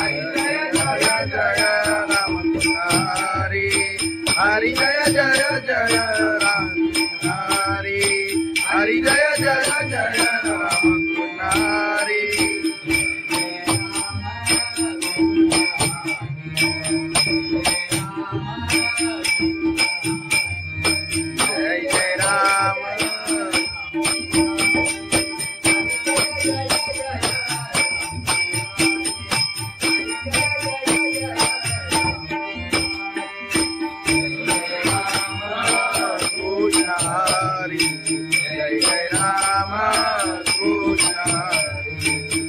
हरी जय राम राम कृष्ण हरी हरि जय जय जय राम हरि हरि जय जय जय राम हरि जय जय राम हरि जय जय राम कृष्ण हरि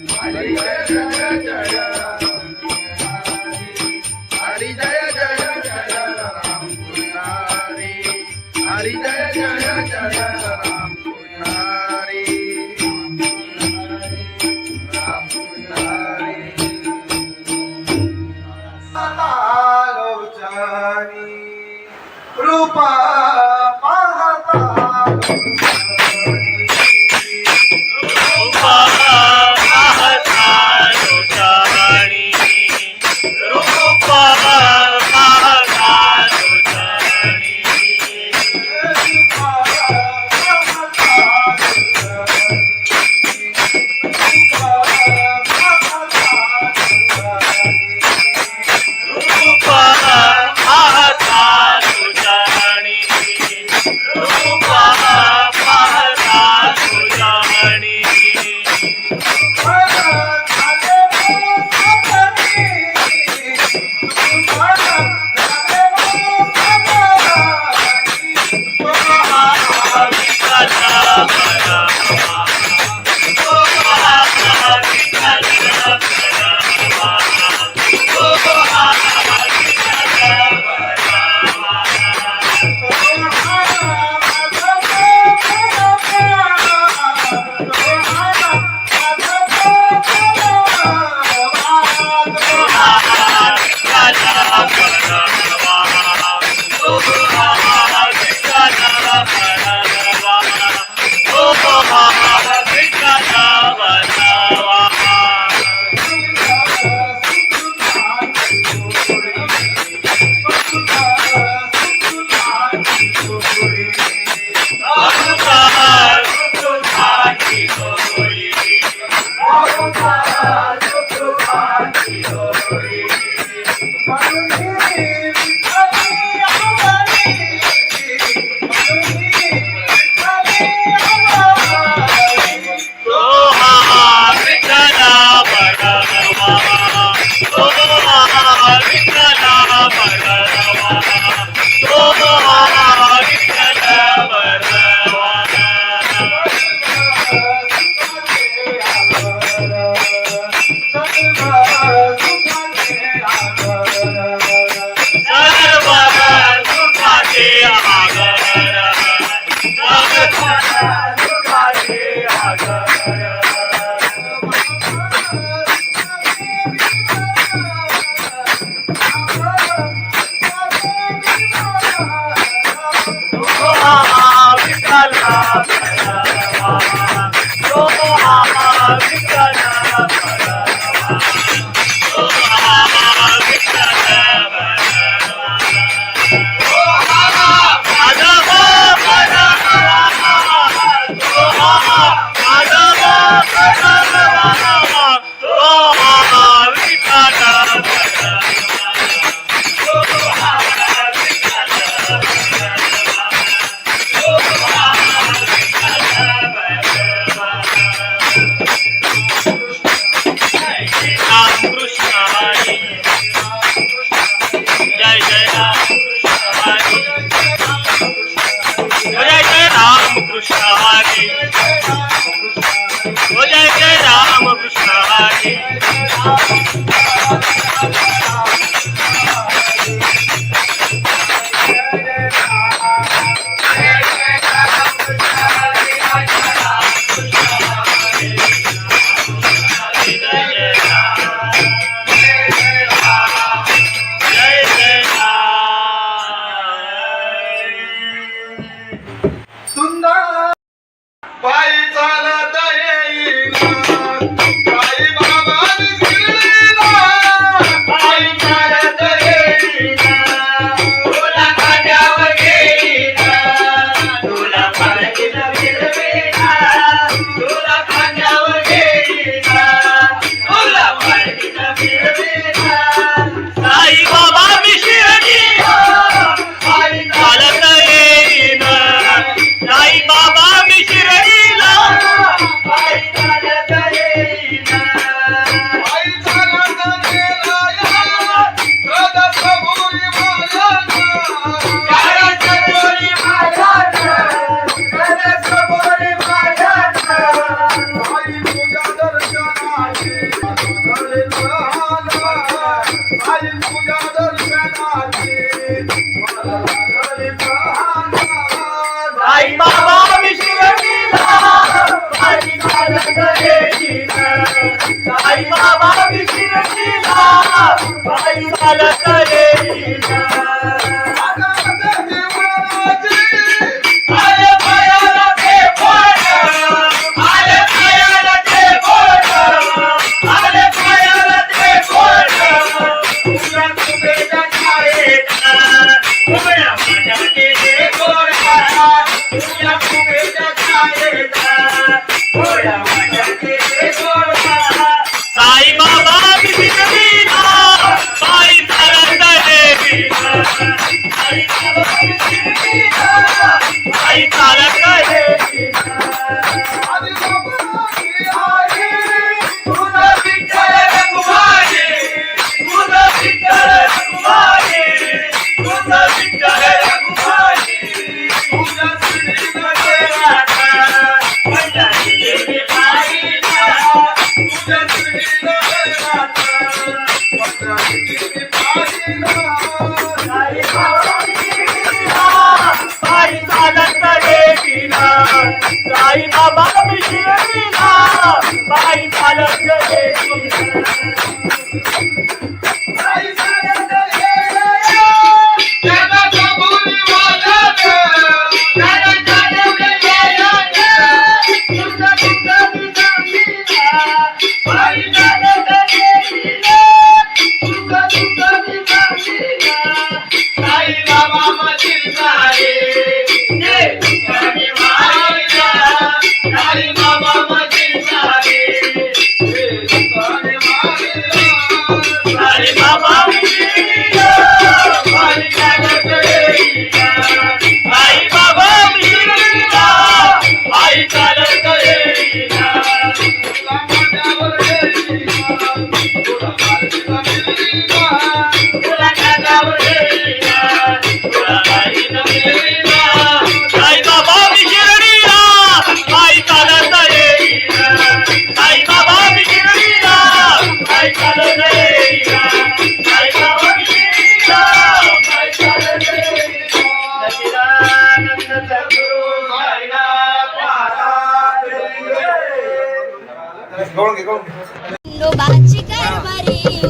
गवळून घे. खंडोबाची कारभारी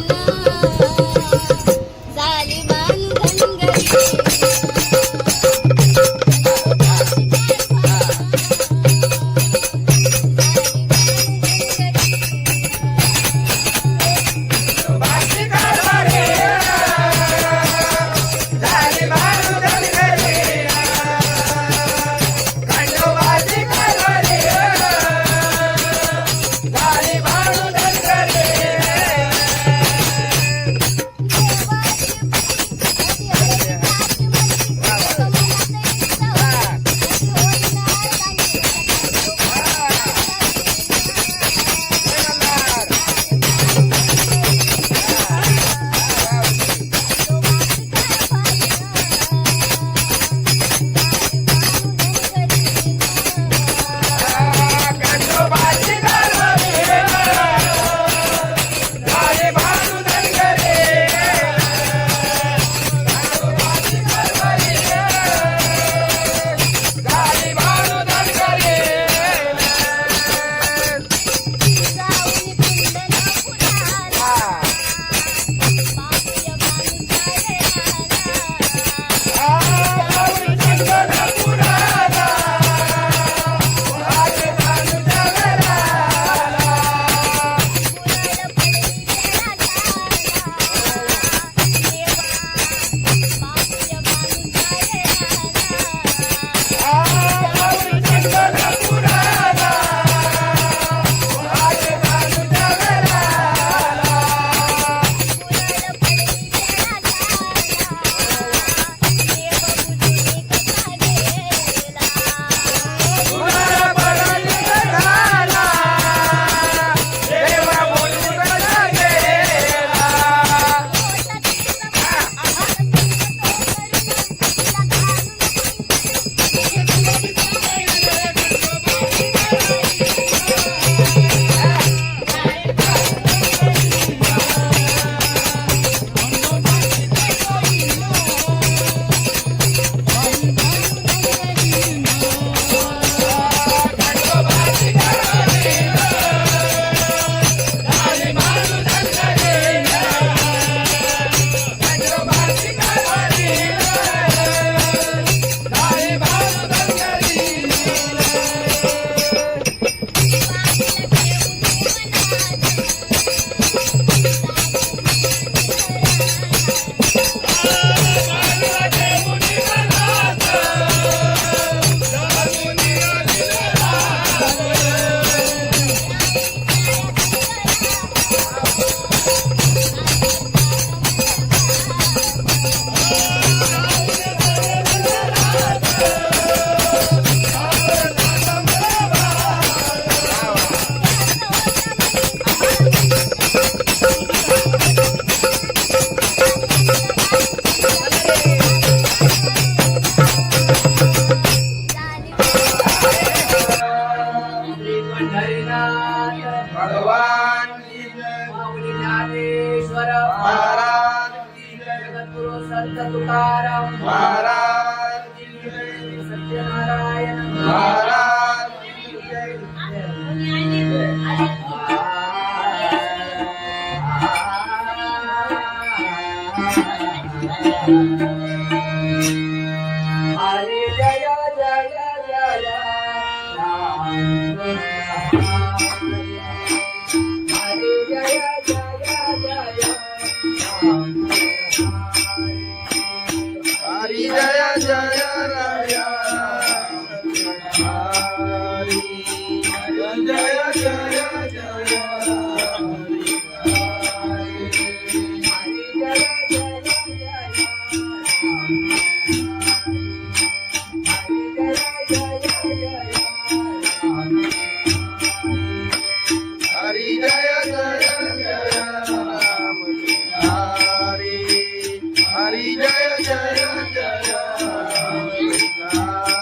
झाली बांधन घरी संत तुकाराम महाराज की जय, सत्यनारायण महाराज की जय. हरे जय जय जय राम. हरे जय जय जय राम. हरी जय जय राय हरी जय जय जय हरी जय जय जय राम हरी हरी जय जय जय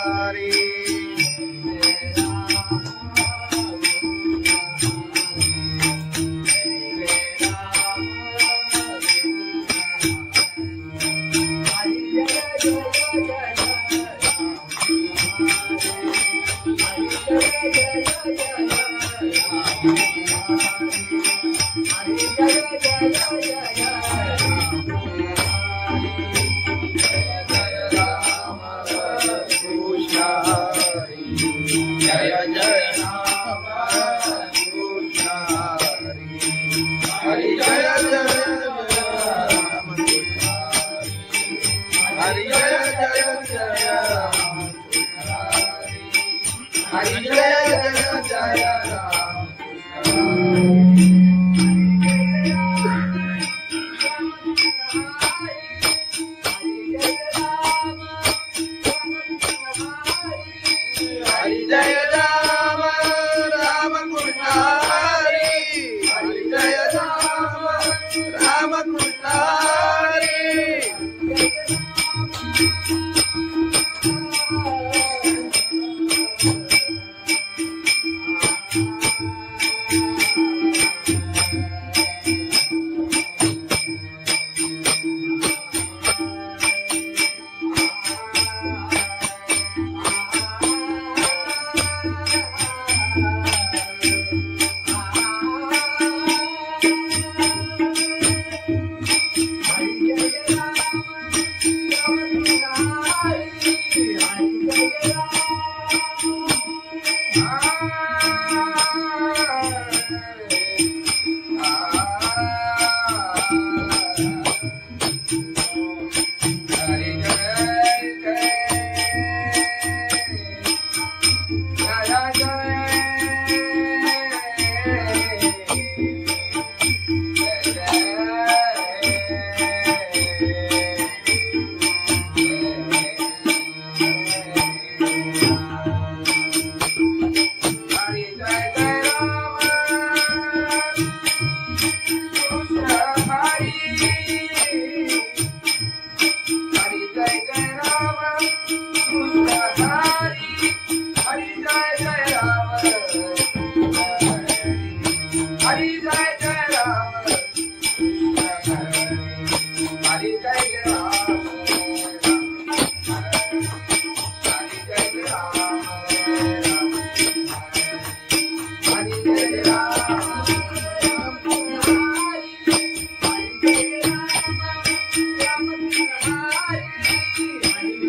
हरी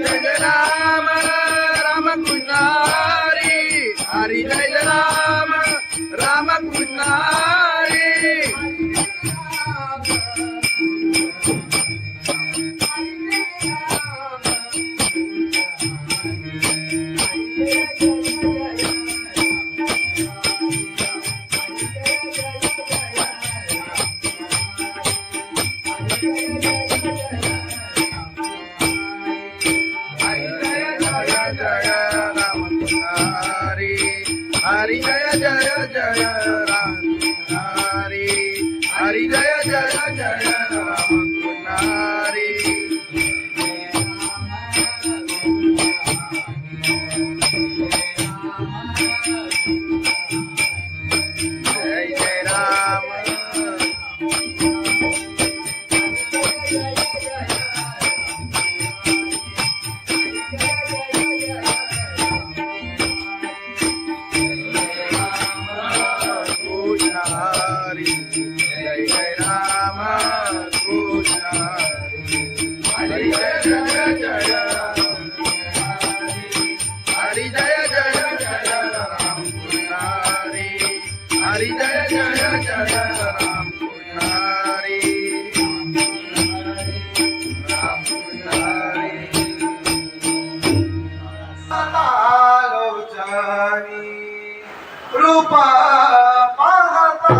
जय राम राम कृष्ण हरी हरी जय राम राम कृष्ण हरी हरी जय जय जय राम हरी हरी जय जय जय राम हरी जय जय राम कृष्ण हरी जय जय राम कृष्ण हरी हरी जय जय जय हरी जय जय जय राम कृष्ण हरी हरी जय जय जय राम कृष्ण हरी राम कृष्ण हरी आलोचनी रूपा पाहता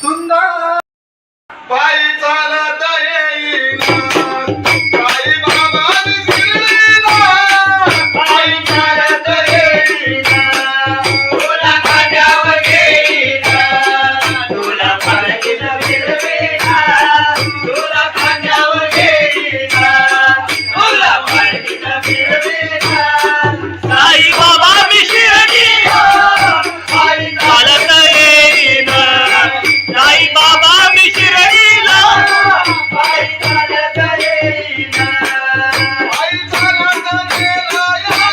सुंदर पायी चालत येईना साई बाबा शिर्डीला पायी चालत येईना तुला खांद्यावर घेईना तुला पालखीत फिरवीना तुला खांद्यावर घेईना तुला पालखीत फिरवीना साई बाबा मी शिर्डीला पायी चालत येईना साई बाबा मी शिर्डीला पायी चालत येईना पायी चालत गेला या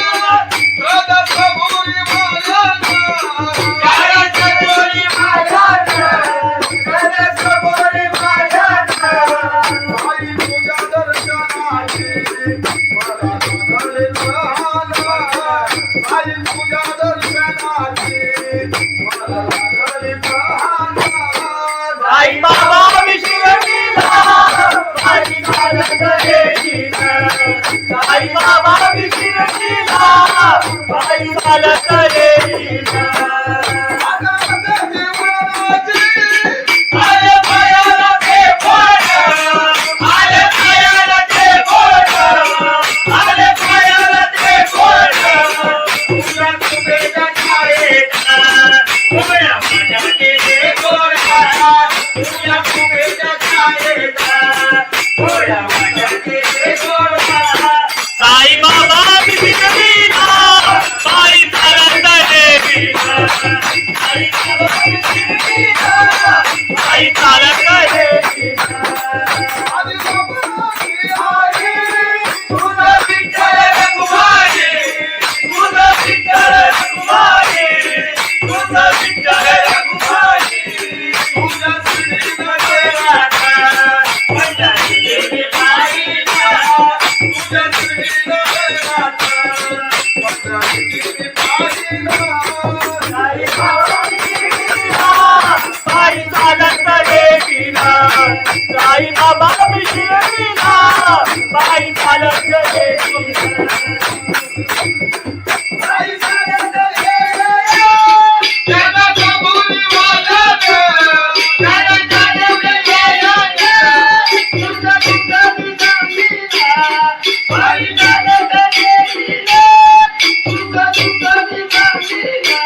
रथात बोरी माझ्याना रथात बोरी माझ्याना रथात बोरी माझ्याना साई तुझ्या दर्शनाची मला झाले लहाना साई तुझ्या दर्शनाची मला झाले लहाना साई बाबा मी शिर्डीला पायी चालत येईना साई बाबा मी शिर्डीला पायी चालत येईना आगामध्ये जीवनाची आले पायाला ते बोट आले पायाला ते बोट आले पायाला ते बोट तुझ्या कुबेच्या छायेचा उभ्या माझ्या केले गोडा तुझ्या कुबेच्या छायेचा उभ्या माझ्या केले गोडा साई बाबा मी शिर्डीला पायी चालत येईना साई बाबा मी शिर्डीला पायी चालत येईना आदी बाबाची आई तुझा विठ्ठल रखुमाई तुझा विठ्ठल रखुमाई तुझा विठ्ठल रखुमाई तुझ्या शिर्डीमध्ये राहता पंढरी गेली पायीला तुझ्या शिर्डीमध्ये राहता पंढरी गेली पायीला साई बाबा मी शिर्डीला पायी चालत येईना साई बाबा मी शिर्डीला पायी चालत येईना साई चालत येईना जगाच्या बोली वाजत जगाच्या बोली वाजत तुझा तुझा तुझा मीरा पायी चालत येईना तुझा तुझा तुझा मीरा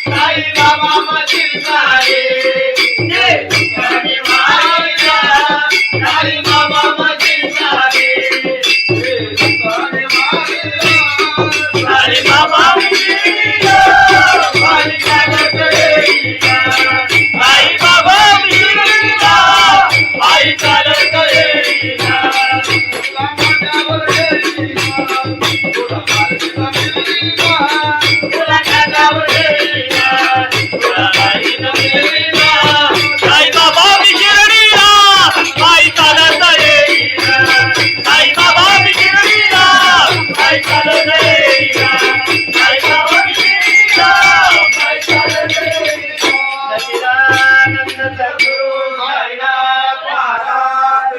साई बाबा मधील सारे जे तुझ्याने मारिला साई बाबा मधील सारे जे तुझ्याने मारिला साई बाबा मी शिर्डीला पायी चालत येईना साई बाबा मी शिर्डीला पायी चालत येईना तुला माझ्यावर येईना तुला पालखीला फिरवीना तुला खांद्यावर घेईना तुला पालखीत फिरवीना साई बाबा मी शिर्डीला पायी चालत येईना साई बाबा मी शिर्डीला पायी चालत येईना साई बाबा मी शिर्डीला पायी चालत येईना सच्चिदानंद सद्गुरु साईनाथ महाराज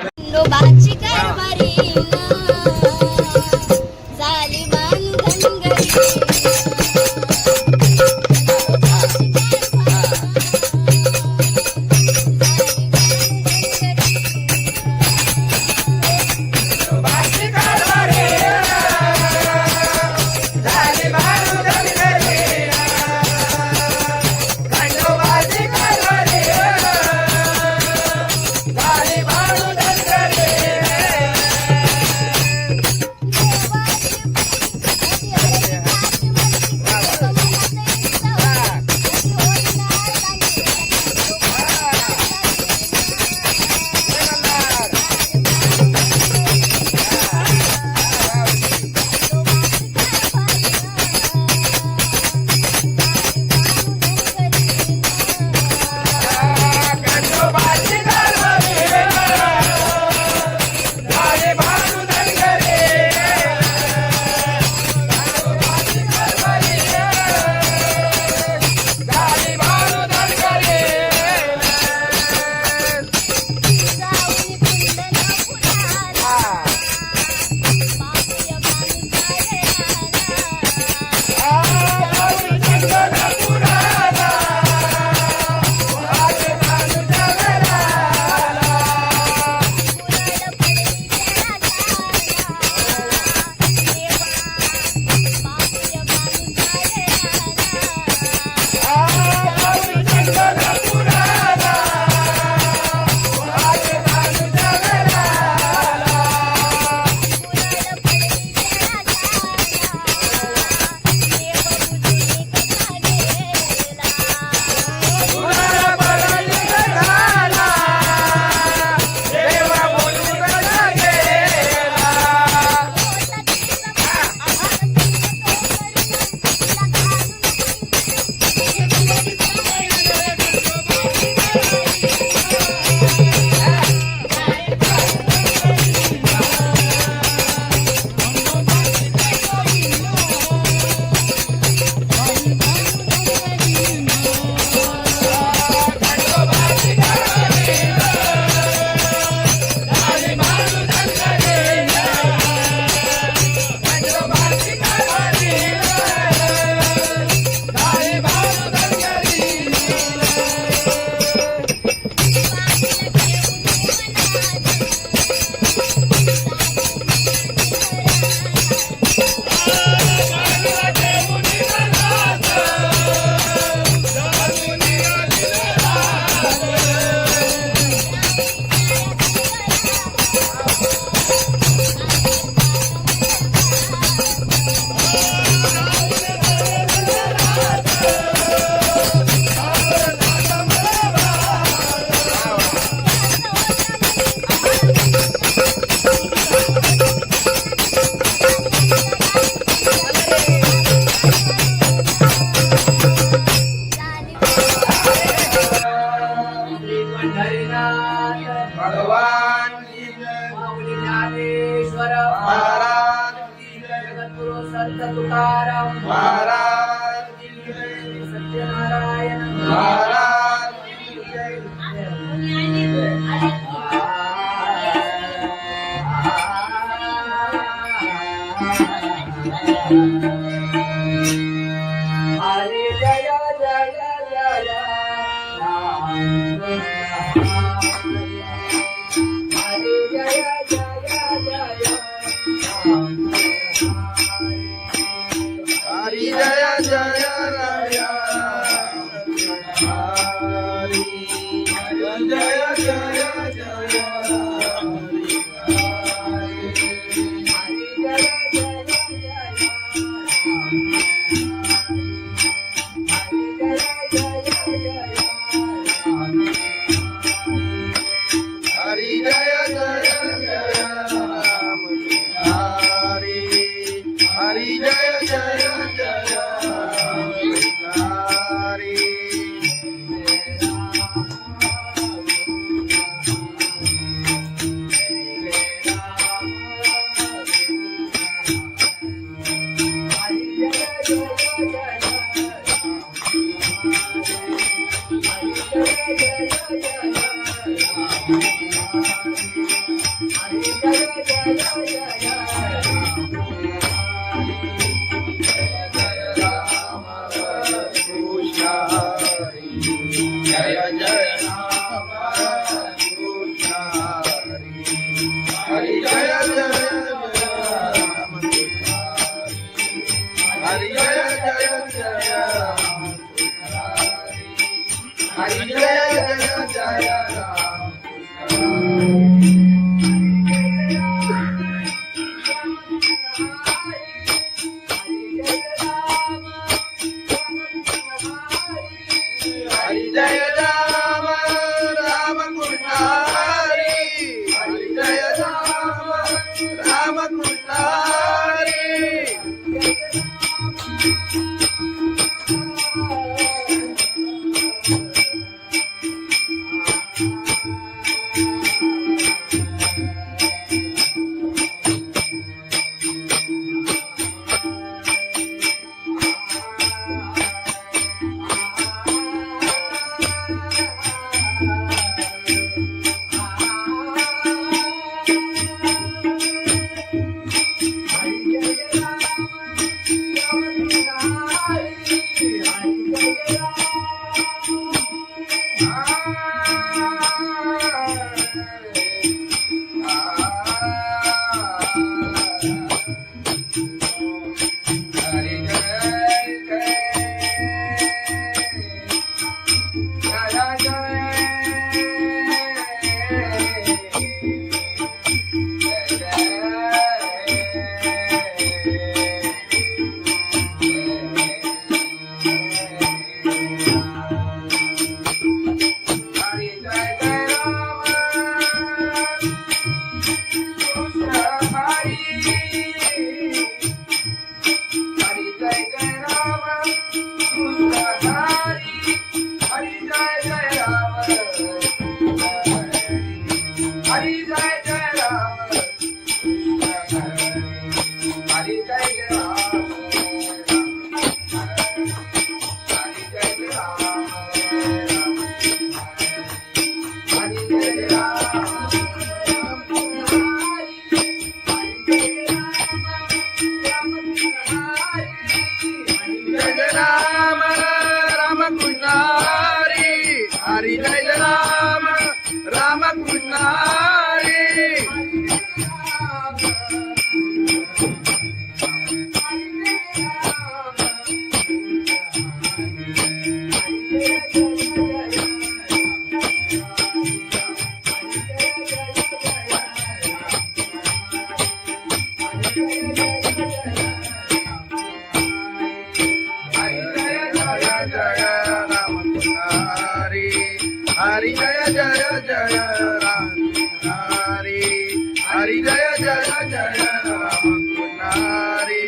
खंडोबाची कारभारी झाली बांधनगरी जय जय जय राम हरे जय जय जय राम हरि जय जय राया हरि जय जय जय हरि जय जय जय राम हरि हरि जय जय जय राम हरि जय जय राम कृष्ण हरि जय जय राम हरि जय जय जय राम हरि जय जय जय राम हरि जय राम राम कृष्ण हरि हरि जय राम राम कृष्ण हरि हरि जय राम राम कृष्ण हरि हरि जय जय जय राम हरि हरि जय जय जय राम हरि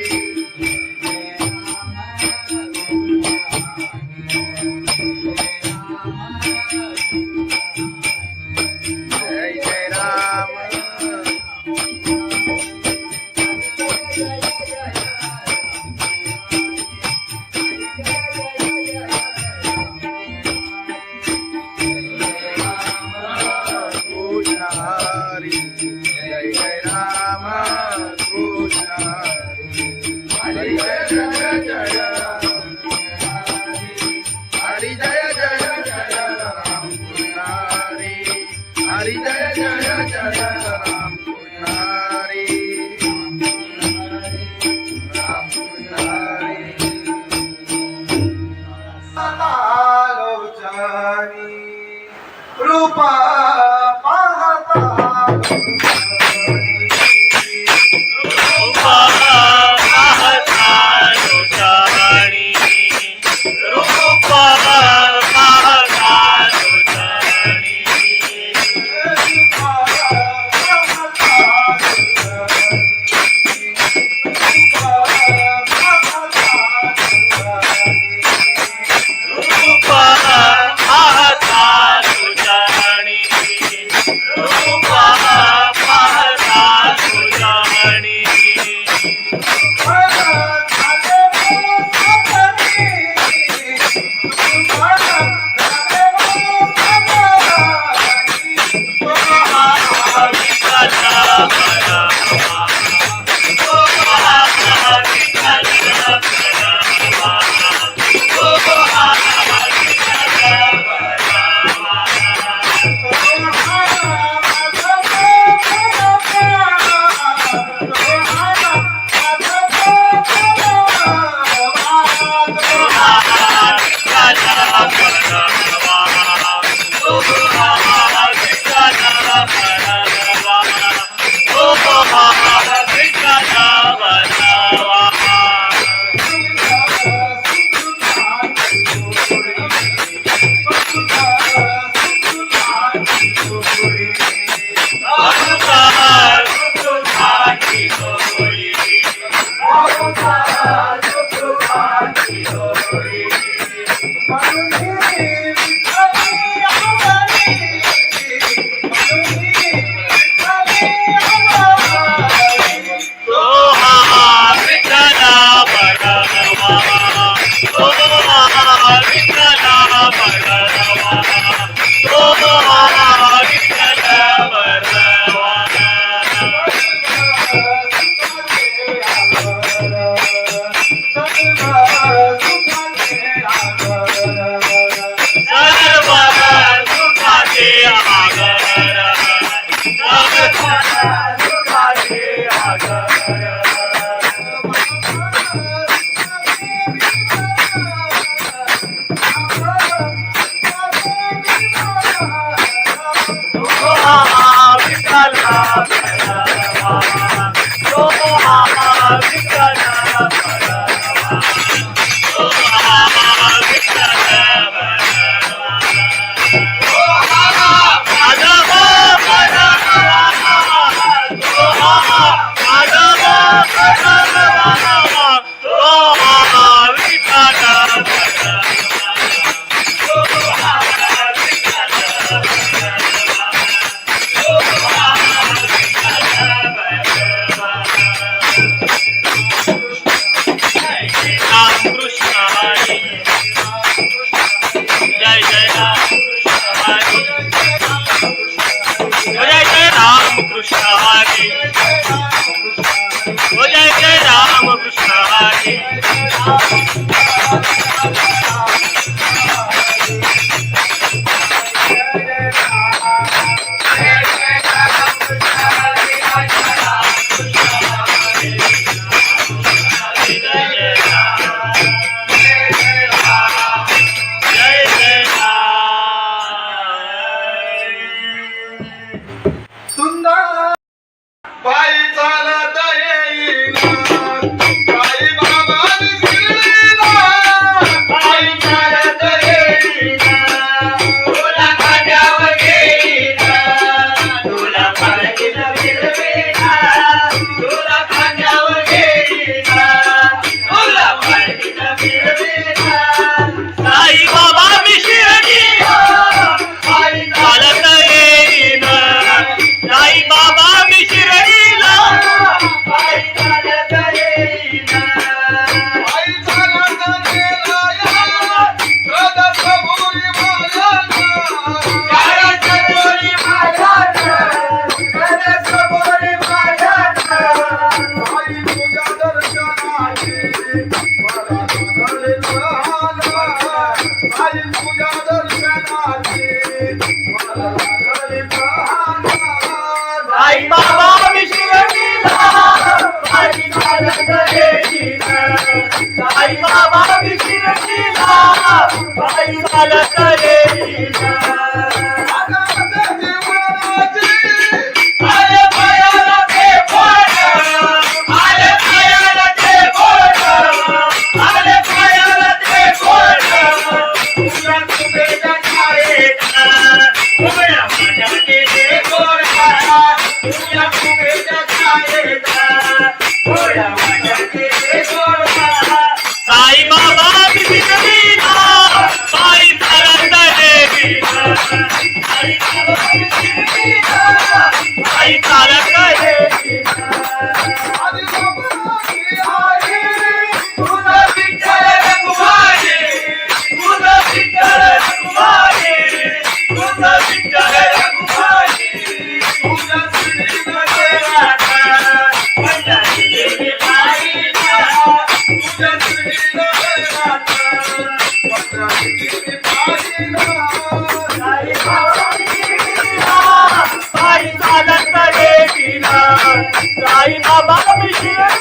जय जय राम हरि जय जय राम लोचनी रूप पाहता बाई चालत येईना. आले पायाला ते बोट, आले पायाला ते बोट, आले पायाला ते बोट. तुझ्या कुबेच्या छायेत, उभ्या माझ्या केले गोरा. तुझ्या कुबेच्या छायेत, उभ्या माझ्या केले गोरा. साई बाबा विधिना, बाई चालत येईना. साई बाबा विधिना, बाई चालत येईना. तुझं विठ्ठल रखुमाई, तुझं विठ्ठल रखुमाई, तुझं विठ्ठल रखुमाई. तुझ्या सुनीनं देवाचा, माझ्या दिलेली बाईला. तुझ्या सुनीनं देवाचा, माझ्या दिलेली बाईला. साई बाबा विधिना, बाई चालत येईना. साई बाबा विधिना,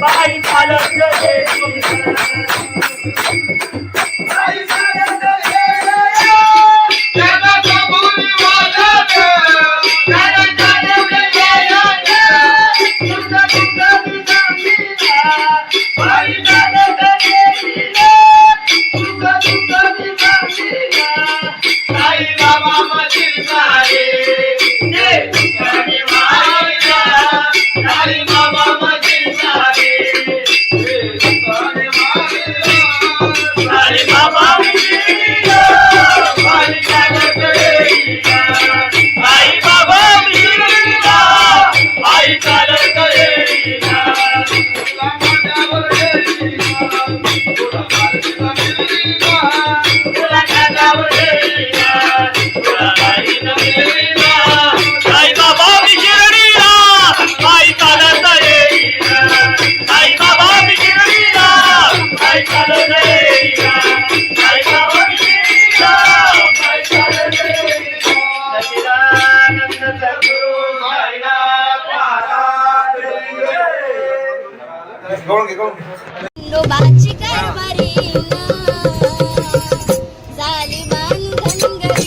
बाई चालत येईना. बाई चालत येईना. त्याला कबुली वाजत, त्याला चालवलं येईना. तुझं तुझं मी सांगीना, बाई चालत येईना. तुझं तुझं मी सांगीना. साई बाबा मशीन आहे, ते तुझ्याने मायला. साई बाबा मशीन आहे, ते तुझ्याने मायला. साई बाबा विधिना, बाई चालत येईना. साई बाबा विधिना, बाई चालत येईना. तुला माझ्यावर येईना, तुला माझ्यावर येईना. तुला माझ्यावर येईना, तुला बाईनं येईना. साई बाबा विधिना, बाई चालत येईना. साई बाबा विधिना, बाई चालत येईना. साई बाबा विधिना, बाई चालत येईना. सच्चिदानंद सद्गुरु साईनाथ महाराज की जय. खंडोबाची कारभारी झाली मान धनगरी.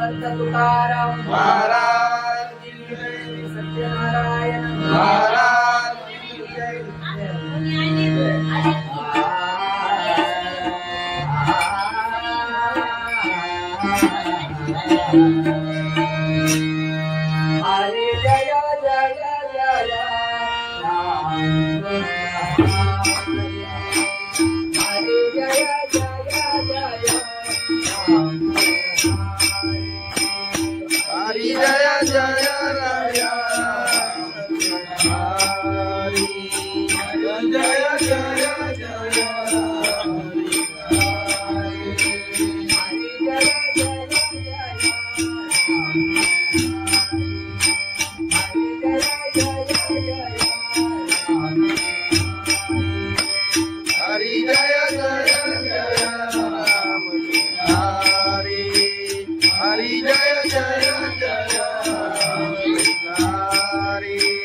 संत तुकाराम महाराज की जय. सत्यनारायण महाराज की जय. हरे जय जय जय राम. हरे जय जय जय राम. हरी जय जय राय. हरी जय जय जय हरी जय जय जय राम. हरी हरी जय जय जय हरी. जय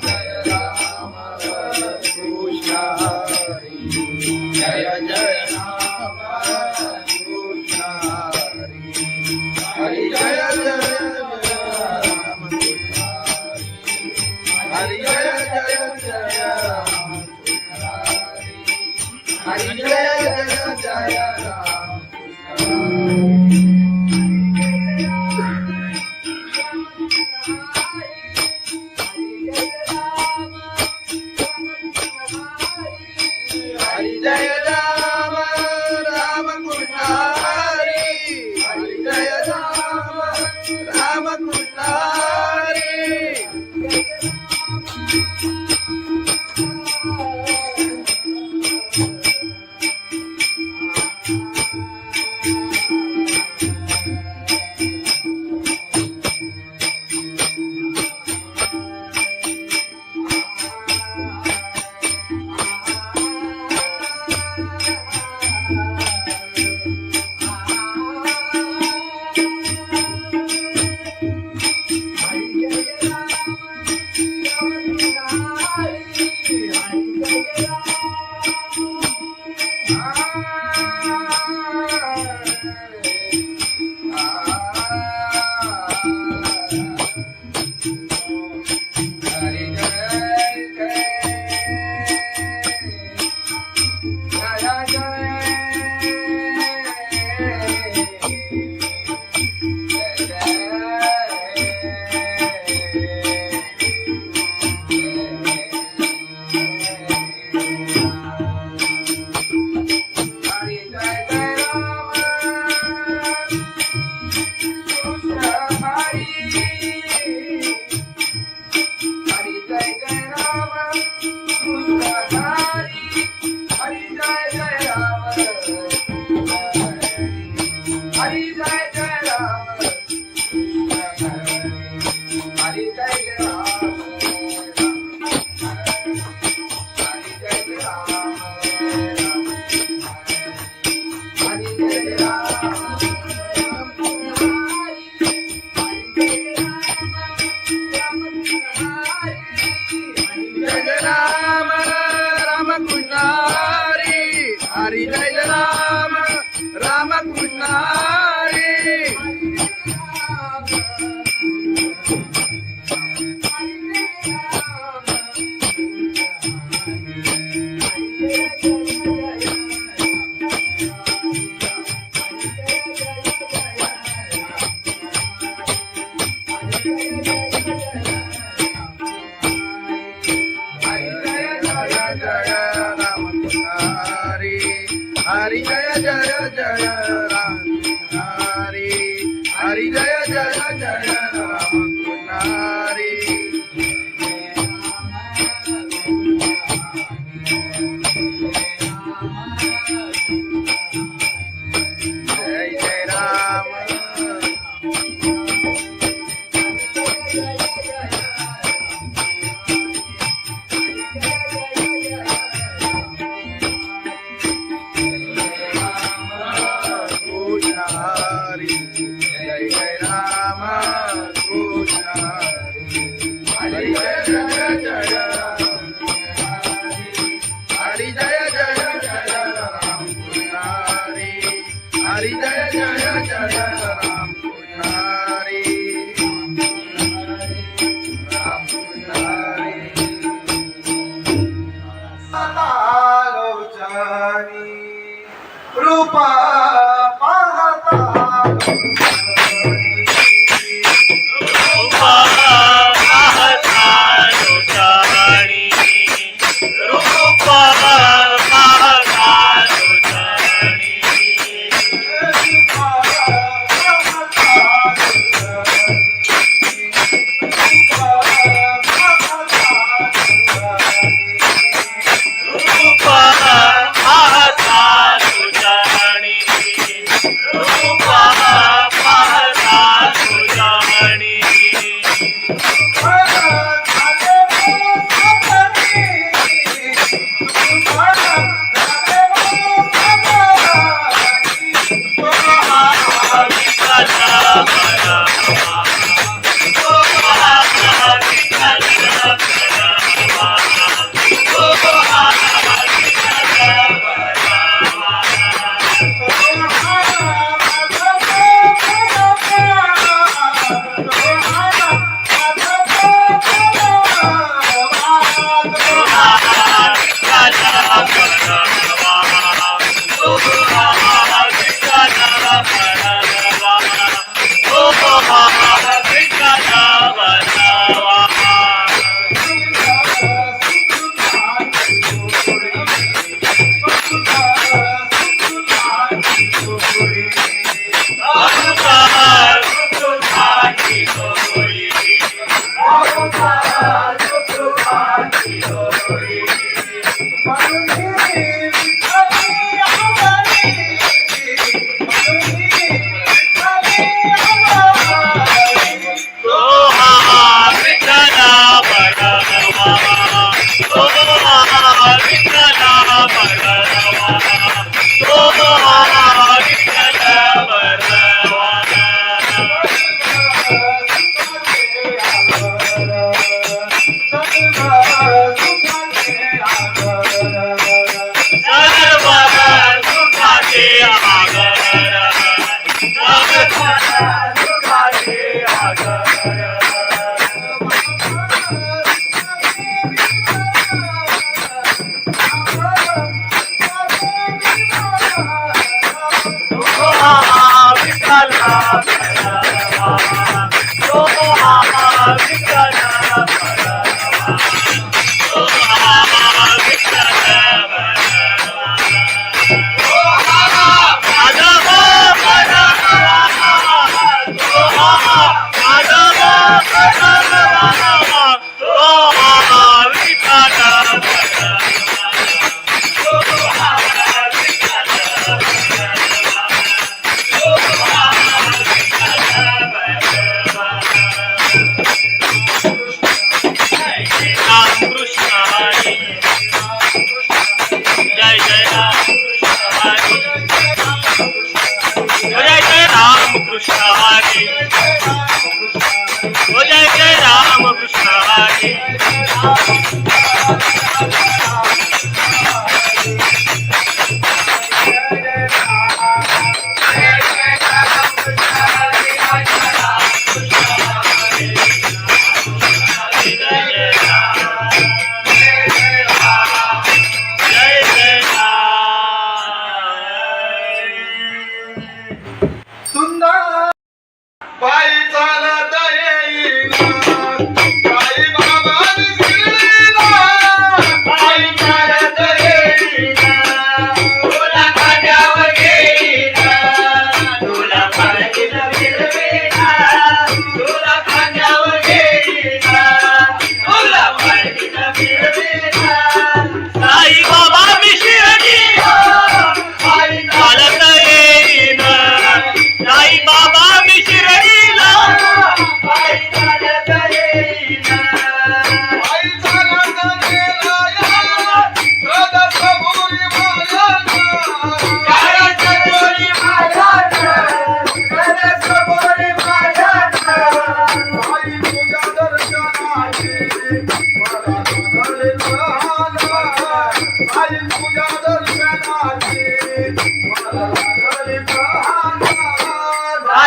जय राम कृष्ण हरि. हरि जय जय राम कृष्ण हरि. जय जय राम हरि. जय जय राम. हरि जय राम राम कृष्ण हरि. हरि जय राम राम कृष्ण हरि.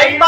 आई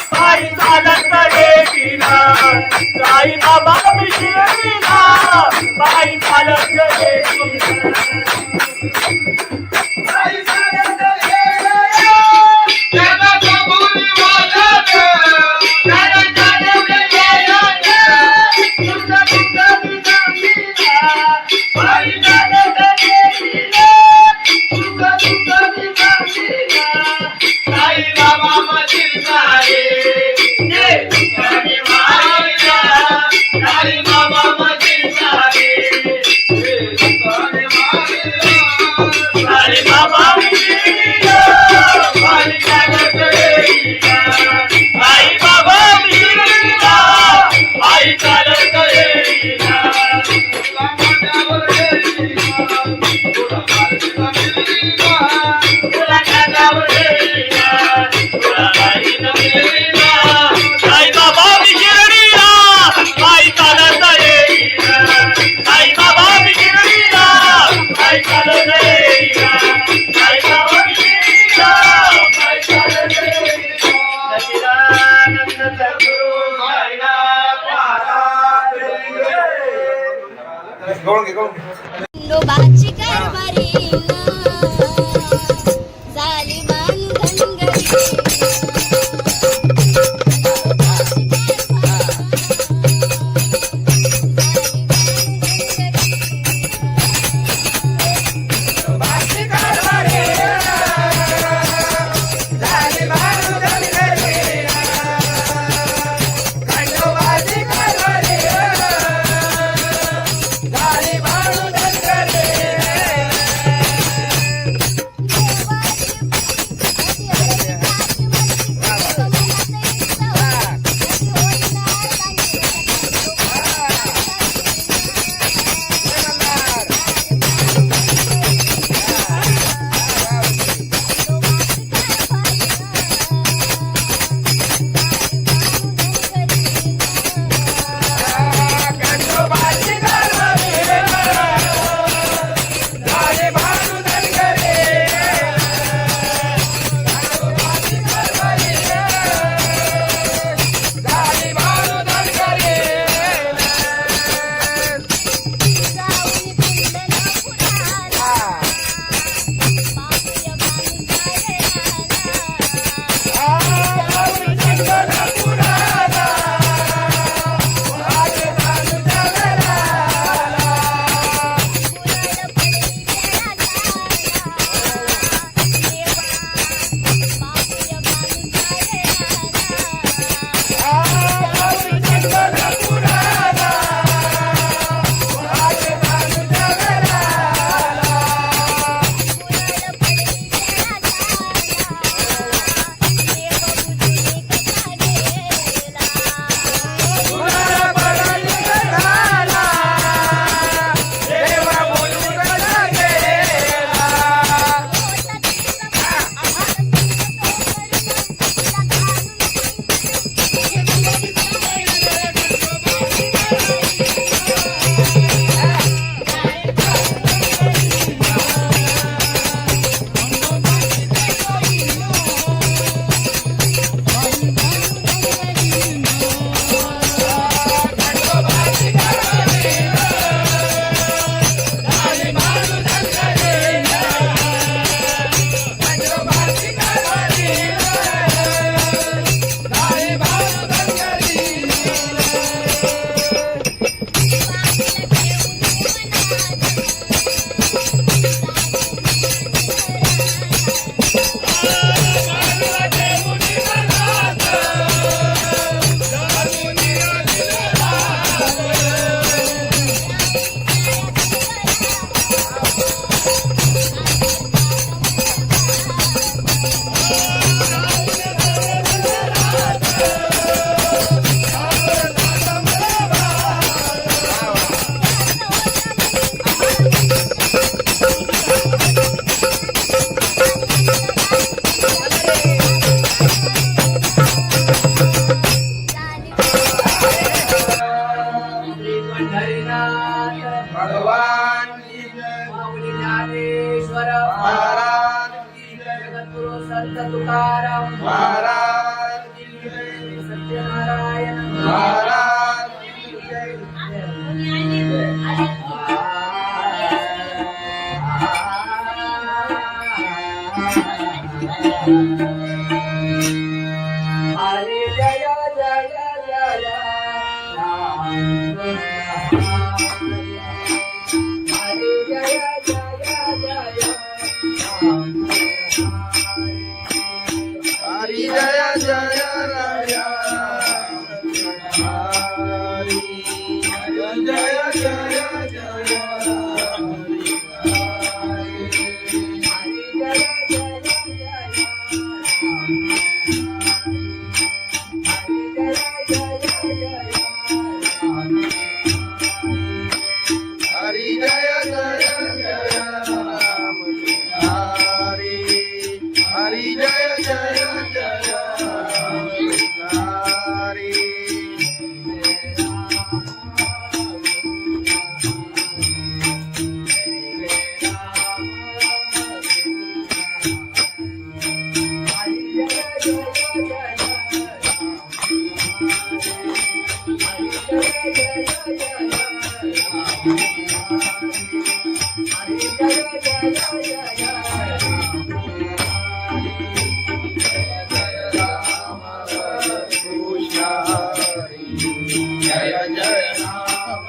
साई चालत येतीला साई बाबा मी शिर्डीला बाई चालत येतीला खंडोबाची कारभारी झाली बांधन भगवान ज्ञानेश्वर महाराज की जय, जगद्गुरु संत तुकाराम महाराज की जय, सत्यनारायण महाराज की जय. हरे जय जय जय राम हरे जय जय जय राम हरि जय जय राय हरि जय जय जय हरि जय जय जय राम हरि हरि जय जय जय हरि कृष्ण जय जय राम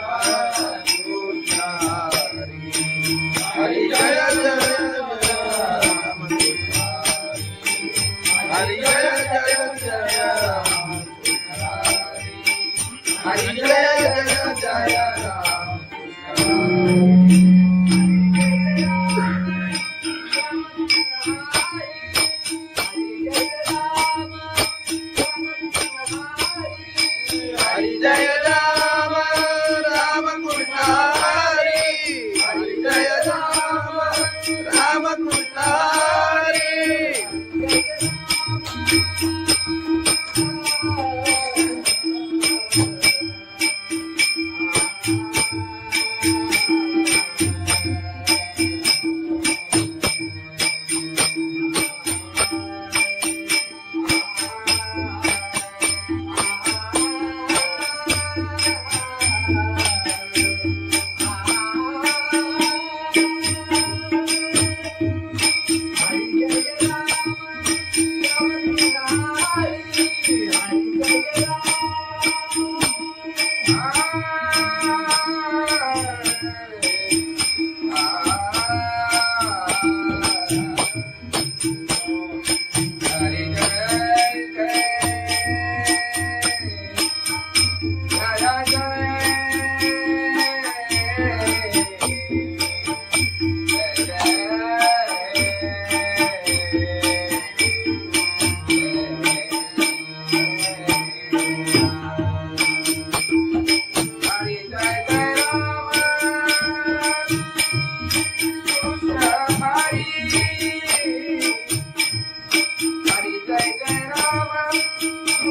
कृष्ण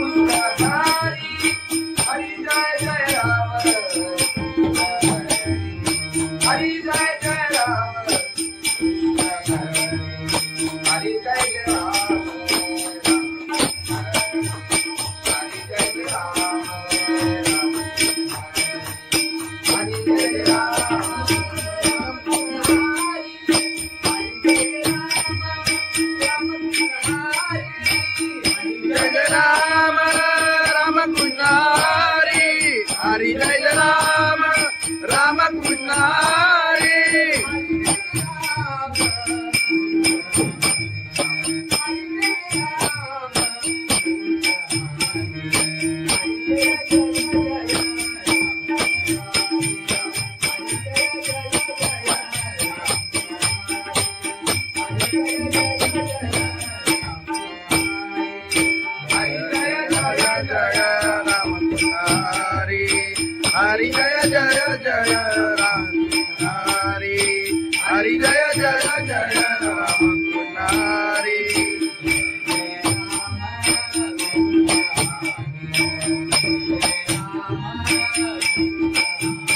हरि जय जय राम हरि जय जय जय राम हरि जय जय जय राम हरि जय राम राम कृष्ण हरि हरि जय राम राम कृष्ण हरि हरि जय राम राम कृष्ण हरि हरि जय जय जय राम हरि हरि जय जय जय राम हरि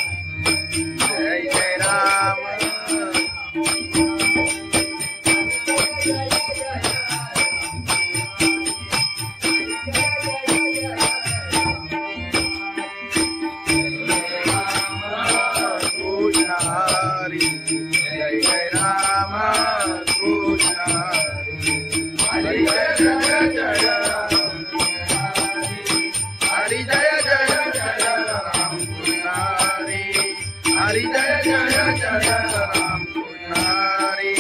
जय जय राम हरी जय जय जय राम पुजारी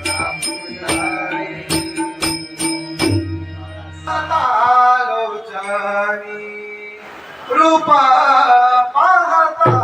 राम पुजारी लोचनी रूपा पाहता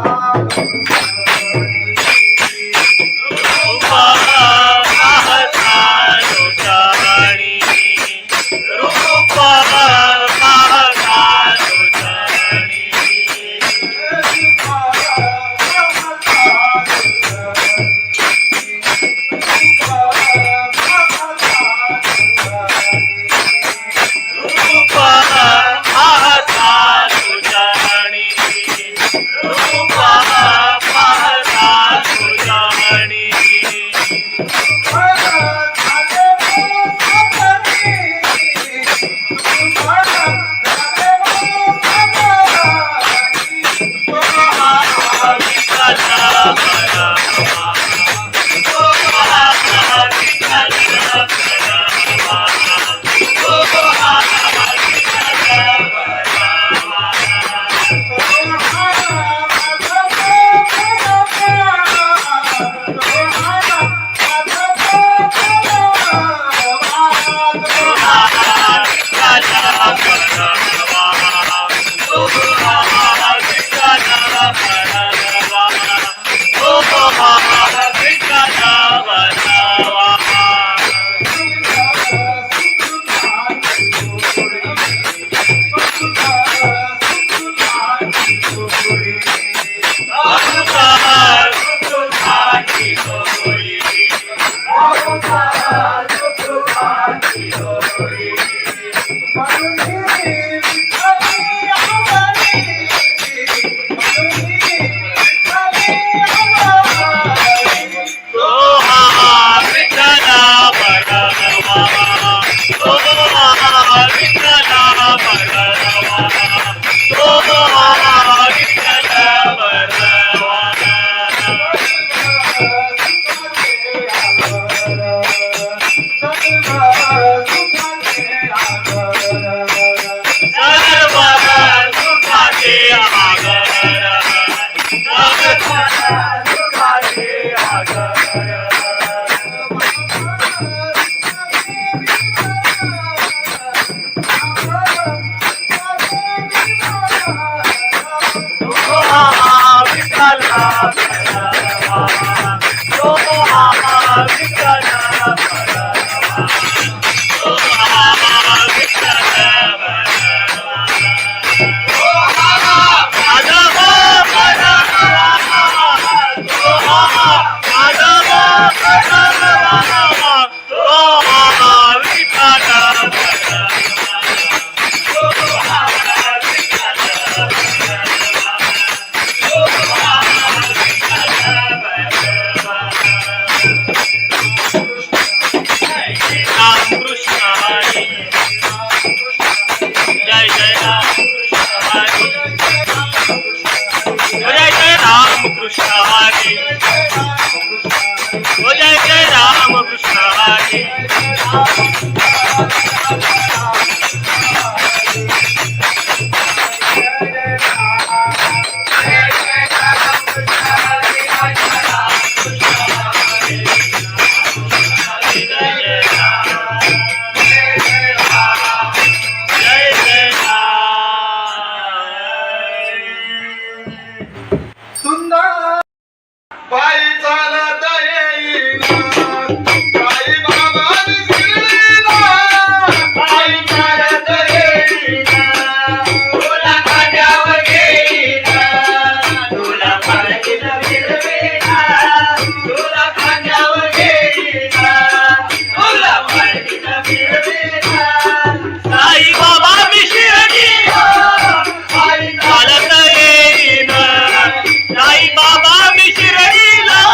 बाबा मी शिर्डीला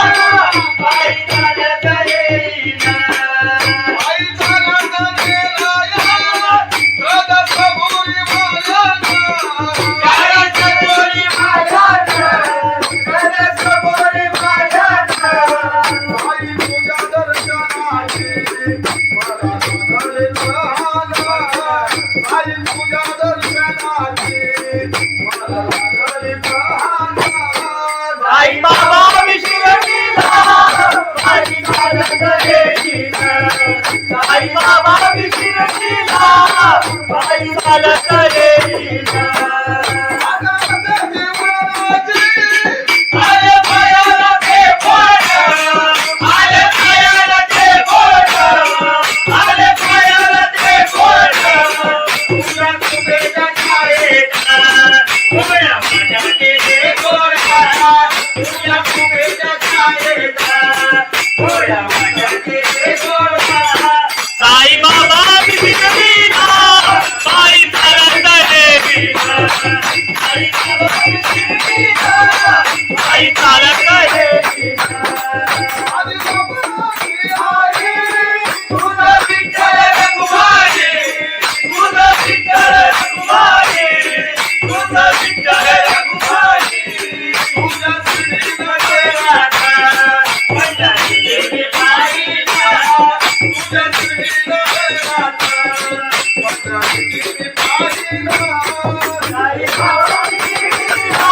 बाबा विशिरतीला बाई चालत येईना आले पायाला ते बोट आले पायाला ते बोट आले पायाला ते बोट तुझ्या कुबेच्या छायेत उभ्या माझ्या केले गोरा तुझ्या कुबेच्या छायेत उभ्या माझ्या केले गोरा साई बाबा विशिरतीला बाई चालत येईना साई बाबा विशिरतीला बाई चालत येईना तुझा विठ्ठल रघुमाई तुझा विठ्ठल रघुमाई तुझा विठ्ठल रघुमाई तुझा श्रीमध्ये राधा पंढरी देवी बाईला तुझा श्रीमध्ये राधा पंढरी देवी बाईला साई बाबा विशिरतीला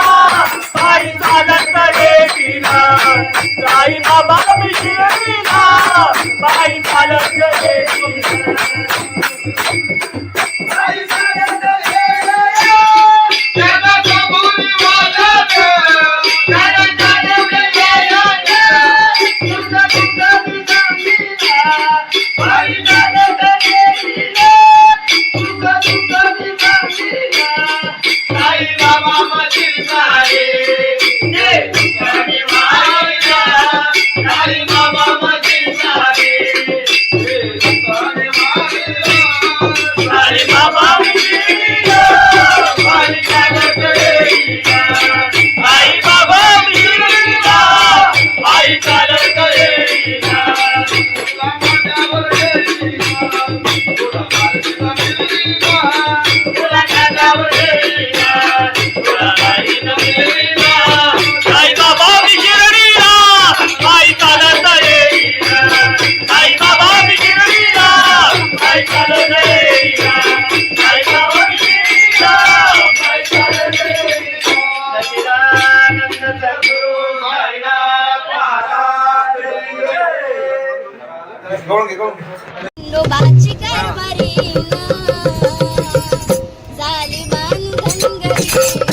बाई चालत येईना साई बाबा विशिरतीला बाई चालत येईना बाई चालत येईना त्याला कबुली वाजत त्याला जाणवले यायला तुझा तुझा विचारीला बाई चालत येईना तुझा तुझा विचारीला साई बाबा मधील सारे जे तुझ्याने वाहिला साई बाबा मधील सारे जे तुझ्याने वाहिला साई बाबा विशिरतीला बाई चालत येईना साई बाबा विशिरतीला बाई चालत येईना तुला माझ्यावर येईना तुला माझ्यावर येईना तुला माझ्यावर येईना तुला माझ्यावर येईना साई बाबा विशिरतीला बाई चालत येईना साई बाबा विशिरतीला बाई चालत येईना साई बाबा विशिरतीला बाई चालत येईना सच्चिदानंद सद्गुरु साईनाथ महाराज खंडोबाची कारभारी झाली बांधन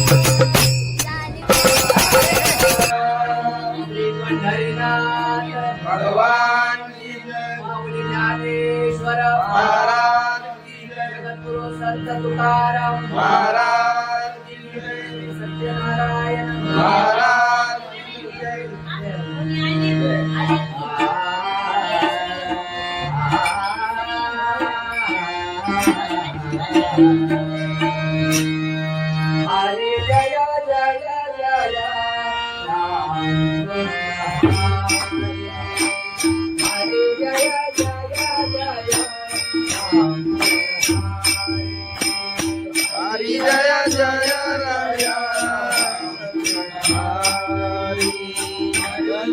श्री पंढरीनाथ भगवान की जय माऊली ज्ञानेश्वर महाराज की जय जगद्गुरु संत तुकाराम महाराज की जय सत्यनारायण महाराज की जय हरे जय जय जय राम हरे जय जय जय राम हरि जय जय राया हरि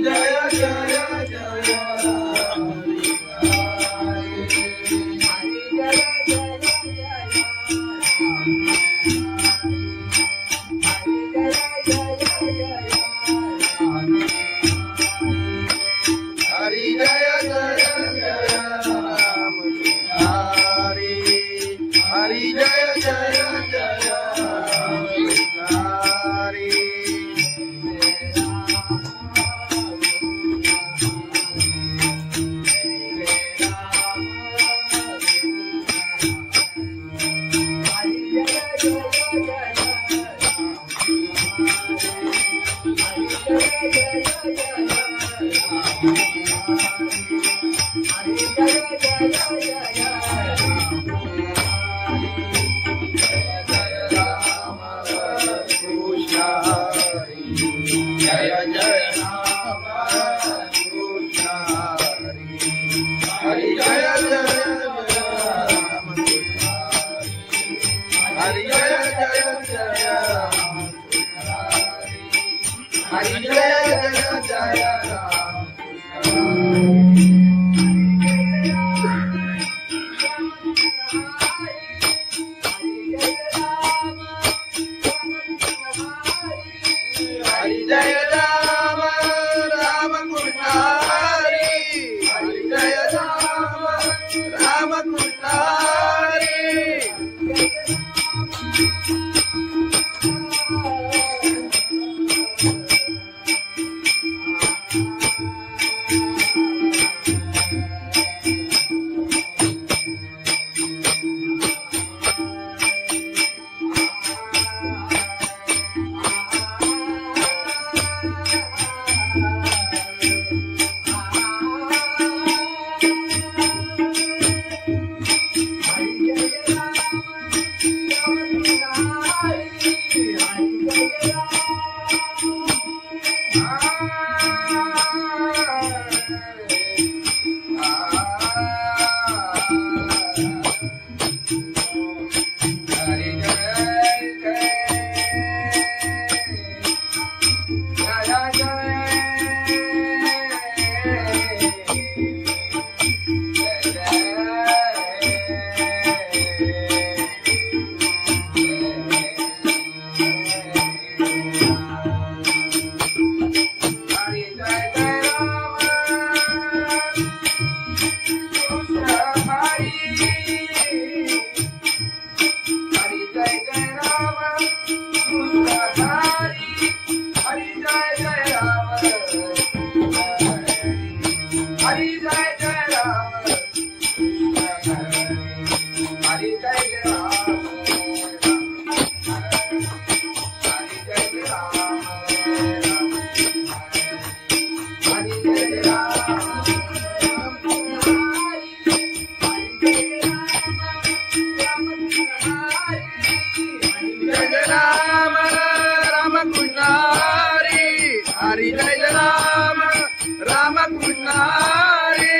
जय जय जय हरि जय जय जय राम हरि हरि जय जय जय राम हरि जय जय राम कृष्ण हरि जय जय राम हरि जय जय जय राम हरि जय जय जय राम हरि जय राम राम कृष्ण हरि हरि जय राम राम कृष्ण हरि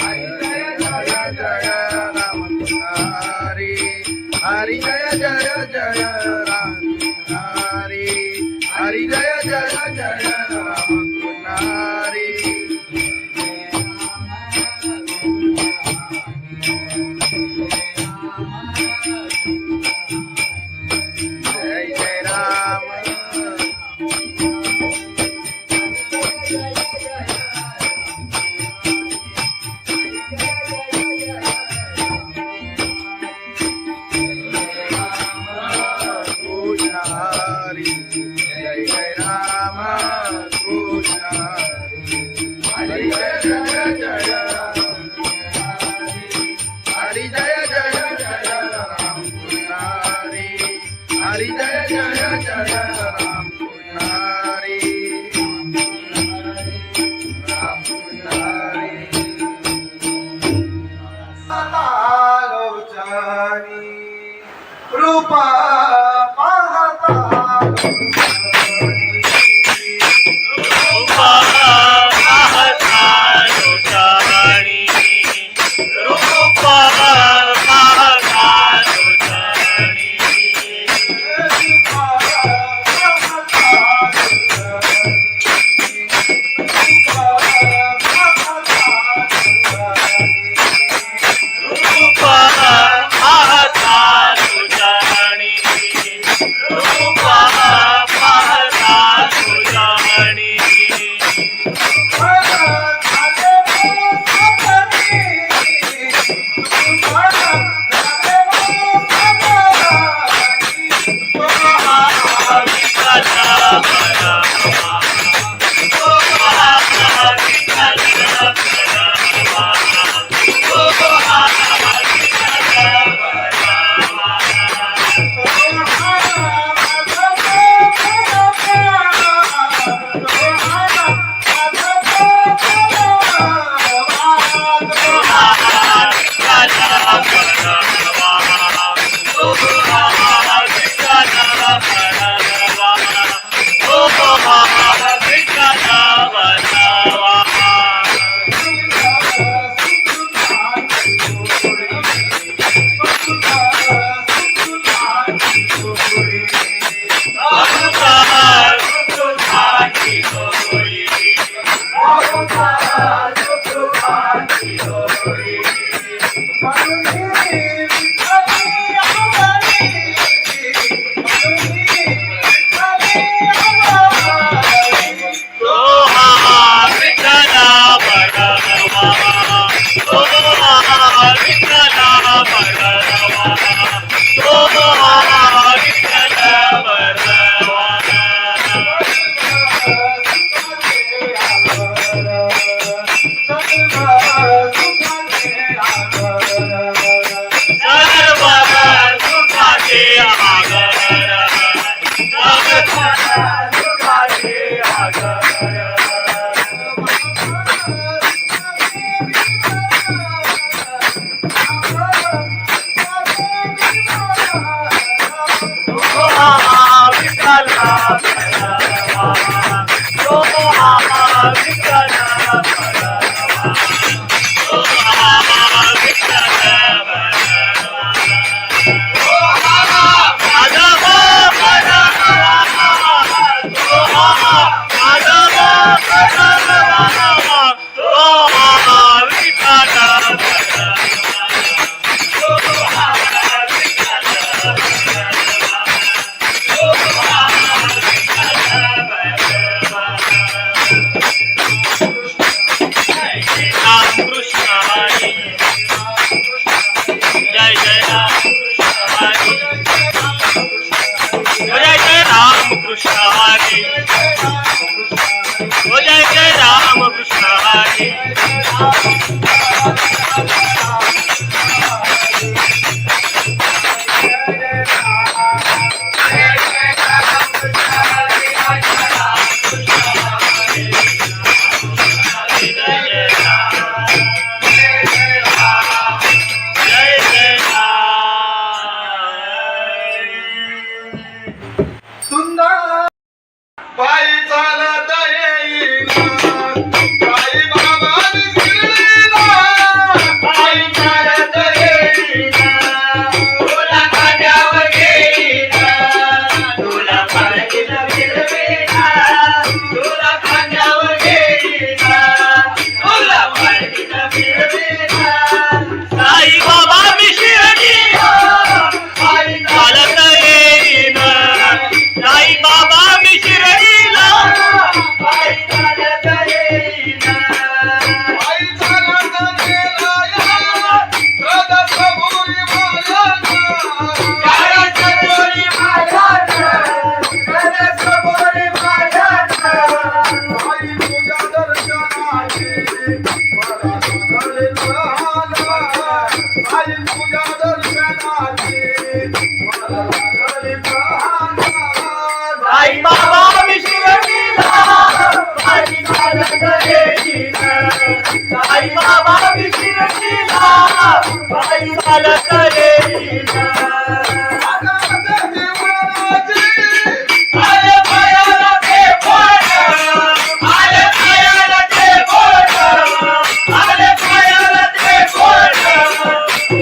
हरि जय राम राम कृष्ण हरि हरि जय जय जय राम हरि हरि जय जय जय राम हरि रूप पाहता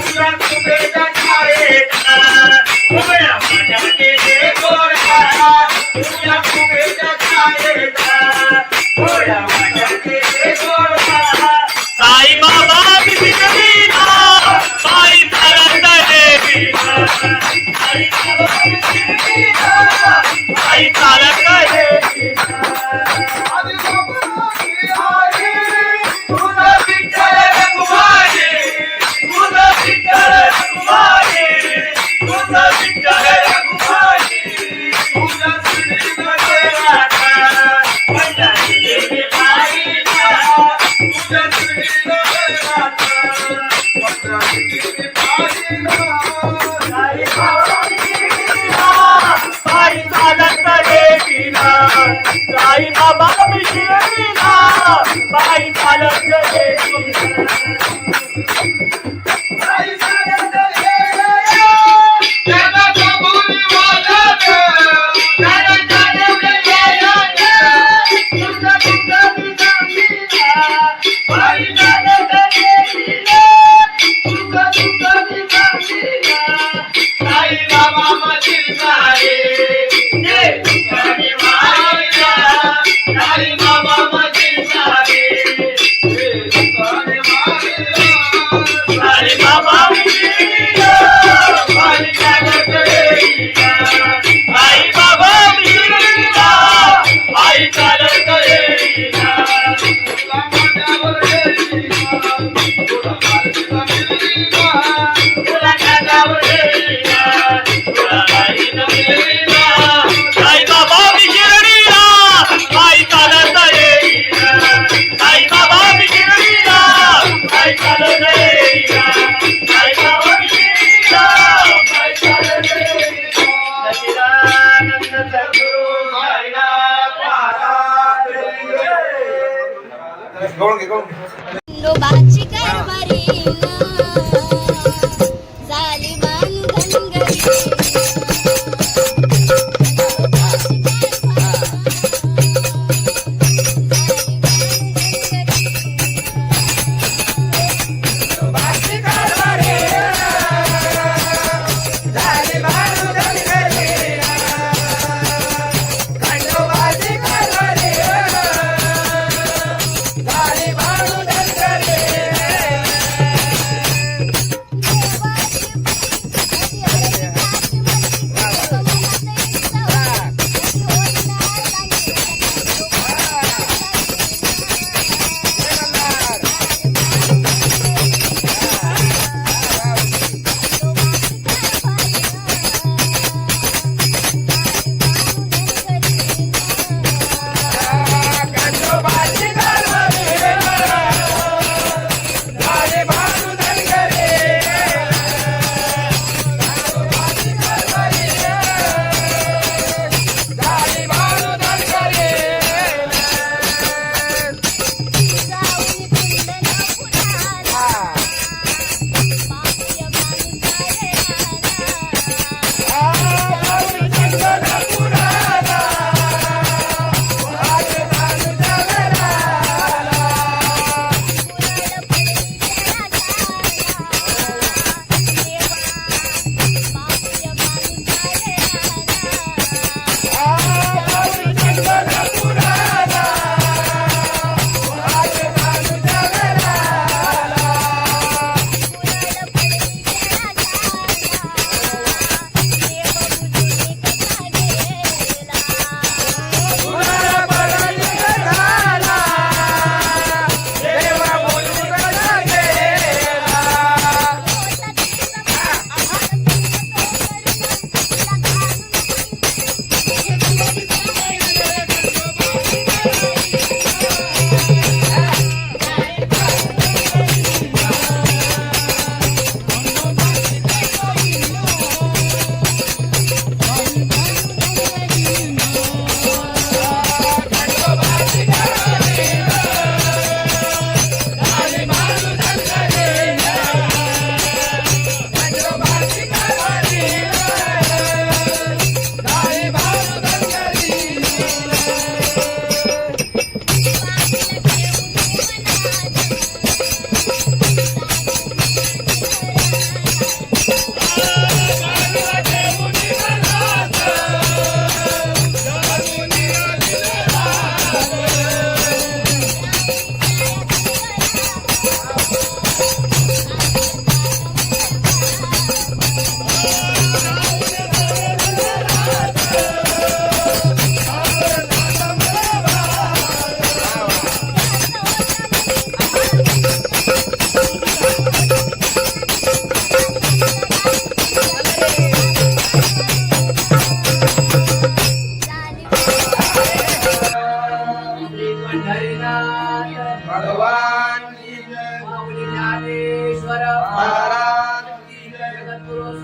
तुझ्या कृपेच्या छायेत उभ्या माझ्या केले गोरा तुझ्या कृपेच्या छायेत उभ्या माझ्या केले गोरा साई बाबा विधिना साई धरत देवीना साई बाबा विधिना साई धरत देवीना आदि बाबाची आई तुझा विठ्ठल रघुमाई तुझा विठ्ठल रघुमाई तुझा विठ्ठल रघुमाई तुझा श्रीनाथ पंजाबी देवी पाहिला तुझा श्रीनाथ पंजाबी पाहिला साई बाबा विधिना साई चालत देवीना साई बाबा विधिना साई चालत देवीना आई सारंग येया त्याला कबूल वाला साई चालत देवीना तुझा तुझा विधिना साई चालत देवीना तुझा तुझा विधिना साई बाबा मधील सारे जे तुझे मारिया साई बाबा मधील सारे कोणी मारिया सारे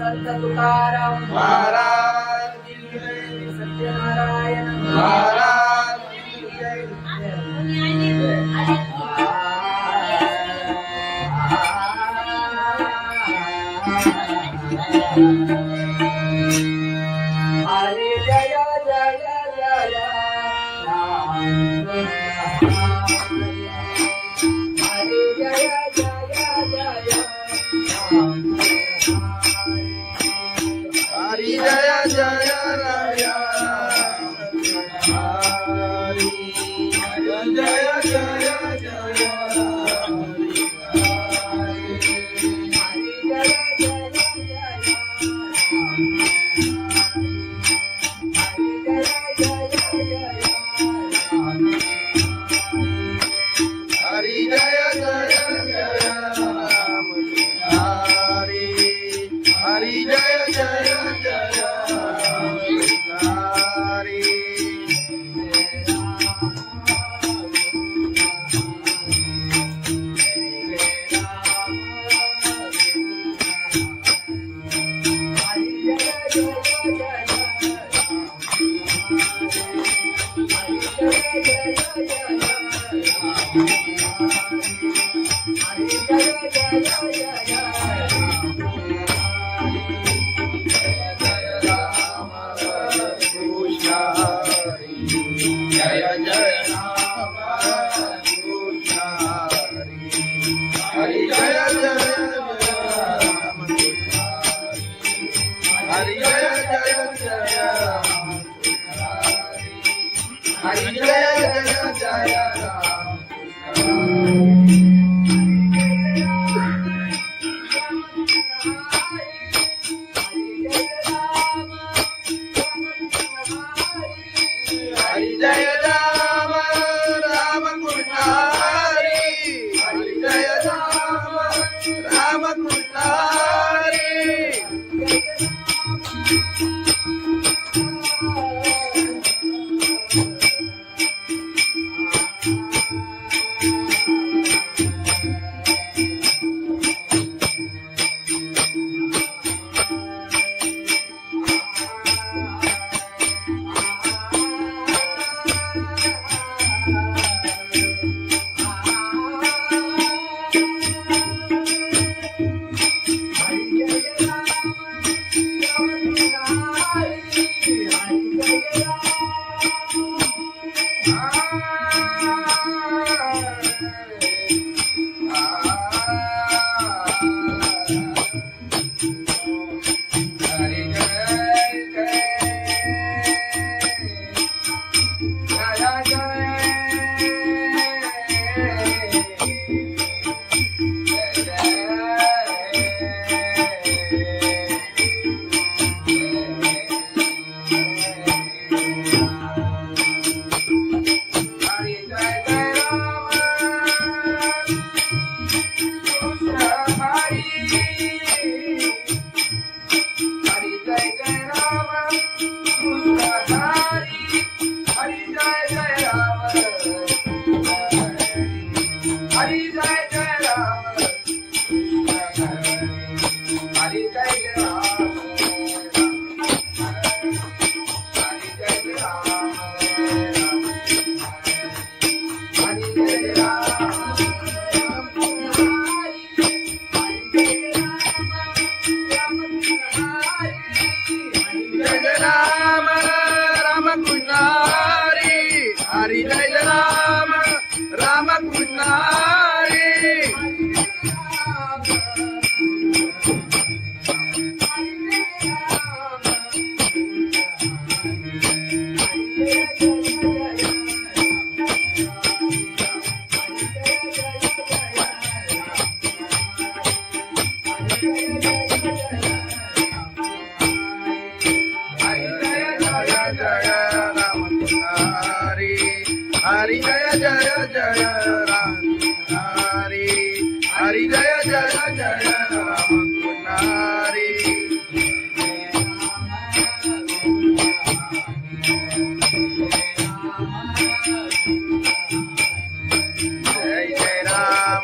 समर्थ तुकाराम महाराज की जय. सत्यनारायण महाराज की जय. हरे जय जय जय राम हरे जय जय जय राम हरी जय जय राय हरी जय जय जय हरी जय जय जय राम हरी हरी जय जय जय हरी जय जय राम कृष्ण हरि जय जय राम हरि जय जय जय राम हरि जय जय जय राम हरि जय राम राम कृष्ण हरि हरि जय राम राम कृष्ण हरि हरि जय राम राम कृष्ण हरि हरि जय जय जय राम हरि हरि जय जय जय राम हरि जय जय राम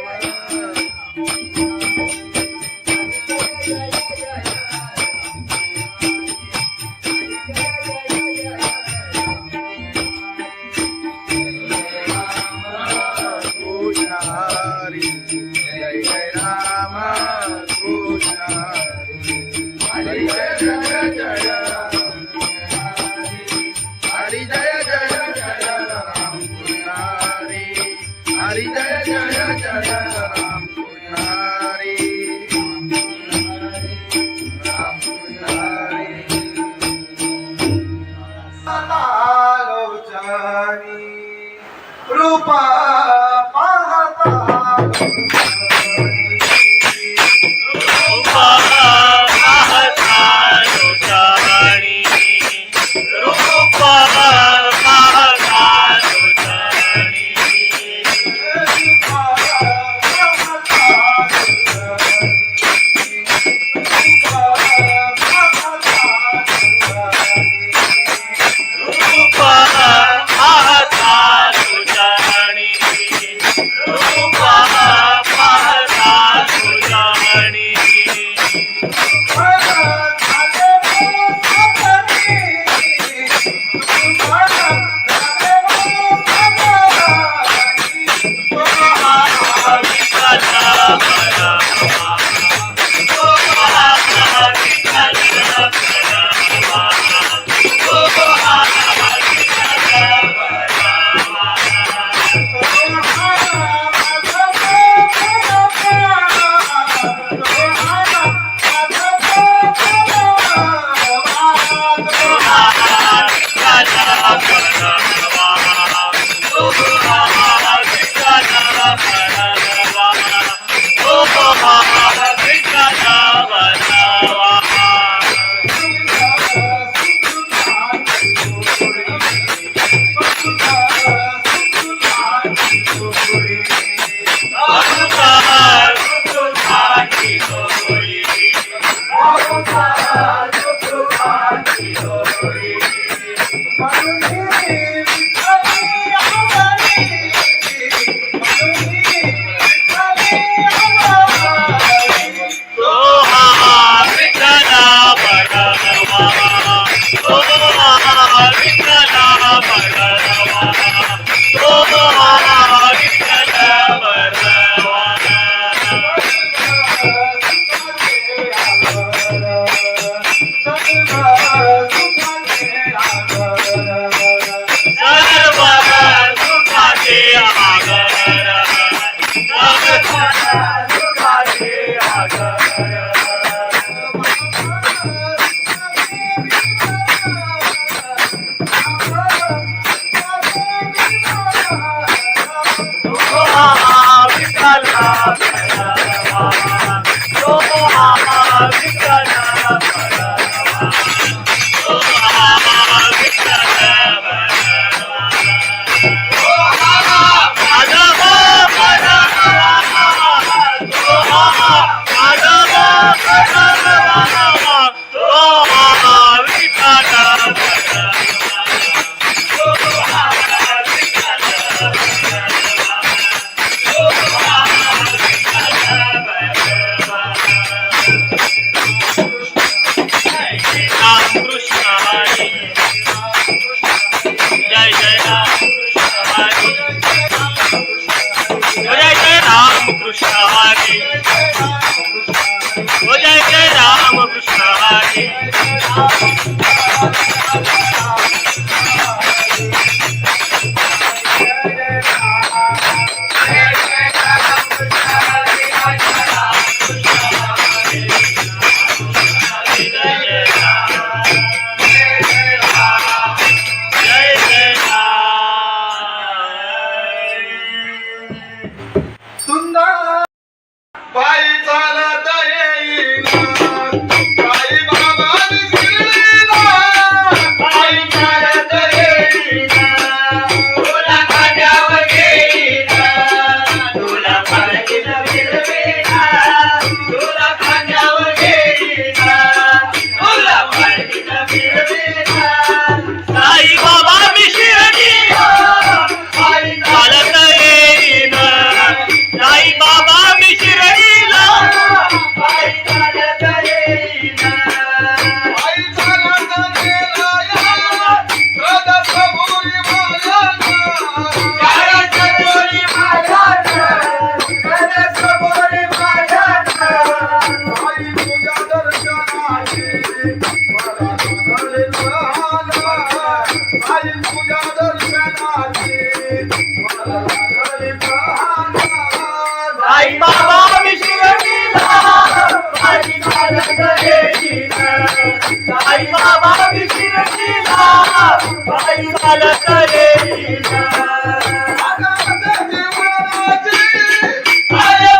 अरे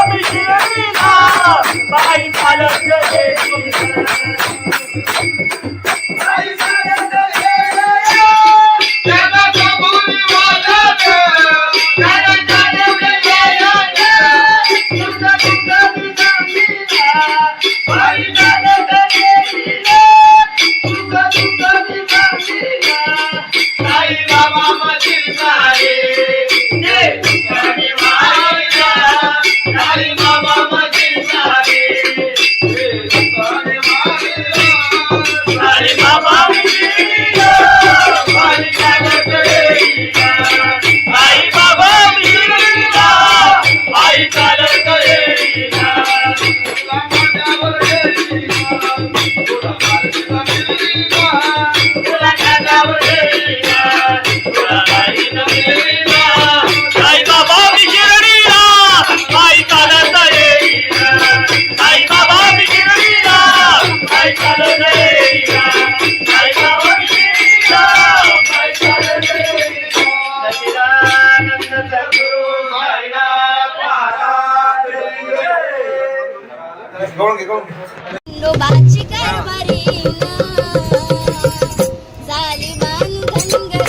मी शिर्डीला बाई चालत गेली बाई चालत गेली त्याला कबुली वाजत त्याला चालत गेली तुका तुका मी सांगितला बाई चालत गेली तुका तुका मी सांगितला साई बाबा मशीन सारे ये तुकाने मारिया साई बाबा मशीन सारे ये तुकाने मारिया साई बाबा मिलिया बाई चालत गेलीया साई बाबा मिलिया बाई चालत गेलीया तुला माझ्यावर गेलीया तुला माझ्यावर गेलीया तुला माझ्यावर गेलीया तुला बाई नगरीला साई बाबा मी शिर्डीला बाई चालत गेलीया साई बाबा मी शिर्डीला बाई चालत गेलीया साई बाबा मी शिर्डीला बाई चालत गेलीया सच्चिदानंद सद्गुरु साईनाथ महाराज खंडोबाची कारभारी झाली बांधन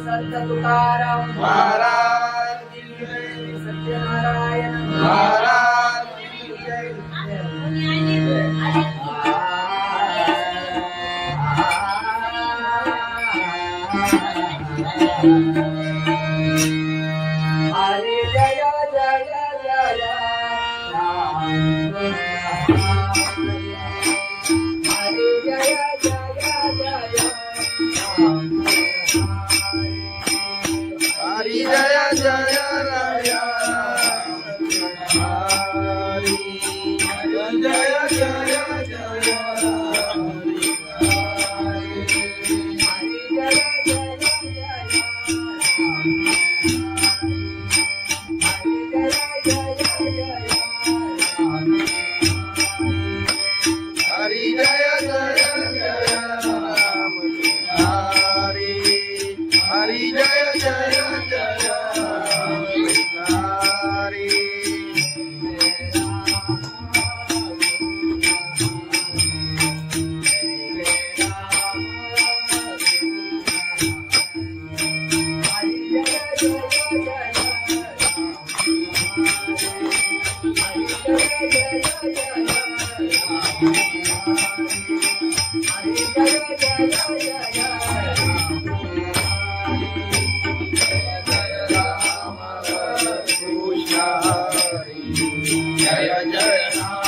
संत तुकाराम महाराज सत्यनारायण महाराज जय हरी जय जय जय राम हरी जय जय जय राम हरी जय जय राय हरी जय जय जय हरी जय जय जय राम हरी हरी जय जय जय हरी कृष्ण जय जय राम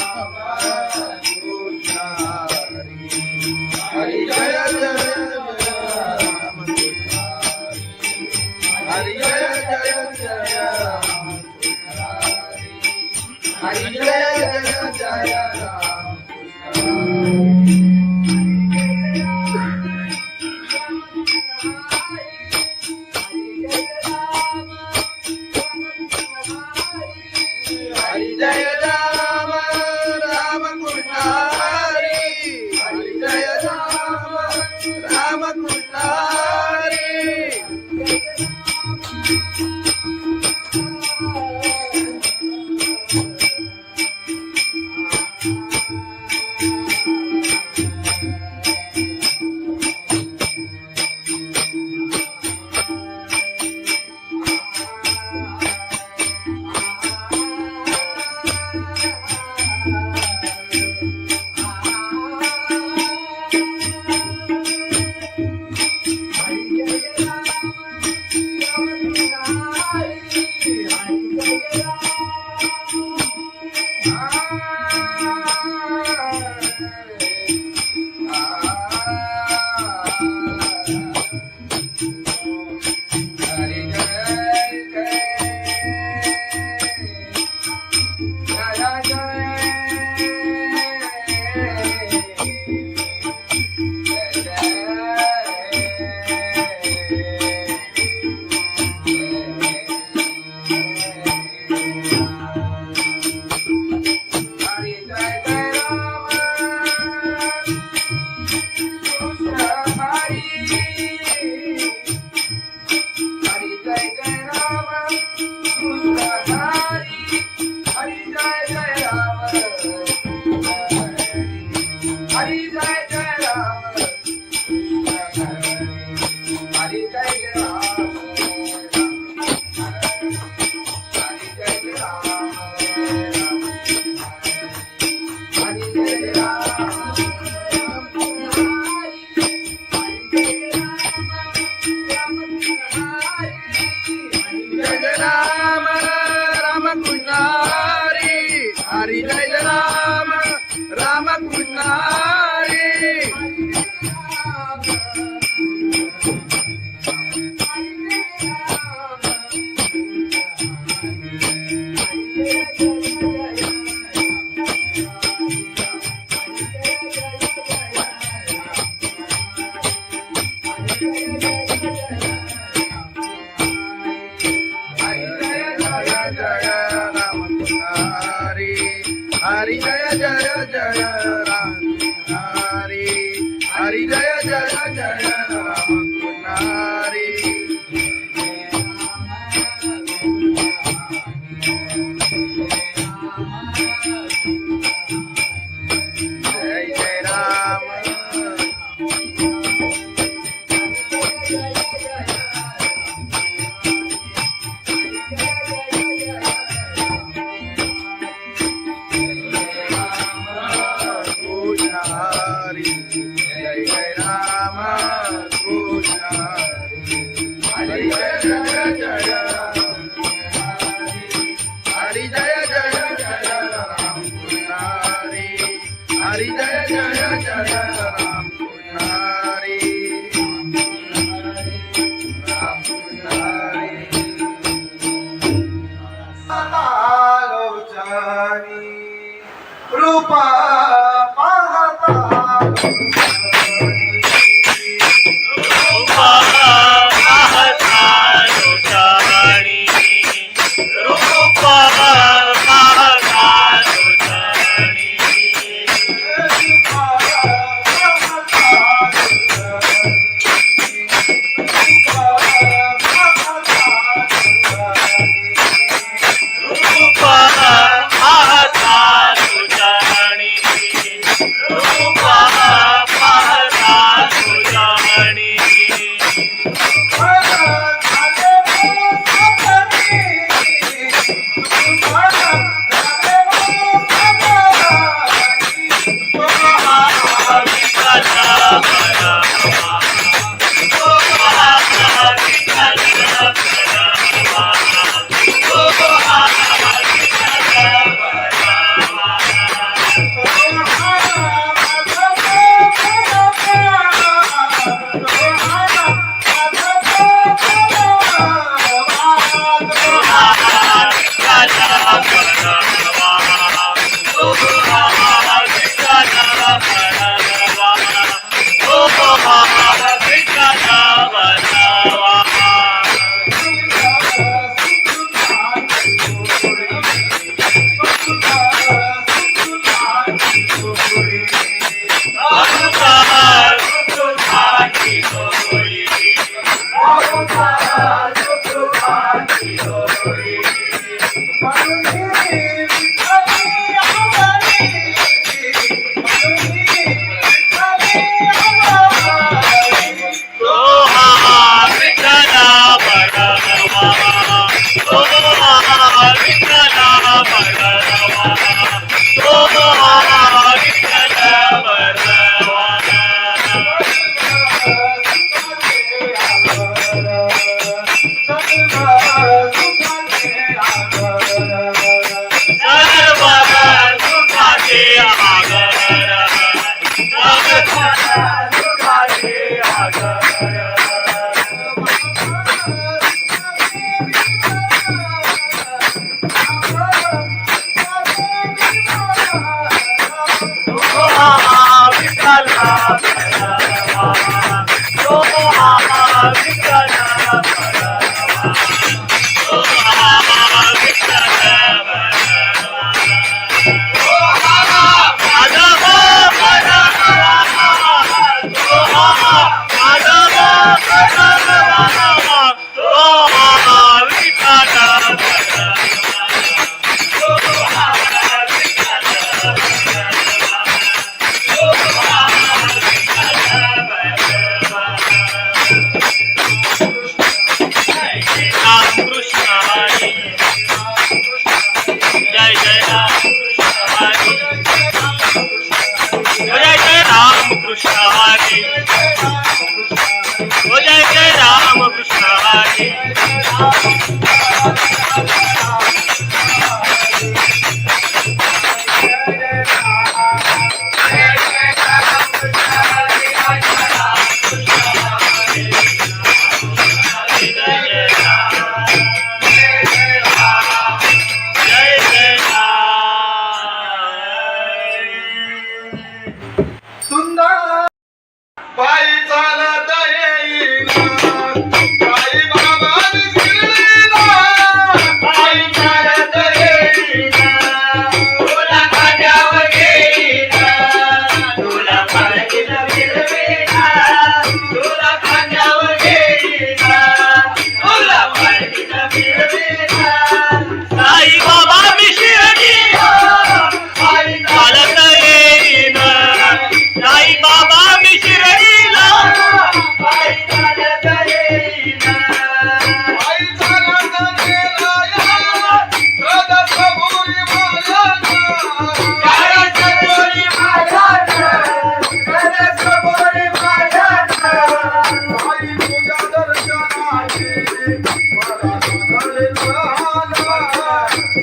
कृष्ण हरि जय जय राम हरि जय जय जय राम हरि जय जय जय राम हरि जय राम राम कृष्ण हरि हरि जय राम राम कृष्ण हरि हरि जय राम राम कृष्ण हरि हरि जय जय जय राम हरि हरि जय जय जय राम हरि जय जय राम हरी जय जय जय राम पुजारी राम पुजारी लोचनी रूपा पाहता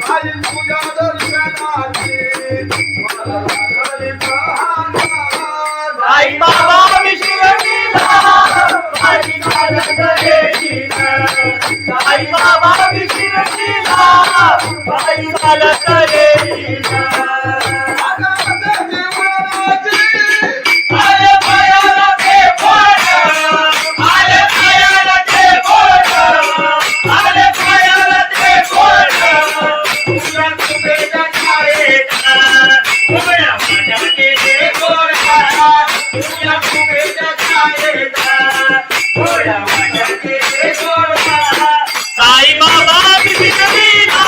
आई तुझ्या दर्शनाची मला लागली प्रहार. साई बाबा विश्वजीला बाई चालत येईना साई बाबा विश्वजीला बाई चालत येईना आले पायाला ते बोट आले पायाला ते बोट आले पायाला ते बोट तुझ्या कुबेच्या छायेचा उभ्या माझ्या केले गोरा तुझ्या कुबेच्या छायेचा उभ्या माझ्या केले गोरा साई बाबा विश्वजीला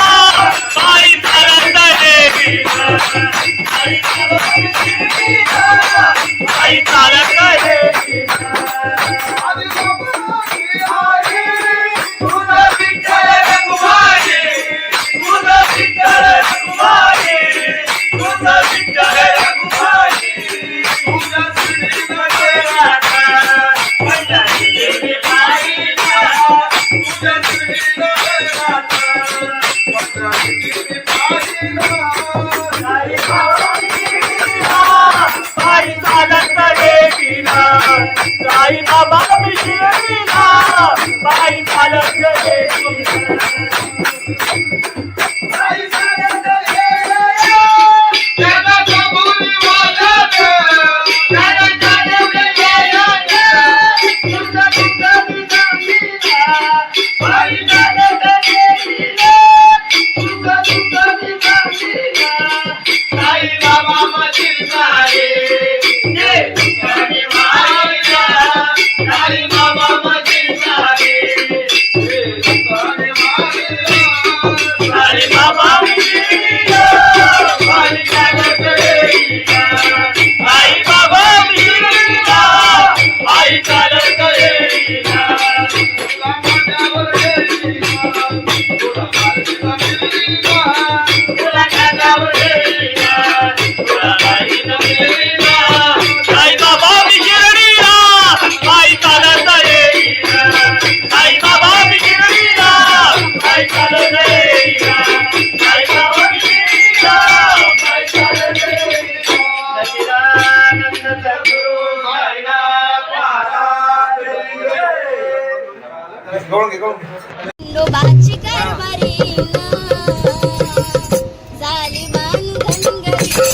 बाई चालत येईना साई बाबा विश्वजीला बाई चालत येईना तुझं विठ्ठल रखुमाई तुझं विठ्ठल रखुमाई तुझं विठ्ठल रखुमाई तुझं श्रीमध्ये राधा पंढरी देवी बाईला तुझं श्रीमध्ये राधा पंढरी देवी बाईला साई बाबा विश्वजीला बाई चालत येईना साई बाबा विश्वजीला बाई चालत येईना साई चालत येईना त्याला कबुली वाजत त्याला चालवले येईना तुझं तुझं विश्वजीला बाई चालत येईना तुझं तुझं विश्वजीला साई बाबा मधील सारे जे तुझ्याने मारिला साई बाबा मधील सारे जे तुझ्याने मारिला साई बाबा विश्वजीला बाई चालत येईना साई बाबा विश्वजीला बाई चालत येईना तुला माझ्यावर येईना तुला माझ्यावर येईना तुला माझ्यावर येईना तुला बाईला येईना साई बाबा विश्वजीला बाई चालत येईना साई बाबा विश्वजीला बाई चालत येईना साई बाबा विश्वजीला बाई चालत येईना सच्चिदानंद सद्गुरु साईनाथ महाराज गवळण घे गवळण घे. खंडोबाची कारभारी झाली बांधन घरी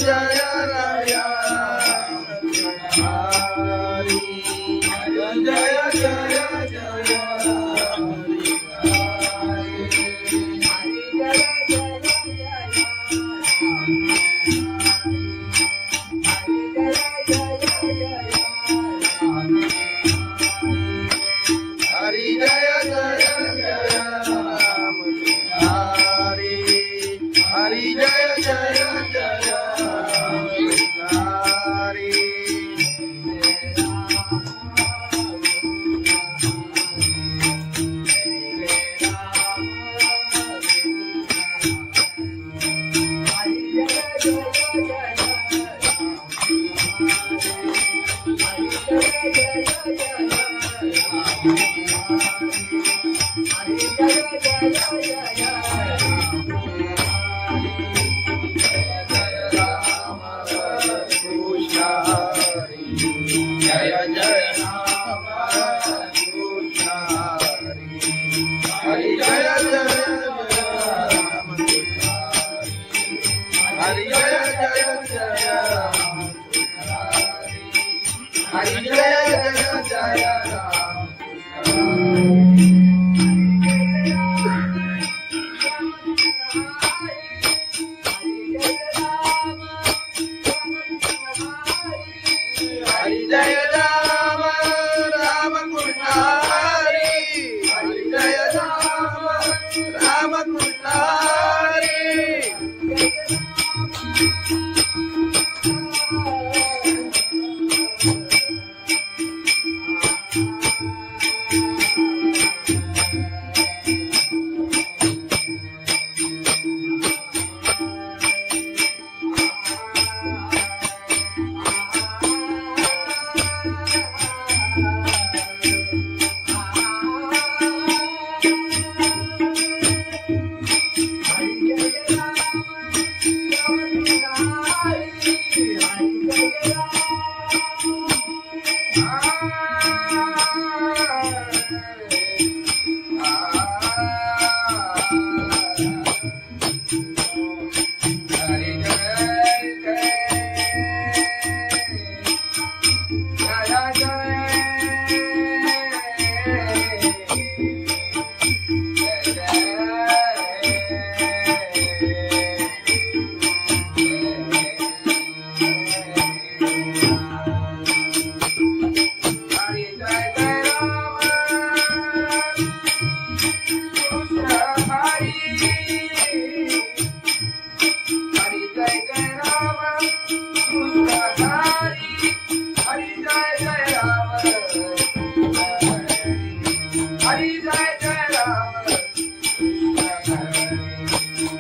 जय राम हरी जय जय जय हरि जय जय जय राम हरि हरि जय जय जय राम हरि जय जय राम कृष्ण हरि जय जय राम हरि जय जय जय राम हरि जय जय जय राम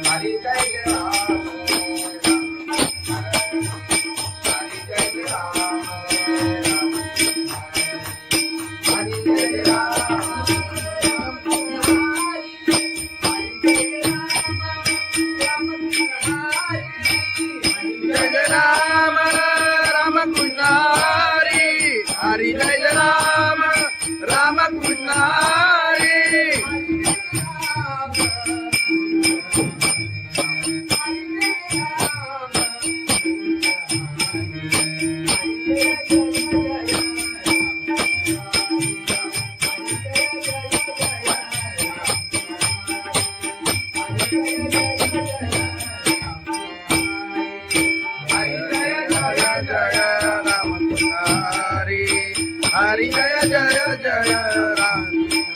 हरि जय राम राम कृष्ण हरि हरि जय राम राम कृष्ण हरि हरि जय राम राम कृष्ण हरि हरि जय जय जय राम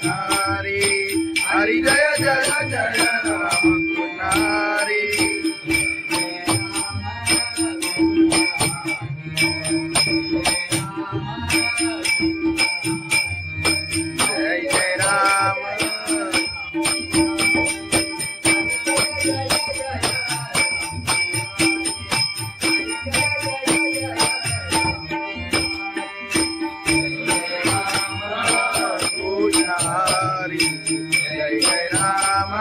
हरि हरि जय जय जय राम हरि जय जय राम हरि जय जय राम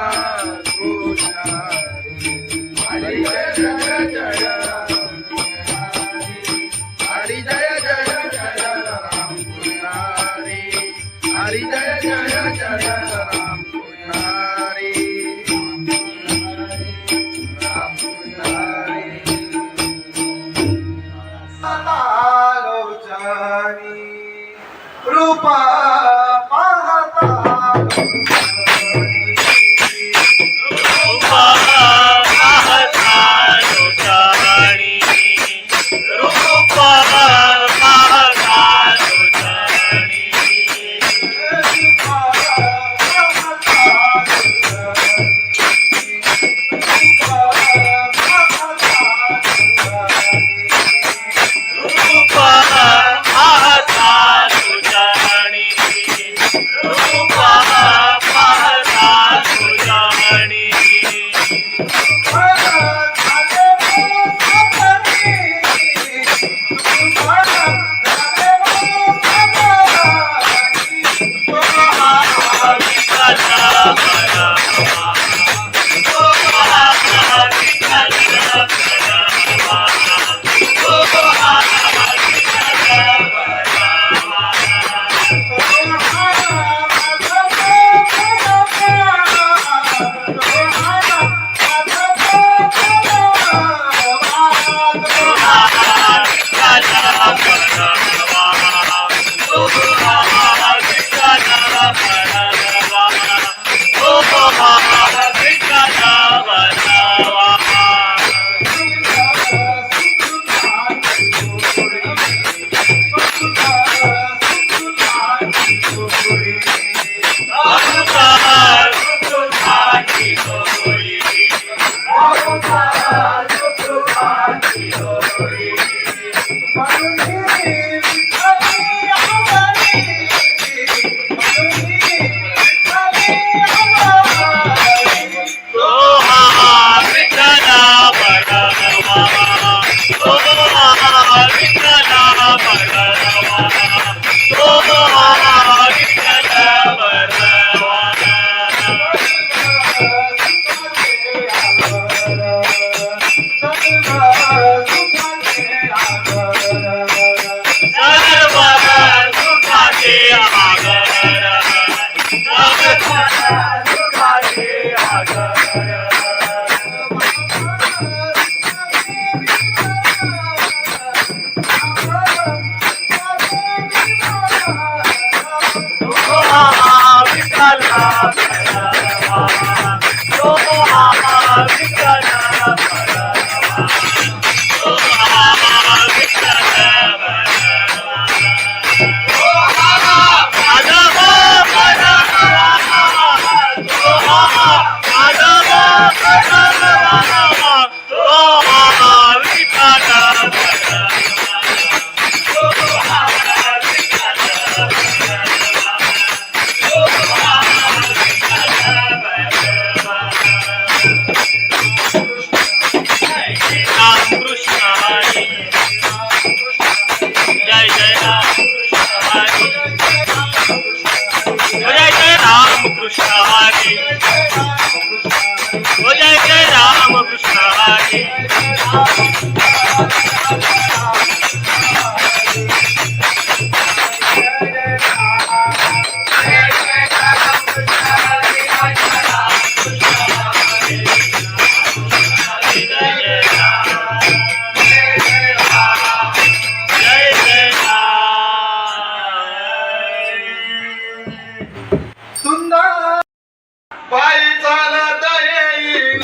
पायी चालत येईन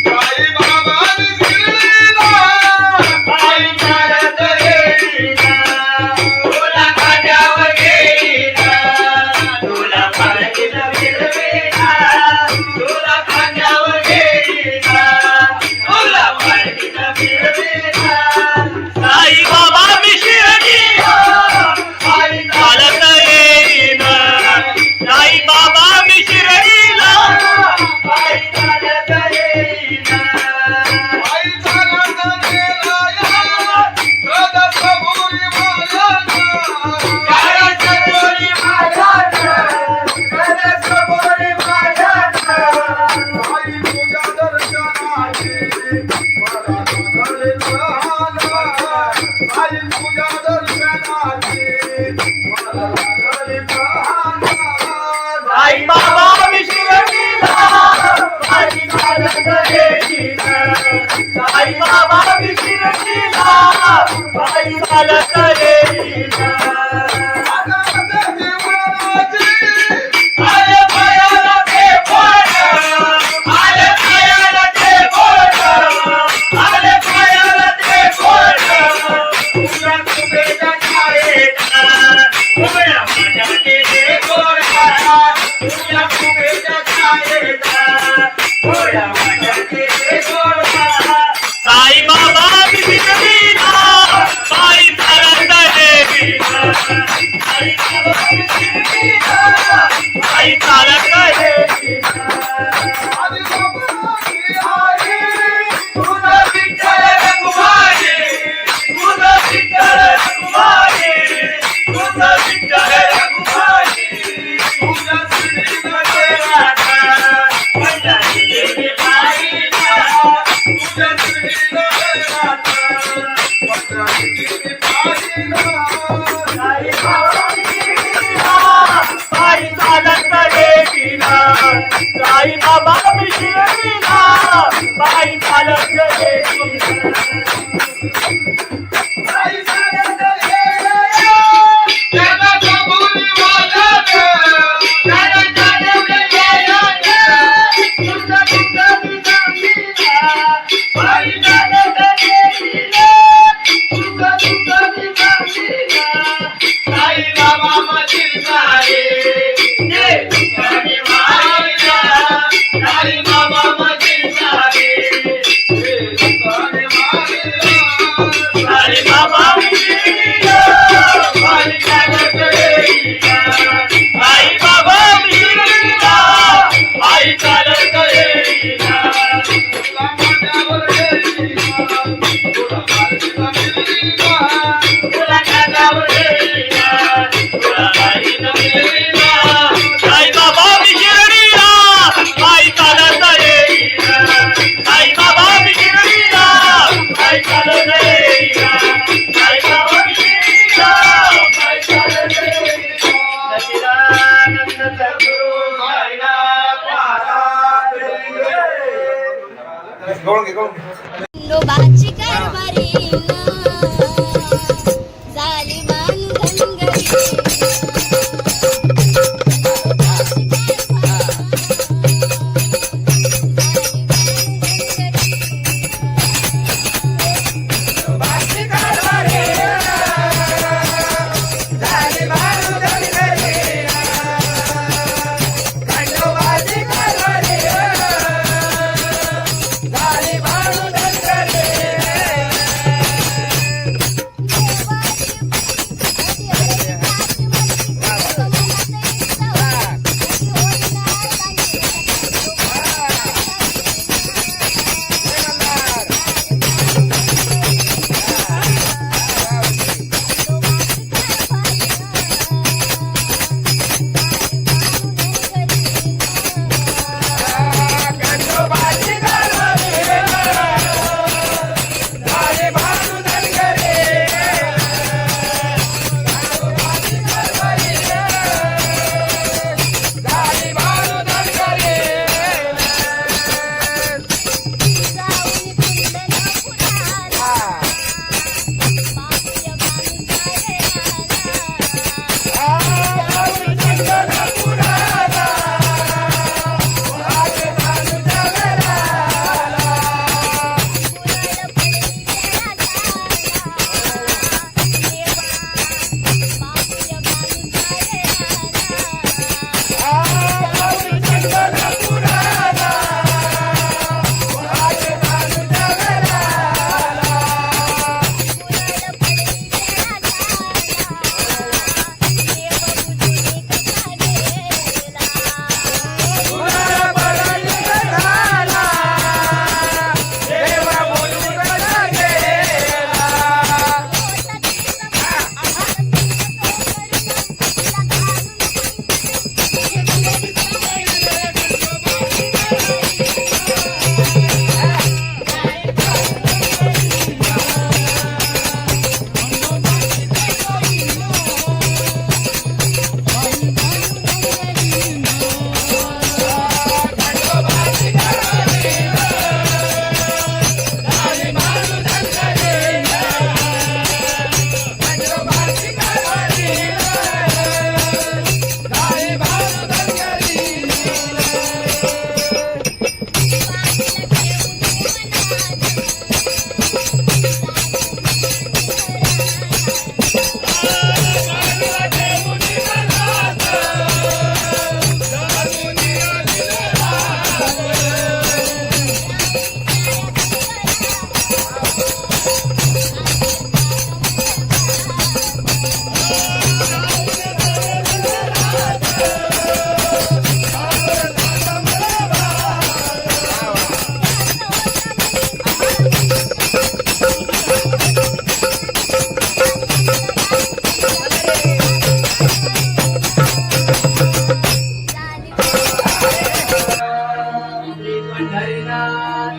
साई बाबा शिर्डीला पायी चालत येईन तुला खांद्यावर घेईन तुला पालखीत फिरवीन तुला खांद्यावर घेईन तुला पालखीत फिरवीन साई बाबा मी शिर्डीला पायी चालत येईन साई बाबा मी शिर्डीला पायी चालत येईन पायी चालत गेला सदसभुरी माझ्याना सदसभुरी माझ्याना पायी तुझ्या दर्शनाची मला लागले प्रहार पायी तुझ्या दर्शनाची मला लागले प्रहार साई बाबा मी शिर्डीला पायी चालत येईन साई बाबा मी शिर्डीला पायी चालत येईन आले पायाला ते बोट आले पायाला ते बोट आले पायाला ते बोट तुझ्या कुबेच्या छायेत उभ्या माझ्याचे ते गोड तुझ्या कुबेच्या छायेत उभ्या माझ्याचे ते गोड साई बाबा मी शिर्डीला पायी चालत येईन साई बाबा मी शिर्डीला पायी चालत येईन आधी बाबाची आई तुझा विठ्ठल रखुमाई तुझा विठ्ठल रखुमाई तुझा विठ्ठल रखुमाई तुझ्या शिर्डीमध्ये राहता पंढरी देवी पायीला तुझ्या शिर्डीमध्ये राहता पंढरी देवी पायीला साई बाबा मी शिर्डीला पायी चालत येईन साई बाबा मी शिर्डीला पायी चालत येईन पायी चालत येईन त्याला कबुली वाजत त्याला चालवलं येईन तुझं तुझं मी सांगीन पायी चालत येईन तुझं तुझं मी सांगीन साई बाबा मधील सारे ते तुझ्याने मारिला साई बाबा मधील सारे ते तुझ्याने मारिला खंडोबाची कारभारी झाली बांधनगरी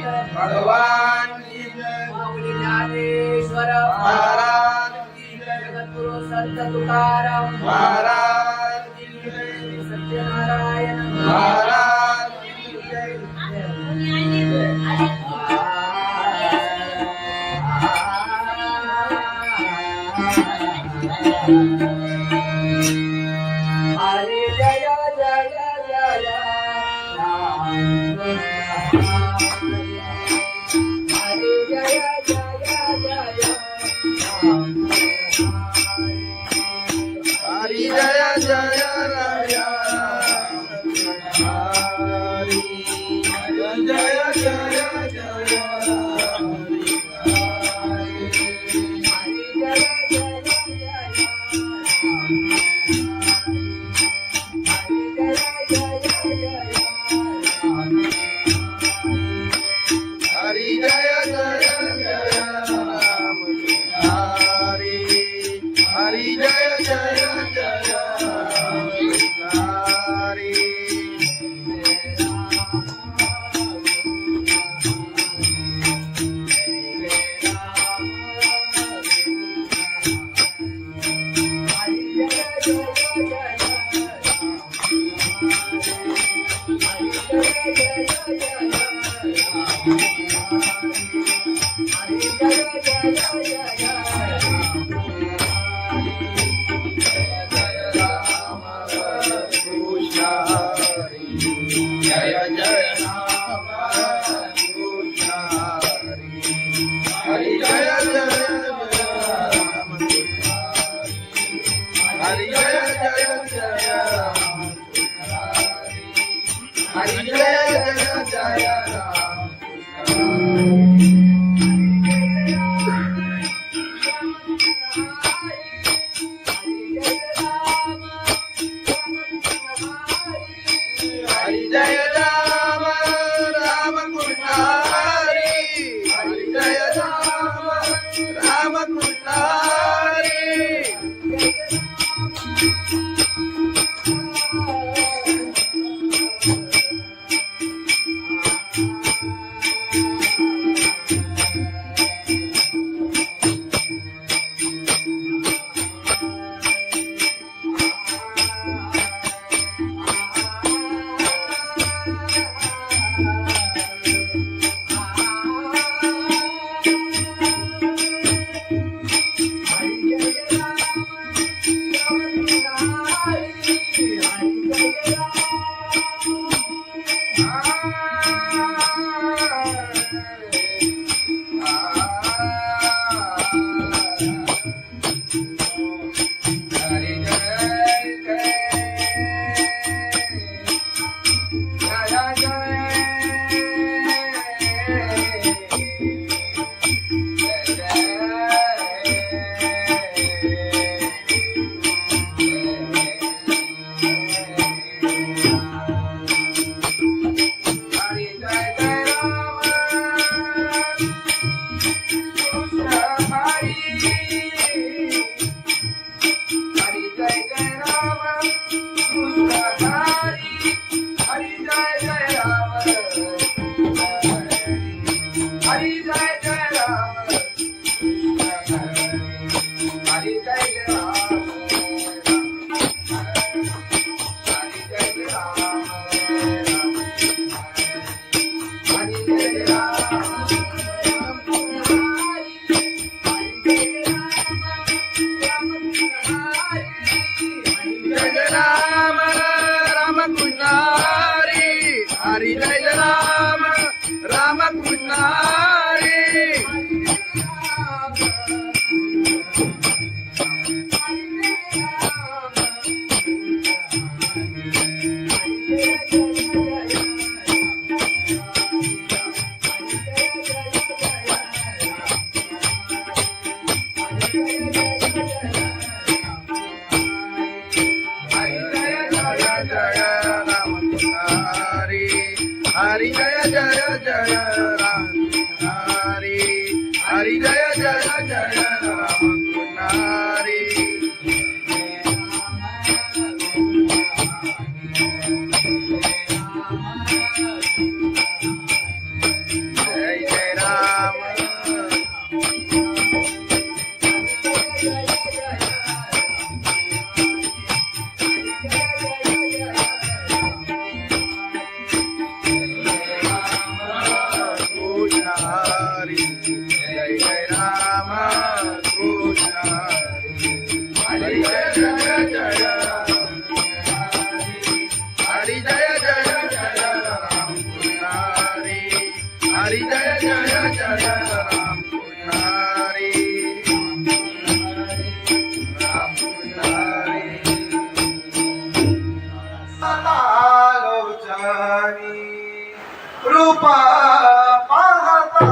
भगवान की जय, माऊली ज्ञानेश्वर महाराज की जय, जगद्गुरु संत तुकाराम महाराज की जय, सत्यनारायण महाराज की जय. हरे जय जय जय राम. हरे जय जय जय राम. हरी जय जय राया, हरी जय जय जय हरी जय जय जय राम हरी जय राम राम कृष्ण हरी हरी जय राम राम कृष्ण हरी हरी जय राम राम कृष्ण हरी हरी जय जय जय राम हरी हरी जय जय जय राम हरी जय जय राम हरी जय जय राम कृष्ण हरी जय जय जय हरी जय जय जय राम कृष्ण हरी जय जय जय राम कृष्ण राम कृष्ण लोचनी रूपा पाहता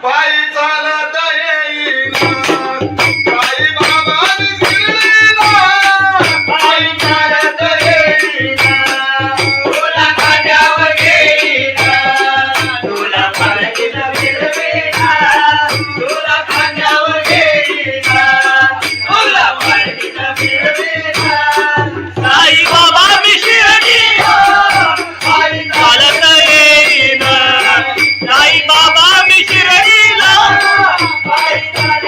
पायी चालत येईना पायी बाबा शिर्डीला पायी चालत येईना तुला खांद्यावर घेईना तुला पालखीला फिरवेना तुला खांद्यावर घेईना तुला पालखीला फिरवेना साई बाबा मी शिर्डीला पायी चालत येईना साई बाबा मी शिर्डीला साई बाबा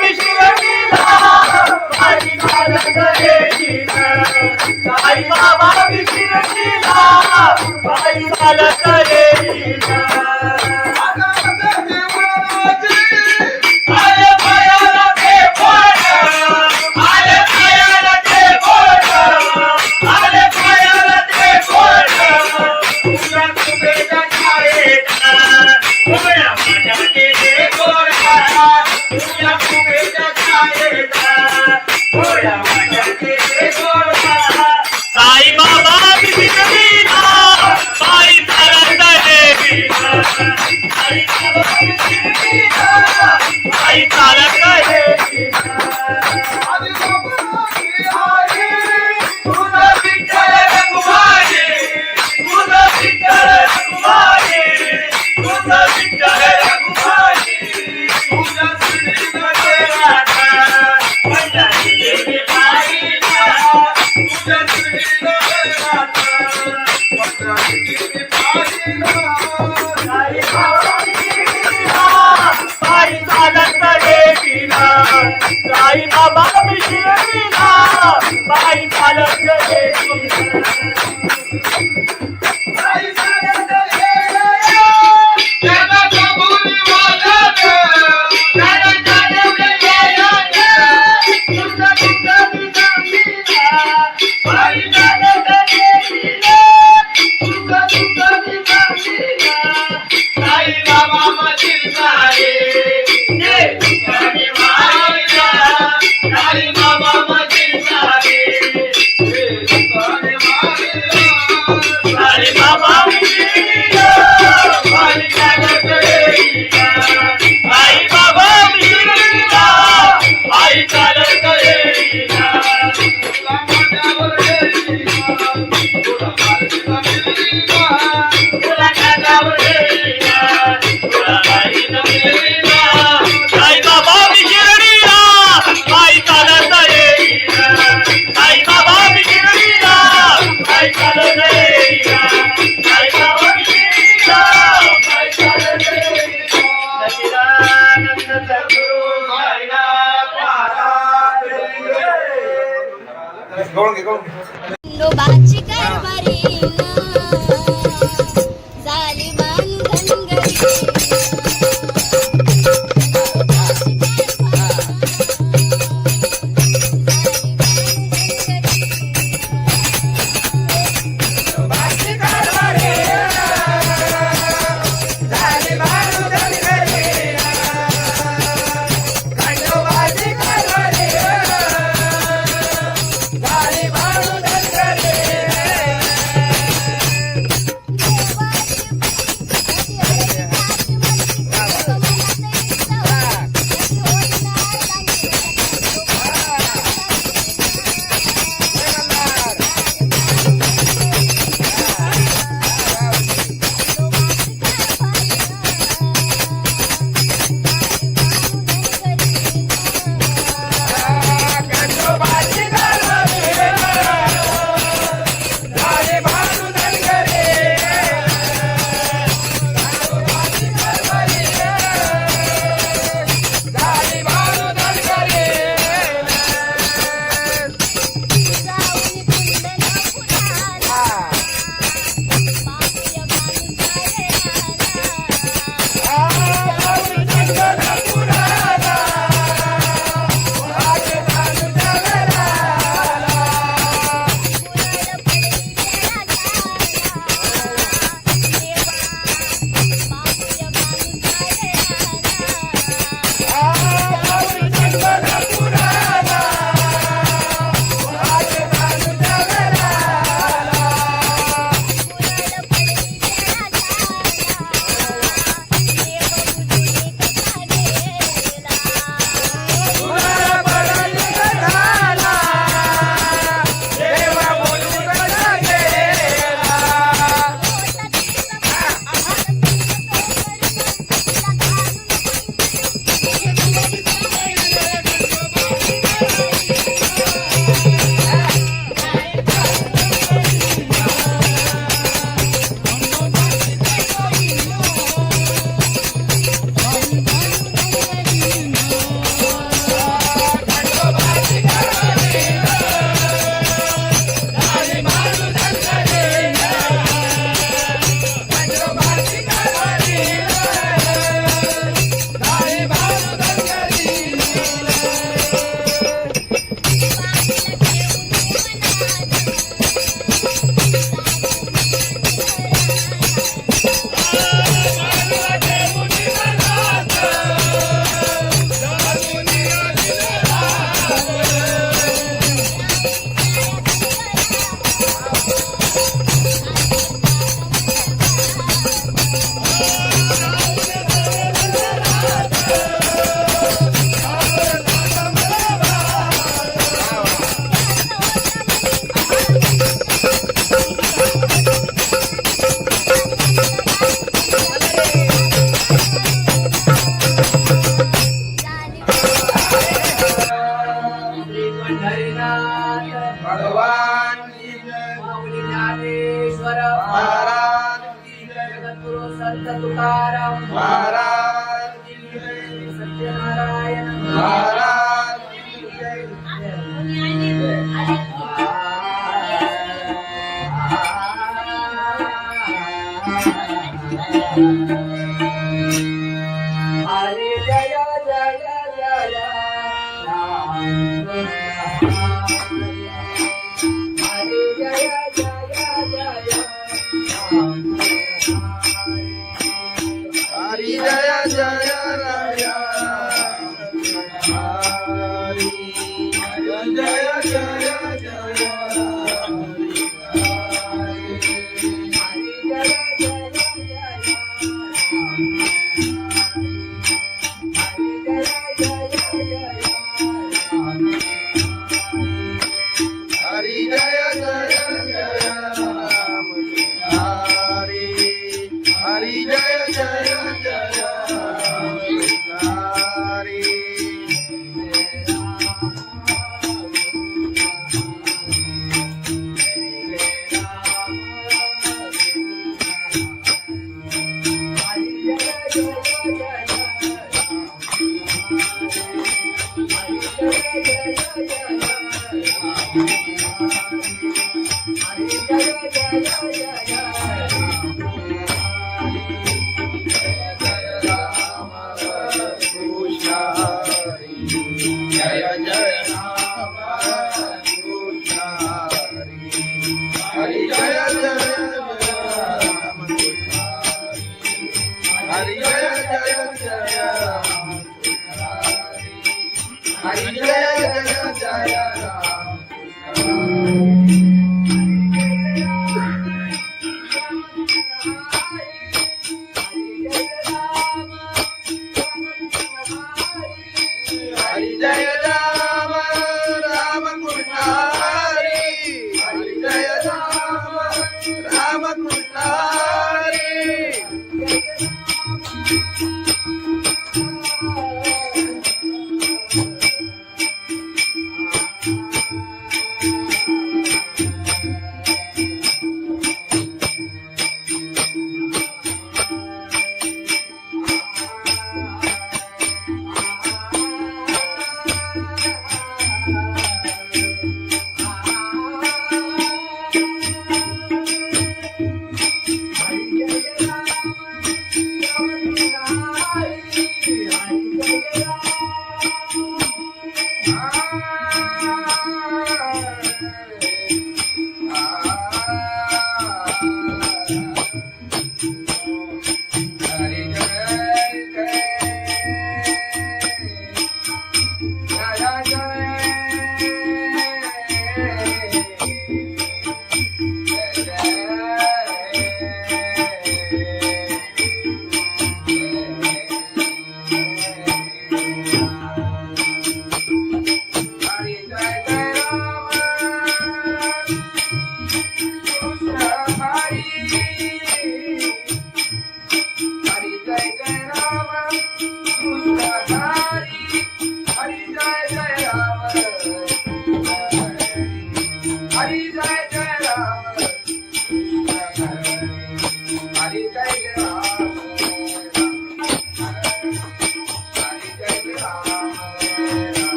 मी शिर्डीला पायी चालत येईना साई बाबा मी शिर्डीला पायी चालत येईना आले पायाला ते बोट आले पायाला ते बोट आले पायाला ते बोट तुझ्या तुझ्या छायेत उभ्या माझ्या ते गोरा तुझ्या तुझ्या छायेत उभ्या माझ्या ते गोरा साई बाबा मी शिर्डीला पायी चालत येईना साई बाबा मी शिर्डीला पायी चालत येईना तुझं विठ्ठल रघुमाई तुझं विठ्ठल रघुमाई तुझं विठ्ठल रघुमाई तुझ्या श्रीमध्ये राधा पंढरीची पायीला तुझ्या श्रीमध्ये राधा पंढरीची पायीला साई बाबा मी शिर्डीला पायी चालत येईना साई बाबा मी शिर्डीला पायी चालत येईना पायी चालत येईना त्याला कबुली वाजत त्याला चालवलं येईना तुझं तुझं मी सांगीना पायी चालत येईना तुझं तुझं मी सांगीना साई बाबा मधील सारे ते तुझ्याने वाईला साई बाबा मदीना रे साई बाबा मदीना भारी चालत येईना साई बाबा मदीना भारी चालत येईना तुला माझ्यावर येईना तुला माझ्यावर येईना तुला माझ्यावर येईना तुला माझ्यावर येईना साई बाबा मदीना भारी चालत येईना साई बाबा मदीना भारी चालत येईना साई बाबा मदीना भारी चालत येईना सच्चिदानंद सद्गुरु साईनाथ महाराज नोबाची कारभारी झाली बांधन संत तुकाराम महाराज की जय, सत्यनारायण महाराज की जय. हरे जय जय जय राम हरे जय जय जय राम हरी जय जय राम हरी जय जय जय हरि जय जय जय राम हरि हरि जय जय जय हरि जय जय राम कृष्ण हरि जय जय राम कृष्ण हरि जय जय जय राम हरि जय जय जय राम हरि जय राम राम कृष्ण हरि हरि जय राम राम कृष्ण हरि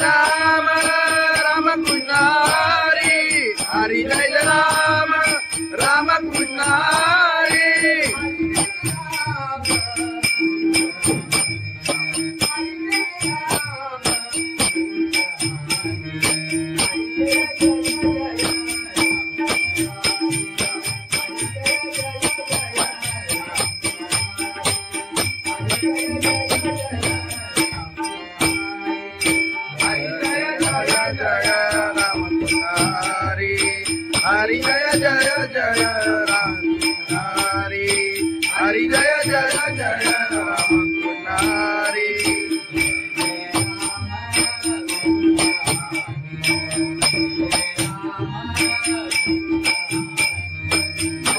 राम राम कृष्ण हरि हरि जय राम राम कृष्ण हरि हरि जय जय जय राम हरि हरि जय जय जय राम हरि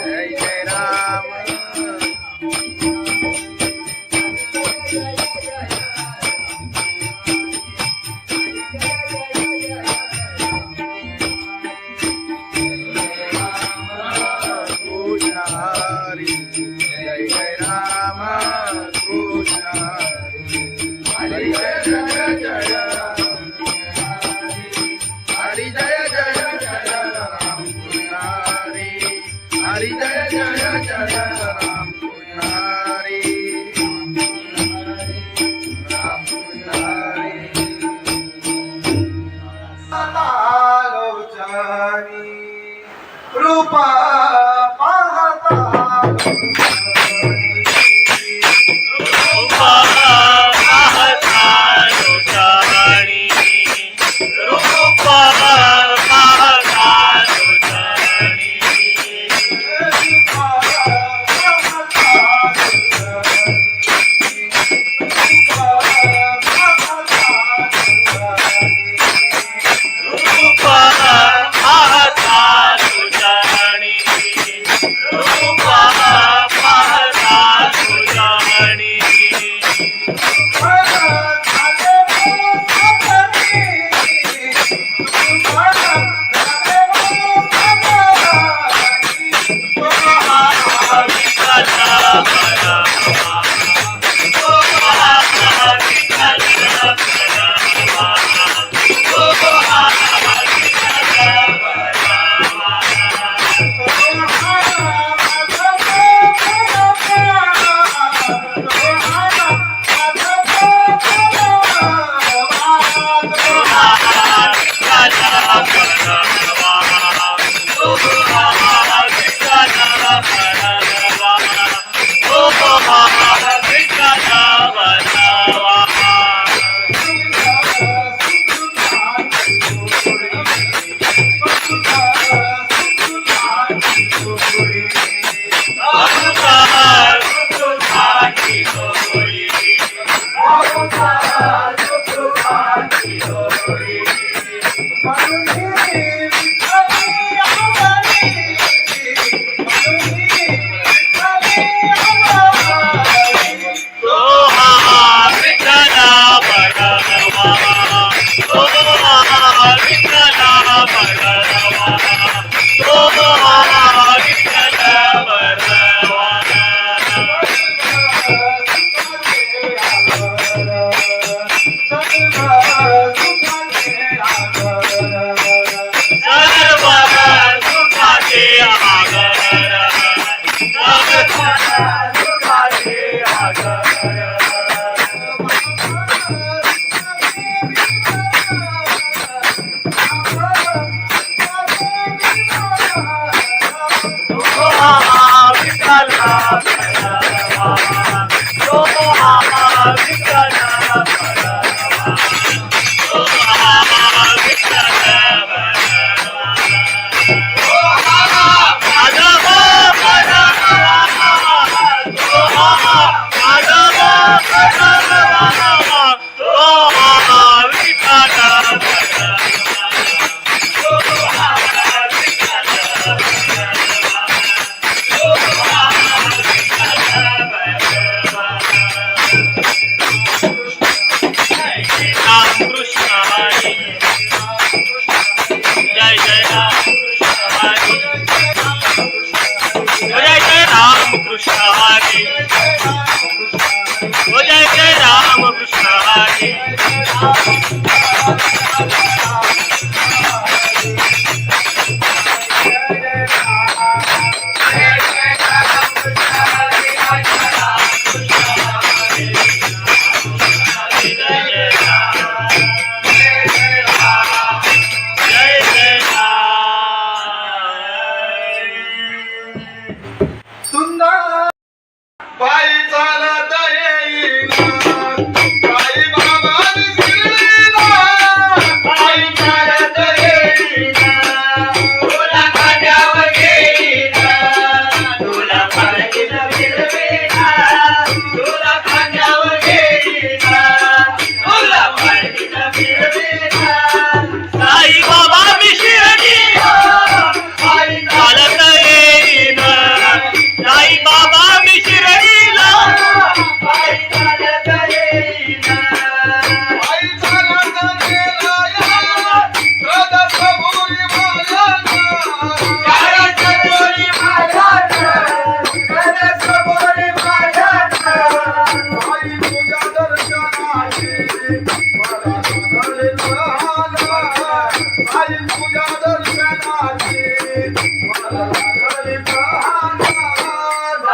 जय जय राम हरि जय जय राम कृष्ण हरि जय जय जय हरि जय जय जय राम कृष्ण हरि हरि जय जय जय राम कृष्ण हरि राम कृष्ण हरि आलोचनी रूप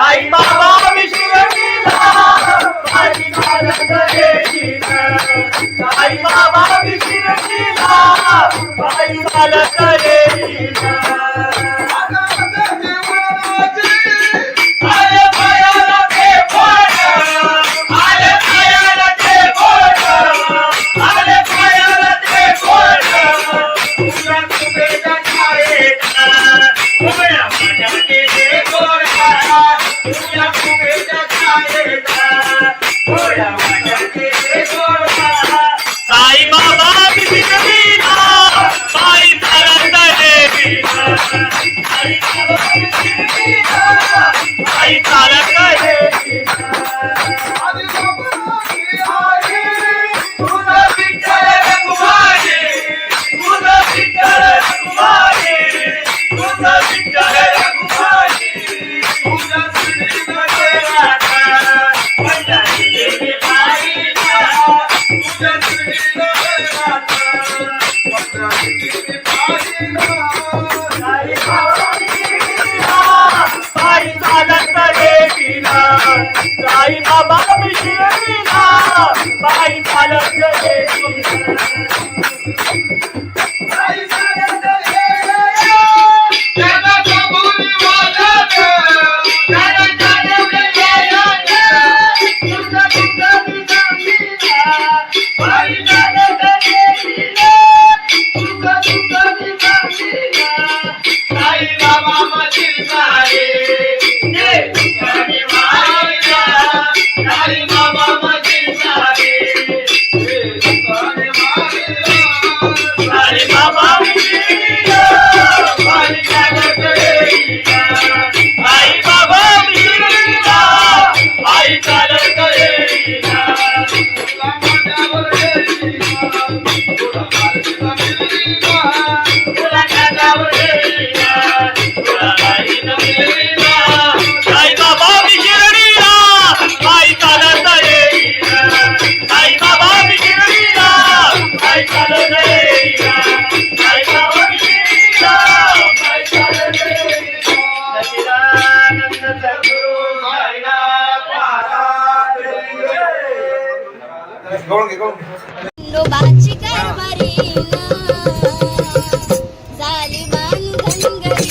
आई गवळून घे गवळून घे. खंडोबाची कारभारी झाली बांधनगरी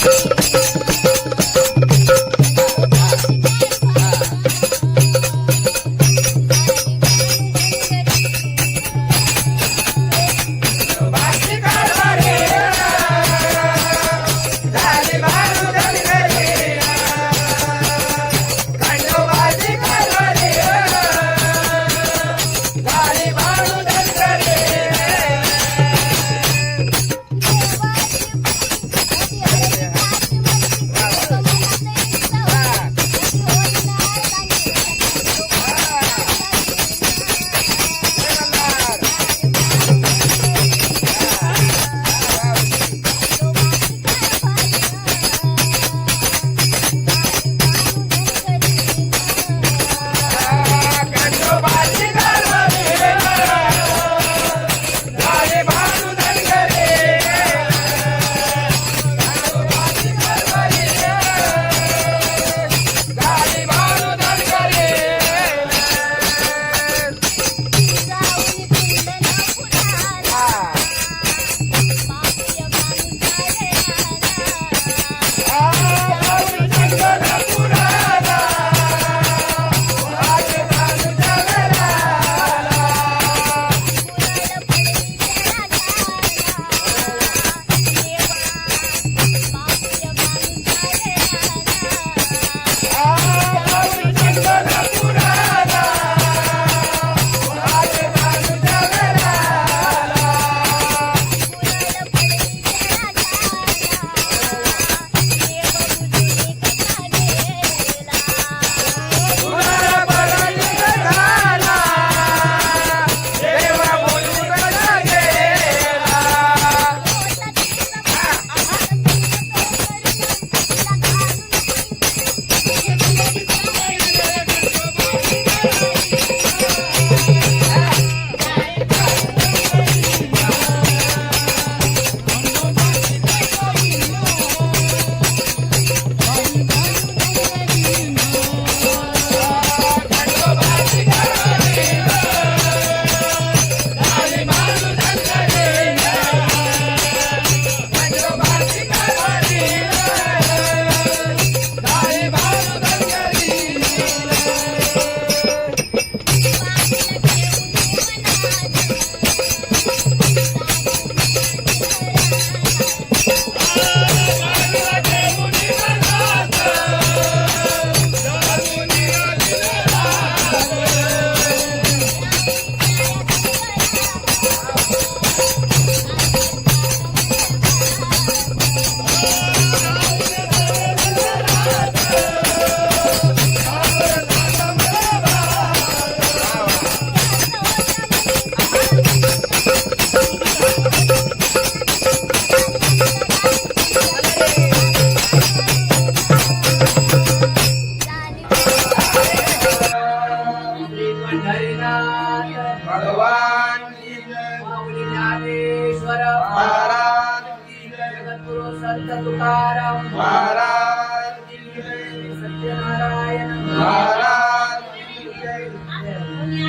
भगवान की जय. माऊली ज्ञानेश्वर महाराज की जय. जगद्गुरु संत तुकाराम महाराज की जय. सत्यनारायण महाराज की जय.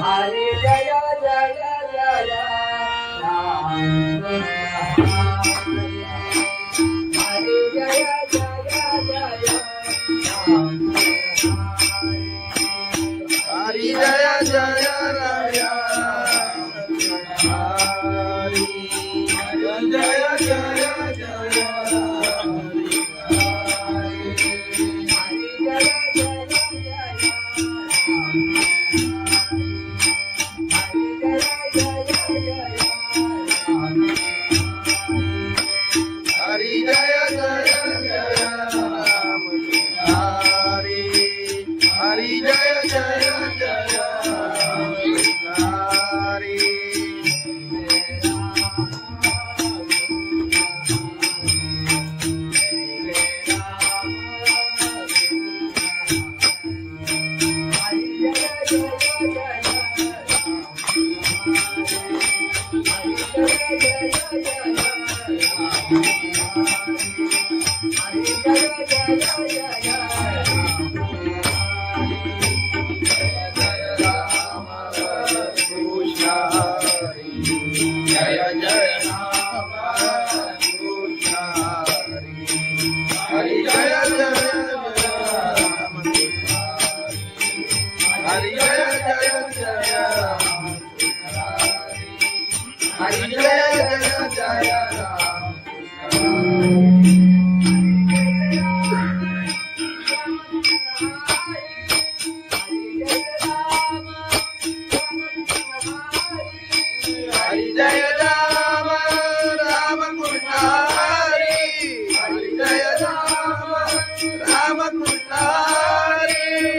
हरे जय जय जय राम हरे जय जय जय राम हरी जय जय राया. हरी जय जय जय हरी जय जय जय राम. हरी हरी जय जय जय राम. जय राम हरी जय जय जय राम हरी जय राम राम कृष्ण हरी हरी जय राम राम कृष्ण हरी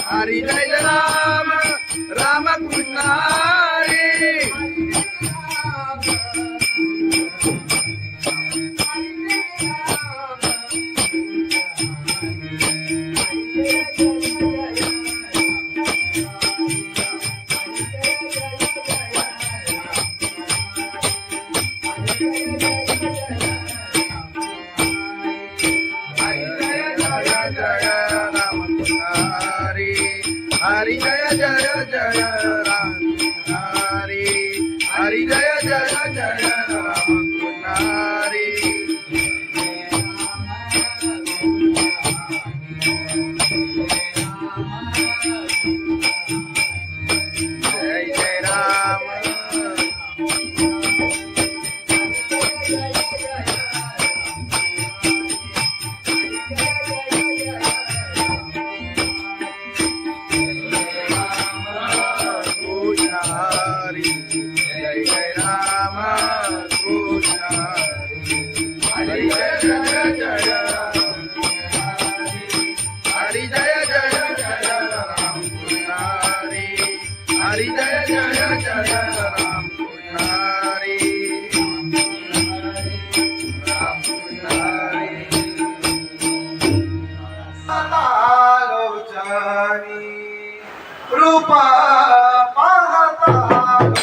हरी जय राम राम कृष्ण हरी हरी जय जय जय राम हरी हरी जय जय जय राम हरी जय जय राम हरी जय जय राम कृष्ण हरी जय जय जय हरी जय जय जय राम कृष्ण हरी जय जय जय राम कृष्ण राम कृष्ण हरी रूपा महाकाल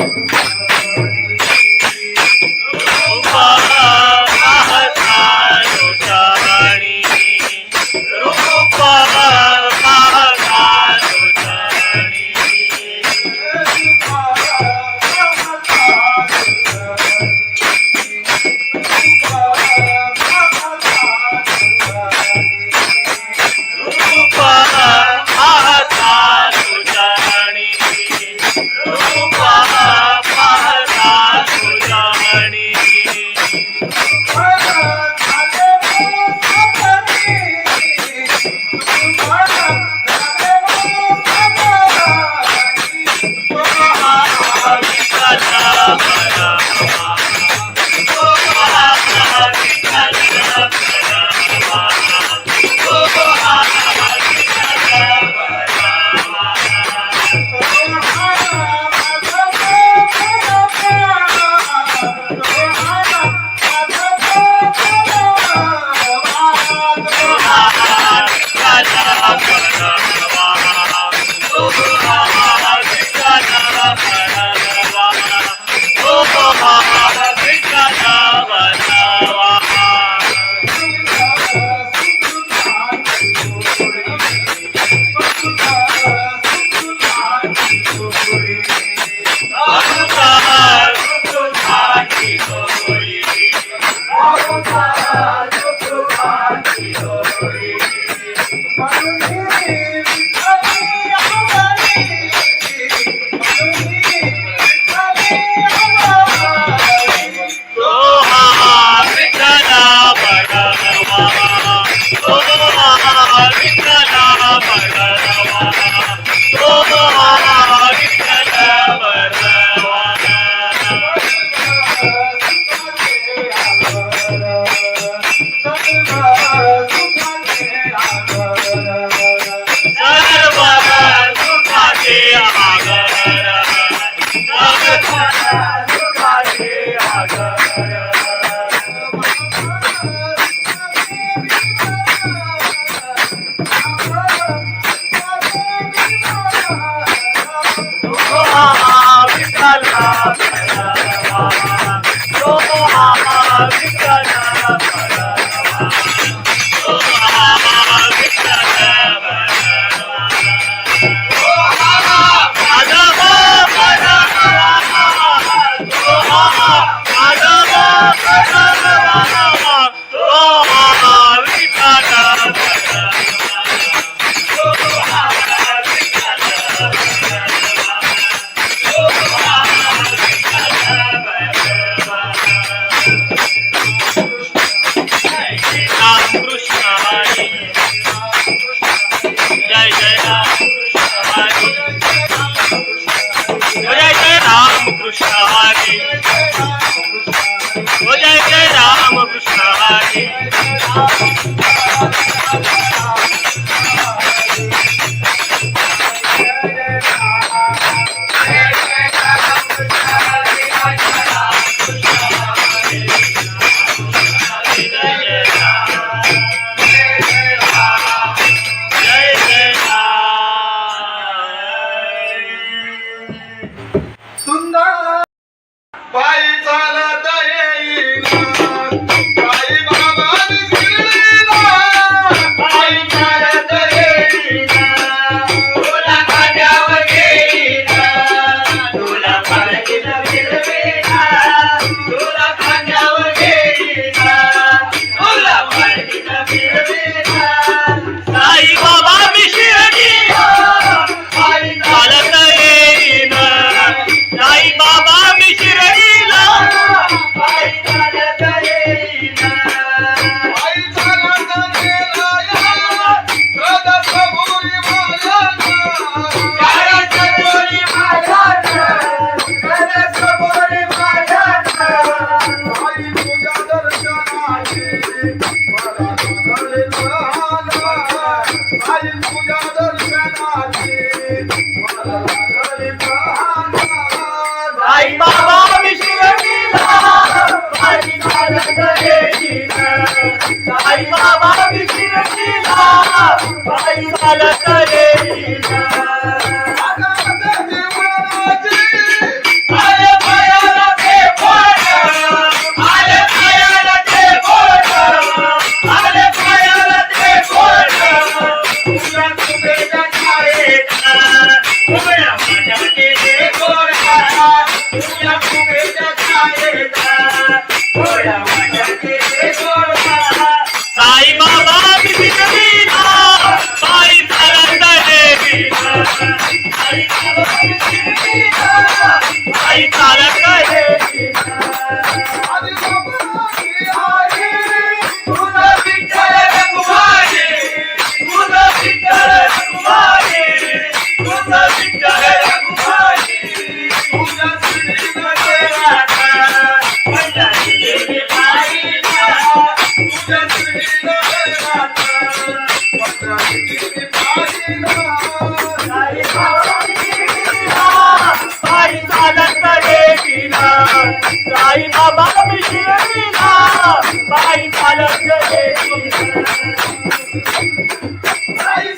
आई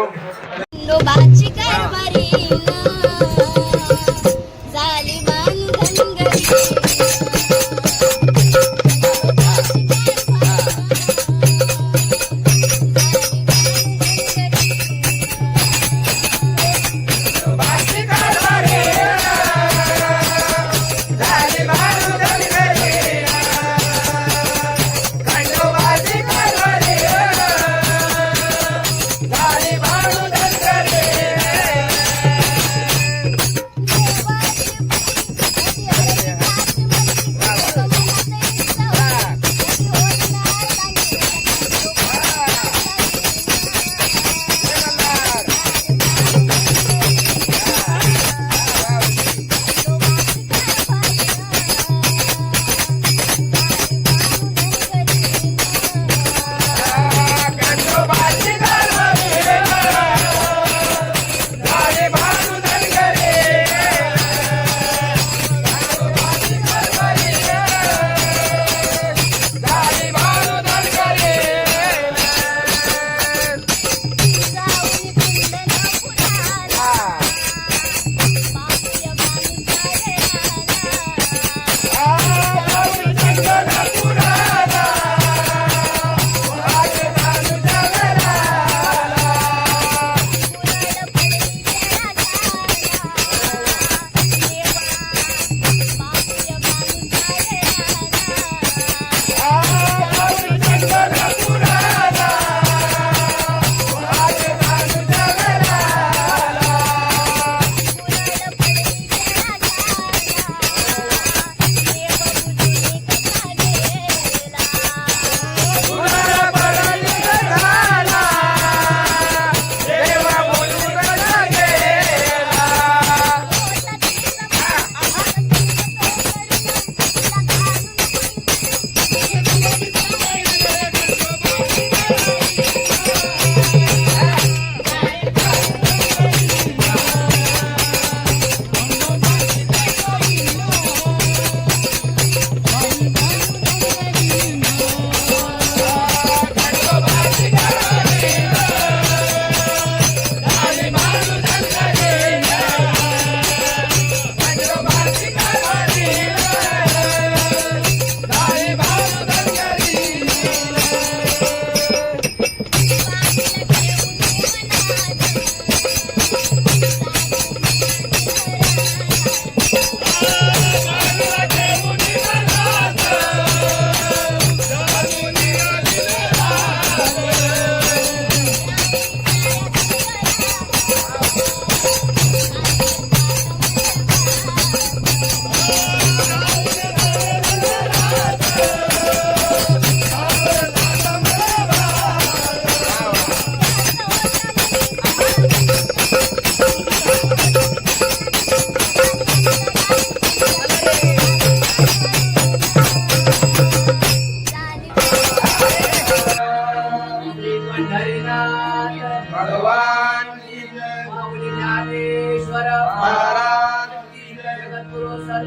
खंडोबाची कारभारी झाली बांधनगरी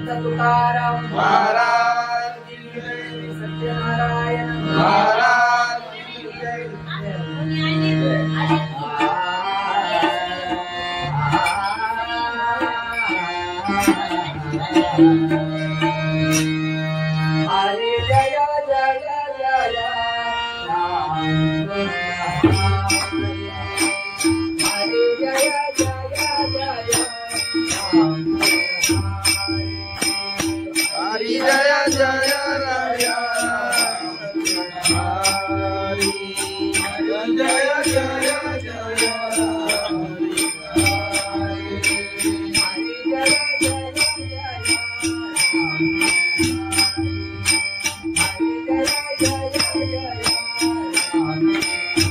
तुकाराम महाराज की जय, सत्यनारायण महाराज की जय. हरे जय जय जय राम हरे जय जय जय राम हरी जय जय राया हरी जय जय जय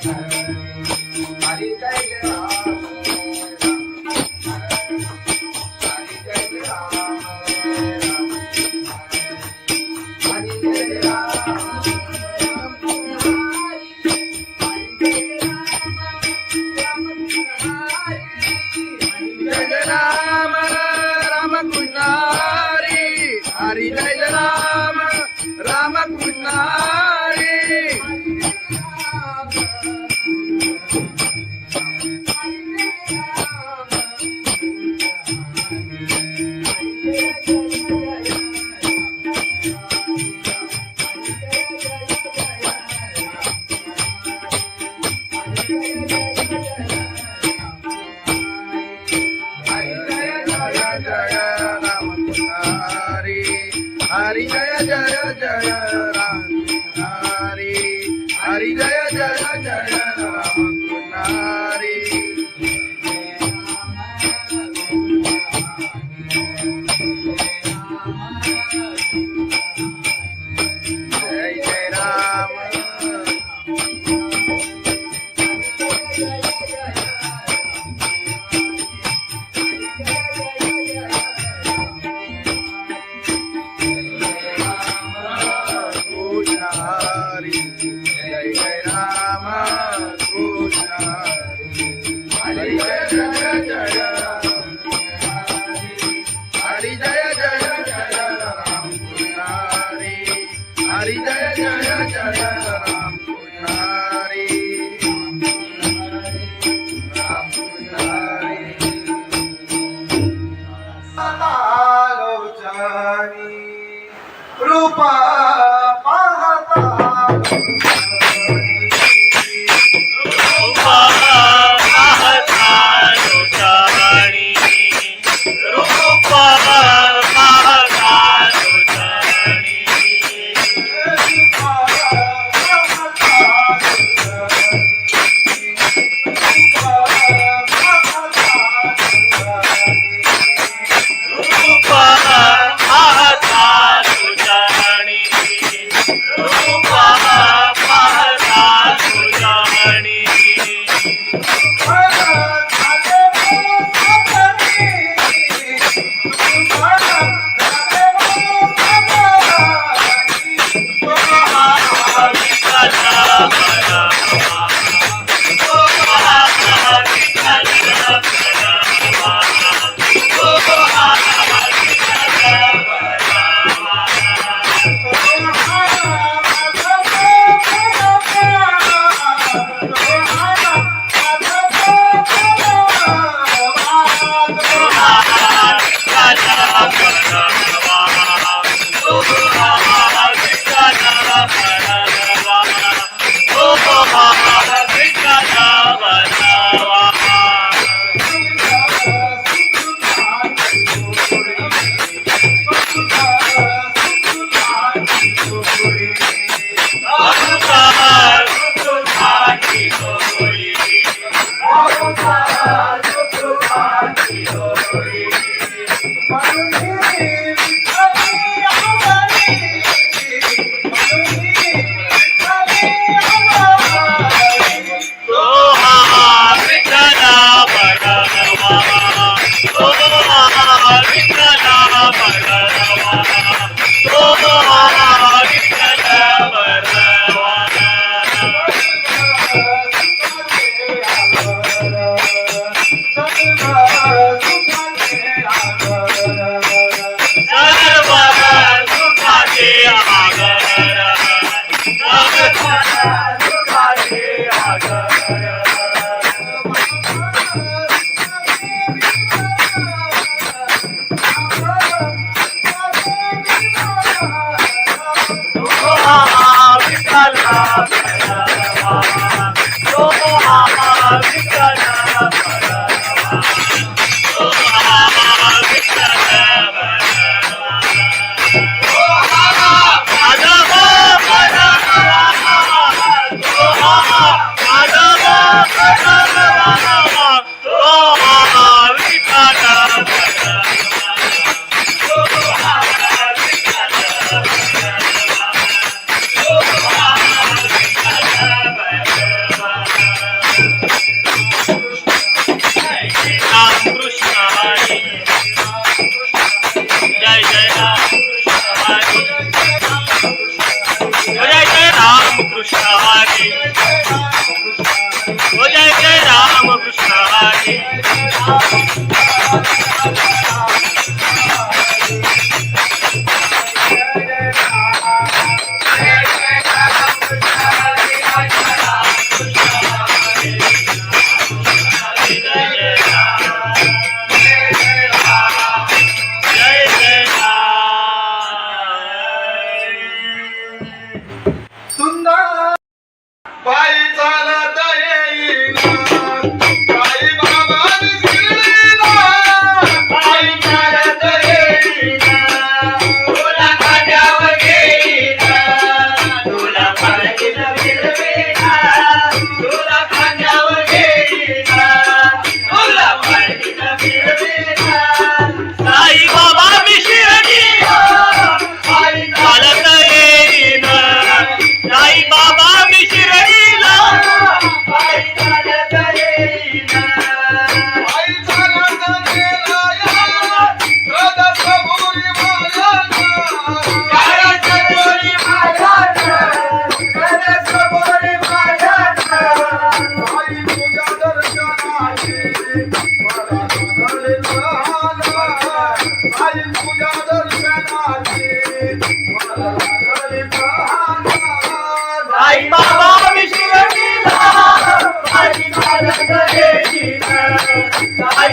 हरी जय जय राम हरी जय जय राम हरी जय जय राम जय जय राम राम कृष्ण हरी हरी जय जय राम राम कृष्ण हरी हरि जय जय जय राम हरि हरि जय जय जय राम हरि जय जय राम कृष्ण हरि जय जय राम कृष्ण हरि हरि जय जय जय राम हरि जय जय जय राम कृष्ण हरि हरि जय जय जय राम कृष्ण हरि राम कृष्ण हरि आलोचनी रूपा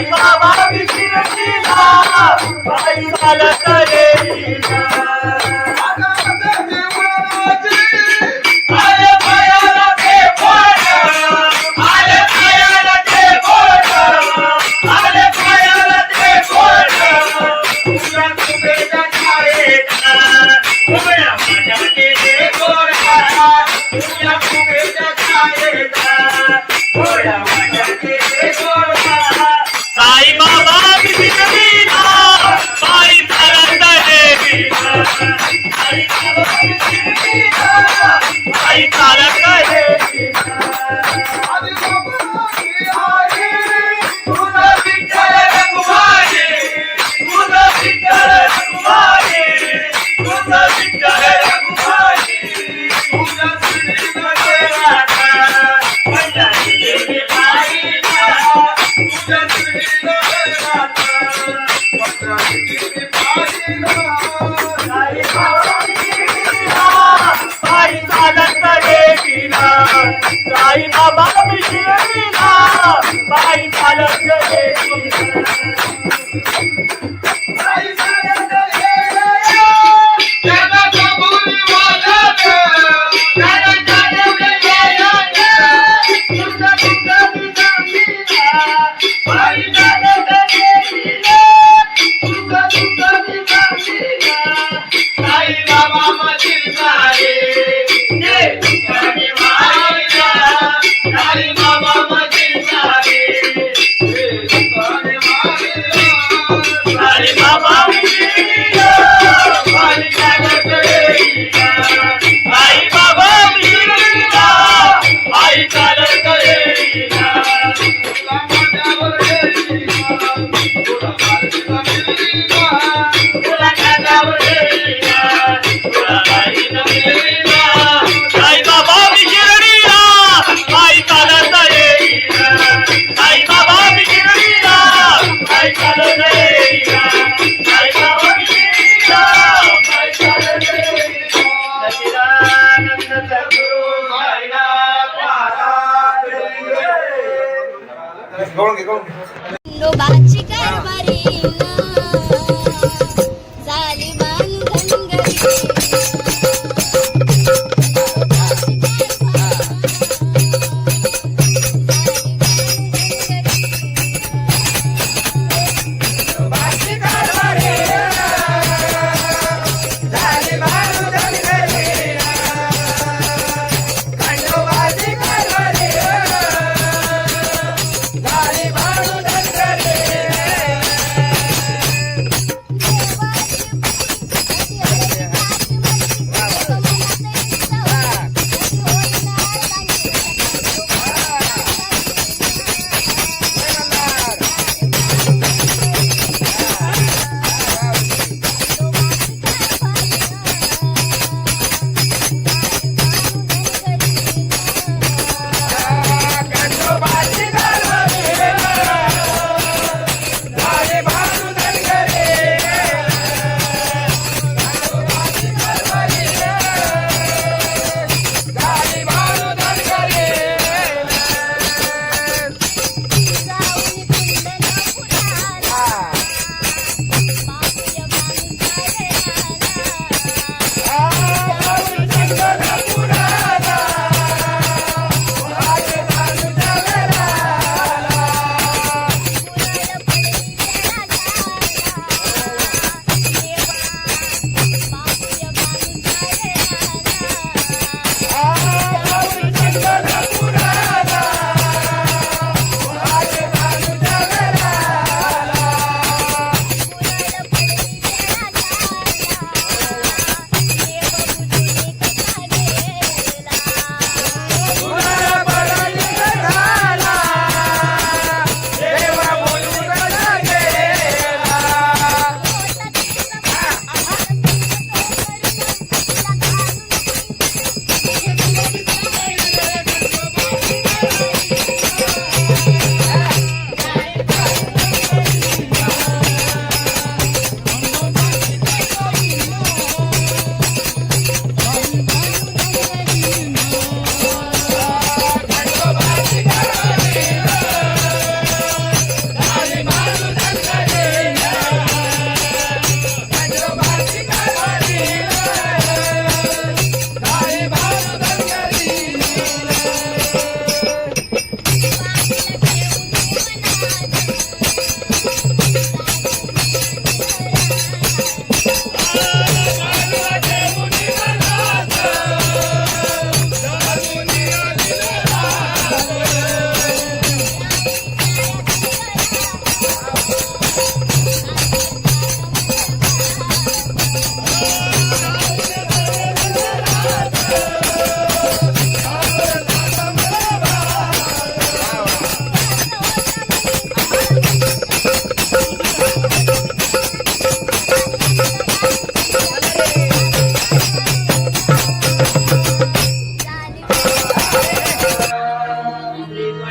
साई बाबा विशिरतीला बाई चालत येईना आले पायाला ते बोट आले पायाला ते बोट आले पायाला ते बोट तुझ्या कुबेच्या छायेचा उभ्या माझ्या केले गोरा तुझ्या कुबेच्या छायेचा उभ्या माझ्या केले गोरा साई बाबा विशिरतीला बाई चालत येईना साई बाबा विशिरतीला बाई चालत येईना तुझा विठ्ठल रघुमाई तुझा विठ्ठल रघुमाई तुझा विठ्ठल रघुमाई तुझा श्रीनाथ पंजाबी देवी बाईला तुझा श्रीनाथ पंजाबी देवी बाईला साई बाबा विशिरतीला बाई चालत येईना साई बाबा विशिरतीला बाई चालत येईना बाई चालत येईना त्याला कबुली वाजत त्याला चालवले यायत तुझा तुझा विजामीला बाई चालत येईना तुझा तुझा विजामीला साई बाबा मधील सारे ये तुझ्याने मायला साई बाबा मधील सारे ये तुझ्याने मायला साई बाबा विशिरतीला बाई चालत येईना साई बाबा विशिरतीला बाई चालत येईना तुला माझ्यावर येईना तुला माझ्यावर येईना तुला माझ्यावर येईना तुला बाईनं मिळेना साई बाबा विशिरतीला बाई चालत येईना साई बाबा विशिरतीला बाई चालत येईना साई बाबा विशिरतीला बाई चालत येईना सच्चिदानंद सद्गुरु साईनाथ महाराज खंडोबाची कारभारी झाली बांधनगरी झाली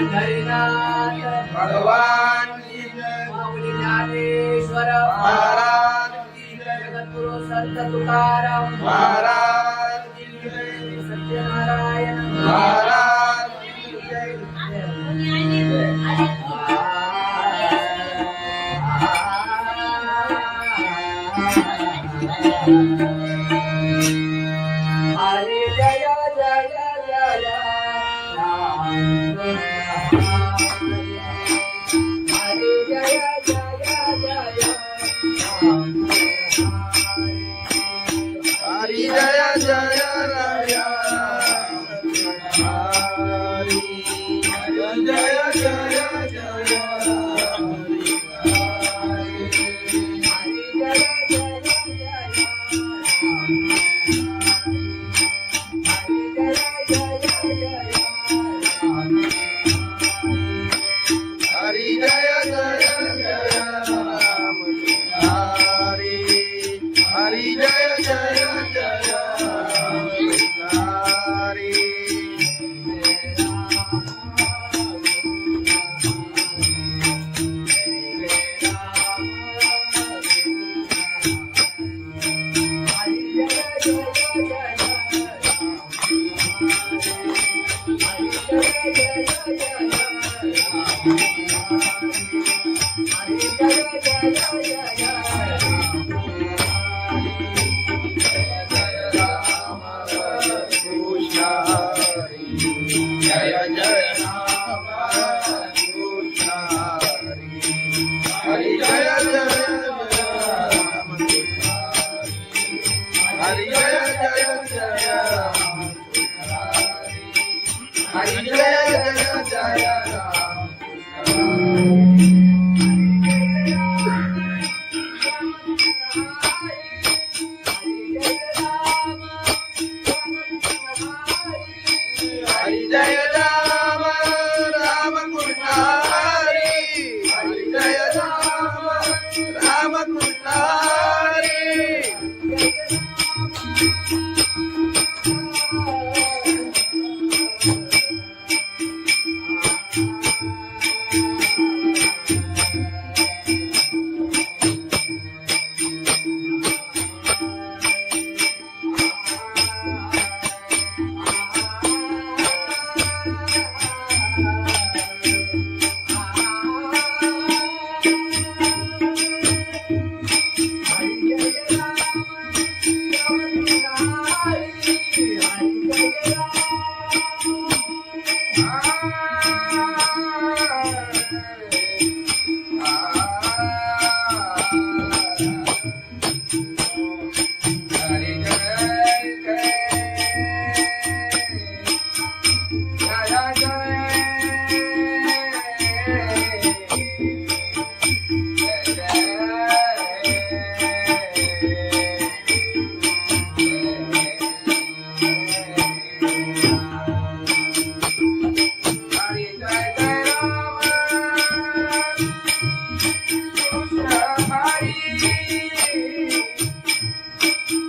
पंढरीनाथ भगवान की जय माऊली ज्ञानेश्वर महाराज की जय जगद्गुरु संत तुकाराम महाराज की जय सत्यनारायण महाराज की जय हरे जय जय जय राम हरे जय जय जय राम हरि जय जय राय हरि जय जय जय हरि जय जय जय राम हरि हरि जय जय जय हरि कृष्ण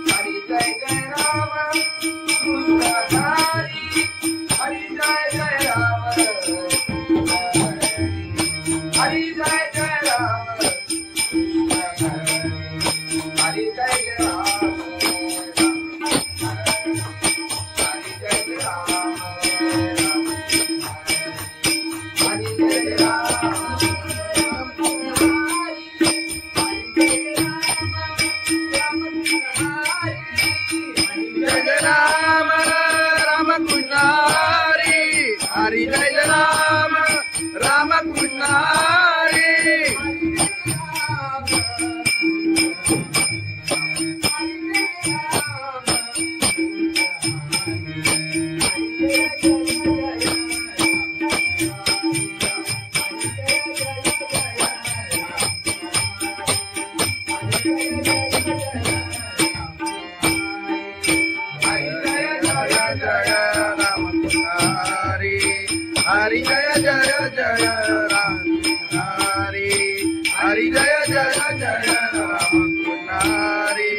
हरि जय जय राम कृष्ण हरि हरि जय जय राम हरि जय जय जय राम हरि जय जय जय राम हरि जय राम राम कृष्ण हरि हरि जय राम राम कृष्ण हरि हरि जय राम राम कृष्ण हरि हरि जय जय जय राम हरि हरि जय जय जय राम हरि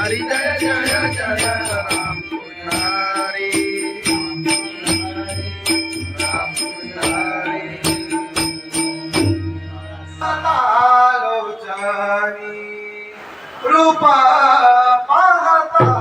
हरी जय जय जय राम कृष्ण हरी राम कृष्ण हरी आलोचनी रूपा पाहता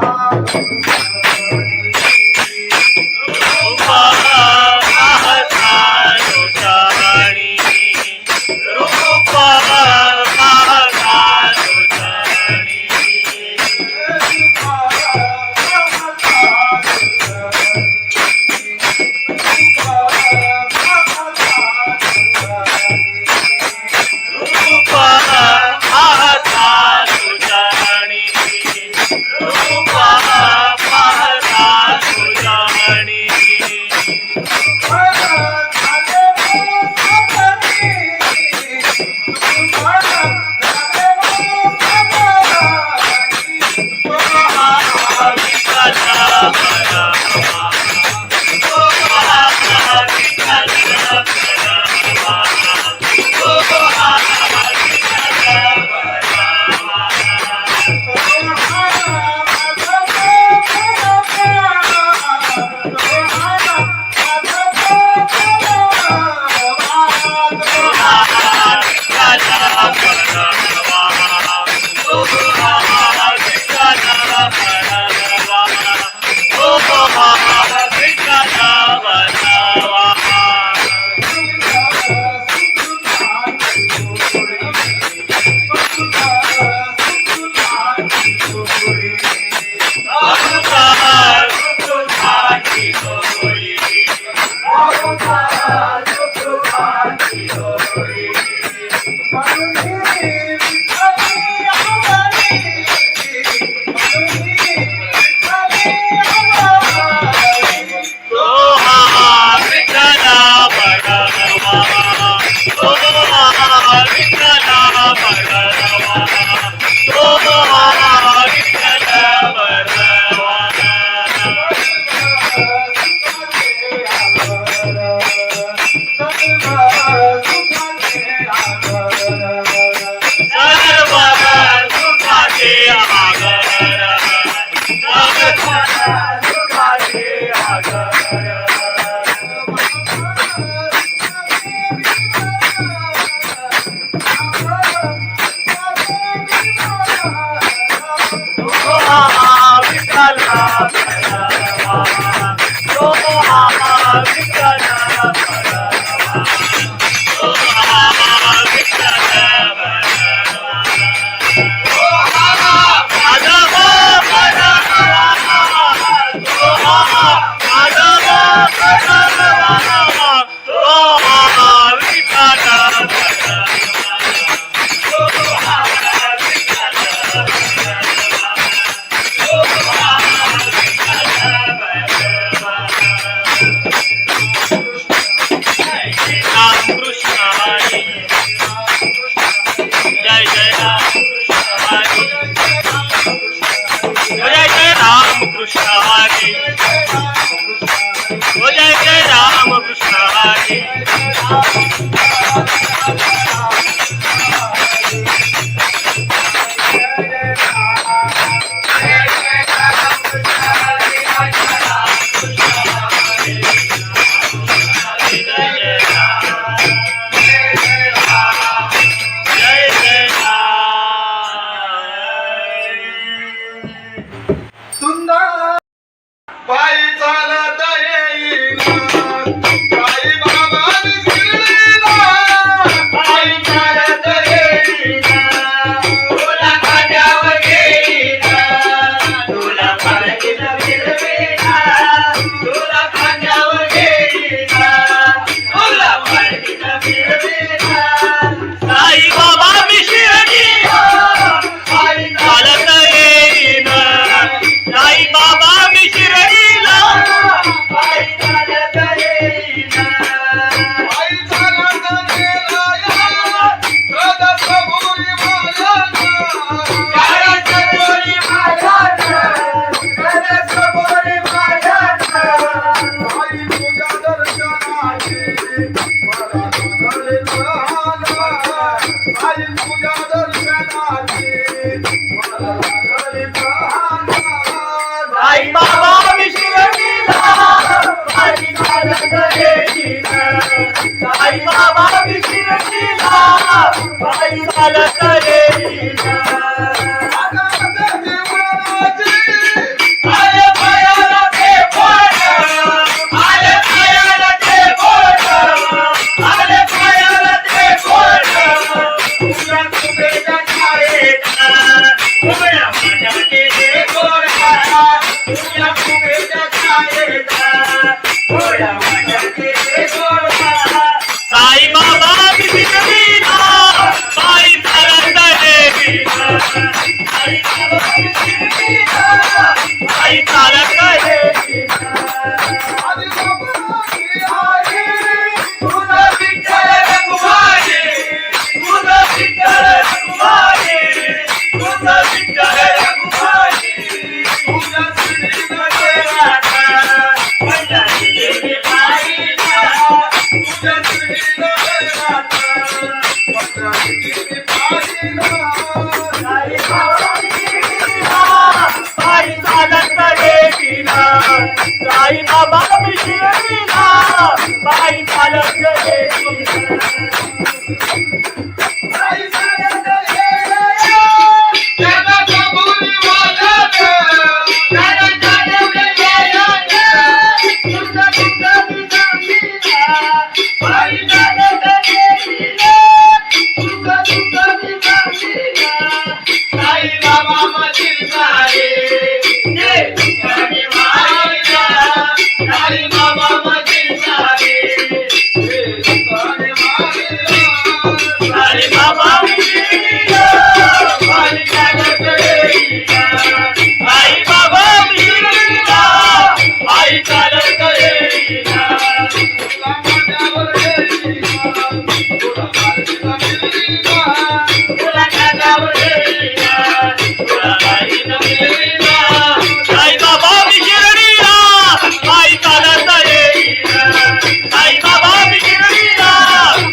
बाबा विशिरतीला बाई चालत येईना आले पायाला ते बोट आले पायाला ते बोट आले पायाला ते बोट तुझ्या कुबेच्या छायेचा उभ्या माझ्या केले गोरा तुझ्या कुबेच्या छायेचा उभ्या माझ्या केले गोरा साई बाबा विशिरतीला बाई चालत येईना साई बाबा विशिरतीला बाई चालत येईना तुझं विठ्ठल रघुमाई तुझं विठ्ठल रघुमाई तुझं विठ्ठल रघुमाई तुझं श्रीमध्ये राधा माझ्या देवी बाईला तुझं श्रीमध्ये राधा माझ्या देवी बाईला साई बाबा विशिरतीला बाई चालत येईना साई बाबा विशिरतीला बाई चालत येईना बाई चालत येईना त्याला कबुली वाजत त्याला जाणवले यायला तुझं तुझं विसामीला बाई चालत येईना तुझं तुझं विसामीला साई बाबा मधील सारे जे तुझ्याने मायला साई बाबा मधील सारे जे तुझ्याने मायला साई बाबा विशिरतीला बाई चालत येईना साई बाबा विशिरतीला बाई चालत येईना तुला माझ्यावर येईना तुला माझ्यावर येईना तुला माझ्यावर येईना तुला बाईला मिळेना साई बाबा विशिरतीला बाई चालत येईना साई बाबा विशिरतीला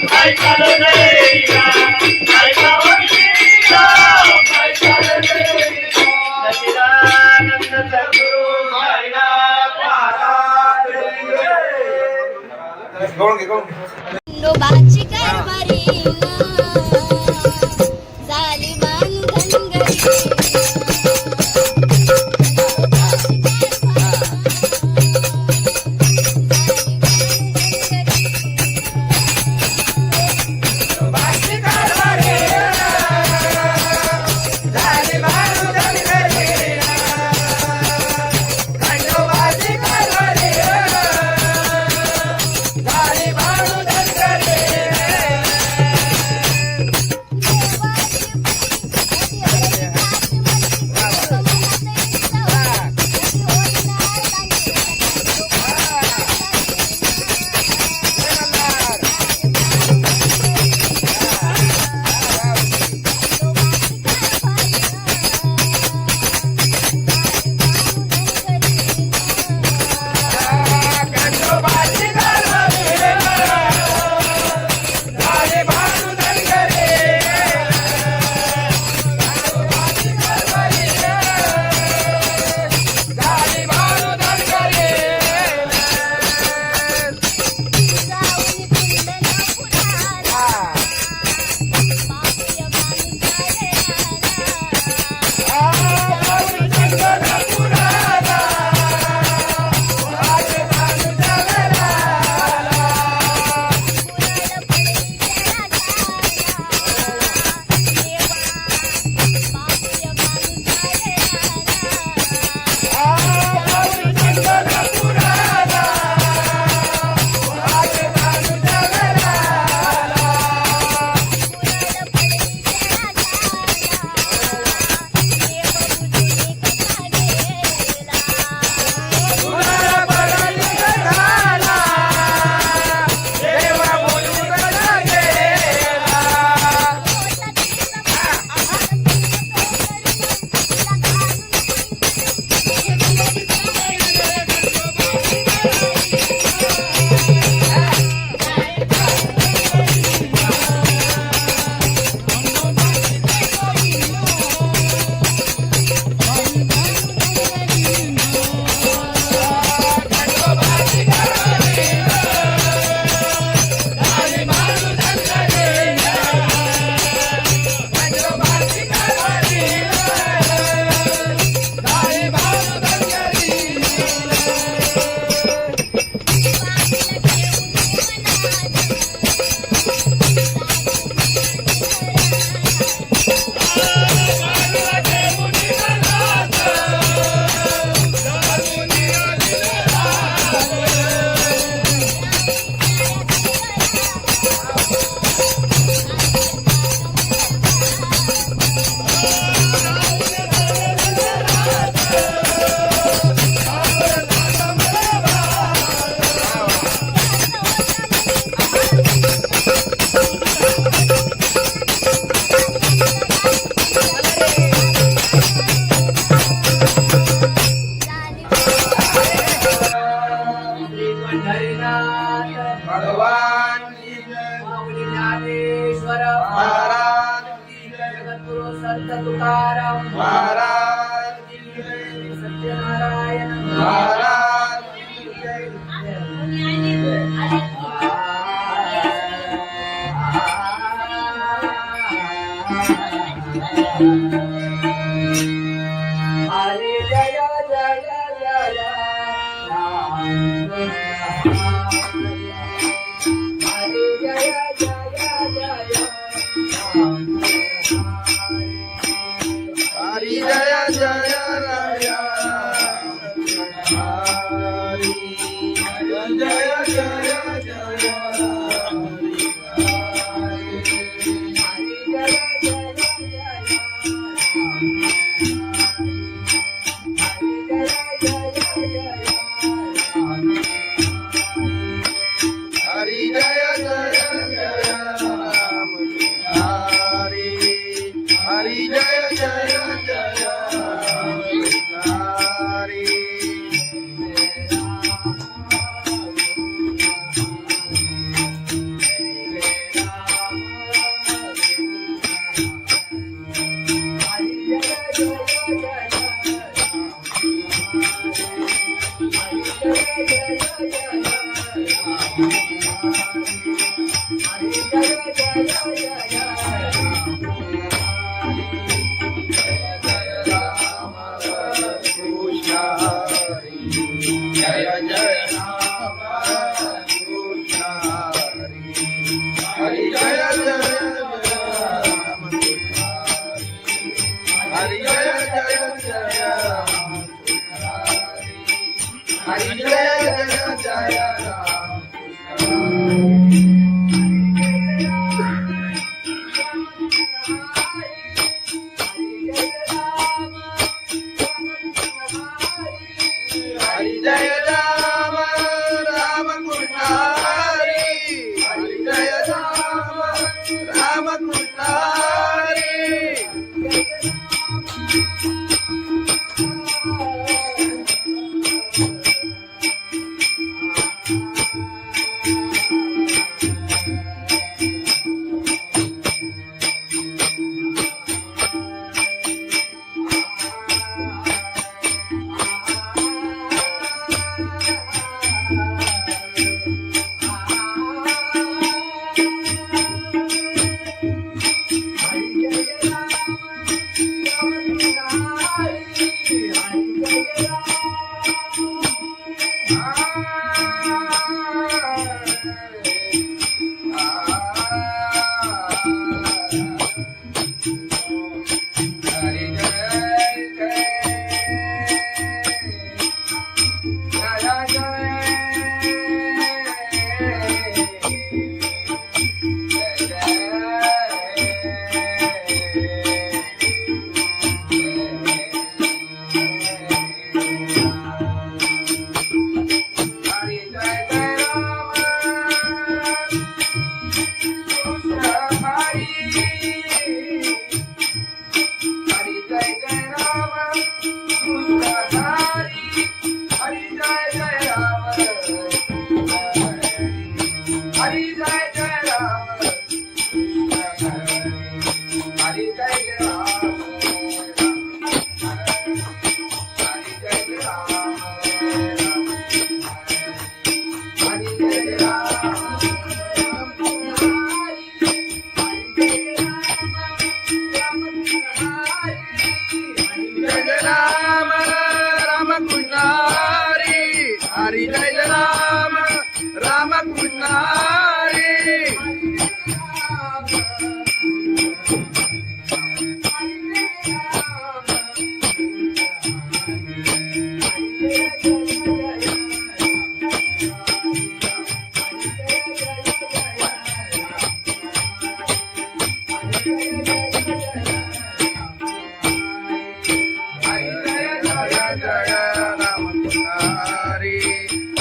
बाई चालत येईना साई बाबा विशिरतीला बाई चालत येईना सच्चिदानंद सद्गुरु साईनाथ महाराज खंडोबाची कारभारी झाली बांधनगरी झाली बाळू महाराज हरी जय जय जय राम हरी जय जय जय राम हरी जय जय राया हरी जय जय जय हरी जय जय जय राम हरी हरी जय जय जय राम हरी हरी जय राम राम कृष्ण हरी हरी जय राम राम कृष्ण हरी हरी जय राम राम कृष्ण हरी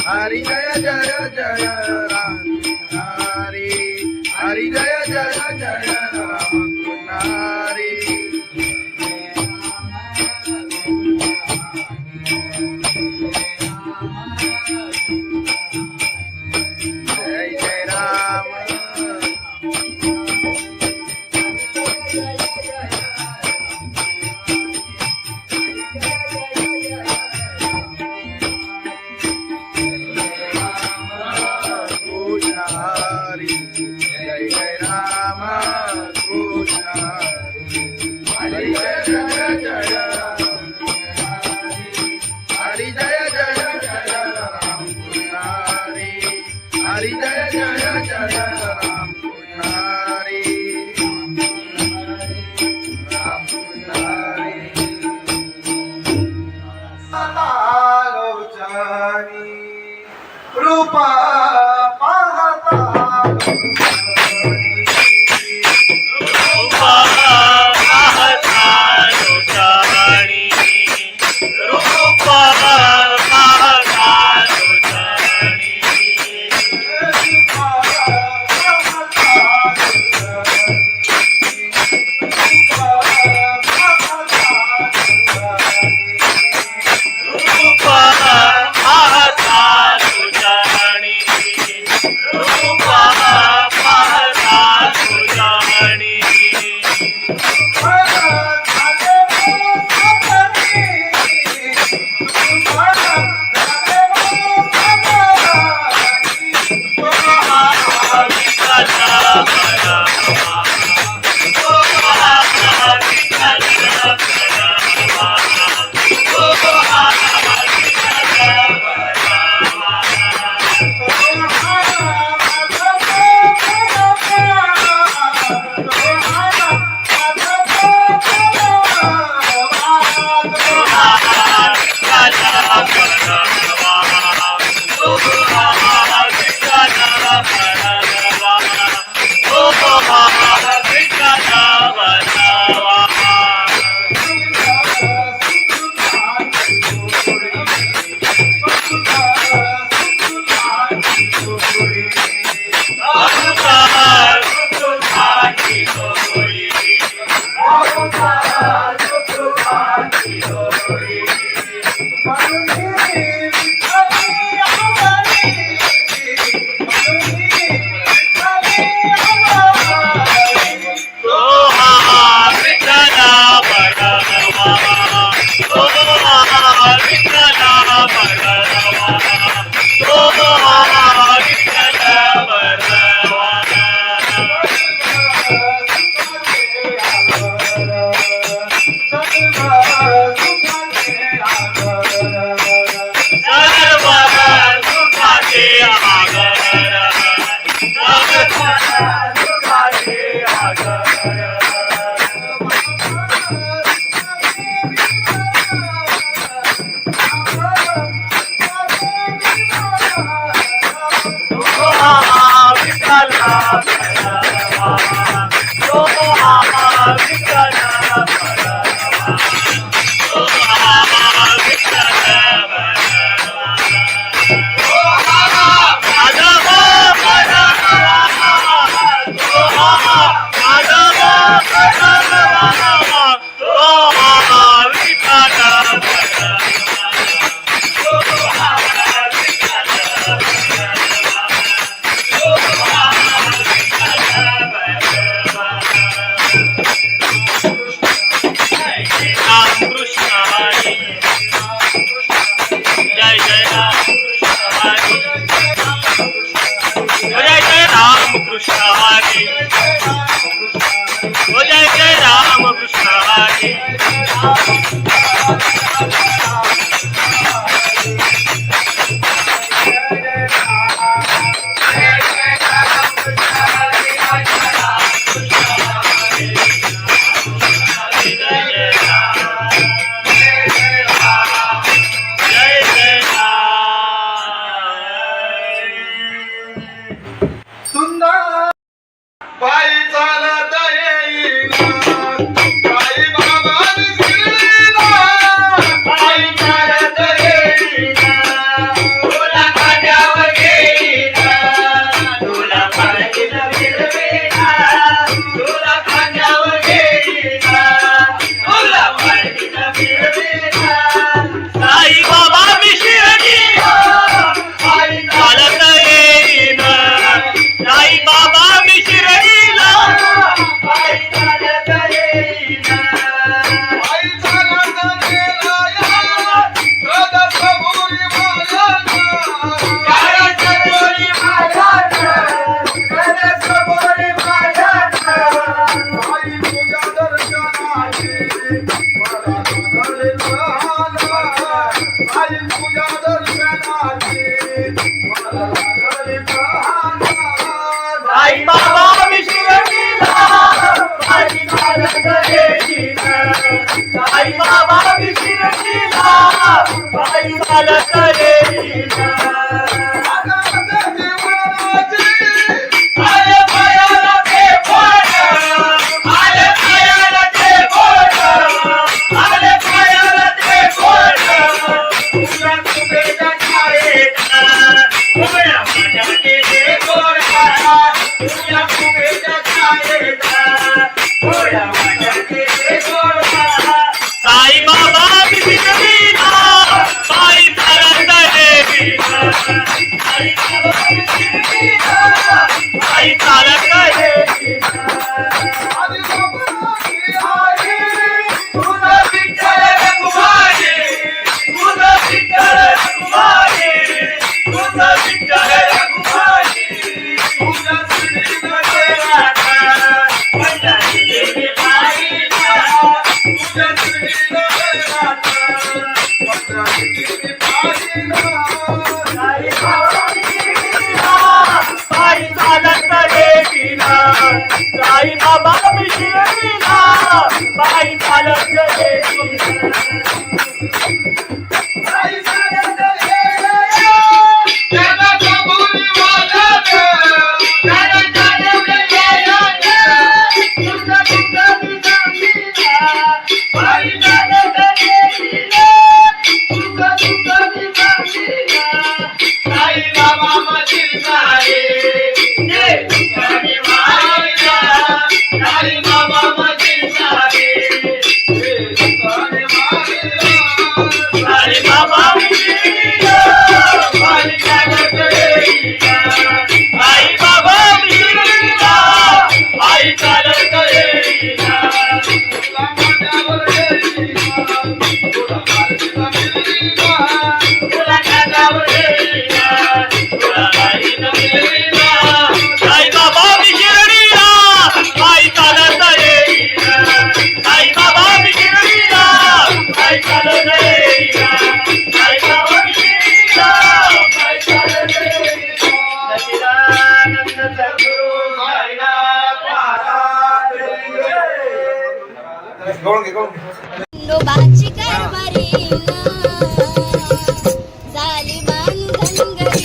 हरी जय जय जय राम हरी हरी जय जय जय राम हरी जय जय राम रूप पाहता आई पंढरीची पाहिला साई चालत येतीला साई बाबा शिर्डीला पायी चालत येतीला आई चालत येतीला त्याला कबुली वाजत त्याला चालवले यायला तुझा तुझा दिसामीला आई चालत येतीला तुझा तुझा दिसामीला साई बाबा मशील सारे साई बाबा मशील सारे साई बाबा मिशिरिया पायी चालत येईला आई बाबा मिशिरिया पायी चालत येईला तुला माझ्यावर येईला तुला माझ्यावर येईला तुला माझ्यावर येईला तुला माझ्यावर येईला साई बाबा मिशिरिया पायी चालत येईला साई बाबा मिशिरिया पायी चालत येईला साई बाबा मिशिरिया पायी चालत येईला सच्चिदानंद सद्गुरु साईनाथ महाराज खंडोबाची कारभारी झाली बांधनगरी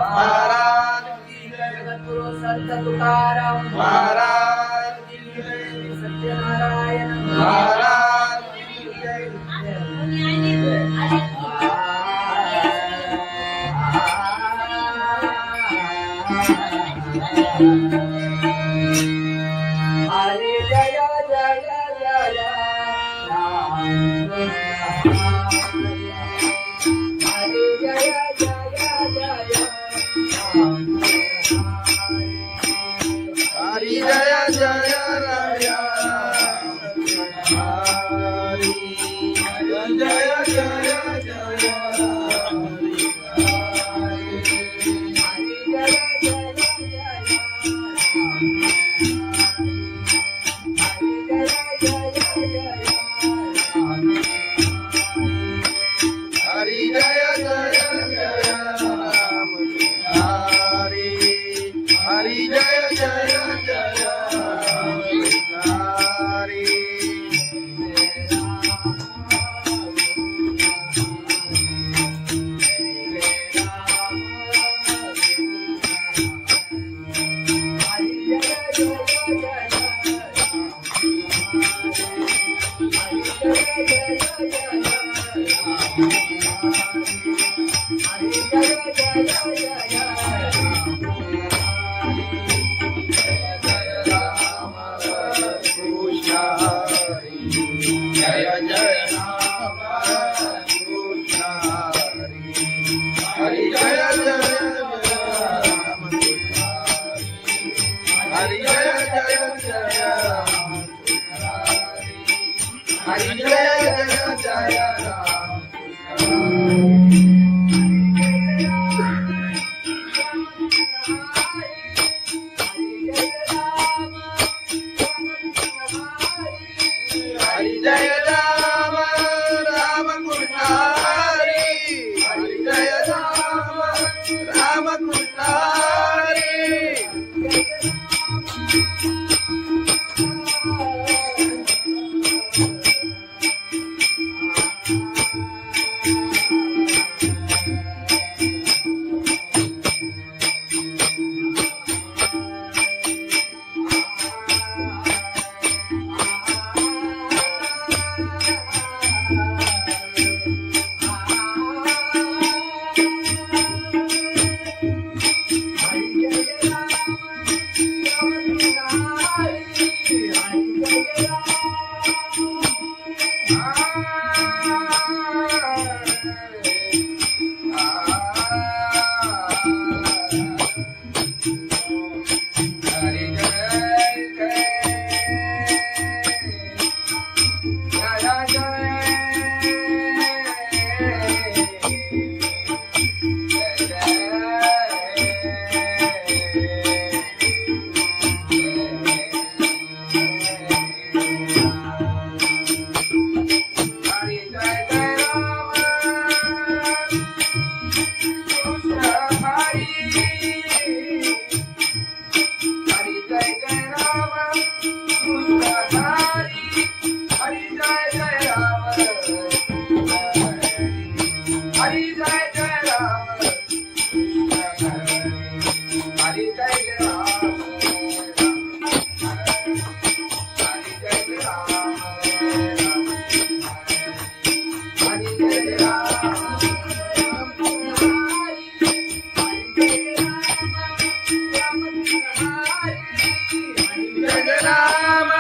महाराज की जय जगद्गुरु संत तुकाराम महाराज की जय सत्यनारायण महाराज की जय हरे जय जय जय राम हरे जय जय जय राम हरि जय जय राया हरि जय जय जय हरि जय जय जय राम हरि हरि जय जय जय हरि जय जय राम कृष्ण हरि जय जय राम हरि जय जय राम हरि जय जय राम हरि जय राम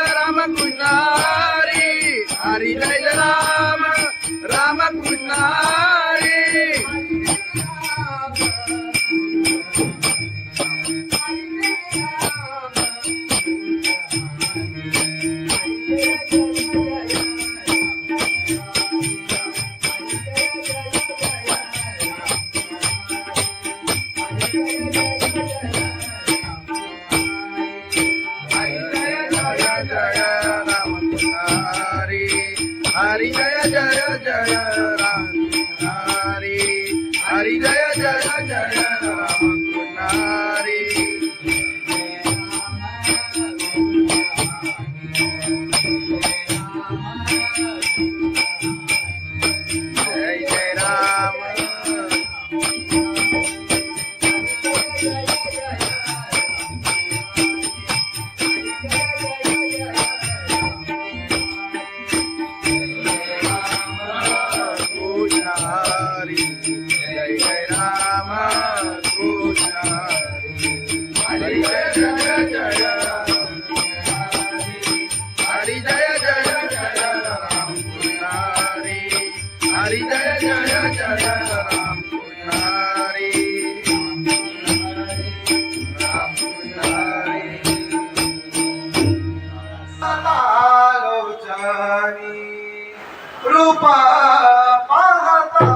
राम कृष्ण हरि हरि जय राम राम कृष्ण हरि हरि जय राम राम कृष्ण हरि हरि जय जय जय राम हरि हरि जय जय जय राम हरि जय जय राम राम कृष्ण हरी जय जय जय राम हरी जय जय जय राम कृष्ण हरी जय जय जय राम कृष्ण राम कृष्ण आलोचनी रूपा पाहता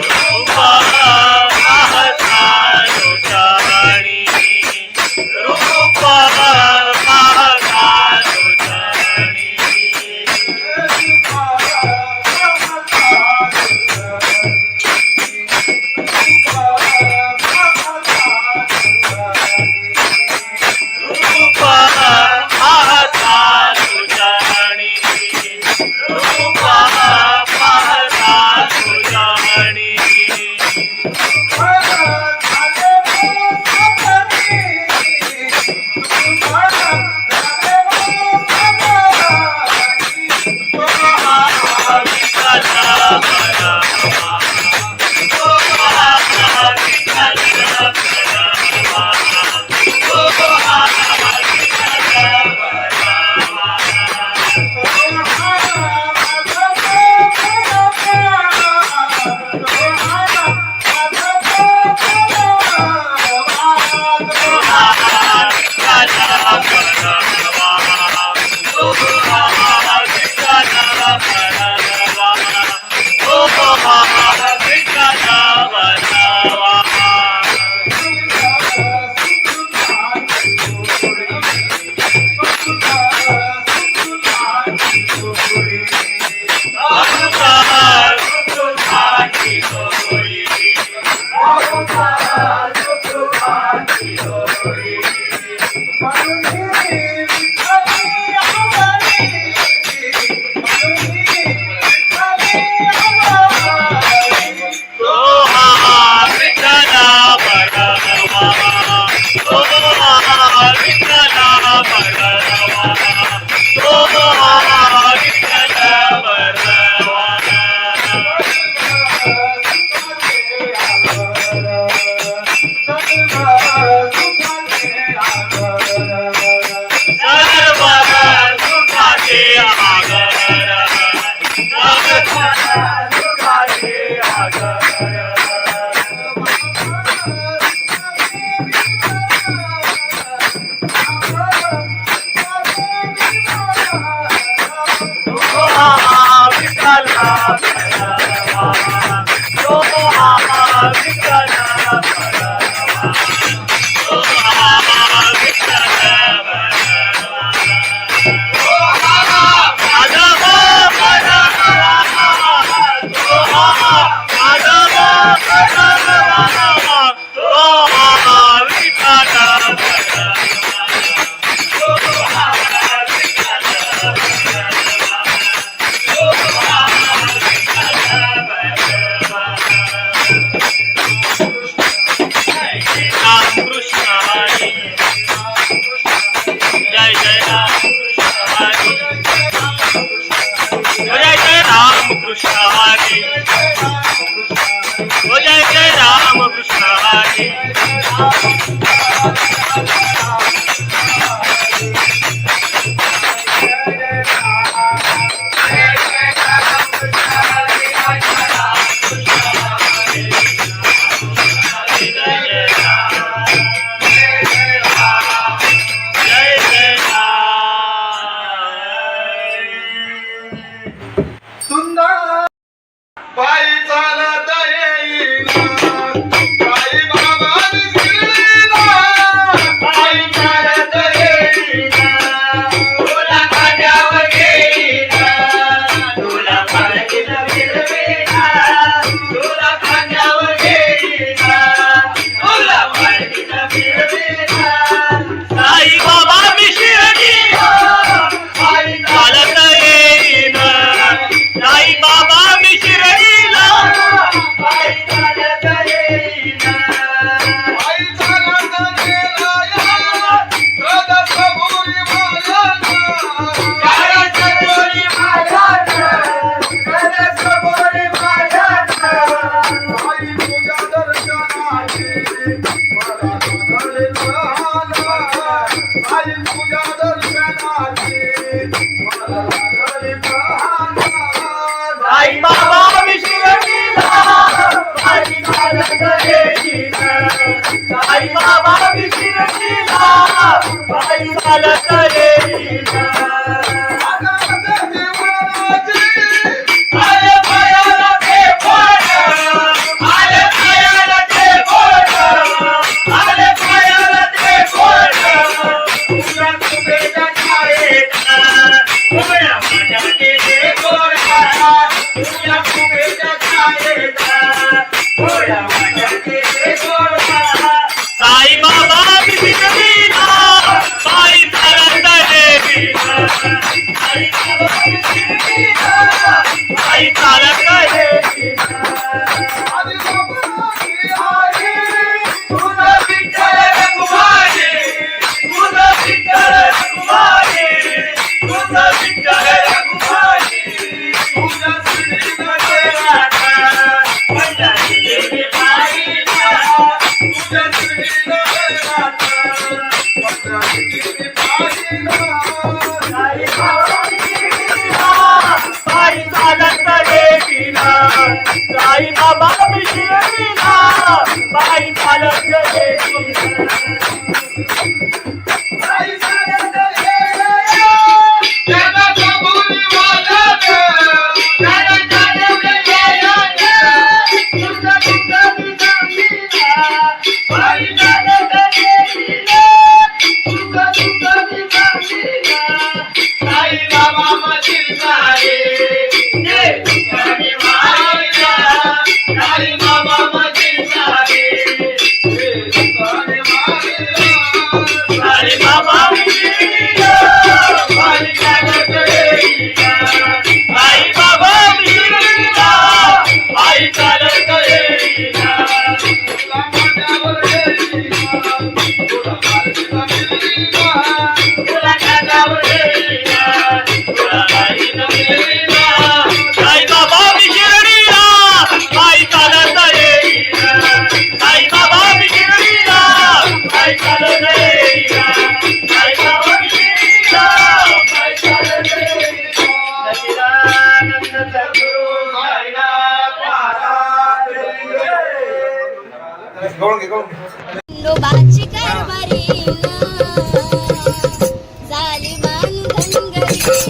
रूपा पाहता लोचनी रूपा पाहता लोचनी रूपा पाहता लोचनी रूपा पाहता लोचनी चालत येईना आले पायाला ते बोट आले पायाला ते बोट आले पायाला ते बोट तुझ्या कुबेच्या छायेचा उभ्या माझ्या केले गोरा तुझ्या कुबेच्या छायेचा उभ्या माझ्या केले गोरा साई बाबा बिगडीना साई चालत येईना साई बाबा बिगडीना साई चालत येईना तुझा विठ्ठल रघुमाई तुझा विठ्ठल रघुमाई तुझा विठ्ठल रघुमाई तुझा श्रीनाथ राधा पंजाबी देवी पाहिला तुझा श्रीनाथ राधा पंजाबी देवी पाहिला साई बाबा बिगडीना साई चालत येईना साई बाबा बिगडीना साई चालत येईना साई चालत येईना त्याला कबुली वाजत त्याला चालत येईना तुझा तुझा बिगडीना साई चालत येईना तुझा तुझा बिगडीना साई बाबा मधील सारे ये तुझ्याने वाहिला साई बाबा मधील सारे ये तुझ्याने वाहिला साई बाबा बिगडीना साई चालत येईना साई बाबा बिगडीना साई चालत येईना तुला माझ्यावर येईना तुला माझ्यावर येईना तुला माझ्यावर येईना तुला माझ्यावर येईना साई बाबा बिगडीना साई चालत येईना साई बाबा बिगडीना साई चालत येईना साई बाबा बिगडीना साई चालत येईना सच्चिदानंद सद्गुरु साईनाथ महाराज लोबाची कारभारी झाली बांधनगरी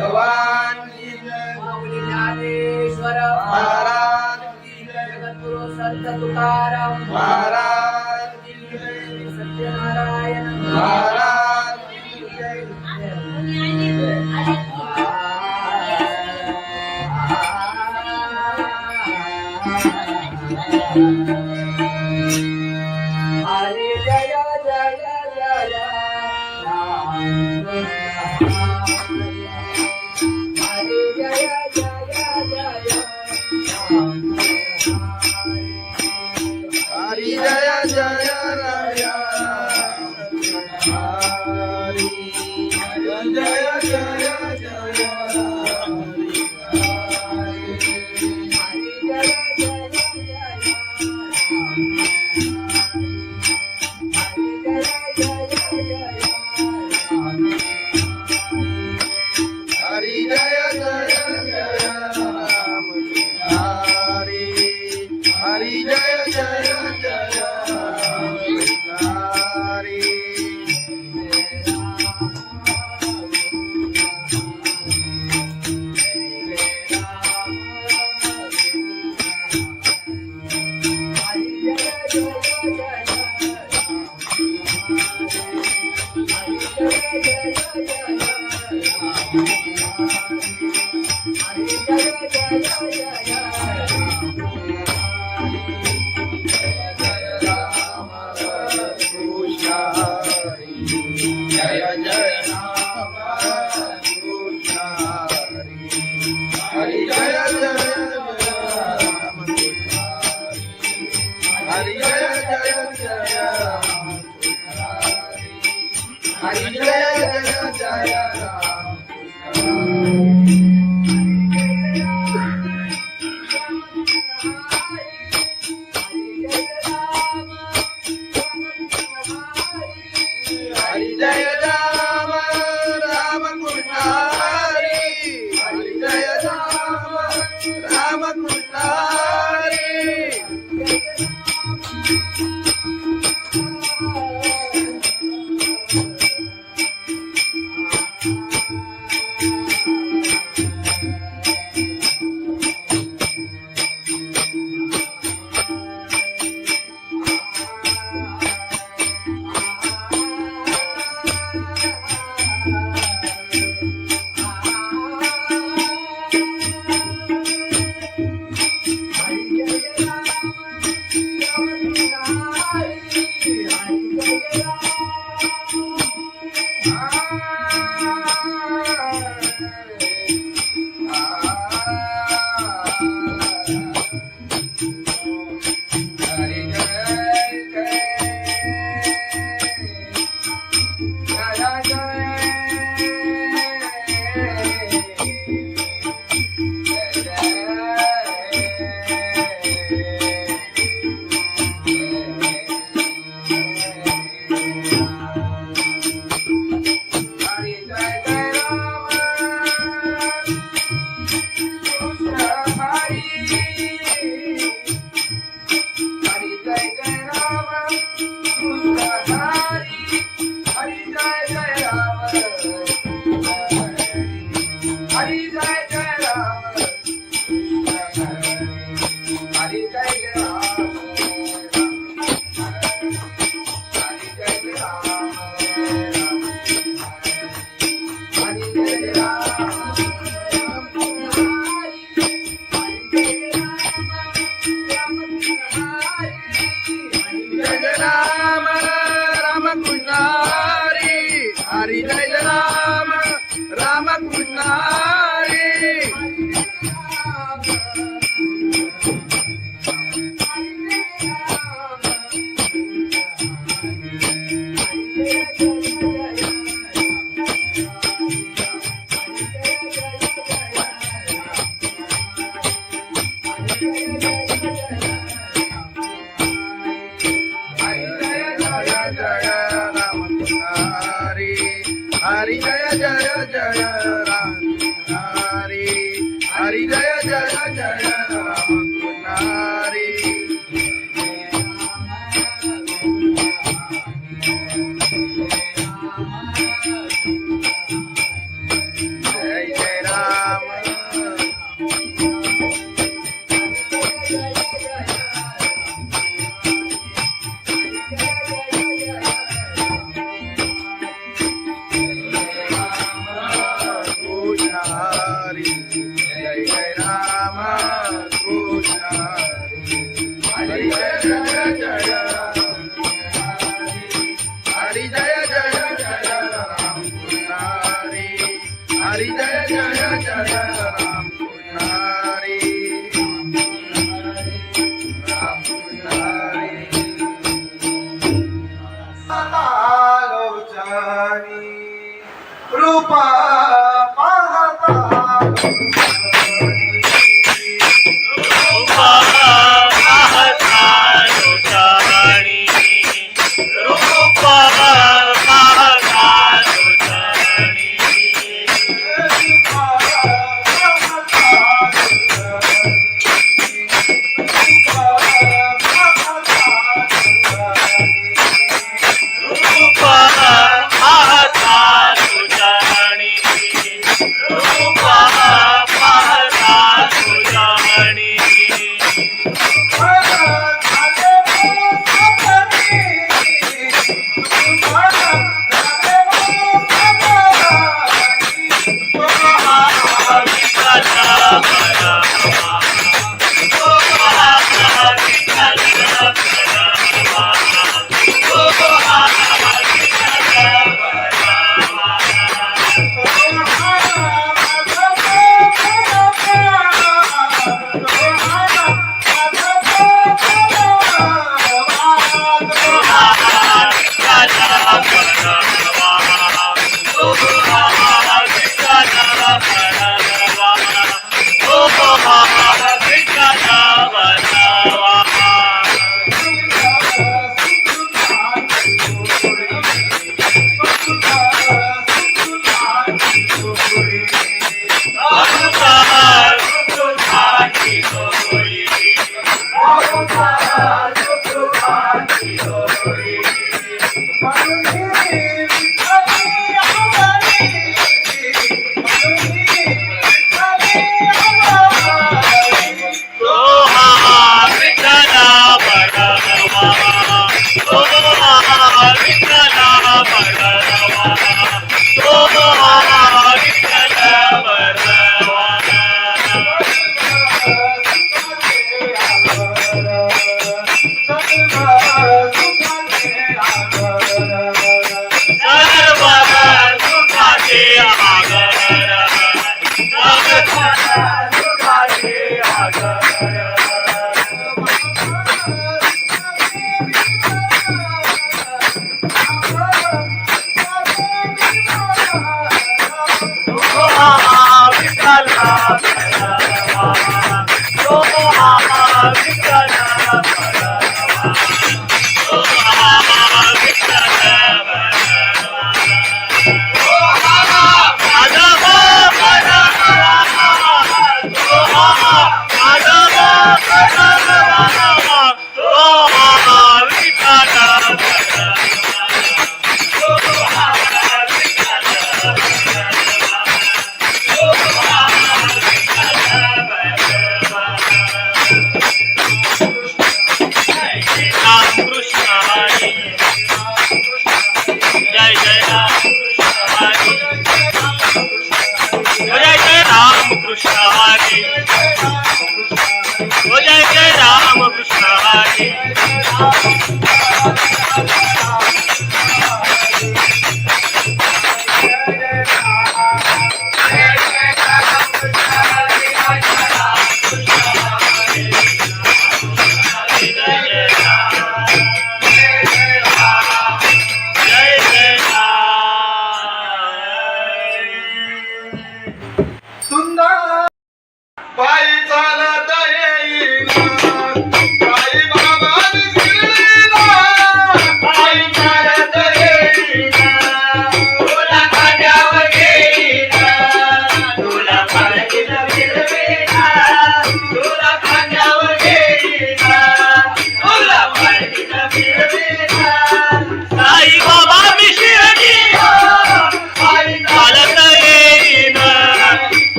भगवान की जय माऊली ज्ञानेश्वर महाराज की जय जगद्गुरु संत तुकाराम महाराज की जय सत्यनारायण महाराज की जय हरे जय जय जय राम हरे जय जय जय राम हरि जय जय राय हरि जय जय जय हरि जय जय जय राम हरि हरि जय जय जय राम हरि जय जय राम कृष्ण हरि जय जय राम हरि जय जय जय राम हरि जय जय जय राम हरि जय राम राम कृष्ण हरि हरि जय राम राम कृष्ण हरि राम राम कृष्ण हरी हरी जय राम राम कृष्ण हरी हरि जय जय जय राम हरि हरि जय जय जय राम हरि जय जय हरी जय जय जय राम कृष्ण हरी राम कृष्ण हरी आलोचनी रूपा पाहता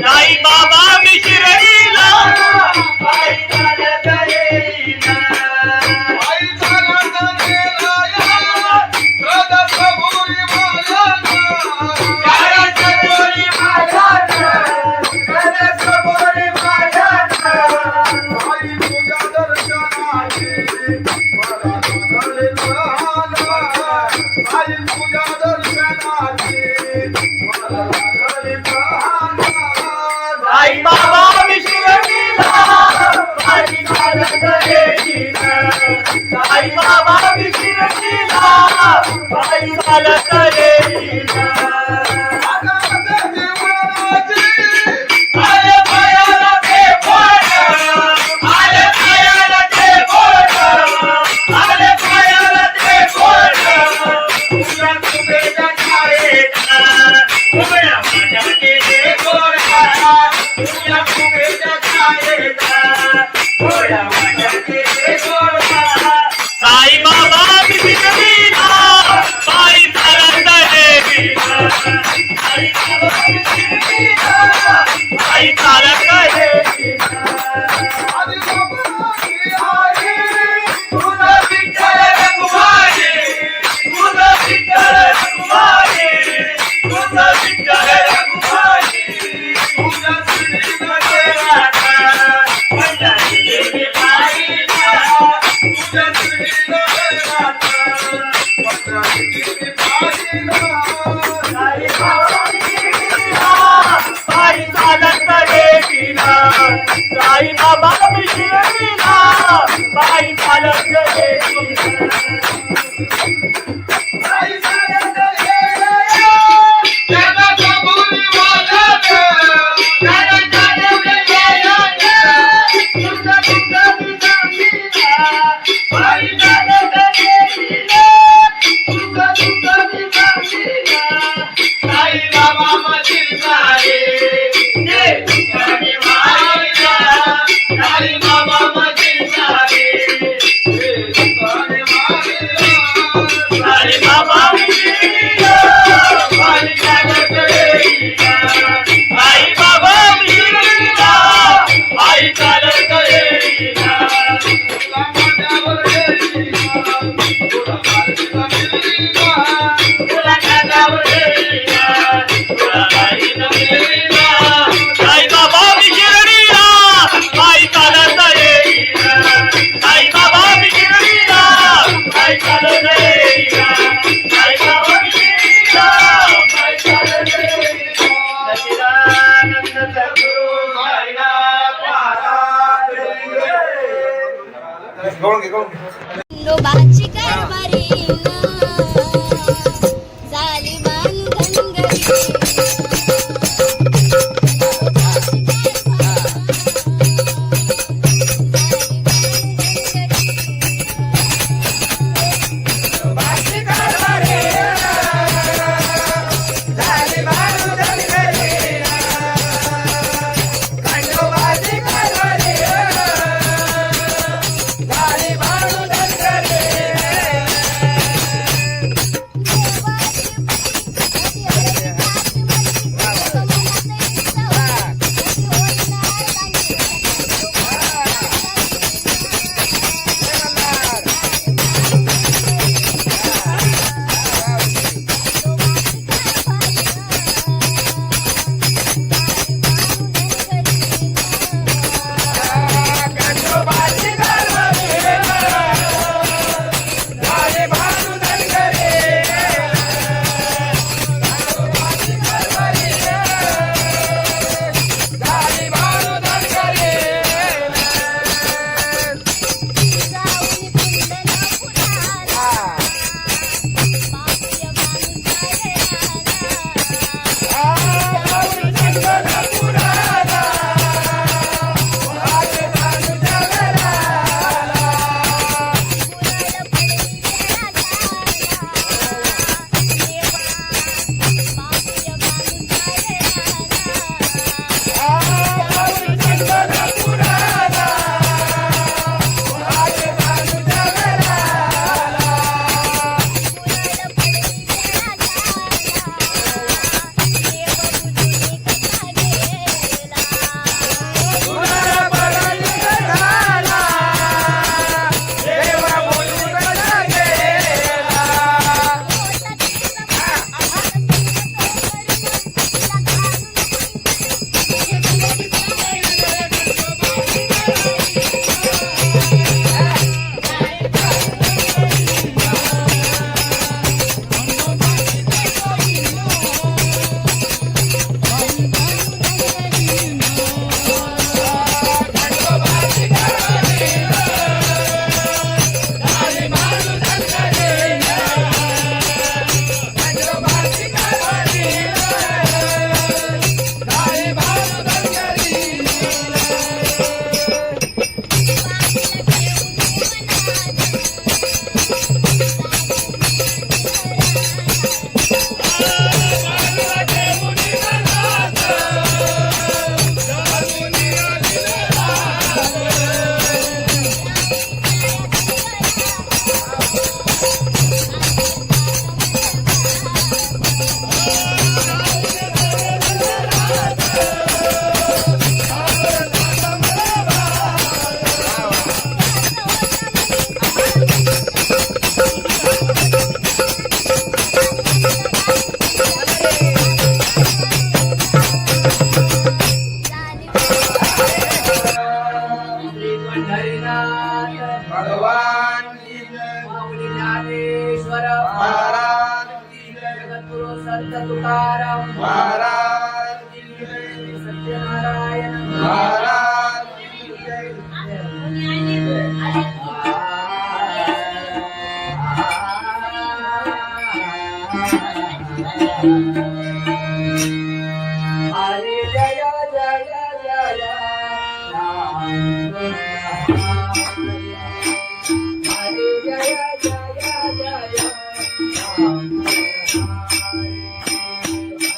साई बाबा मिश्रीला साई बाबा विश्वजीला बाई चालत येईल साई बाबा विश्वजीला बाई चालत येईल आले पायाला ते बोट आले पायाला ते बोट आले पायाला ते बोट तुझ्या तुझ्या छायेचा उभ्या माझ्या केले गोरा तुझ्या तुझ्या छायेचा उभ्या माझ्या केले गोरा साई बाबा विश्वजीला बाई चालत येईल साई बाबा विश्वजीला बाई चालत येईल तुझा विठ्ठल रघुमाई तुझा विठ्ठल रघुमाई तुझा विठ्ठल रघुमाई तुझा श्रीमध्ये राधा माझ्या देवी बाईला तुझा श्रीमध्ये राधा माझ्या देवी बाईला साई बाबा विश्वजीला बाई चालत येईल साई बाबा विश्वजीला बाई चालत येईल बाई चालत येईल त्याला कबुली वाजत त्याला चालवले गेलं तुझा तुझा सांगितला बाई चालत येईल तुझा तुझा सांगितला साई बाबा मधील सारे जे तुझ्याने मारिला साई बाबा मधील सारे जे तुझ्याने मारिला साई बाबा विश्वजीला बाई चालत येईल साई बाबा विश्वजीला बाई चालत येईल तुला माझ्यावर येईल तुला माझ्यावर येईल तुला माझ्यावर येईल तुला बाईला येईल साई बाबा विश्वजीला बाई चालत येईल साई बाबा विश्वजीला बाई चालत येईल साई बाबा विश्वजीला बाई चालत येईल सच्चिदानंद सद्गुरु साईनाथ महाराज गवळण घे, गवळण घे. खंडोबाची कारभारी झाली बांधन घरी झाली बाळू महाराज की जय सत्यनारायण महाराज की जय हरे जय जय जय राम हरे जय जय जय राम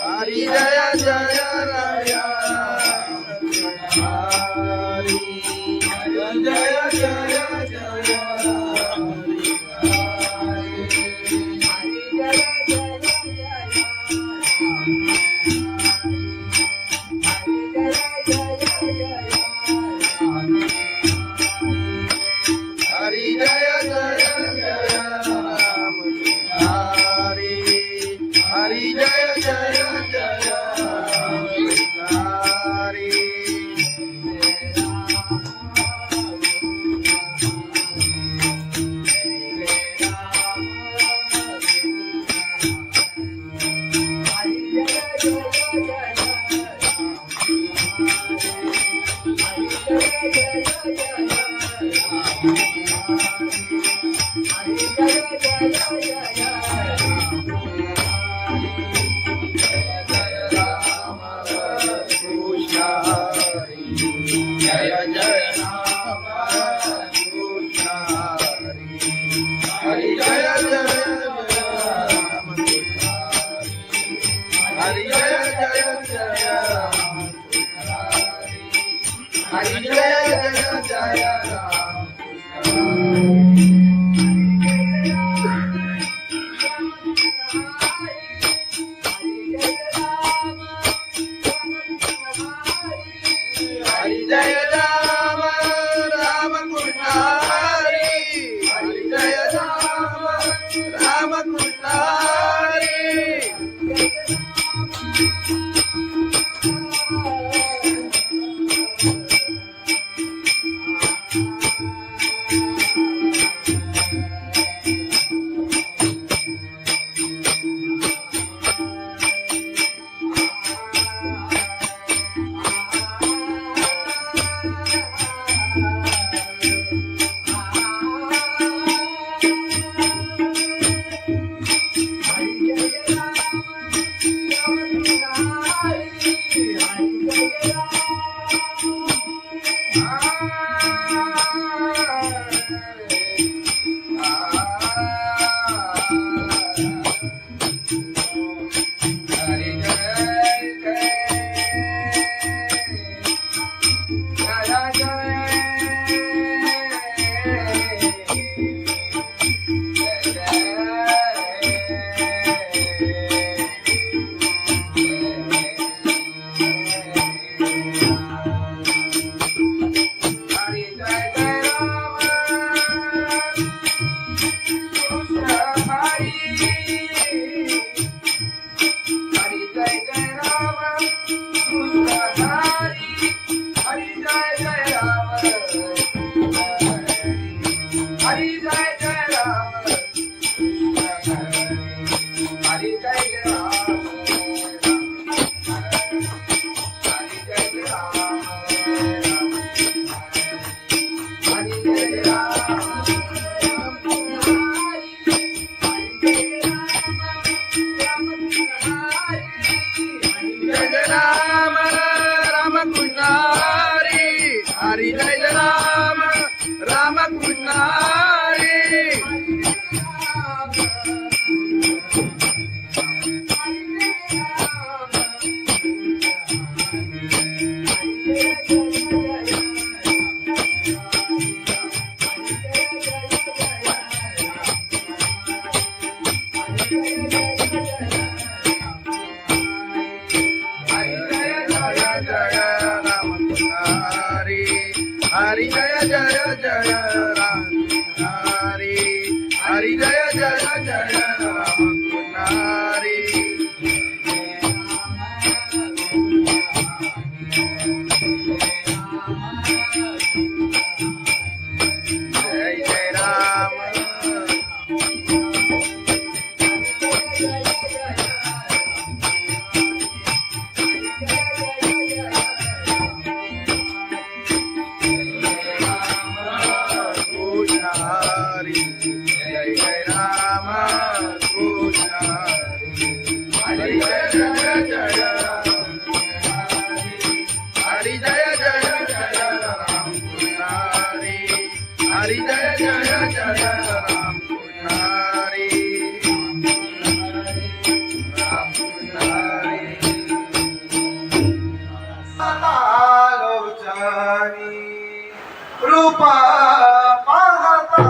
हरि जय जय राया हरि जय जय जय हरि जय जय जय राम हरि हरि जय जय जय राम हरि जय जय राम कृष्ण हरि जय जय राम हरि जय जय जय राम हरि जय जय जय राम हरि जय राम राम कृष्ण हरि हरि जय राम राम कृष्ण हरि हरि जय राम राम कृष्ण हरि हरि जय जय जय राम हरि हरि जय जय जय राम हरि जय जय राम रूप पाहता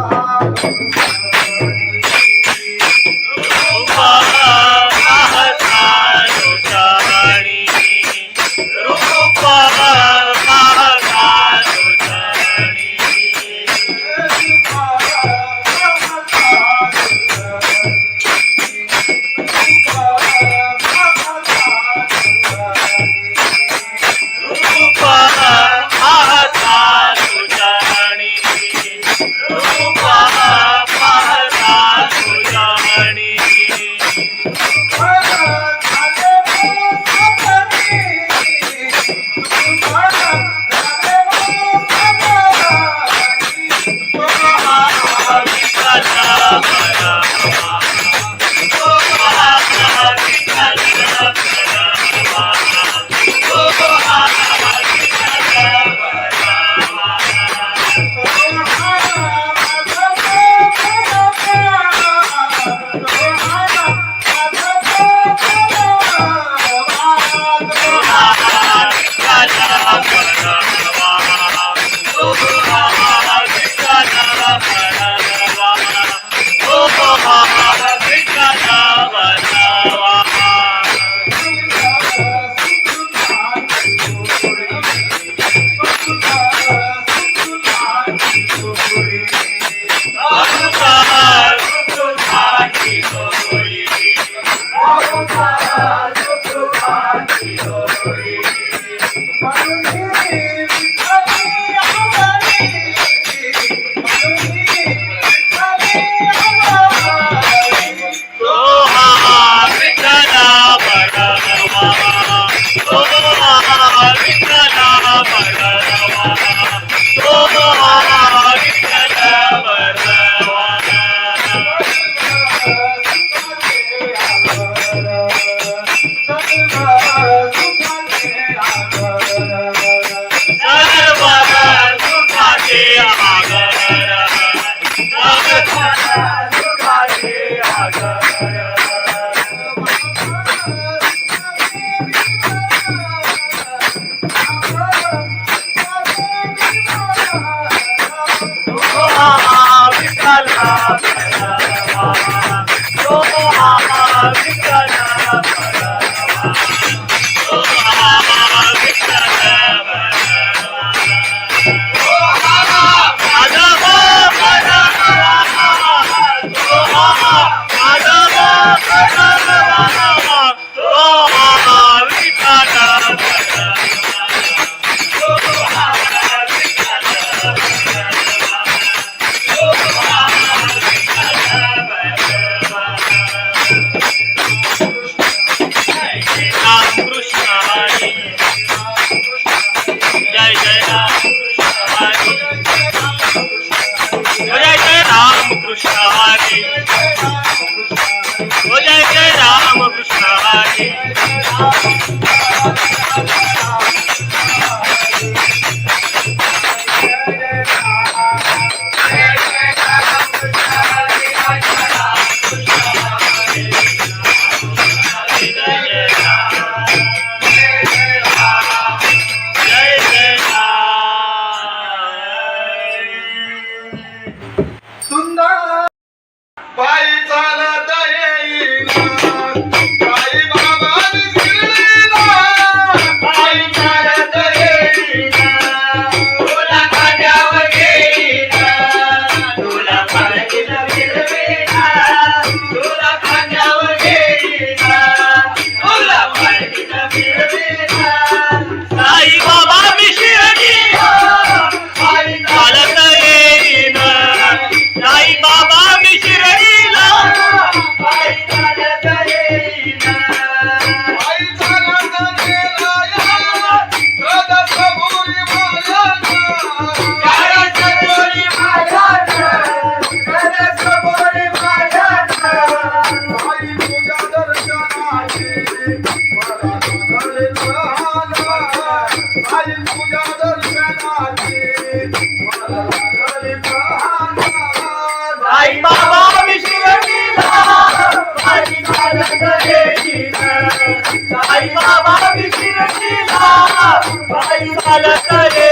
बाई मला करे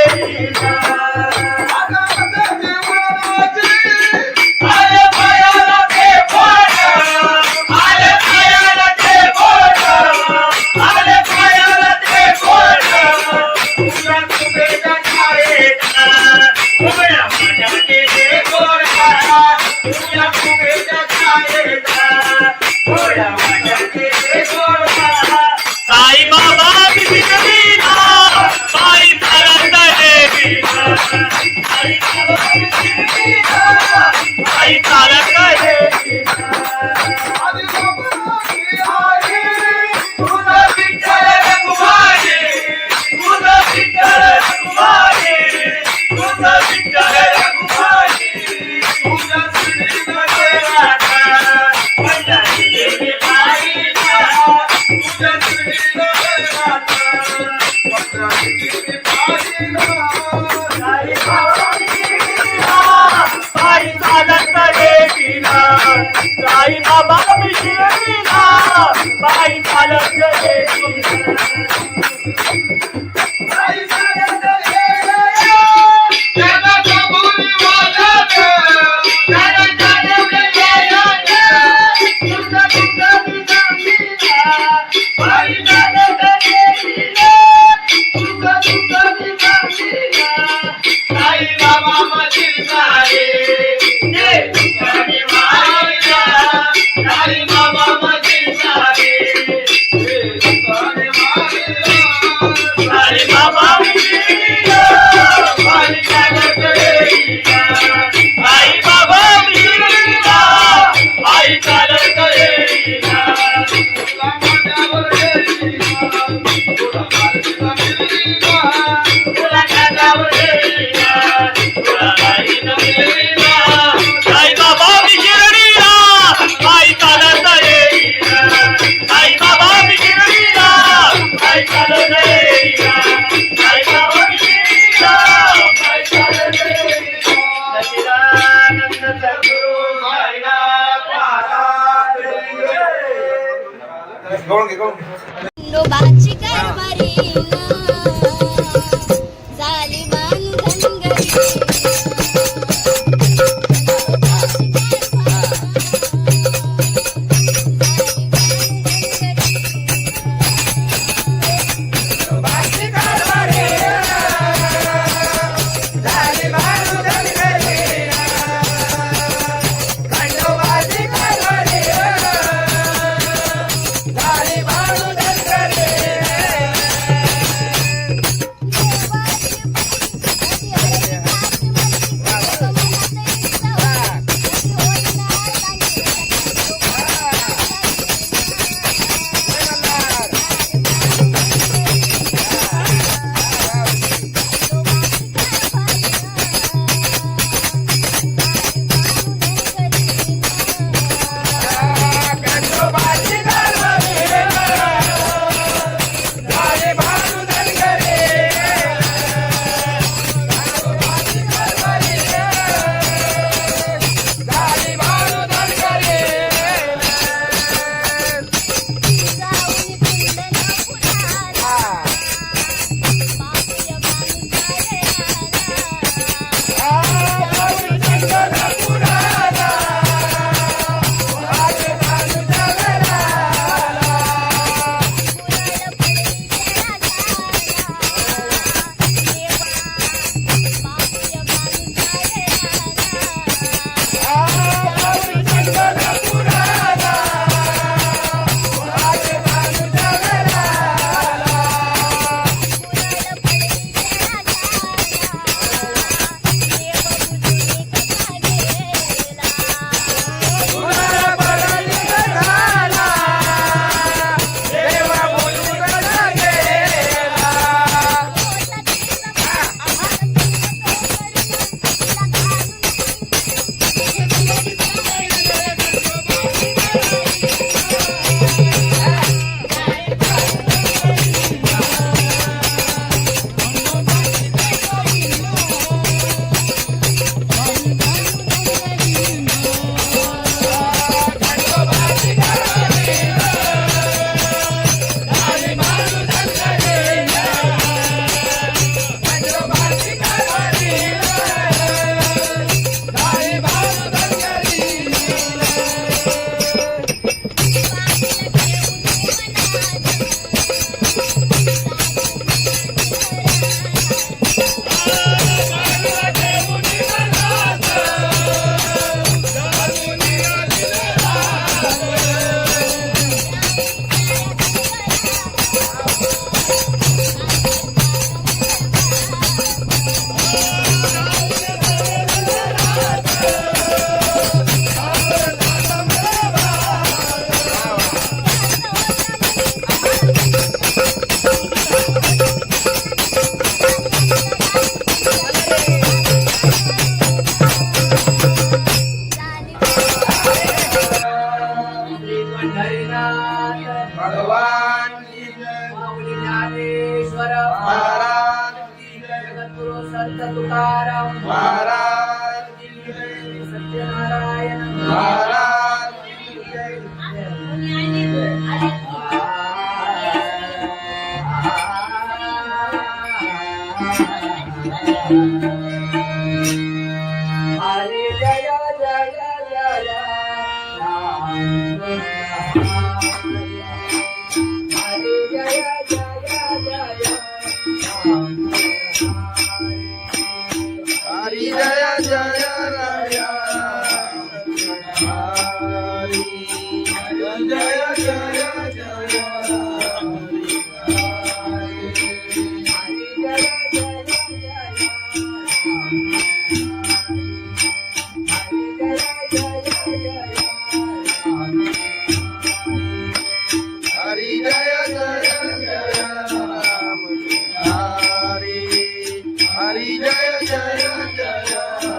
चालत येईना आधी बाबाची आई तुझा विठ्ठल रखुमाई तुझा विठ्ठल रखुमाई तुझा विठ्ठल रखुमाई तुझा श्रीनगर राधा पंढरी देवी माईला तुझा श्रीनगर राधा पंढरी देवी माईला साई बाबा शिर्डीला बाई चालत येईना बाई चालत येईना त्याला कबुली वाजत त्याला चालवले येईना तुझा तुझा दिसमीला बाई चालत येईना तुझा तुझा दिसमीला साई बाबा मशील सारे ये तुझे माईला साई बाबा मशील सारे ये तुझे माईला साई बाबा मिशिरिया बाई चालत येईना साई बाबा मिशिरिया बाई चालत येईना तुला माझ्यावर येईना तुला माझ्यावर येईना तुला माझ्यावर येईना तुला माझ्यावर येईना साई बाबा मिशिरिया बाई चालत येईना साई बाबा मिशिरिया बाई चालत येईना साई बाबा मिशिरिया बाई चालत येईना सच्चिदानंद सद्गुरु साईनाथ महाराज खंडोबाची कारभारी झाली बांधनगरी ज्ञानेश्वर महाराज की जय, जगद्गुरु संत तुकाराम महाराज की जय, सत्यनारायण महाराज की जय. हरे जय जय जय राम हरे जय जय जय राम हरि जय जय राया हरि जय जय जय हरि जय जय जय राम हरि हरि जय जय जय राम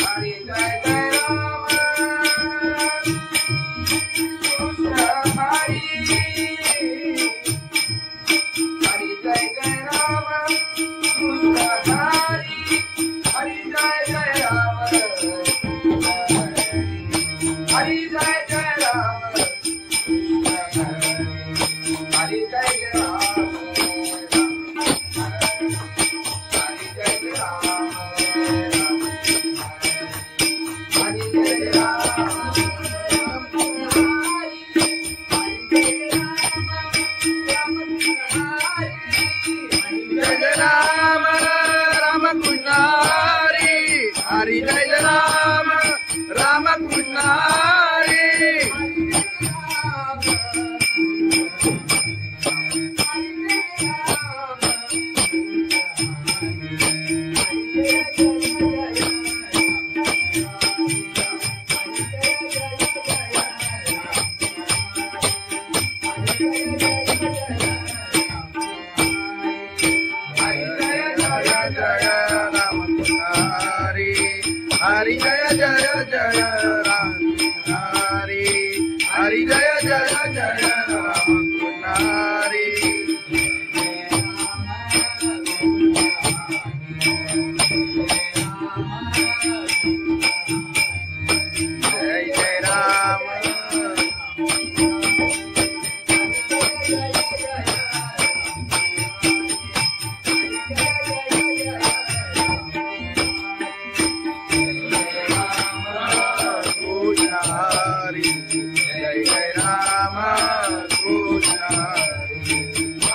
हरि जय जय राम कृष्ण हरि जय जय राम हरि जय जय राम हरि जय जय राम हरि जय राम राम कृष्ण हरि हरि जय राम राम कृष्ण हरि हरि जय राम राम कृष्ण हरि हरि जय जय जय राम हरि हरि जय जय जय राम हरि जय जय राम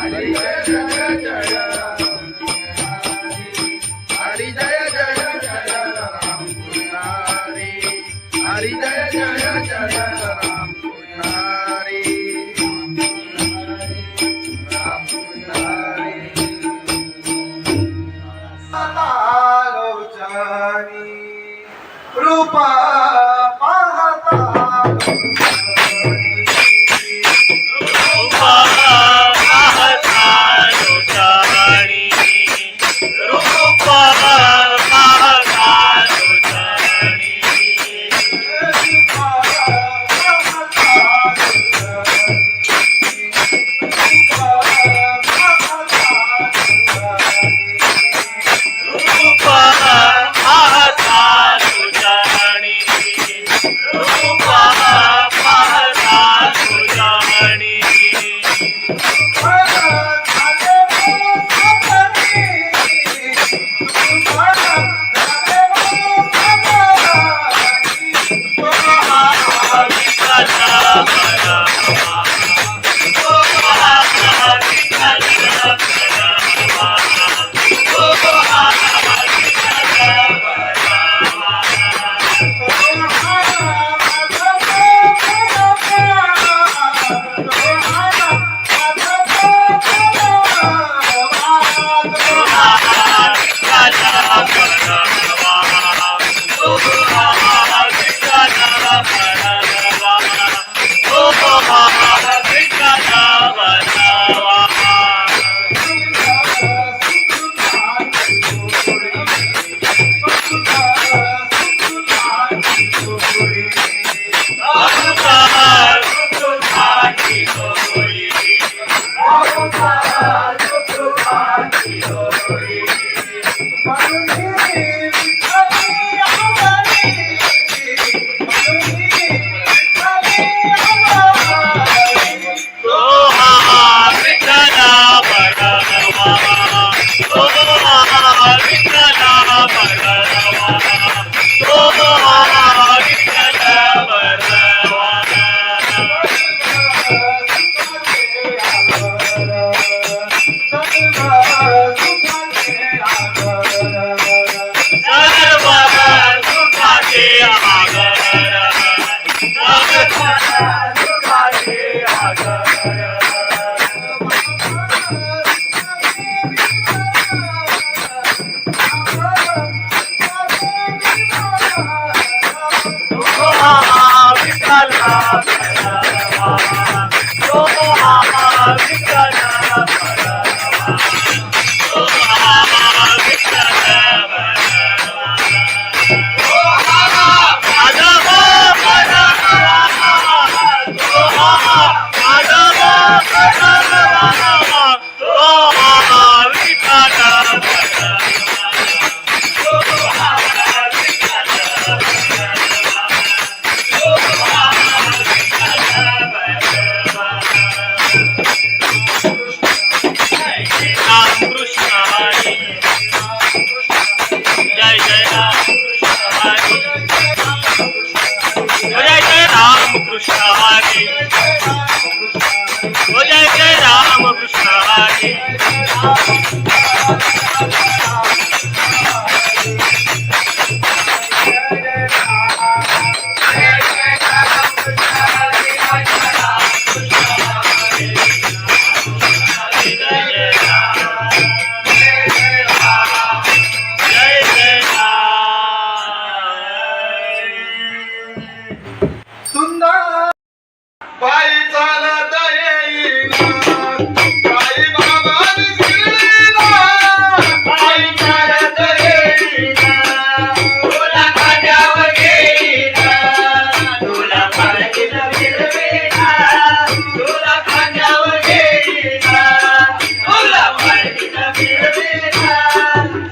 हरी जय जय जय राम हरी जय जय जय राम हरी हरी जय जय जय राम हरी राम लोचनी रूपा पाहता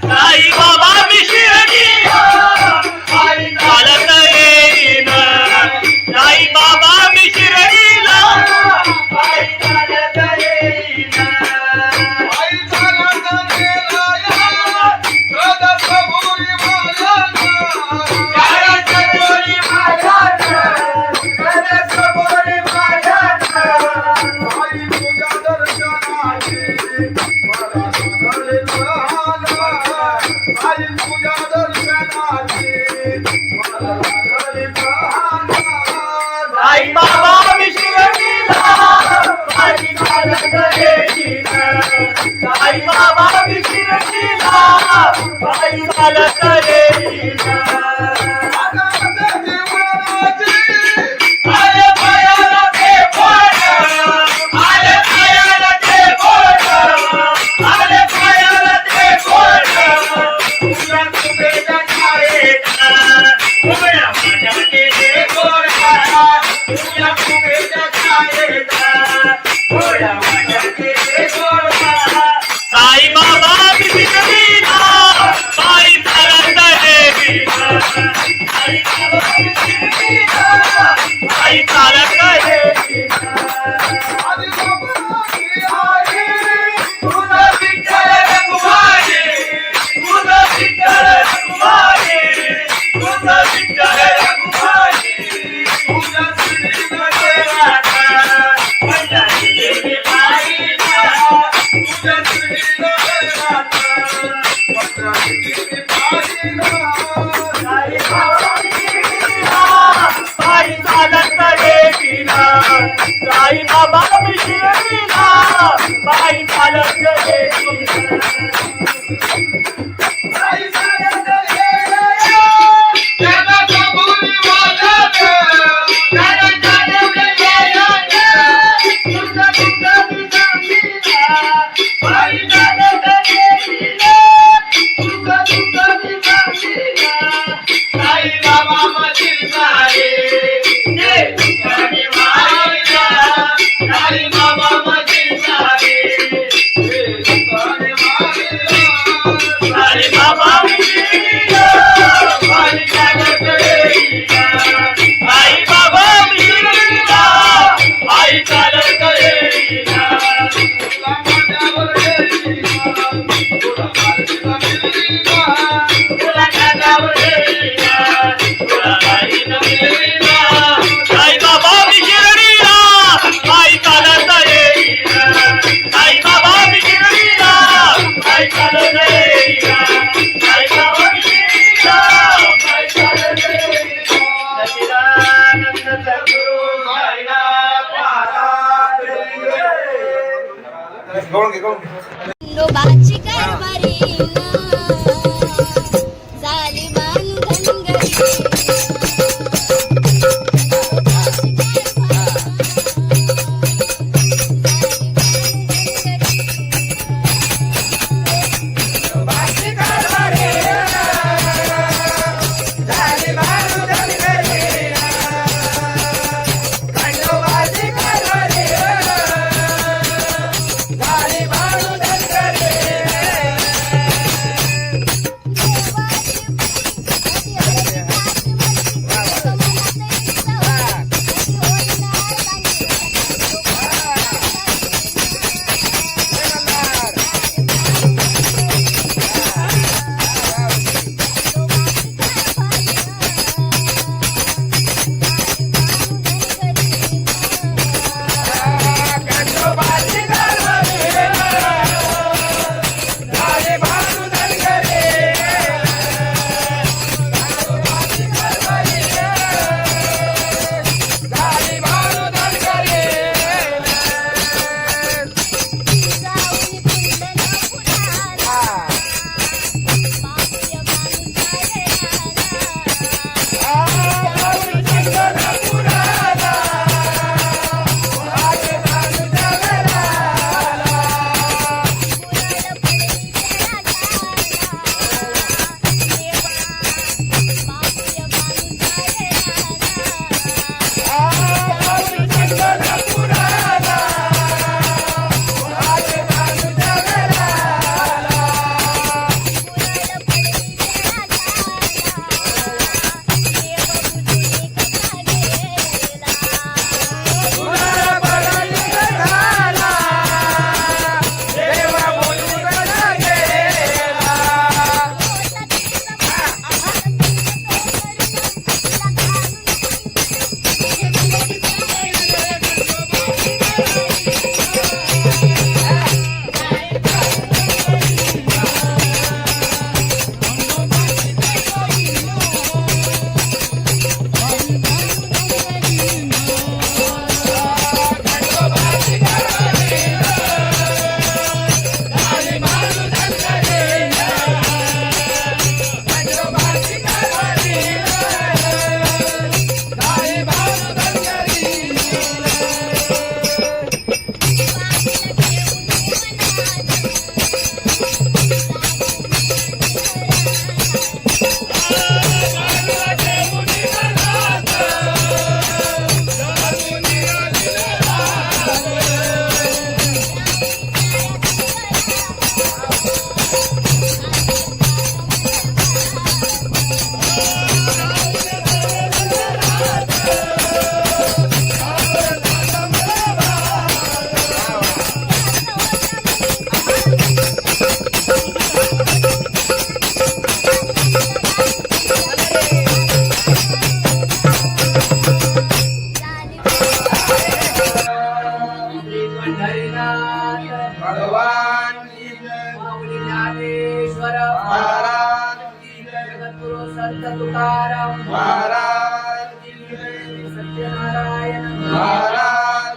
साई बाबा मिश्रीला साई बाबा मी शिर्डीला बाई चालत येईना आई चालत येईना त्याला कबुली वाजत त्याला चालत येईना तुझा तुझा तुझा आई चालत येईना तुझा तुझा तुझा साई बाबा माझी सारे ये तुझी माया साई बाबा माझी सारे ये तुझी माया साई बाबा मिळीला बाई चालत येईना आई बाबा मिळीला बाई चालत येईना तुला माझ्यावर येईना तुला माझ्यावर मिळीला तुला माझ्यावर येईना तुला माझ्यावर मिळीला साई बाबा मी शिर्डीला बाई चालत येईना साई बाबा मी शिर्डीला बाई चालत येईना साई बाबा मी शिर्डीला बाई चालत येईना सच्चिदानंद सद्गुरु साईनाथ महाराज खंडोबाची कारभारी झाली बांधन घरी संत तुकाराम महाराज सत्यनारायण महाराज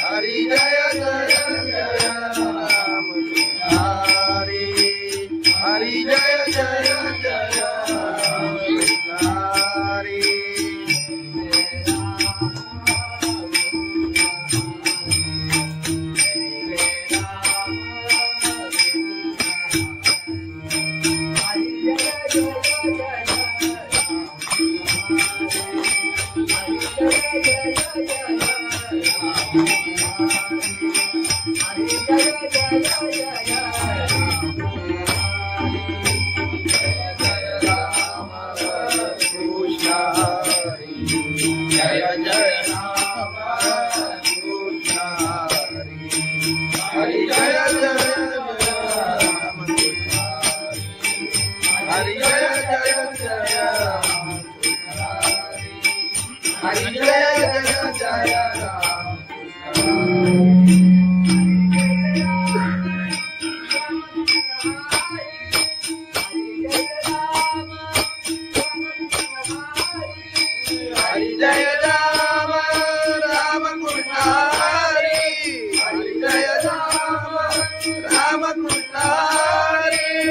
हरी जय जय जय राम हरी हरी जय जय जय राम हरी जय जय राम कृष्ण हरि जय जय राम हरि जय जय जय राम हरि जय जय जय राम हरि जय राम राम कृष्ण हरि हरि जय राम राम कृष्ण हरि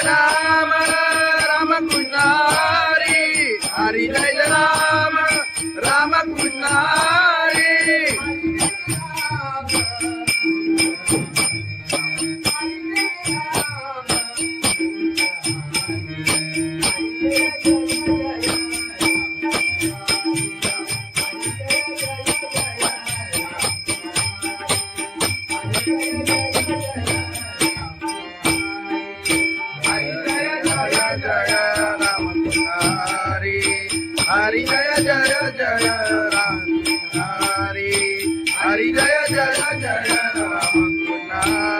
राम राम कृष्ण हरी हरी जय राम राम कृष्ण हरी हरि जय जय जय राम हरि हरि जय जय जय राम हरि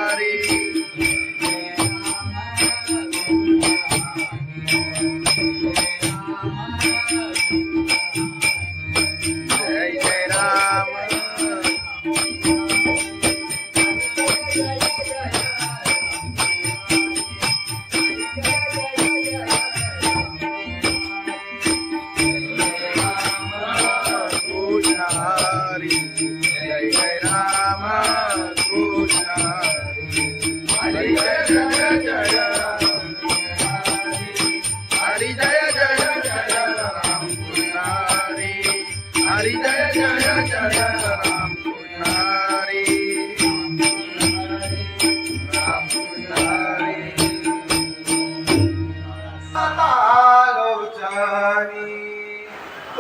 जय जय राम हरि जय जय राम कृष्ण हरि जय जय जय हरि जय जय जय राम कृष्ण हरि हरि जय जय जय राम कृष्ण हरि राम कृष्ण हरि आलोचनी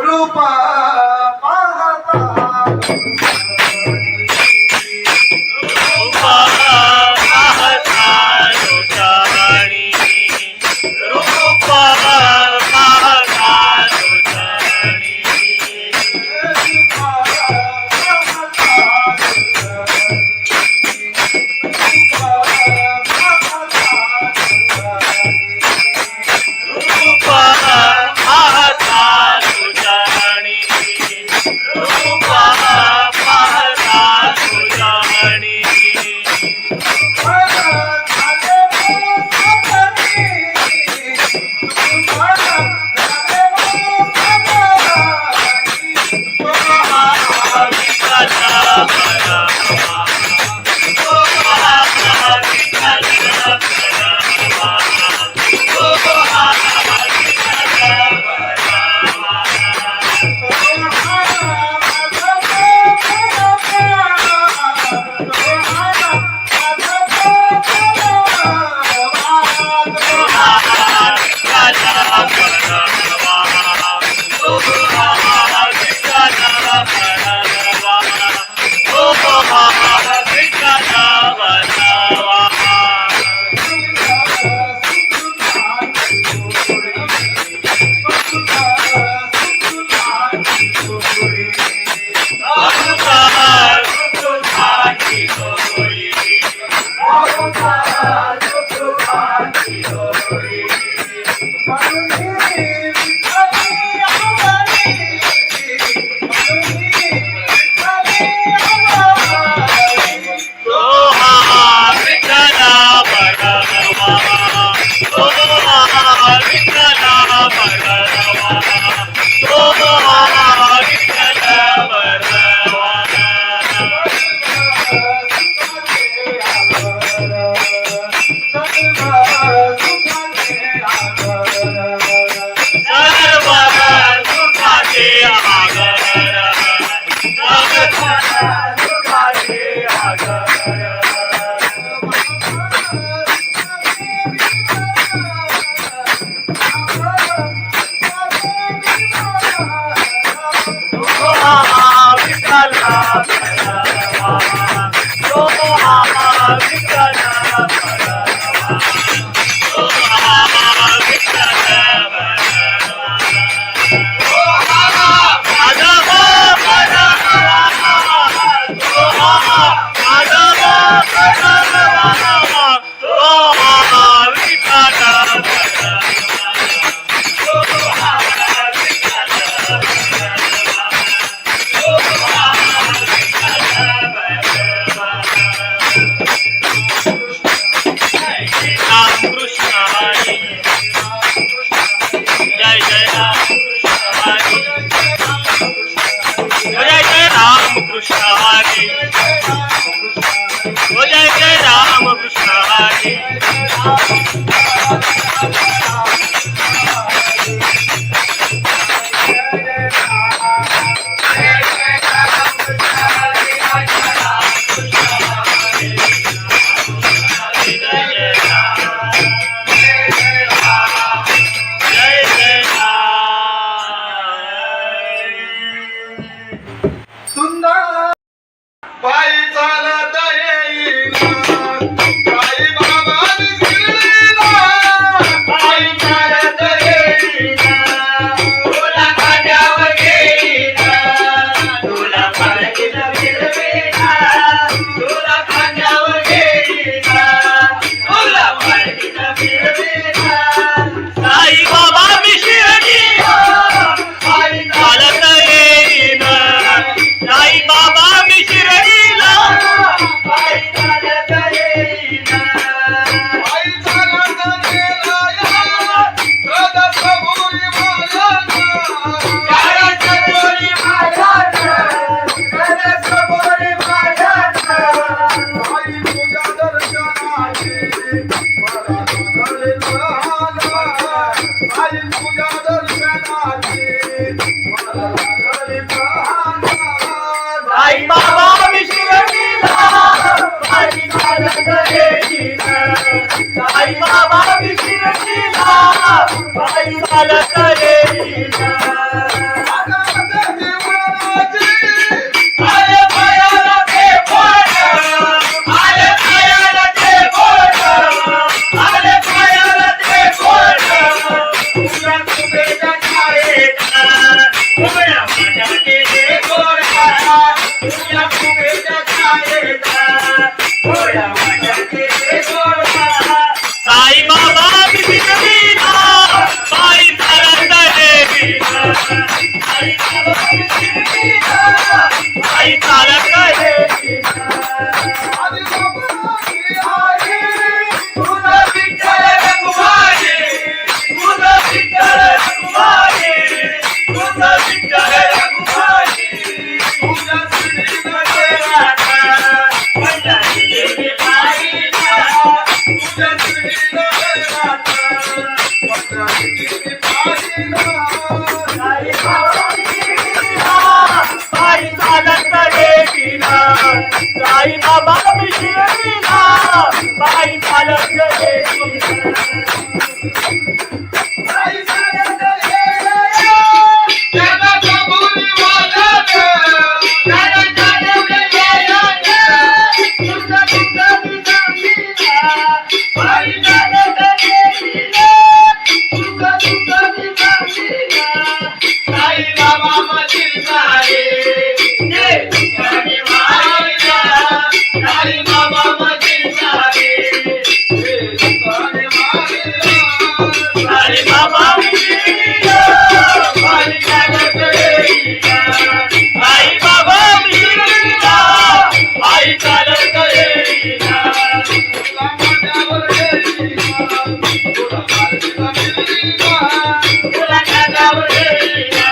रूपा पाहता रूपा पाहता लोटाणी रूपा पाहता लोटाणी रूपा पाहता लोटाणी रूपा पाहता लोटाणी बाई मला करे या फुगेच्या छायेचा गोड्या वाट्याचे गोडवा साई बाबा बिघडविला पायी चालत देवीला साई बाबा बिघडविला पायी चालत देवीला आदि बाबाची आई तुझा विठ्ठल रघुमाई तुझा विठ्ठल रघुमाई तुझा विठ्ठल रघुमाई तुझ्या श्रीनगरात पंढरी देवी पाहिला तुझ्या श्रीनगरात पंढरीची पाहिला साई बाबा बिघडविला पायी चालत देवीला साई बाबा बिघडविला पायी चालत देवीला आई चालत गेल्या त्याला कबुली वाजत त्याला चालवलं गेलं तुझं तुझं सांगितलं पायी चालत देवीला तुझं तुझं सांगितलं साई बाबा मधील सारे जे तुझ्याने वाहिला साई बाबा मधील सारे साई बाबा बिघडविला पायी चालत देवीला साई बाबा बिघडविला पायी चालत देवीला तुला कागावर देवीला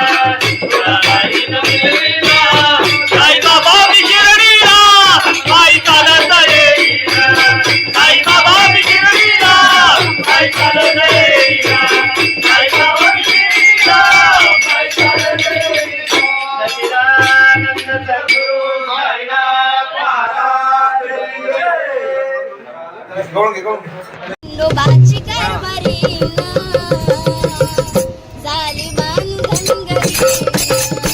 तुला बाईनं मिळविला साई बाबा बिघडविला पायी चालत देवीला साई बाबा बिघडविला पायी चालत देवीला साई बाबा बिघडविला पायी चालत देवीला सच्चिदानंद सद्गुरु साईनाथ महाराज खंडोबाची कारभारी झाली बांधन घरी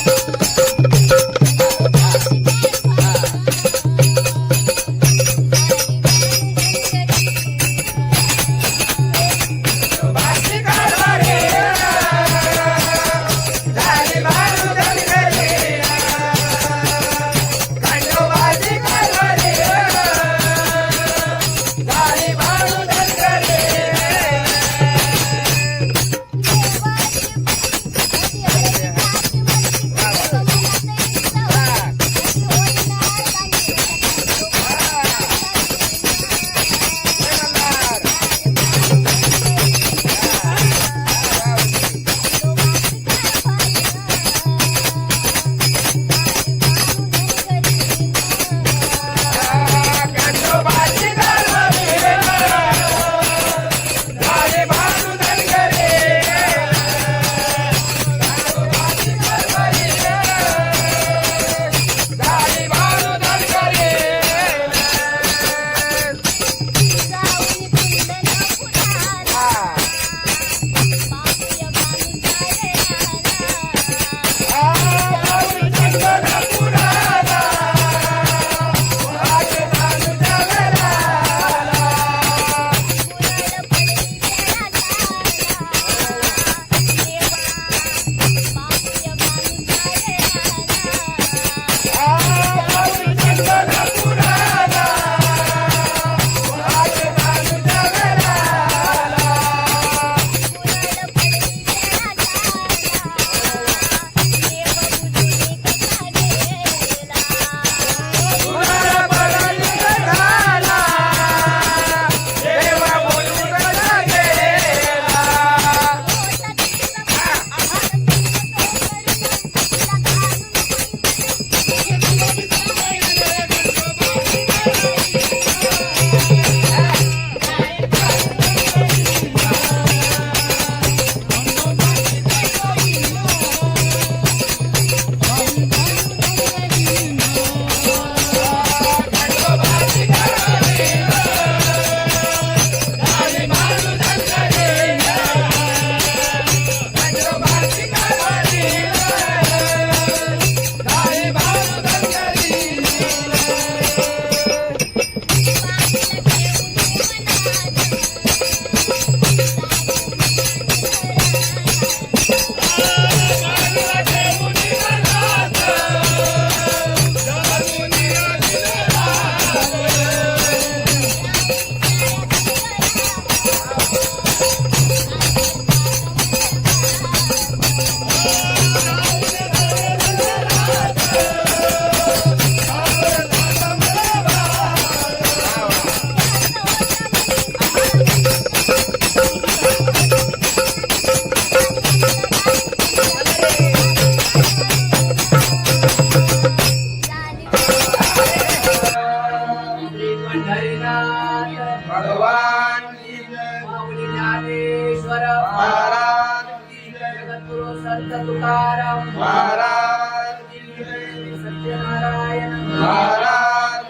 महाराज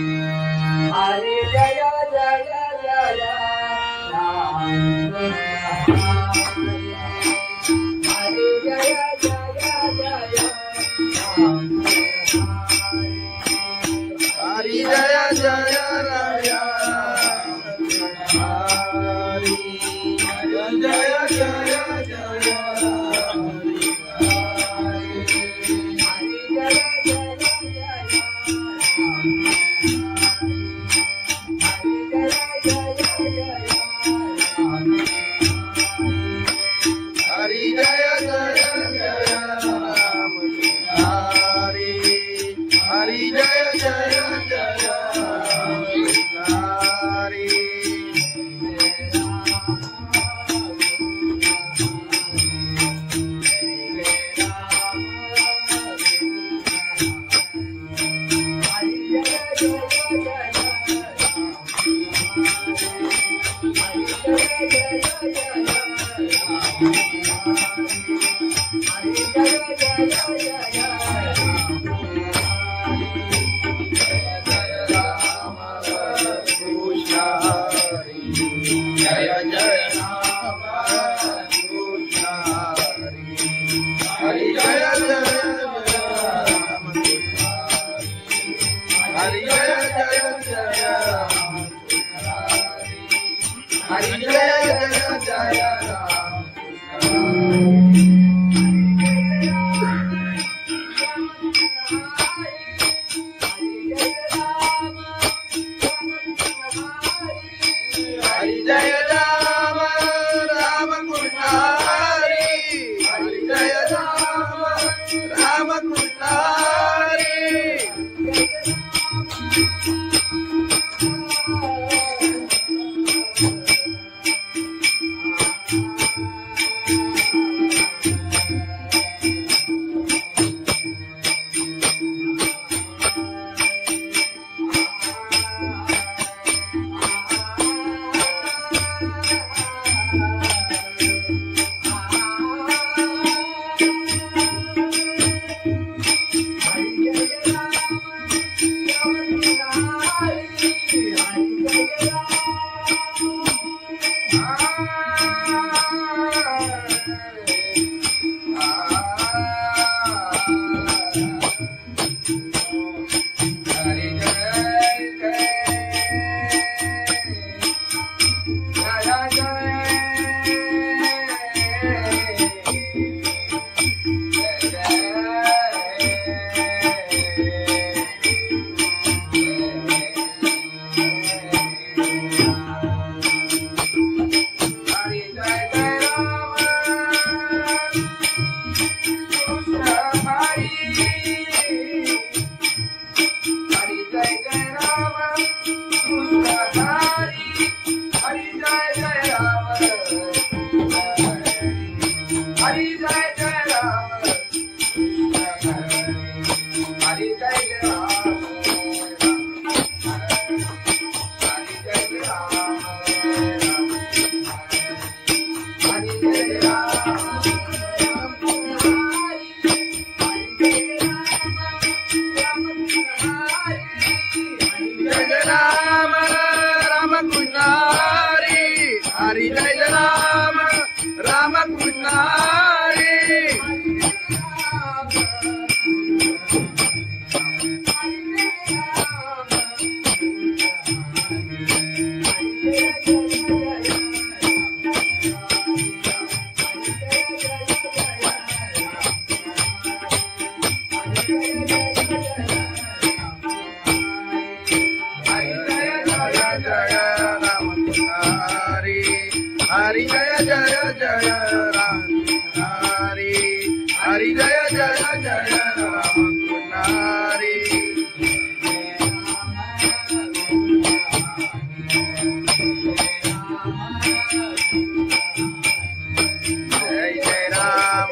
हरे जय जय जय राम हरे जय जय जय राम हरि जय जय राया हरि जय जय जय हरि जय जय जय राम हरि हरि जय जय जय हरि कृष्ण हरि जय जय राम कृष्ण हरि जय जय राम हरि जय जय जय राम हरि जय जय जय राम हरि जय राम राम कृष्ण हरि हरि जय राम राम कृष्ण हरि हरि जय राम राम कृष्ण हरि हरि जय जय जय राम हरि हरि जय जय जय राम हरि जय जय राम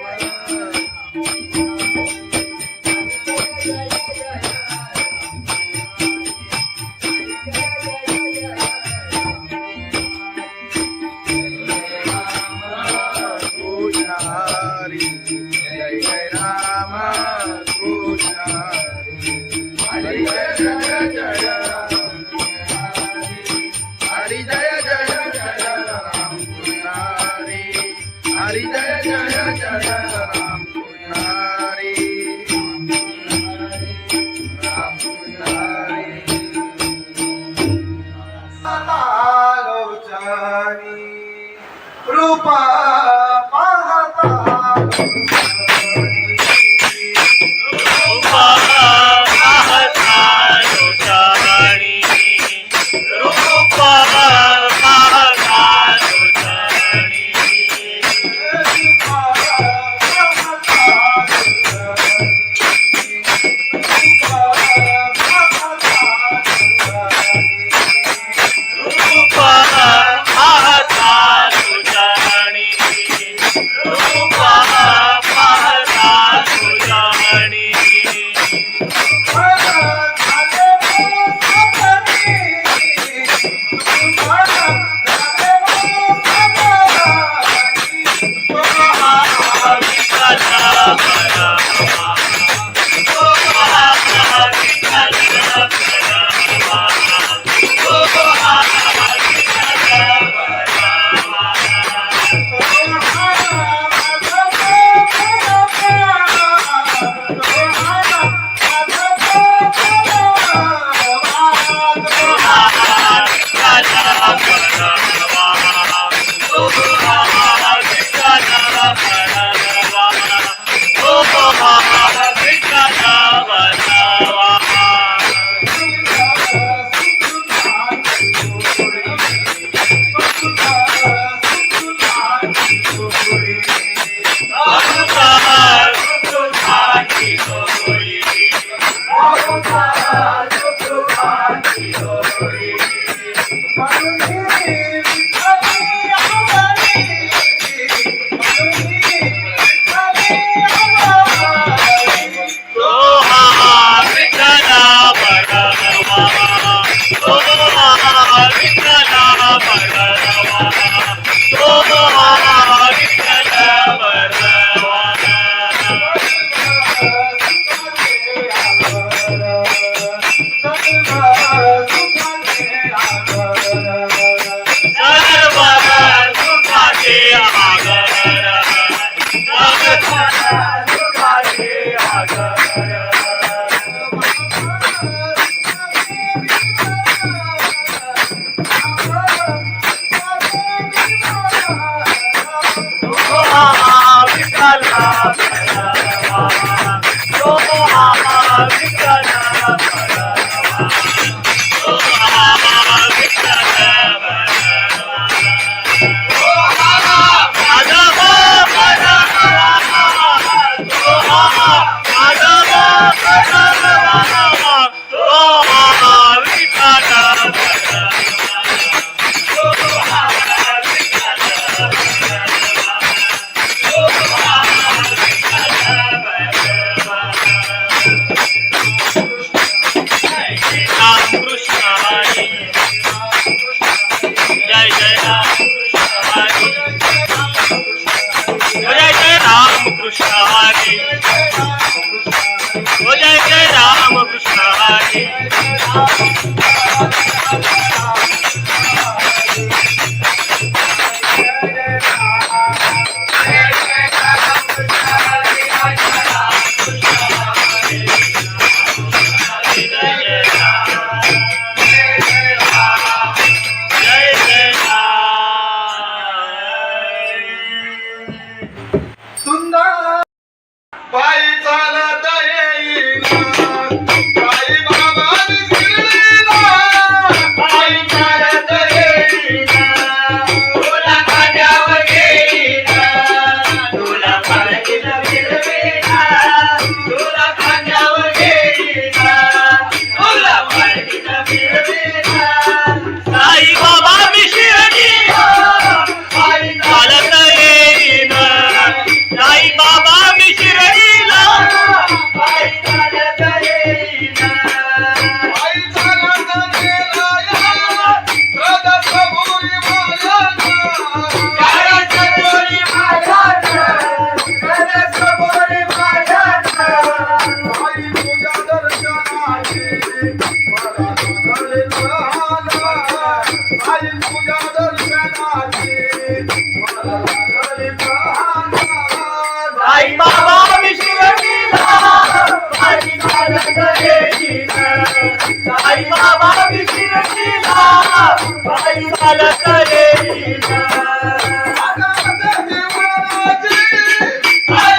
आई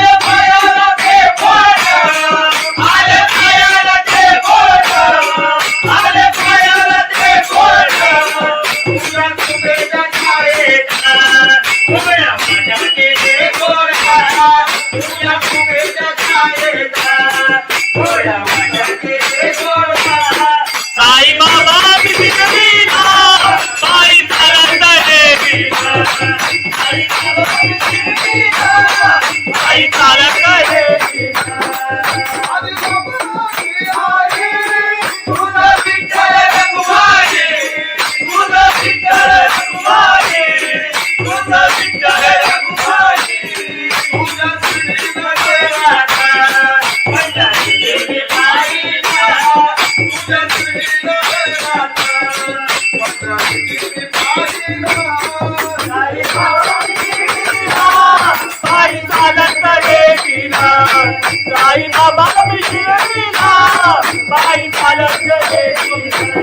साई चालत येतीला साई बाबा शिर्डीला बाई चालत येतीला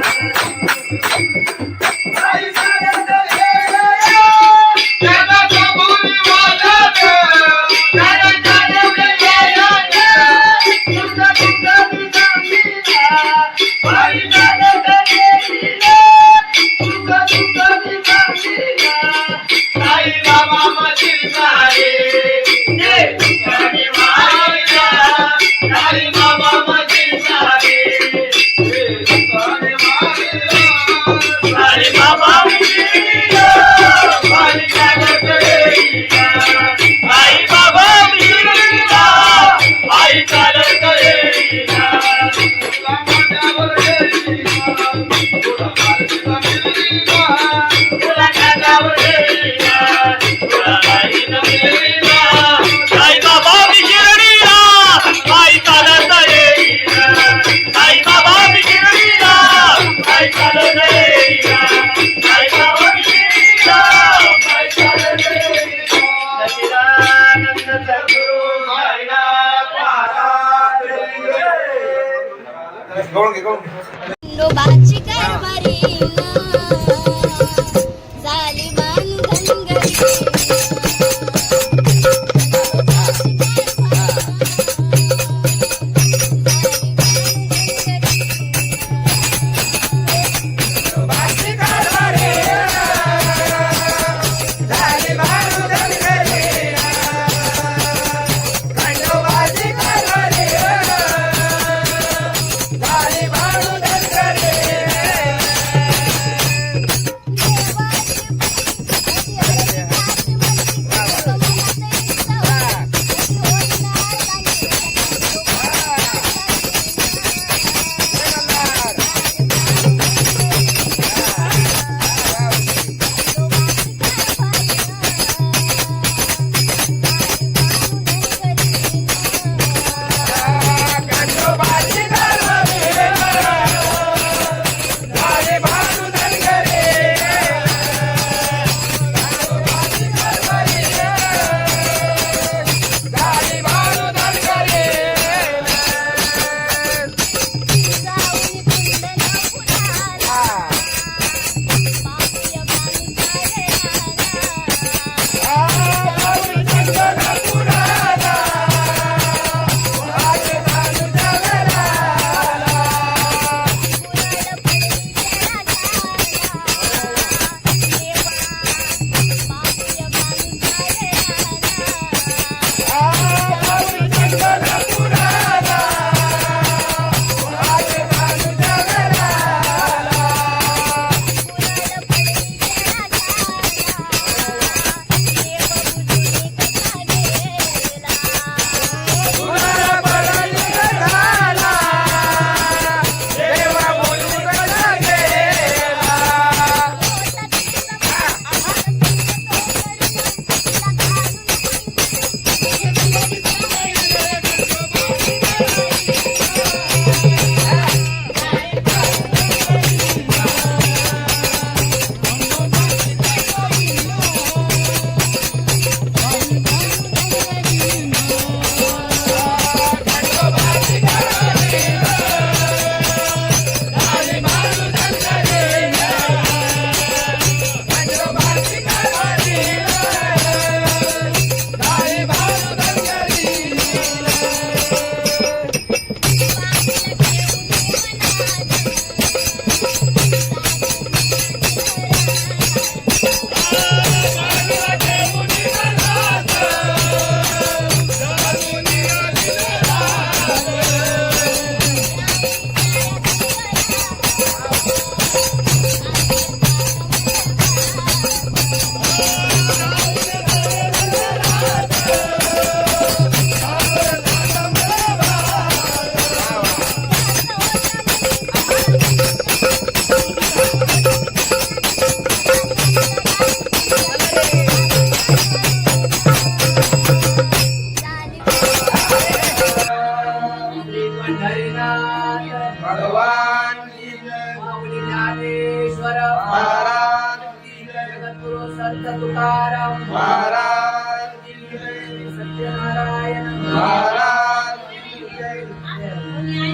ज्ञानेश्वर महाराज की जय, जगद्गुरु संत तुकाराम महाराज की जय, सत्यनारायण महाराज की जय.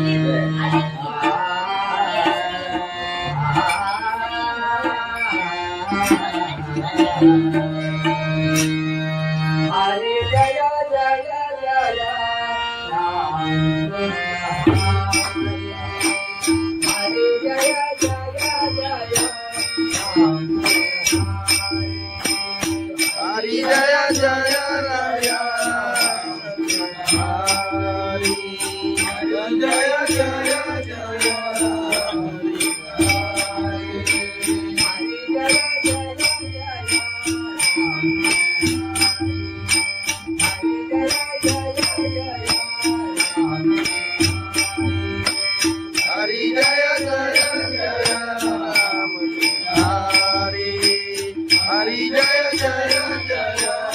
हरे जय जय जय राम हरे जय जय जय राम हरि जय जय राया हरि जय जय जय हरि जय जय जय राम हरि हरि जय जय जय राम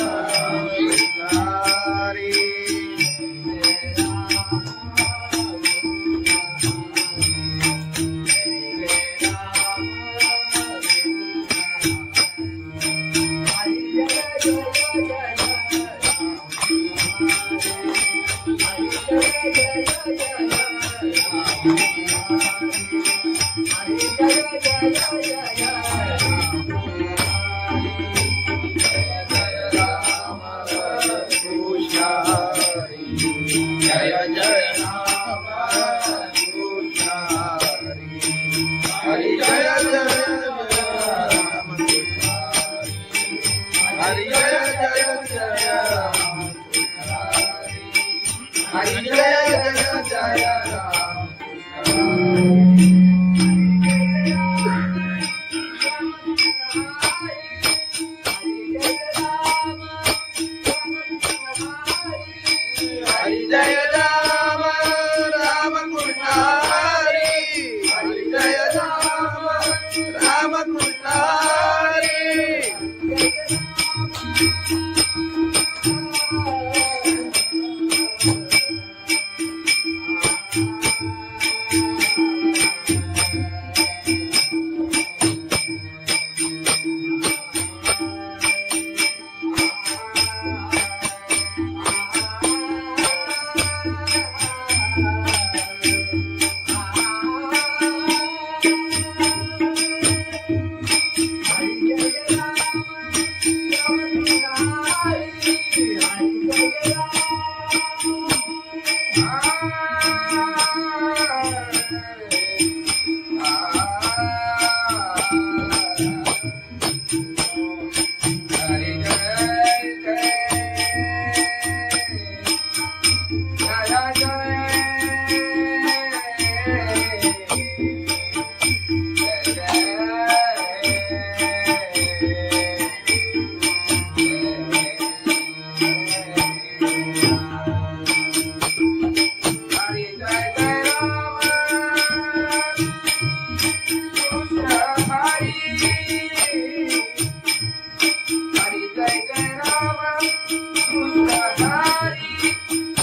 हरि जय जय राम कृष्ण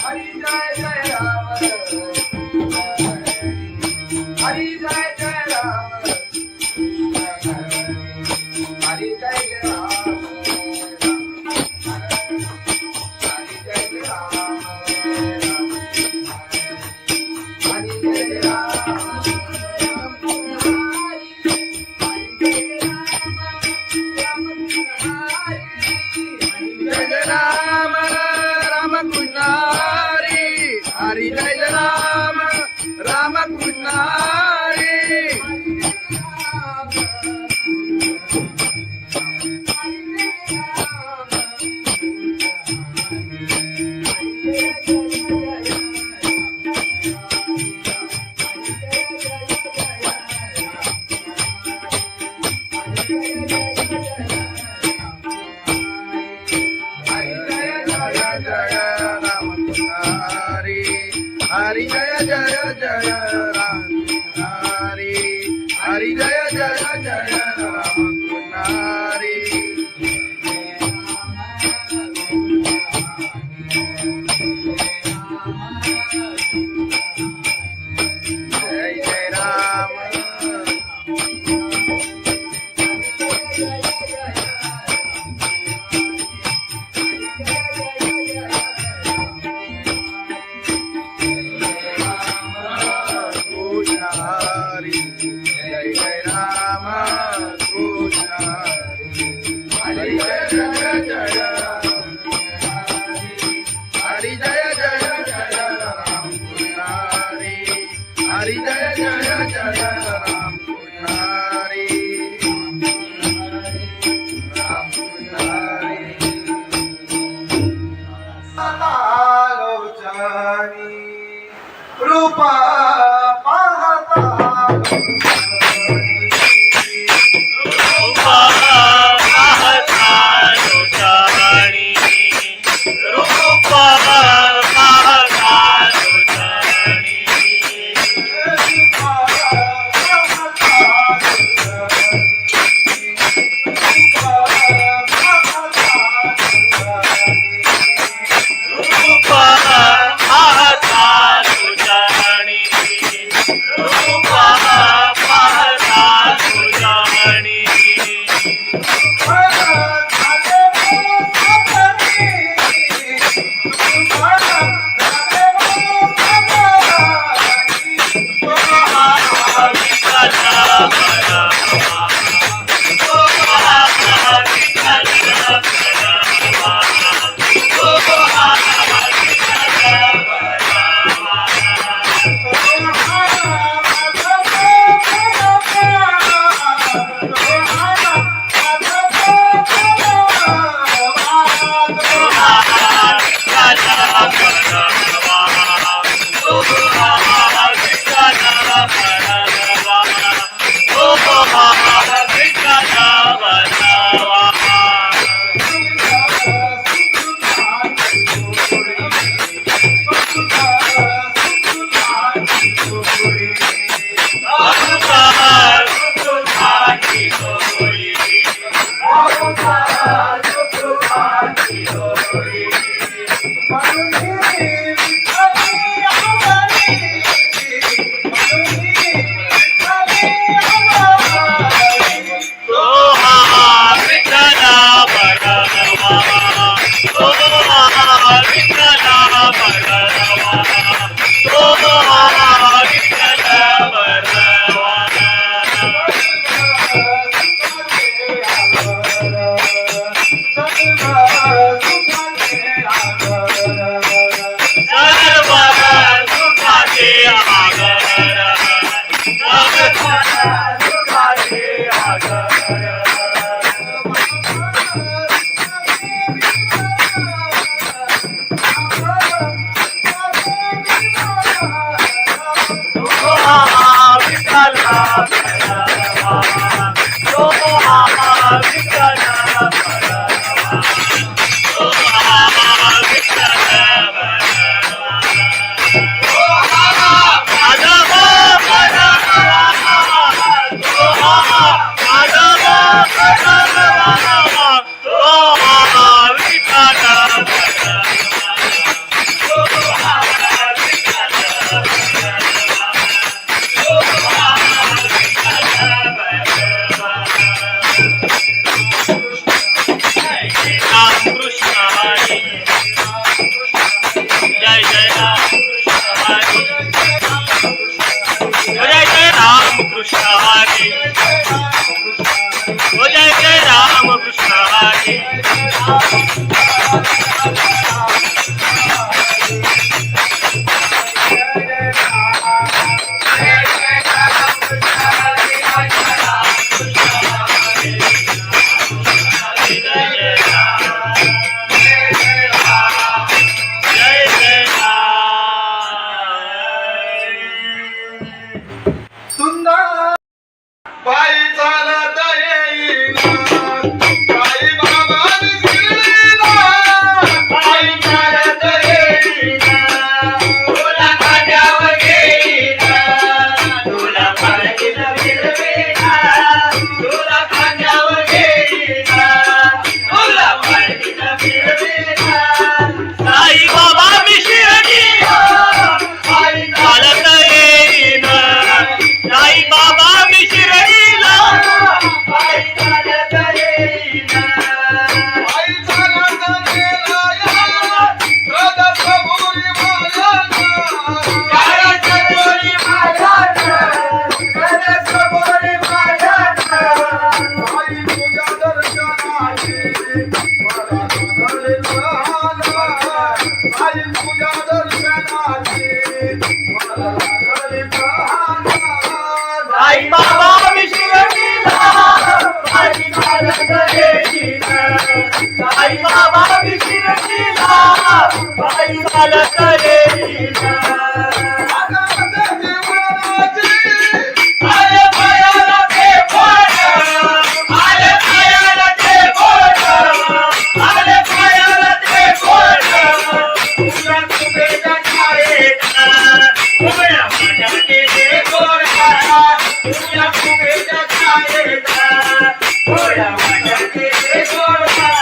हरि जय जय राम हरि जय जय जय राम हरि जय जय जय राम हरि जय राम राम कृष्ण हरि हरि जय राम राम कृष्ण हरि हरि जय राम राम कृष्ण हरि हरि जय जय जय राम हरि हरि जय जय जय राम हरि जय जय राम राम कृष्ण हरी जय जय जय राम हरी जय जय जय राम कृष्ण हरी जय जय जय राम कृष्ण राम कृष्ण लोचनी रूपा पाहता रूपा पाहता लोचनी रूपा पाहता लोचनी रूपा पाहता लोचनी रूपा पाहता लोचनी बाई चालत येईना आले पायाला ते बोट आले पायाला ते बोट आले पायाला ते बोट तुला तुझ्या छायेचा उभ्या माझ्याचे गोरा तुला तुझ्या छायेचा उभ्या माझ्याचे गोरा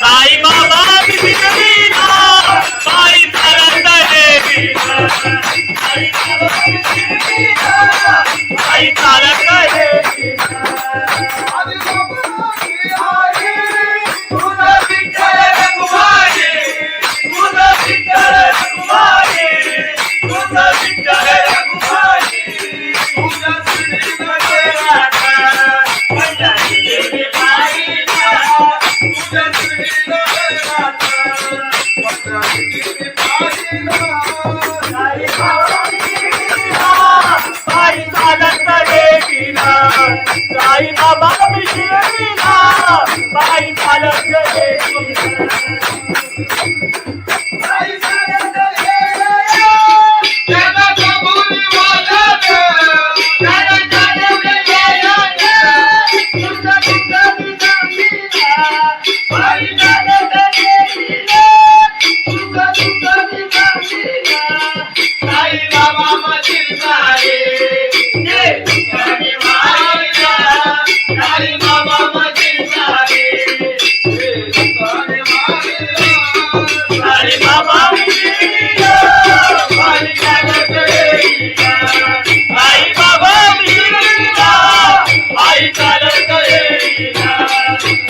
साई बाबा बिगडीना बाई चालत येईना साई बाबा बिगडीना बाई चालत येईना तुझा विठ्ठल रघुमाई तुझा विठ्ठल रघुमाई तुझा विठ्ठल रघुमाई तुझा श्रीनाथ माझ्या देवी बाईला तुझा श्रीनाथ माझ्या देवी बाईला साई बाबा बिगडीना बाई चालत येईना साई बाबा बिगडीना बाई चालत येईना बाई चालत येईना त्याला कबुली वाजत त्याला चालवले गेलं तुझा तुझा बिगडीना बाई चालत येईना तुझा तुझा बिगडीना साई बाबा मधील सारे ते तुझ्याने मायला साई बाबा मधील सारे ते तुझ्याने मायला साई बाबा बिगडीना बाई चालत येईना साई बाबा बिगडीना बाई चालत येईना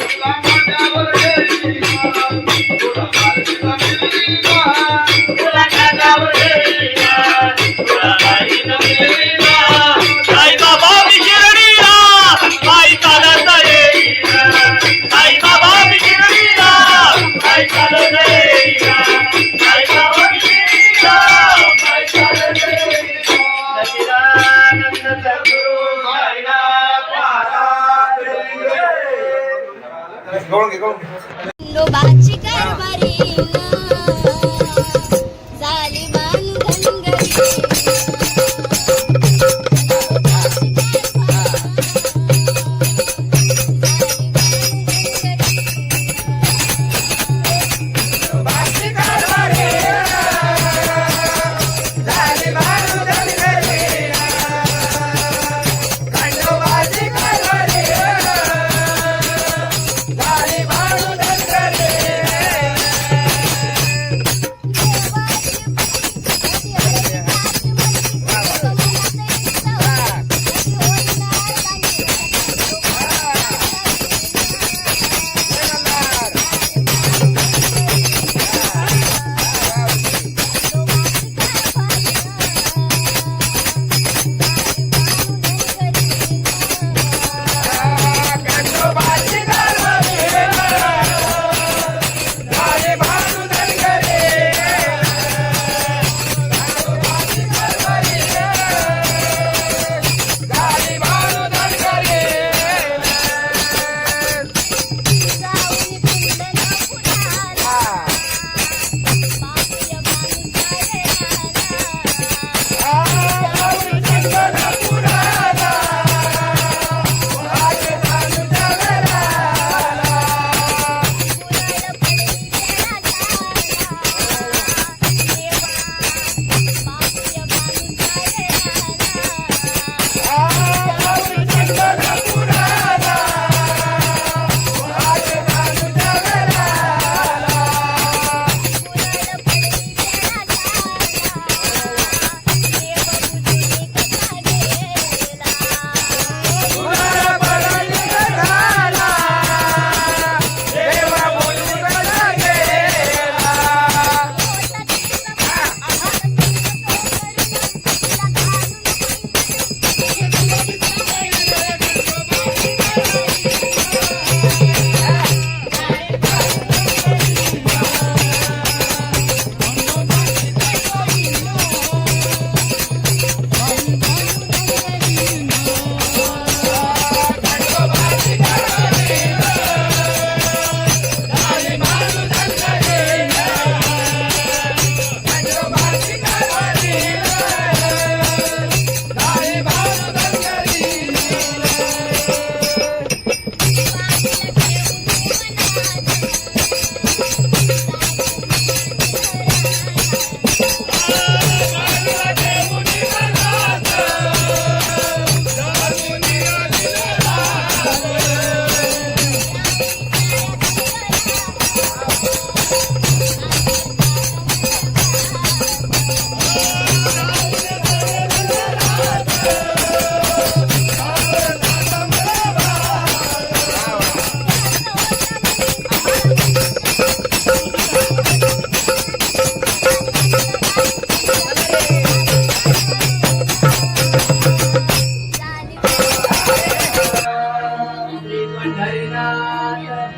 तुला माझ्यावर येईना तुला माझ्यावर येईना तुला माझ्यावर येईना तुला माझ्यावर येईना साई बाबा बिगडीना बाई चालत येईना साई बाबा बिगडीना बाई चालत येईना साई बाबा बिगडीना बाई चालत येईना सच्चिदानंद सद्गुरु साईनाथ महाराज खंडोबाची कारभारीना झाली बांधन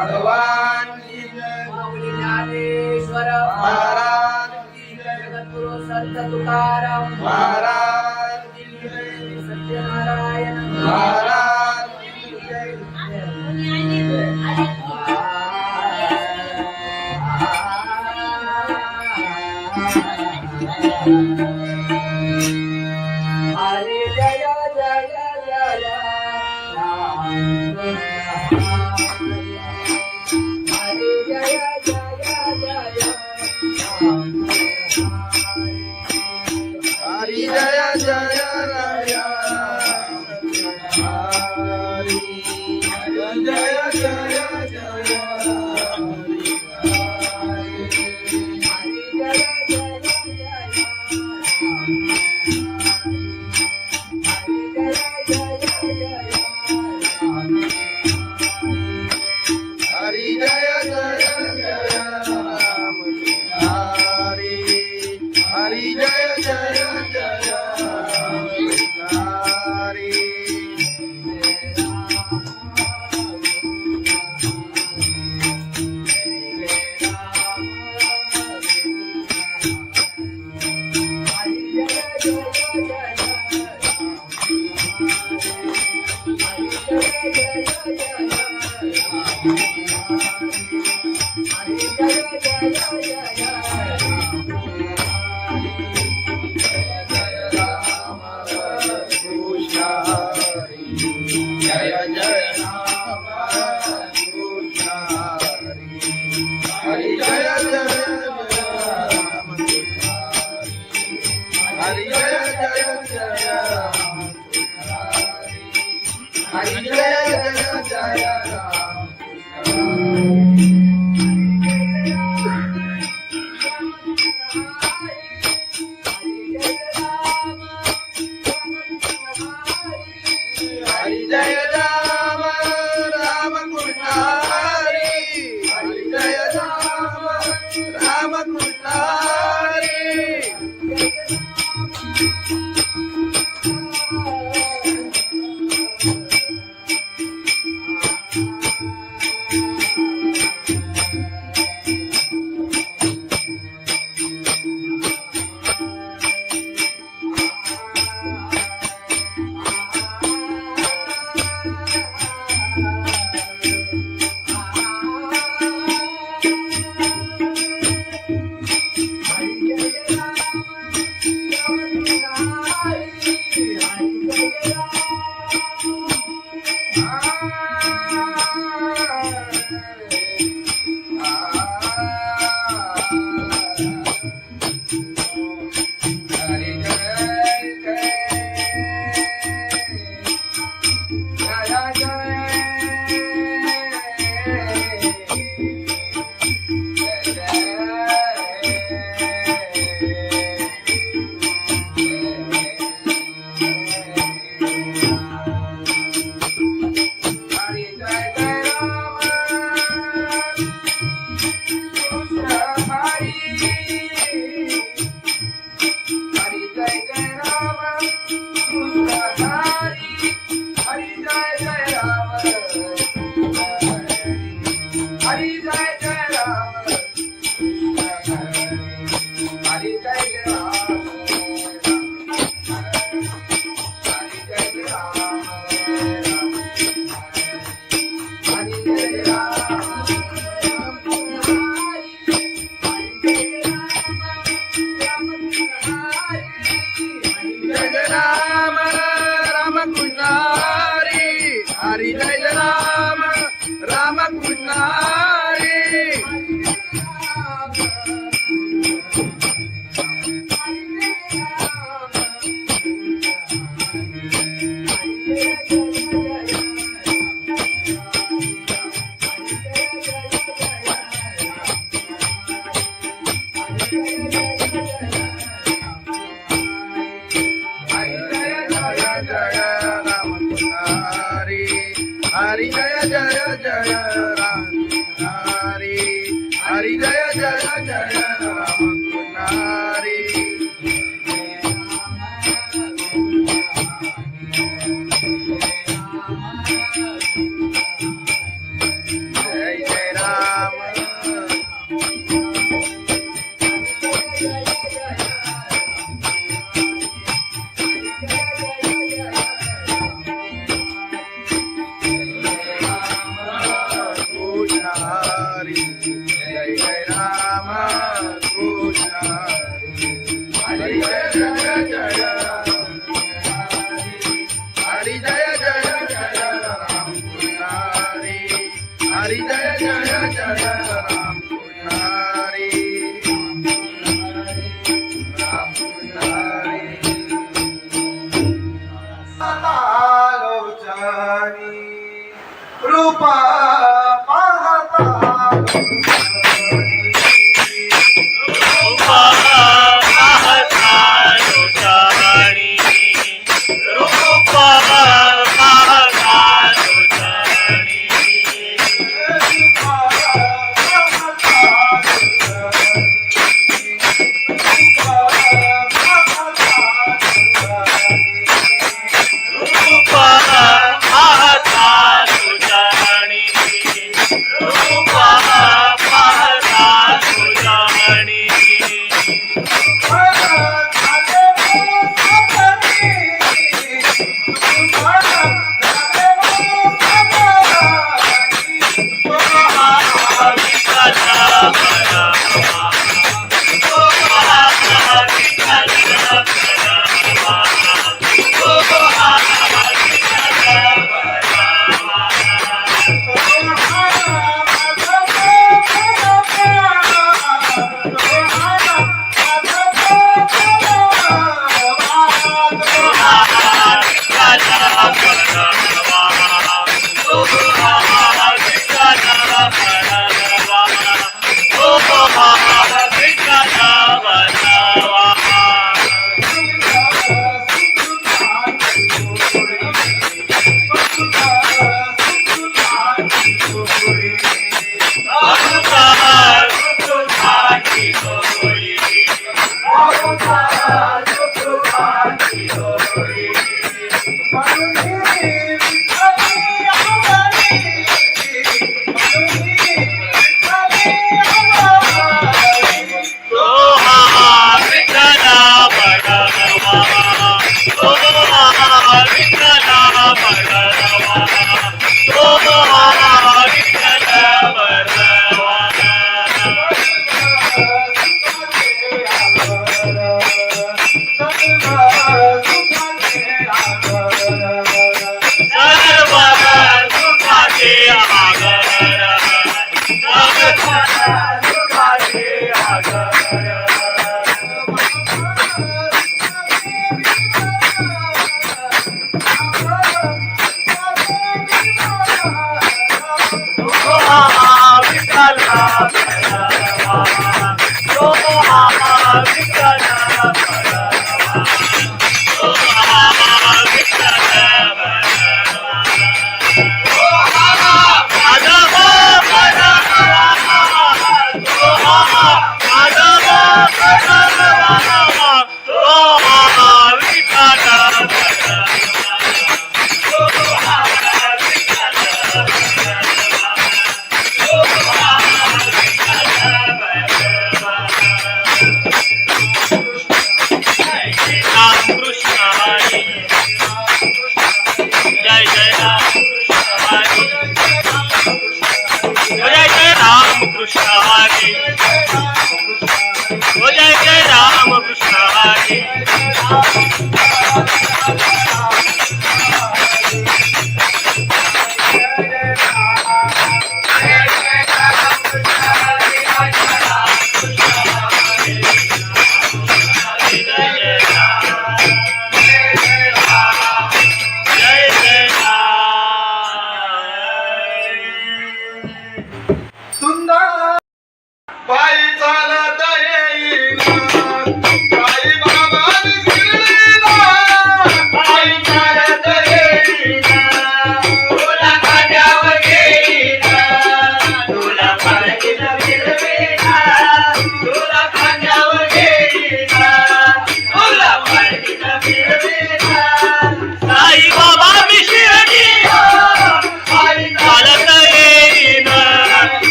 भगवान की जय माऊली ज्ञानेश्वर महाराज की जय जगद्गुरु संत तुकाराम महाराज की जय सत्यनारायण महाराज की जय हरे जय जय जय राम हरे जय जय जय राम हरि जय जय राय हरि जय जय जय हरि जय जय जय राम हरि हरि जय जय जय हरि कृष्ण हरि जय जय राम कृष्ण हरि जय जय राम हरि जय जय राम हरि जय जय राम हरि जय राम राम कृष्ण हरि हरि जय राम राम कृष्ण हरि हरि जय राम राम कृष्ण हरि हरि जय जय जय राम हरि हरि जय जय जय राम हरि जय जय जय राम कृष्ण हरी राम कृष्ण हरी लोचनी रूपा पाहता रूपा पाहता लोचनी रूपा पाहता लोचनी रूपा पाहता लोचनी रूपा पाहता लोचनी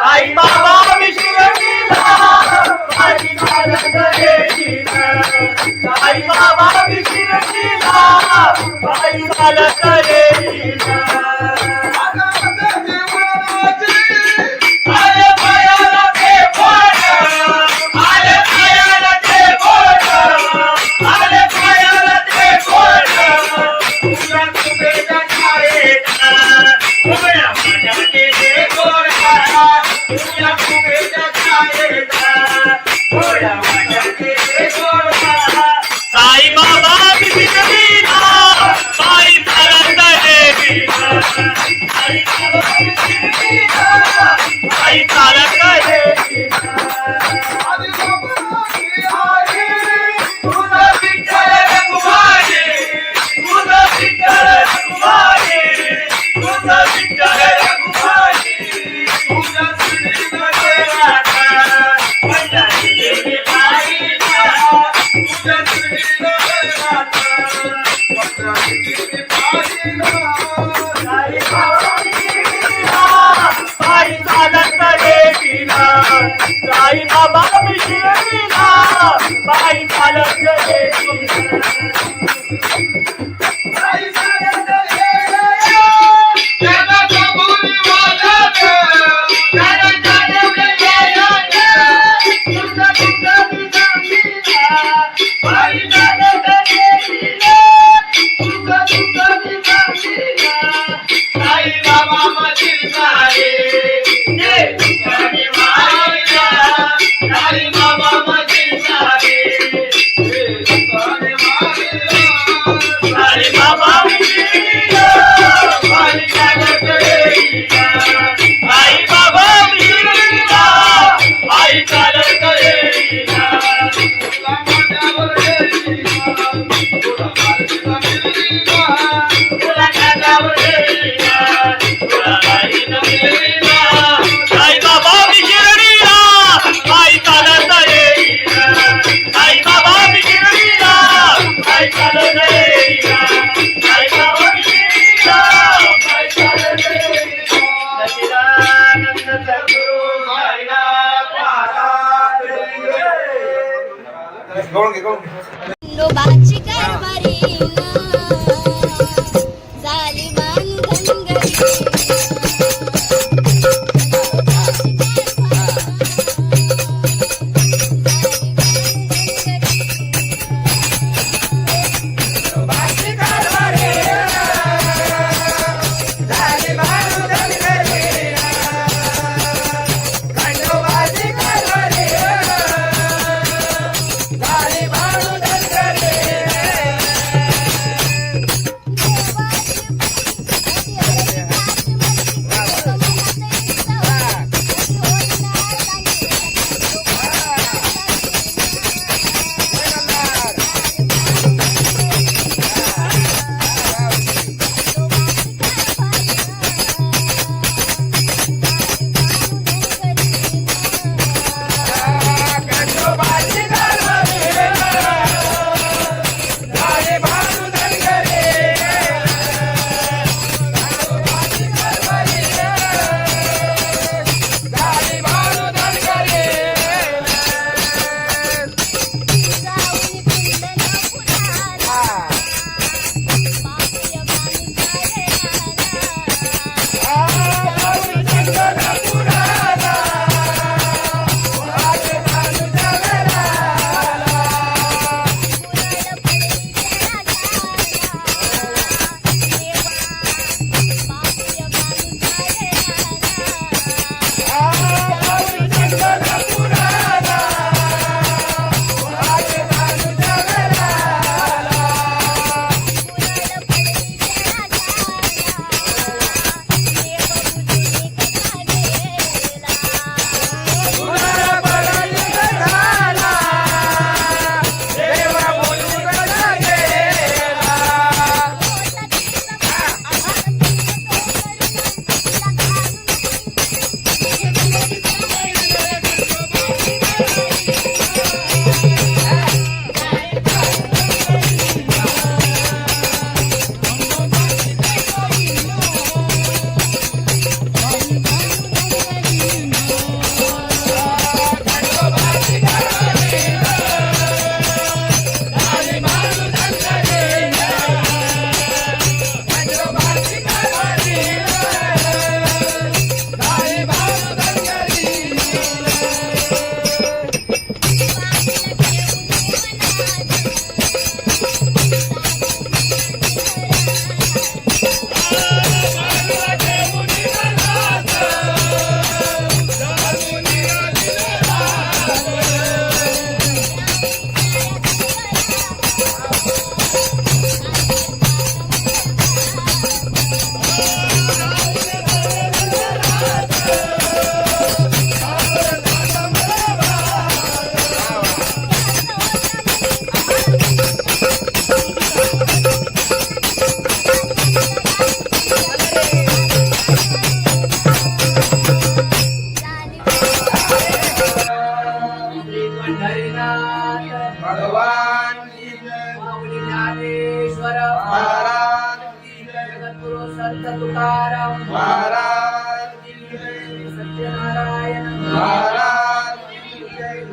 साई बाबा विशिरणीला बाई चालत येईल साई बाबा विशिरणीला बाई चालत येईल आले पायाला ते बोट आले पायाला ते बोट आले पायाला ते बोट तुझ्या कुबेच्या छायेत उभ्या माझ्या केले गोरखा तुझ्या कुबेच्या छायेत उभ्या माझ्या केले गोरखा साई बाबा विशिरणीला बाई चालत येईल साई बाबा विशिरणीला बाई चालत येईल तुझं विठ्ठल रघुमाई तुझं विठ्ठल रघुमाई तुझं विठ्ठल रघुमाई तुझ्या श्रीमध्ये राधा माझ्या देवी बाईला तुझ्या श्रीमध्ये राधा माझ्या देवी बाईला साई बाबा विशिरणीला बाई चालत येईल साई बाबा विशिरणीला बाई चालत येईल बाई चालत येईल त्याला कबुली वाजत त्याला जाणवलं येईल तुझं तुझं विजामीला बाई चालत येईल तुझं तुझं विजामीला साई बाबा मधील सारे ये तुझ्याने मायला साई बाबा मधील सारे ये तुझ्याने मायला साई बाबा विशिरणीला बाई चालत येईल साई बाबा विशिरणीला बाई चालत येईल तुला माझ्यावर येईल तुला माझ्या मिळीला तुला माझ्यावर येईल तुला माझ्या मिळीला साई बाबा विशिरणीला बाई चालत येईल साई बाबा विशिरणीला बाई चालत येईल साई बाबा विशिरणीला बाई चालत येईल सच्चिदानंद सद्गुरु साईनाथ महाराज खंडोबाची कारभारी झाली बांधन महाराज की जय सत्यनारायण महाराज की जय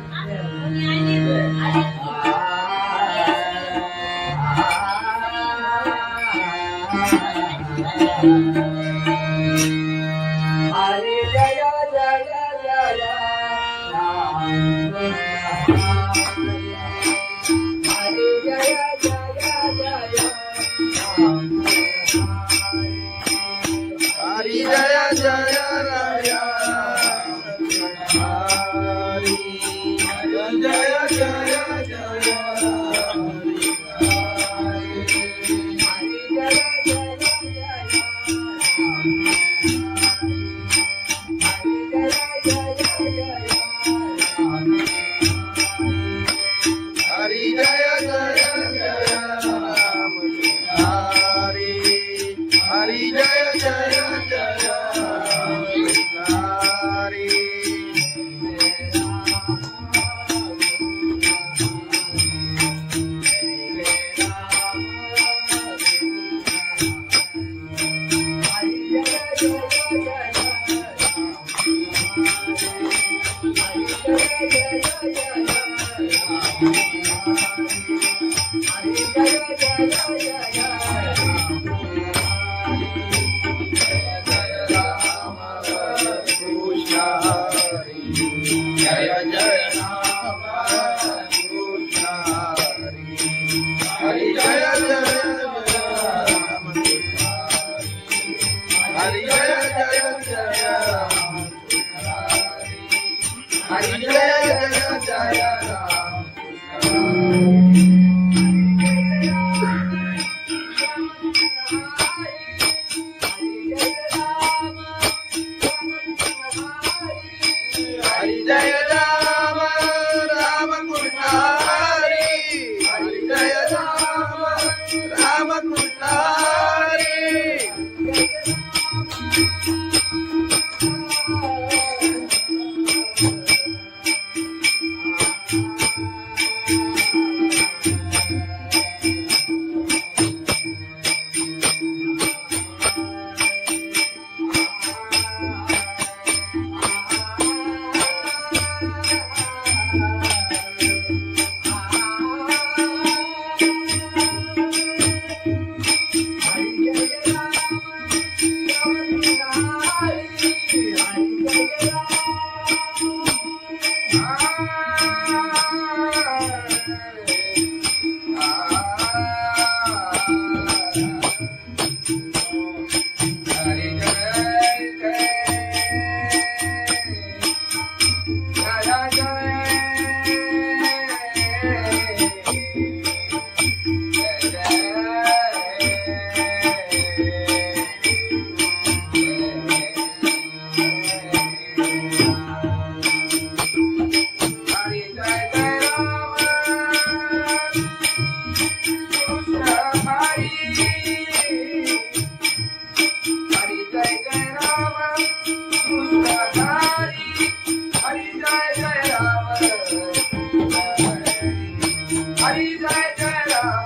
हरे जय जय जय राम हरे जय जय जय राम हरि जय जय राय हरि जय जय जय हरि जय जय जय राम हरि हरि जय जय जय हरि कृष्ण हरि जय जय राम कृष्ण हरि हरि जय जय राम हरि जय जय जय राम हरि जय जय जय राम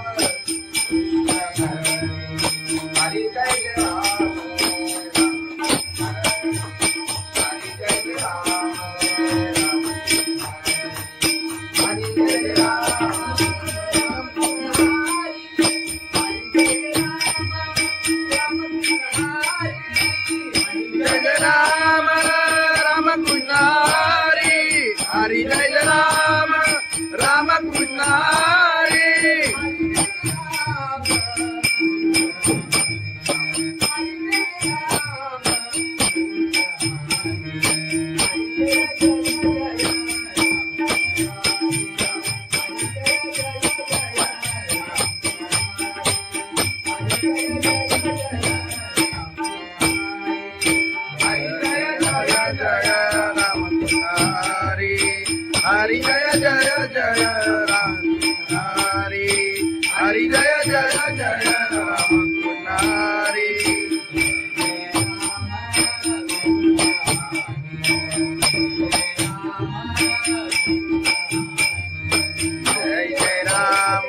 हरि जय राम राम कृष्ण हरि हरि जय राम राम कृष्ण हरि हरि जय राम राम कृष्ण हरि हरि जय जय जय राम हरि हरि जय जय जय राम हरि जय जय राम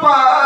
पाहता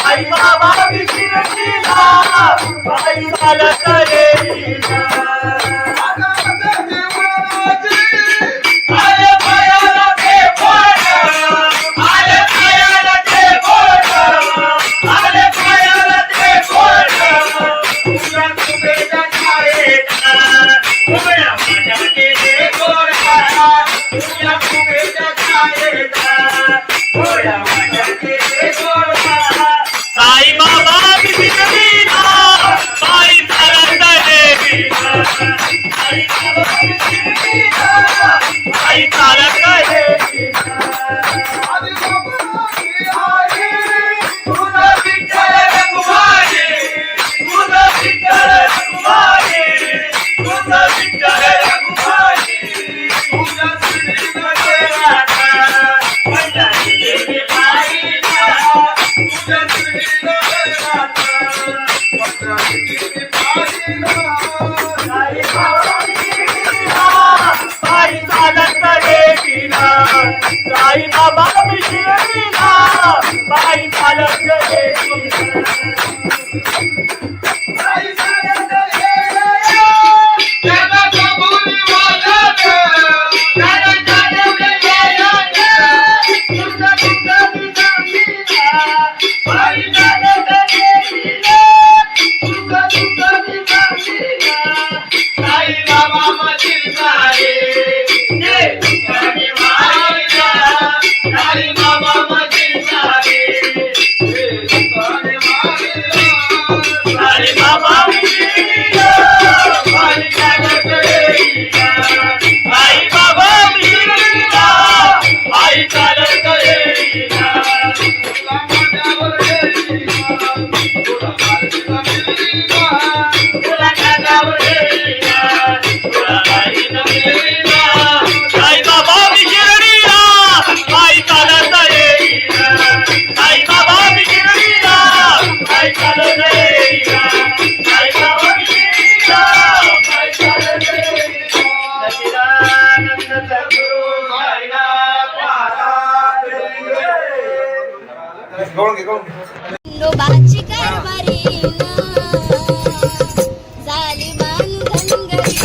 आई शिरडीला बाई चालत देवीला आई बाबा शिरडीला बाई चालत देवीला आदि बाबाची आई तुझा विठ्ठल रखुमाई तुझा विठ्ठल रखुमाई तुझा विठ्ठल रखुमाई तुझ्या श्रीनगर पंढरीची बाईला तुझ्या श्रीनगरात पंढरीची बाईला आई बाबा शिरडीला बाई चालत देवीला आई बाबा शिरडीला बाई चालत देवीला आई चालत गेल्या त्याला कबुली वाजत त्याला चालत गेल्या तुझा तुझा दिसामीला बाई चालत देवीला तुझा तुझा दिसामीला आई बाबा मधील सारे जे तुझ्याने मारिला आई बाबा मधील सारे आई बाबा शिरडीला बाई चालत देवीला आई बाबा शिरडीला बाई चालत देवीला तुला कानावर देवीला तुला बाई नवरीला आई बाबा शिरडीला बाई चालत देवीला आई बाबा शिरडीला बाई चालत देवीला आई बाबा शिरडीला बाई चालत देवीला सच्चिदानंद सद्गुरु साईनाथ खंडोबाची कारभारी झाली बांधनगरी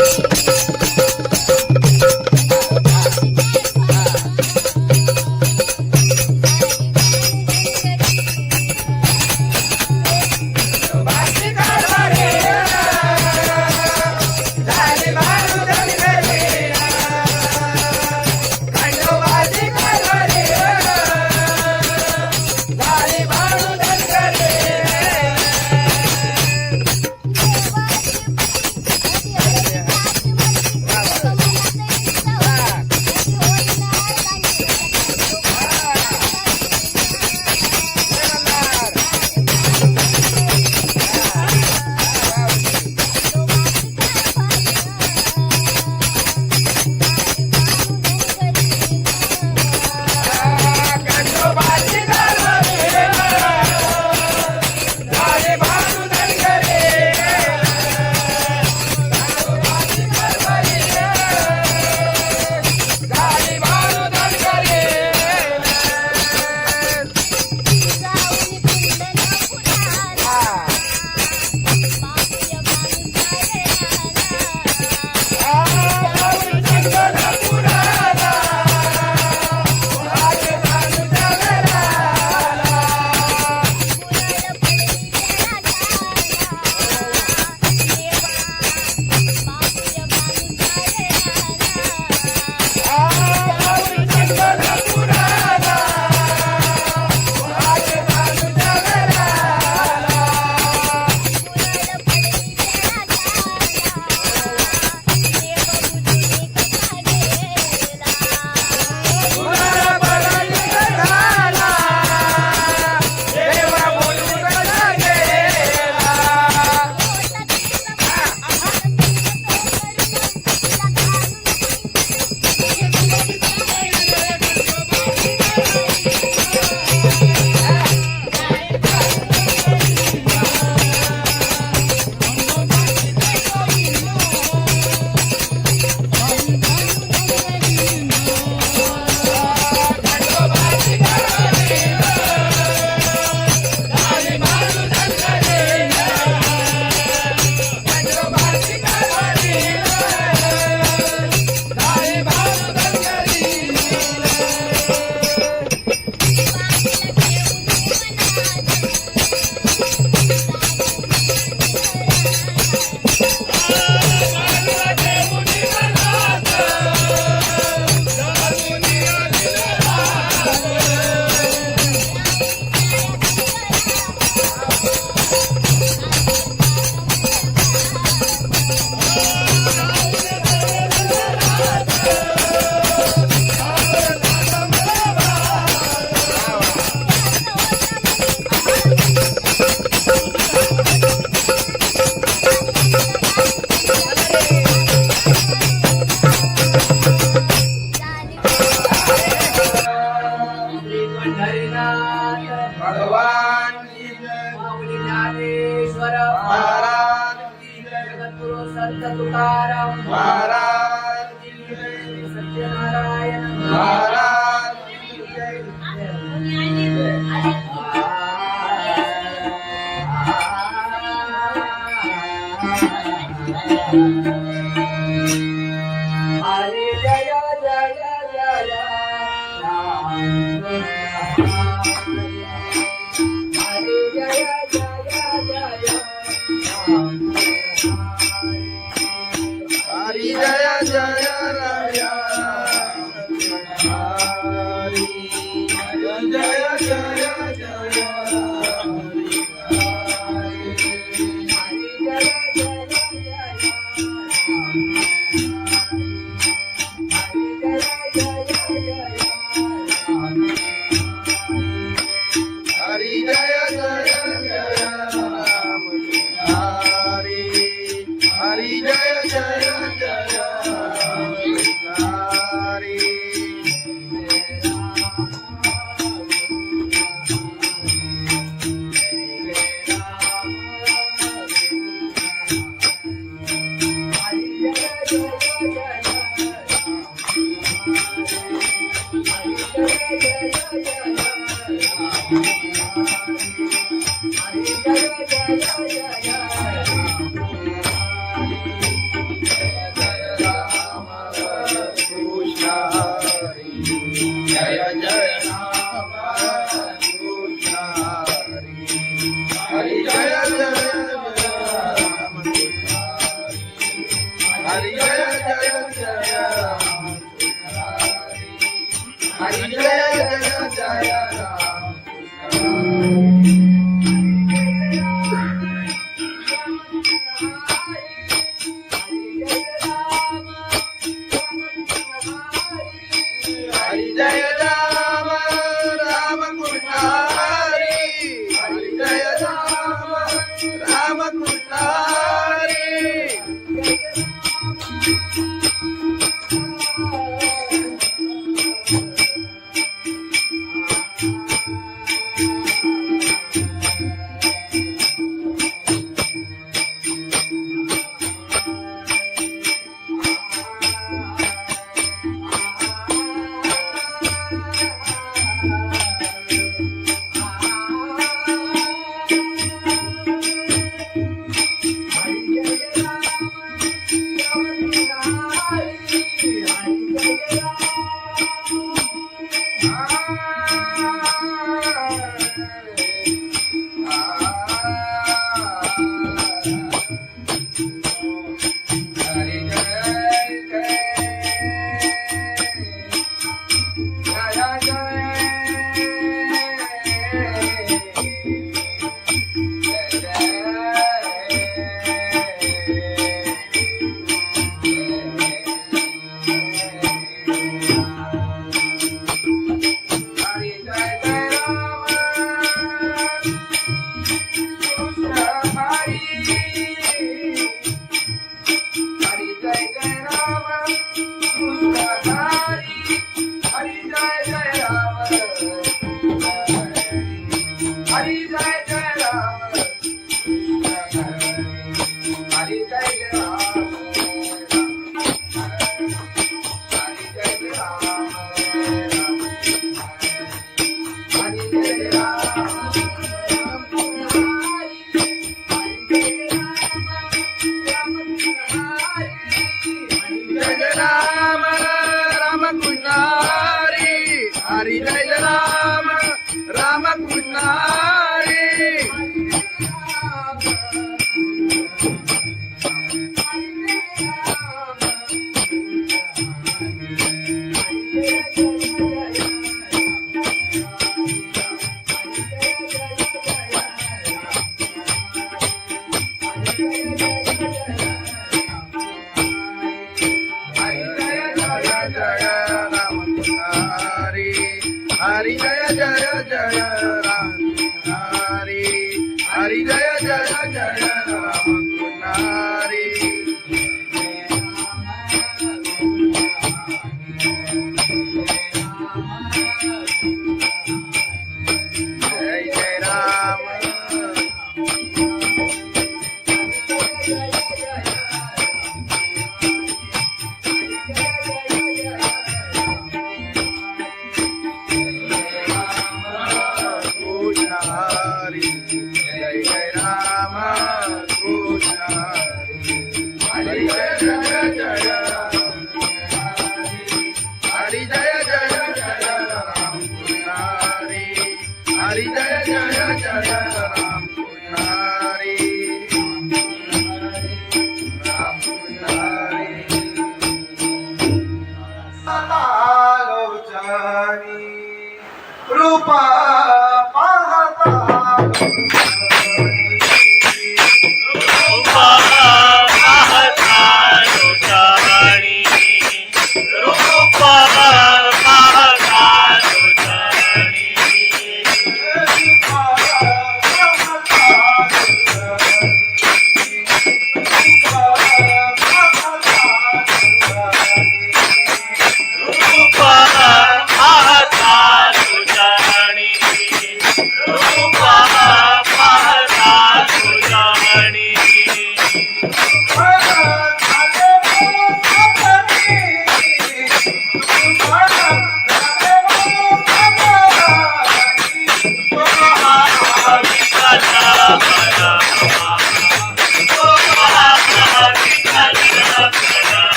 ज्ञानेश्वर महाराज की जय, जगद्गुरु संत तुकाराम महाराज की जय, सत्यनारायण महाराज की जय. हरे जय जय जय राम हरे जय जय जय राम हरि जय जय राया हरि जय जय जय हरि जय जय जय राम हरि हरि जय जय जय हरि कृष्ण हरि जय जय राम कृष्ण हरि हरि जय जय राम हरि जय जय जय राम हरि जय जय जय राम हरि जय राम राम कृष्ण हरि हरि जय राम राम कृष्ण हरि हरि जय राम राम कृष्ण हरि हरि जय जय जय राम हरि हरि जय जय जय राम हरि जय जय राम राम कृष्ण हरी जय जय जय राम हरी जय जय जय राम कृष्ण हरी हरी जय जय जय राम कृष्ण हरी राम कृष्ण हरी लोचनी रूपा पाहता रूपा पाहता लोचनी रूपा पाहता लोचनी रूपा पाहता लोचनी रूपा पाहता लोचनी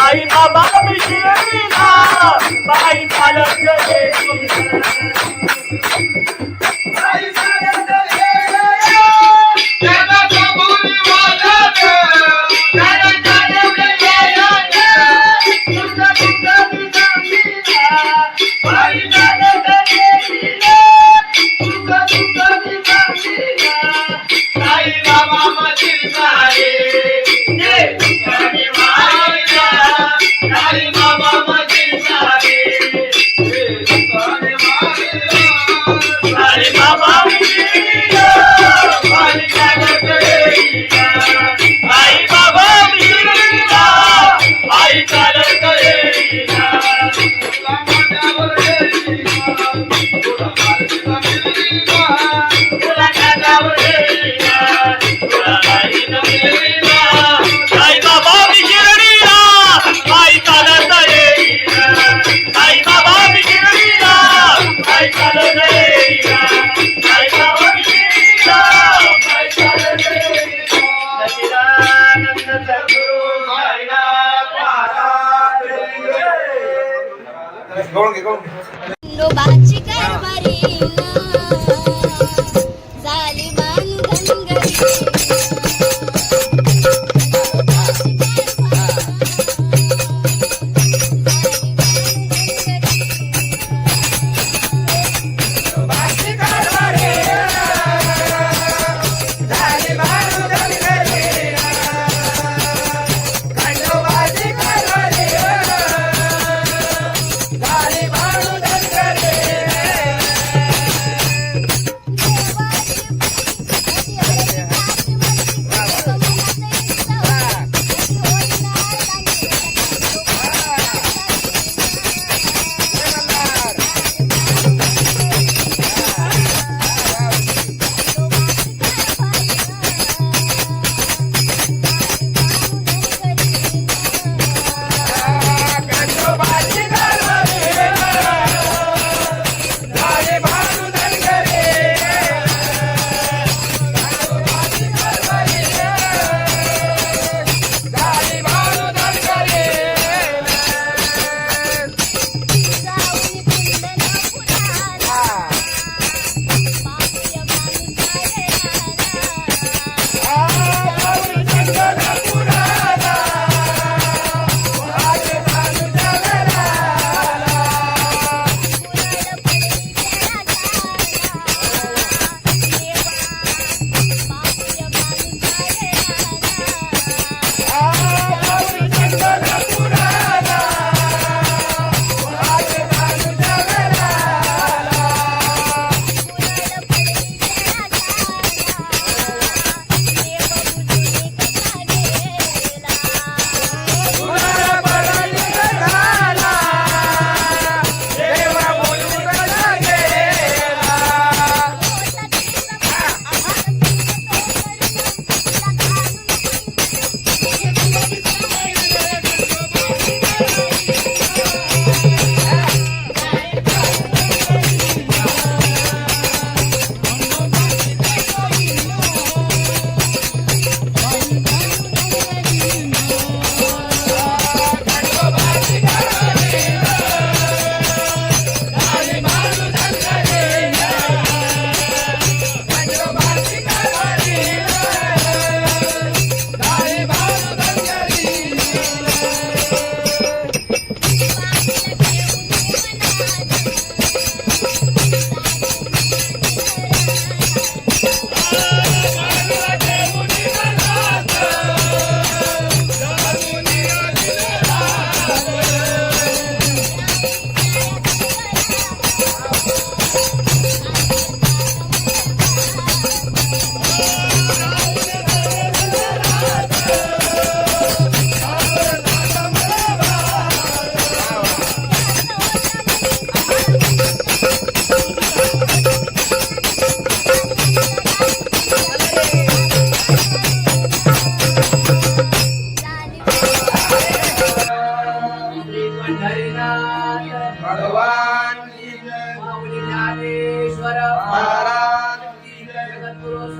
साई बाबा मी शिर्डीला पायी चालत येईन. आई चालत येईल त्याला कबुली वाजत त्याला चालत येईल तुझा तुझा तुझा आई चालत येईल तुझा तुझा तुझा साई बाबा मशीर सारे ये तुझे माया साई बाबा मशीर सारे ये तुझे माया साई बाबा मी शिर्डीला पायी चालत येईन. साई बाबा मी शिर्डीला पायी चालत येईन. तुला माझ्यावर येईल तुला मार्गीला मिळेल तुला खांद्यावर येईन, तुला पायीच मिळवीन. साई बाबा मी शिर्डीला पायी चालत येईन. साई बाबा मी शिर्डीला पायी चालत येईन. साई बाबा मी शिर्डीला पायी चालत येईन. सच्चिदानंद सद्गुरु साईनाथ महाराज खंडोबाची कारभारी झाली बांधनगरी.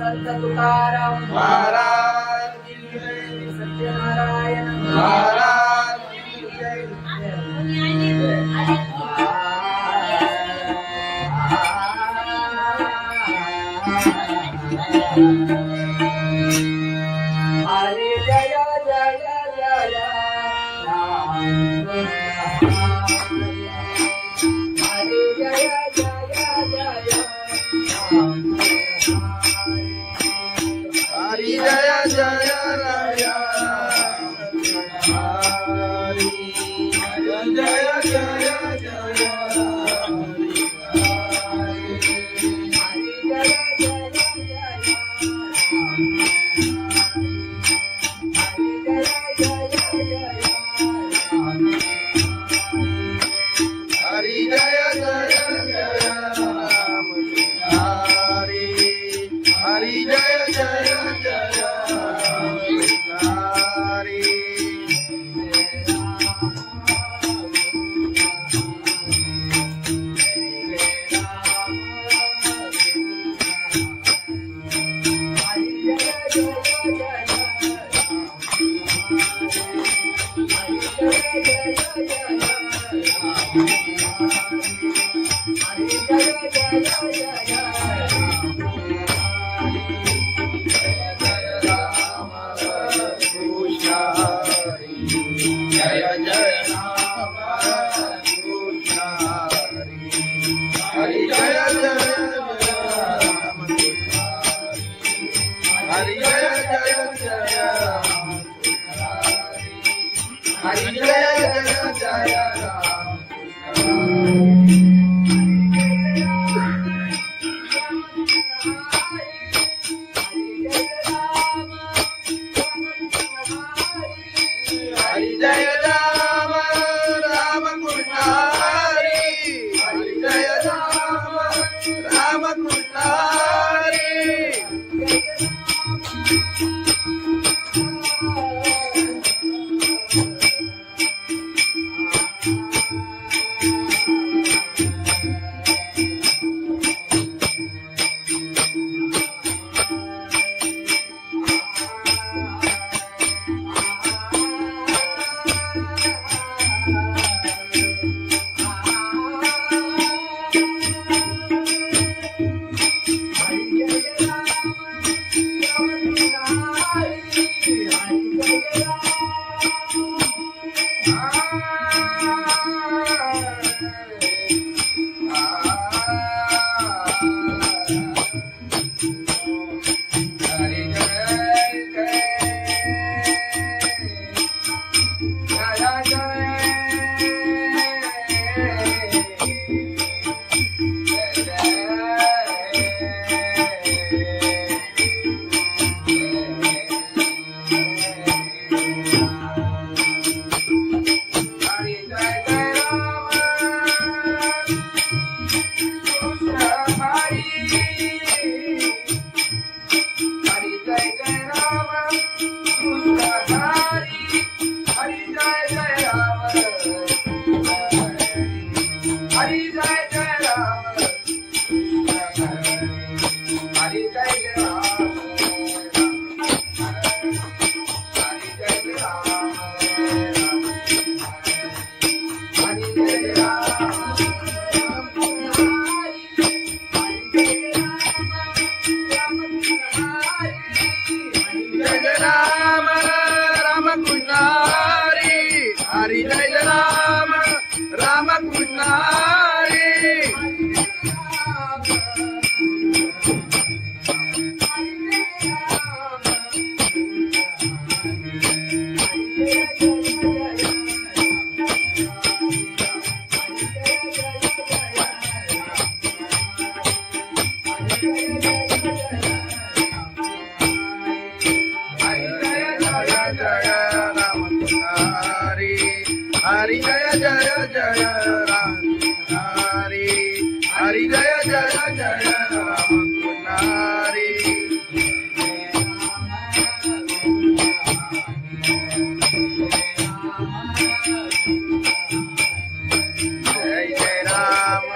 संत तुकाराम महाराज सत्यनारायण महाराज हरी जय जय जय राम हरी जय जय जय राम हरी जय जय राय हरी जय जय जय हरी जय जय जय राम हरी हरी जय जय जय हरी जय जय राम कृष्ण हरि जय जय राम हरि जय जय जय राम हरि जय जय जय राम हरि जय राम राम कृष्ण हरि हरि जय राम राम कृष्ण हरि हरि जय राम राम कृष्ण हरि हरि जय जय जय राम हरि हरि जय जय जय राम हरि जय जय राम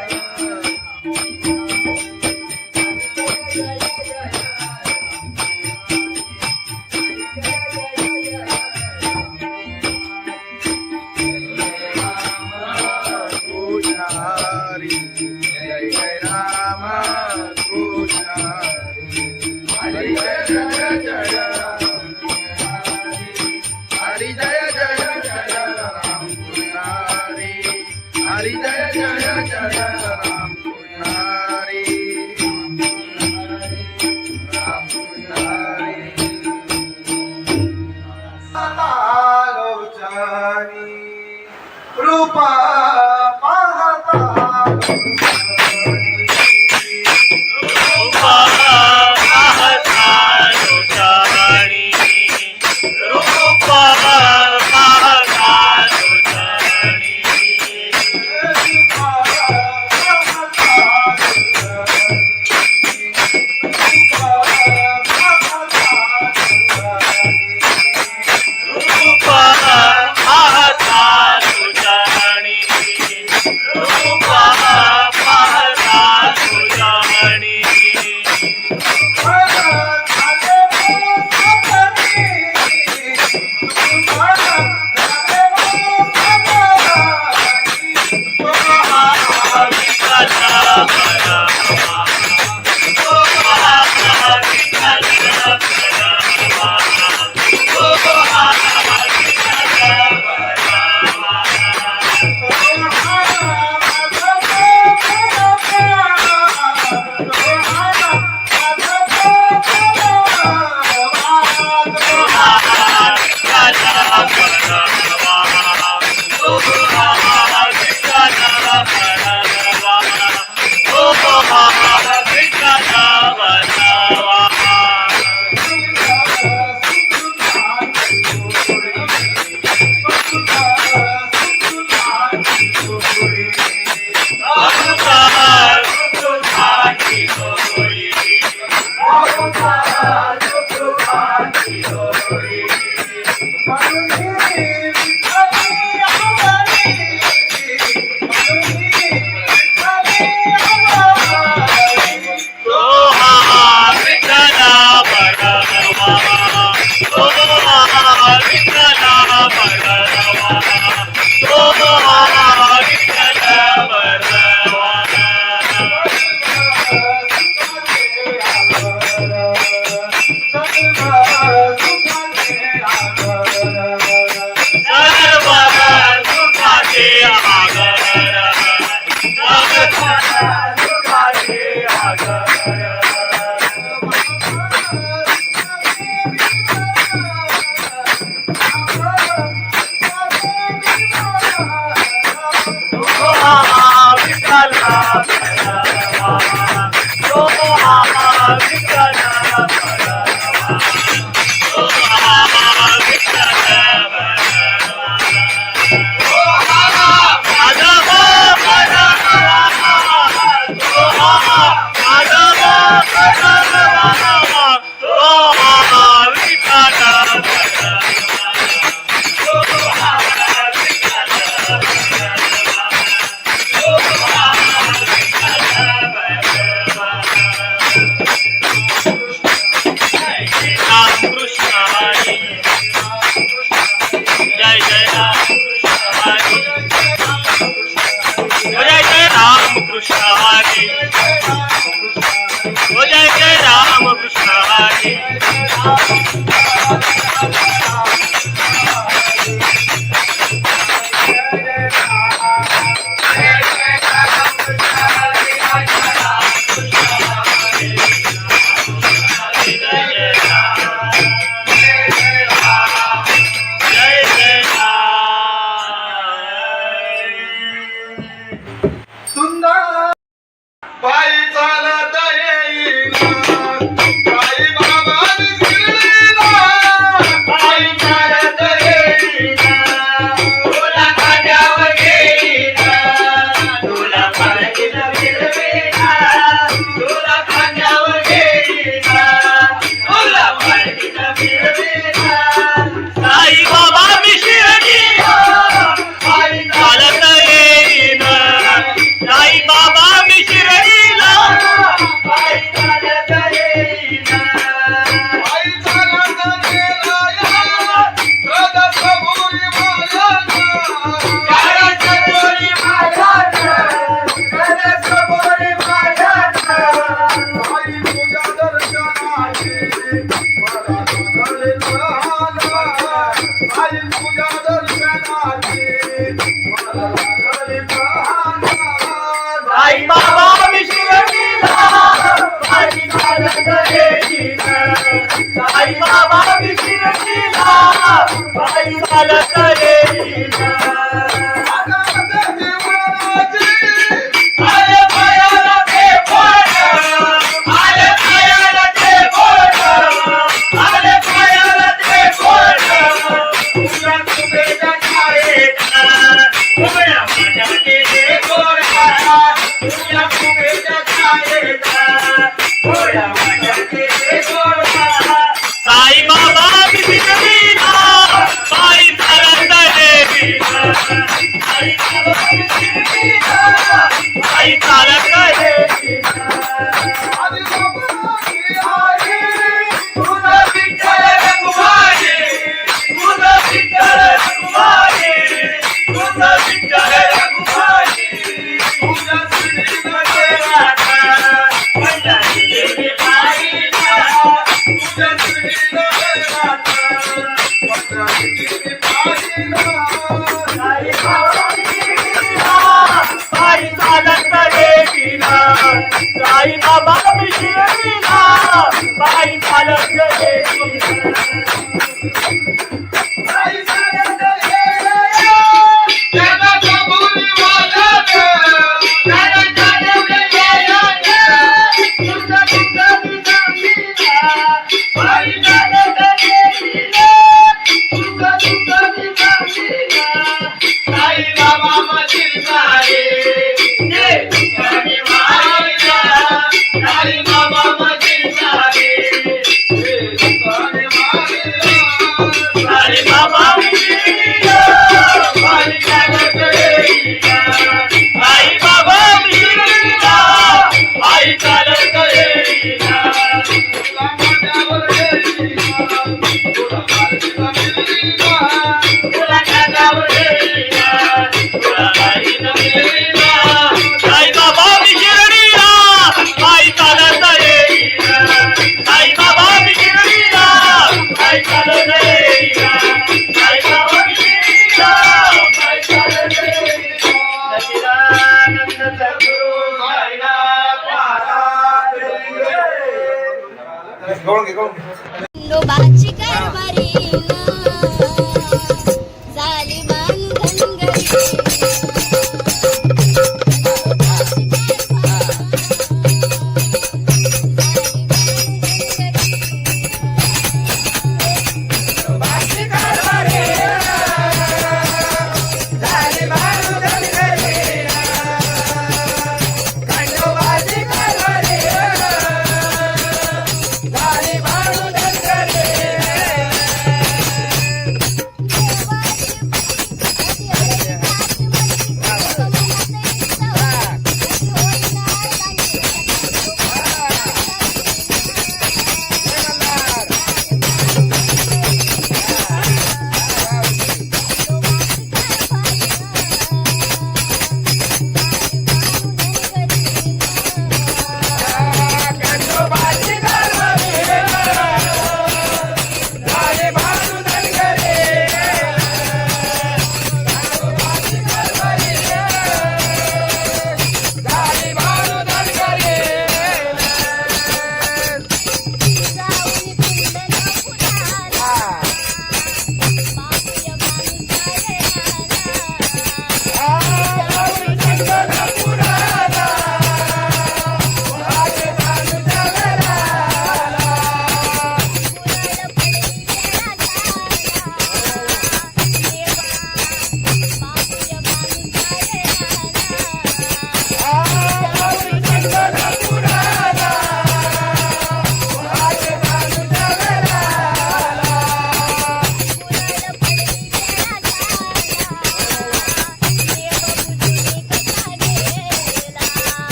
हरि जय जय राम रूप पाहता रूपा पाहता तुझ्याणी रूपा पाहता तुझ्याणी रूपा पाहता तुझ्याणी रूपा पाहता तुझ्याणी बाई चालत येईना आई चालत येईना आधी बाबाची आई तुझा विठ्ठल रखुमाई तुझं विठ्ठल रखुमाई तुझं विठ्ठल रखुमाई तुझ्या श्रीनगर पंढरीची पायीला तुझ्या श्रीनगरात पंढरीची पायीला आई चालत येईना आई बाबा मी शिर्डीला बाई चालत येईना आई चालत ये त्याला कबुली वाजत त्याला चालत येईना तुझं तुझं सांगीना बाई चालत येईना तुझं तुझं सांगीना आई बाबा माझी सारे ये तुझ्याने मायला आई बाबा माझी सारे आई बाबा मिळीला बाई चालत येईना आई बाबा मिळीला आई चालत येईना तुला खांद्यावर येईना तुला बाईनं मिळीला आई बाबा मी शिर्डीला आई चालत येईना आई बाबा मी शिर्डीला आई चालत येईना आई बाबा मी शिर्डीला आई चालत येईना सच्चिदानंद सद्गुरु साईनाथ महाराज खंडोबाची कारभारी झाली बांधन घरी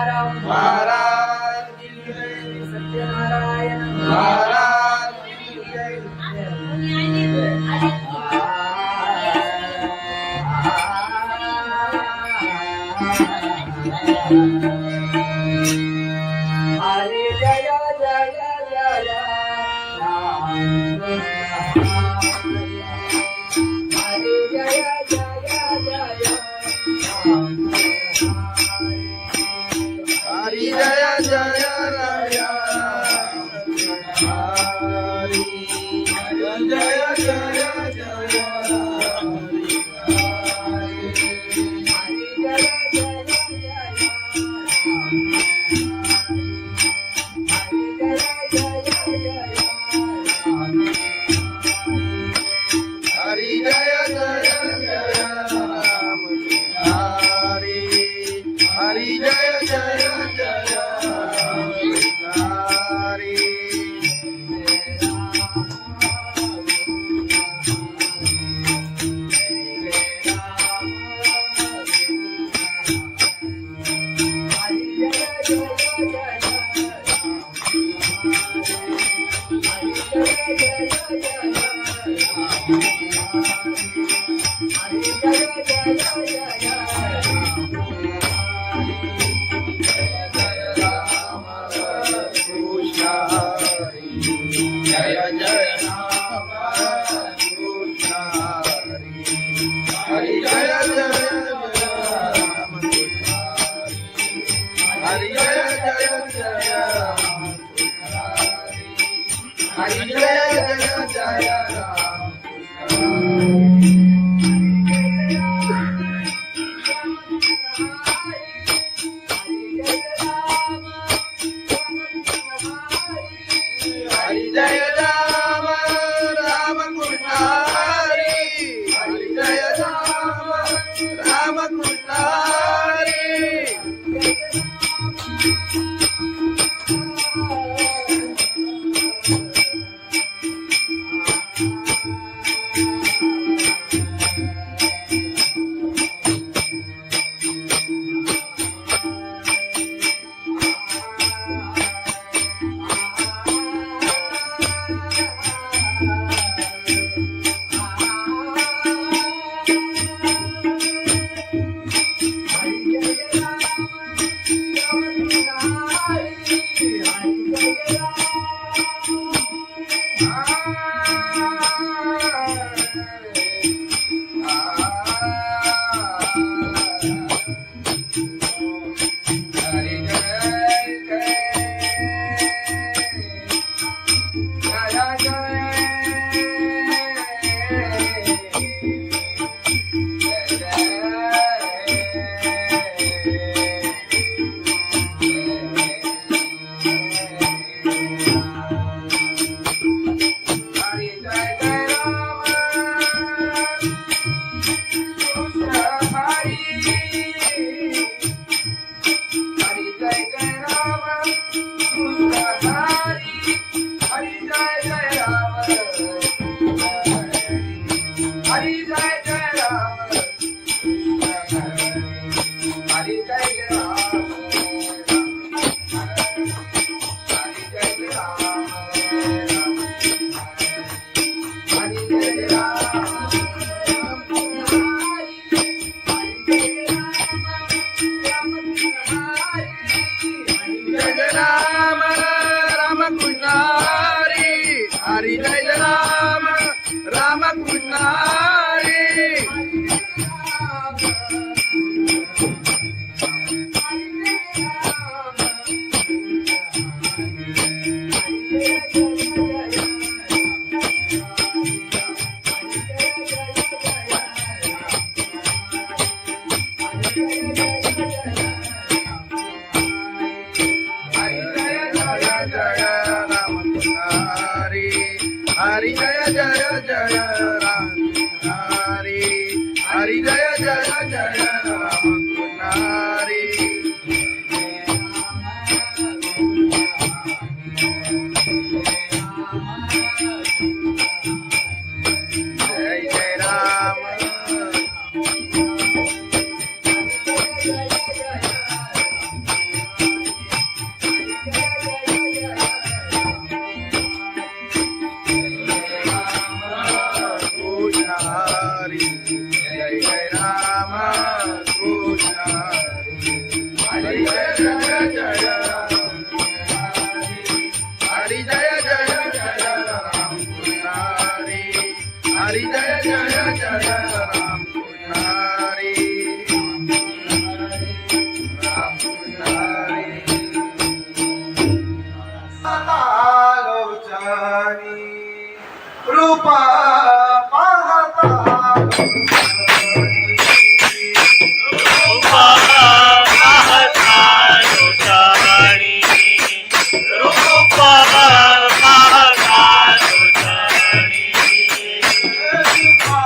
तुकाराम महाराज की जय, सत्यनारायण महाराज की जय. हरे जय जय जय राम हरे जय जय जय राम हरी जय जय राया हरी जय जय जय जय हरी जय जय जय राम हरी हरी जय जय जय हरी कृष्ण हरी जय जय राम कृष्ण हरी जय जय राम हरी जय जय जय राम हरी जय जय जय राम हरी जय राम राम कृष्ण हरी हरी जय राम राम कृष्ण हरी हरि जय जय जय राम हरि हरि जय जय जय राम हरि जय जय राम हरी जय जय जय राम कृष्ण हरी हरी जय जय जय राम कृष्ण हरी राम कृष्ण हरी आलोचनी रूपा पाहता रूपा पाहता लोचनी रूपा पाहता लोचनी रूपा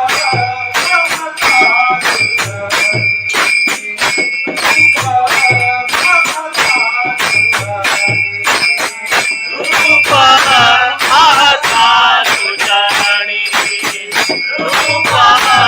पाहता लोचनी रूपा पाहता लोचनी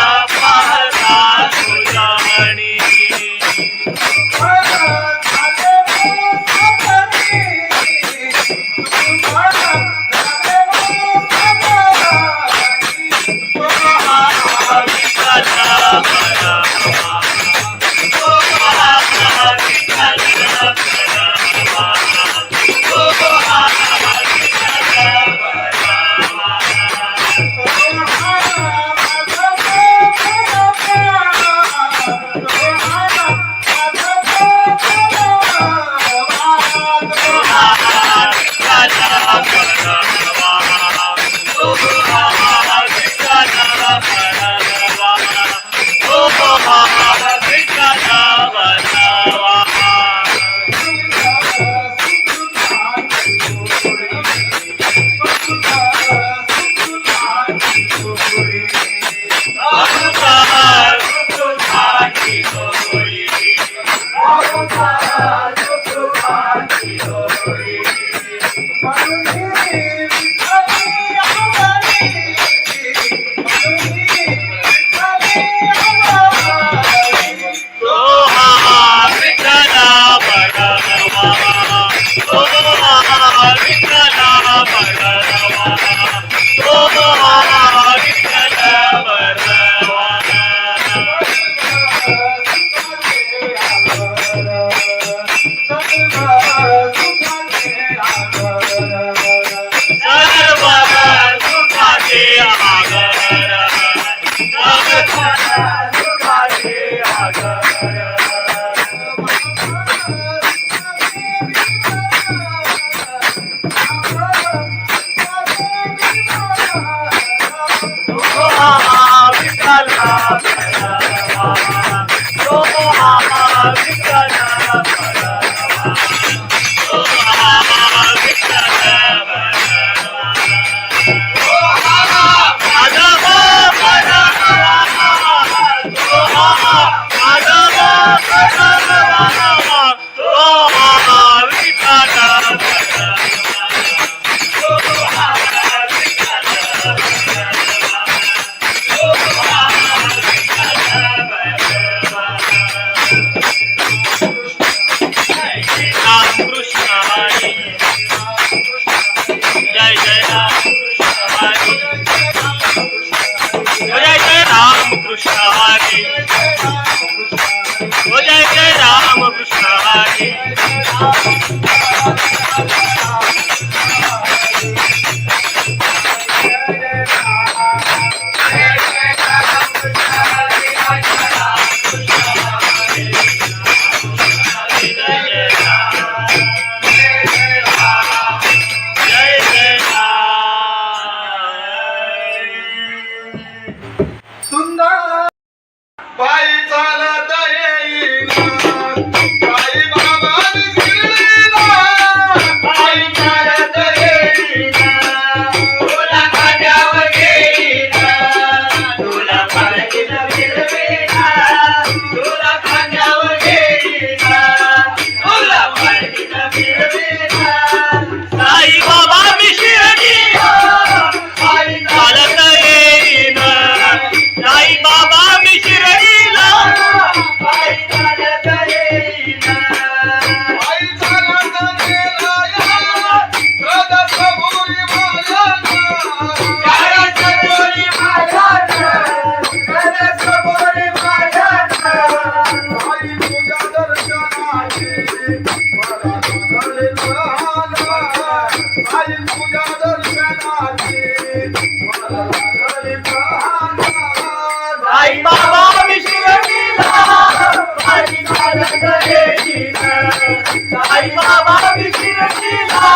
विकिरणीला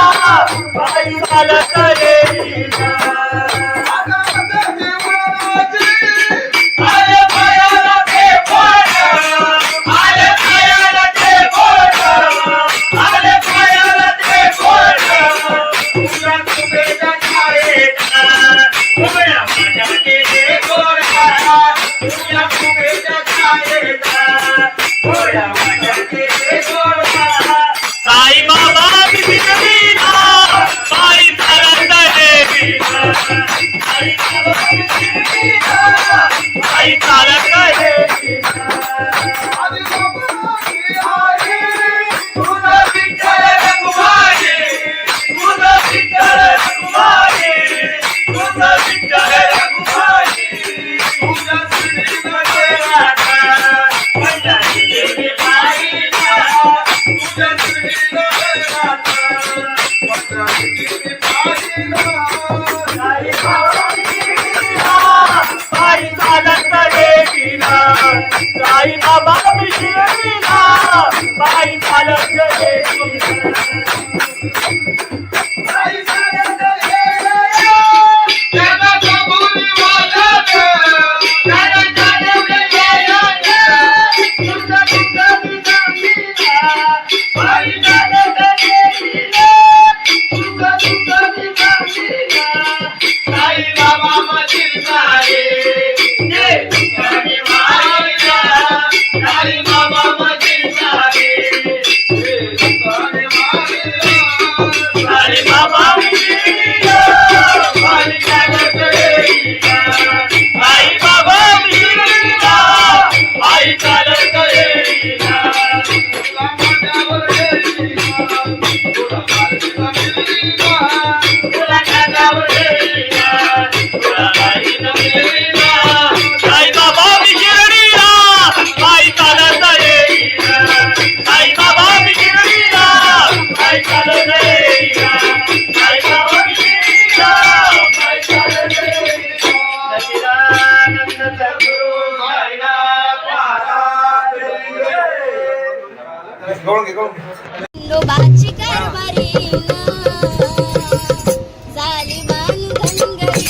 बाई चालत येईना आले पायाला ते बोट आले पायाला ते बोट आले पायाला ते बोट तुझ्या कुबेच्या छायेत उभ्या माझ्या केले गोरा तुझ्या कुबेच्या छायेत उभ्या माझ्या केले गोरा साई बाबा विकिरणीला बाई चालत येईना साई बाबा विकिरणीला बाई चालत येईना तुझा विठ्ठल रघुमाई तुझा विठ्ठल रघुमाई तुझा विठ्ठल रघुमाई तुझा श्रीमध्ये राधा पंढरी देवी बाईला तुझा श्रीमध्ये राधा पंढरी देवी बाईला साई बाबा विकिरणीला बाई चालत येईना साई बाबा विकिरणीला बाई चालत येईना साई चालत येईना त्याला कबुली वाजत त्याला चालवले येईना तुझा तुझा विकिरणीला बाई चालत येईना तुझा तुझा विकिरणीला साई बाबा मधील सारे जे तुझ्याने मारिला साई बाबा मधील सारे जे तुझ्याने मारिला साई बाबा विकिरणीला बाई चालत येईना साई बाबा विकिरणीला बाई चालत येईना तुला माझ्यावर येईना तुला माझ्यावर येईना तुला माझ्यावर येईना तुला माझ्यावर येईना साई बाबा विकिरणीला बाई चालत येईना साई बाबा विकिरणीला बाई चालत येईना साई बाबा विकिरणीला बाई चालत येईना सच्चिदानंद सद्गुरु साईनाथ महाराज खंडोबाची कारभारी झाली बांधनगरी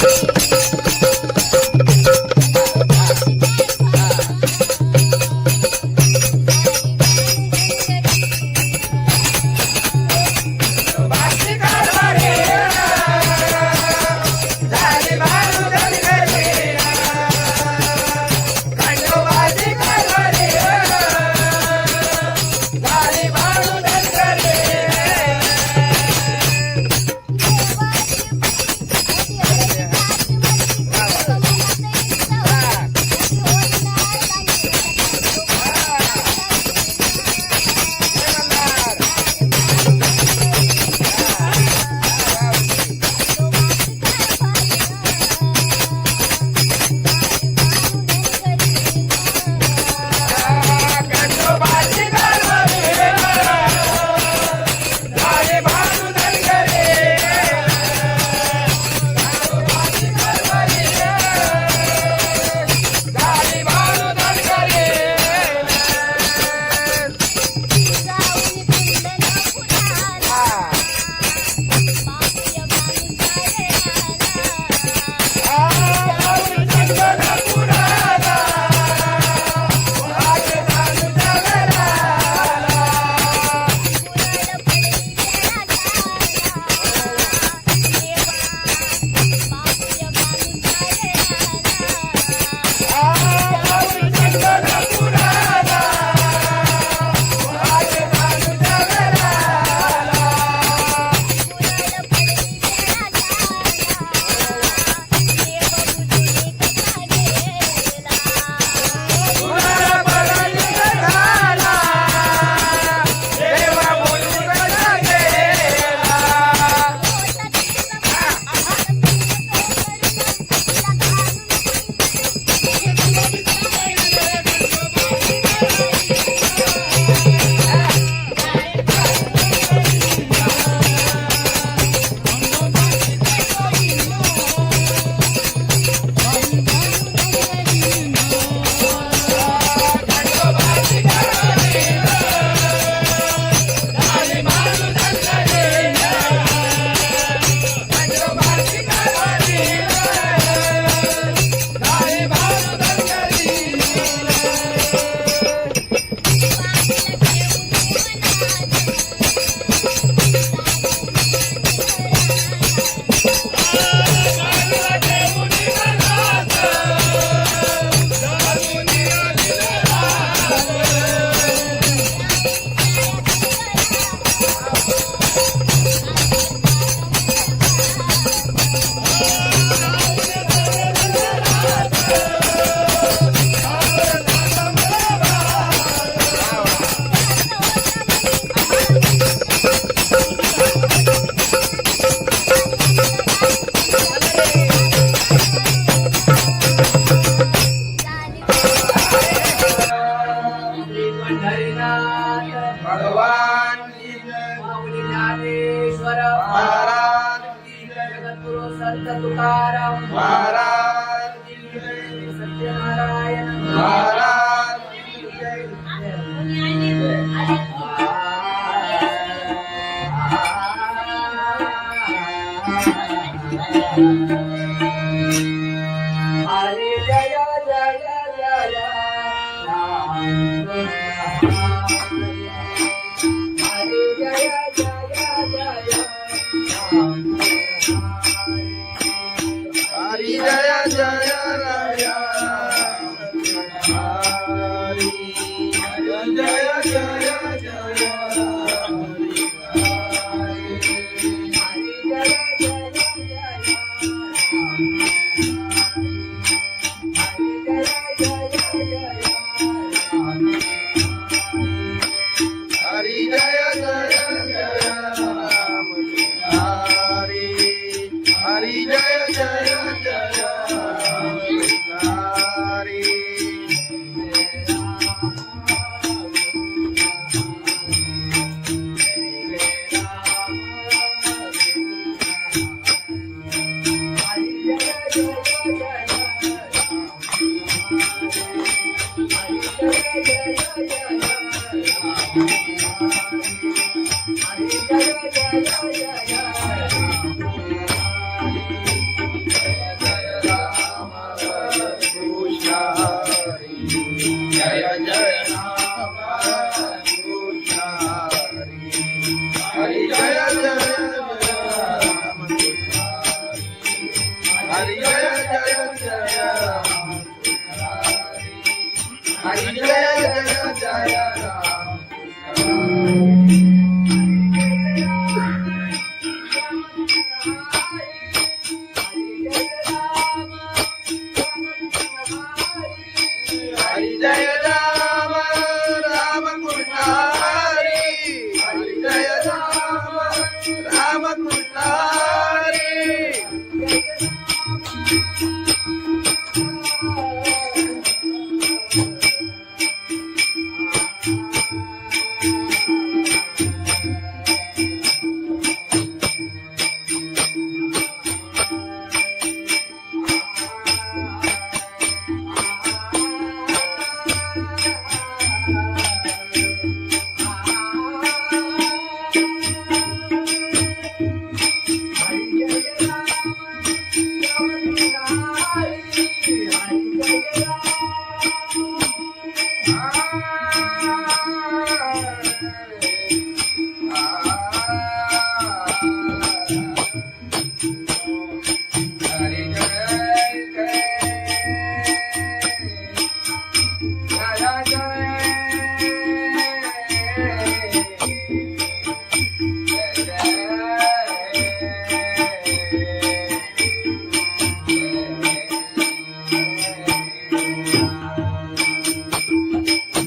ज्ञानेश्वर महाराज की जय, जगद्गुरु संत तुकाराम महाराज की जय, सत्यनारायण महाराज की जय. हरे जय जय जय राम हरे जय जय जय राम हरि जय जय राया हरि जय जय जय हरि जय जय जय राम हरि हरि जय जय जय राम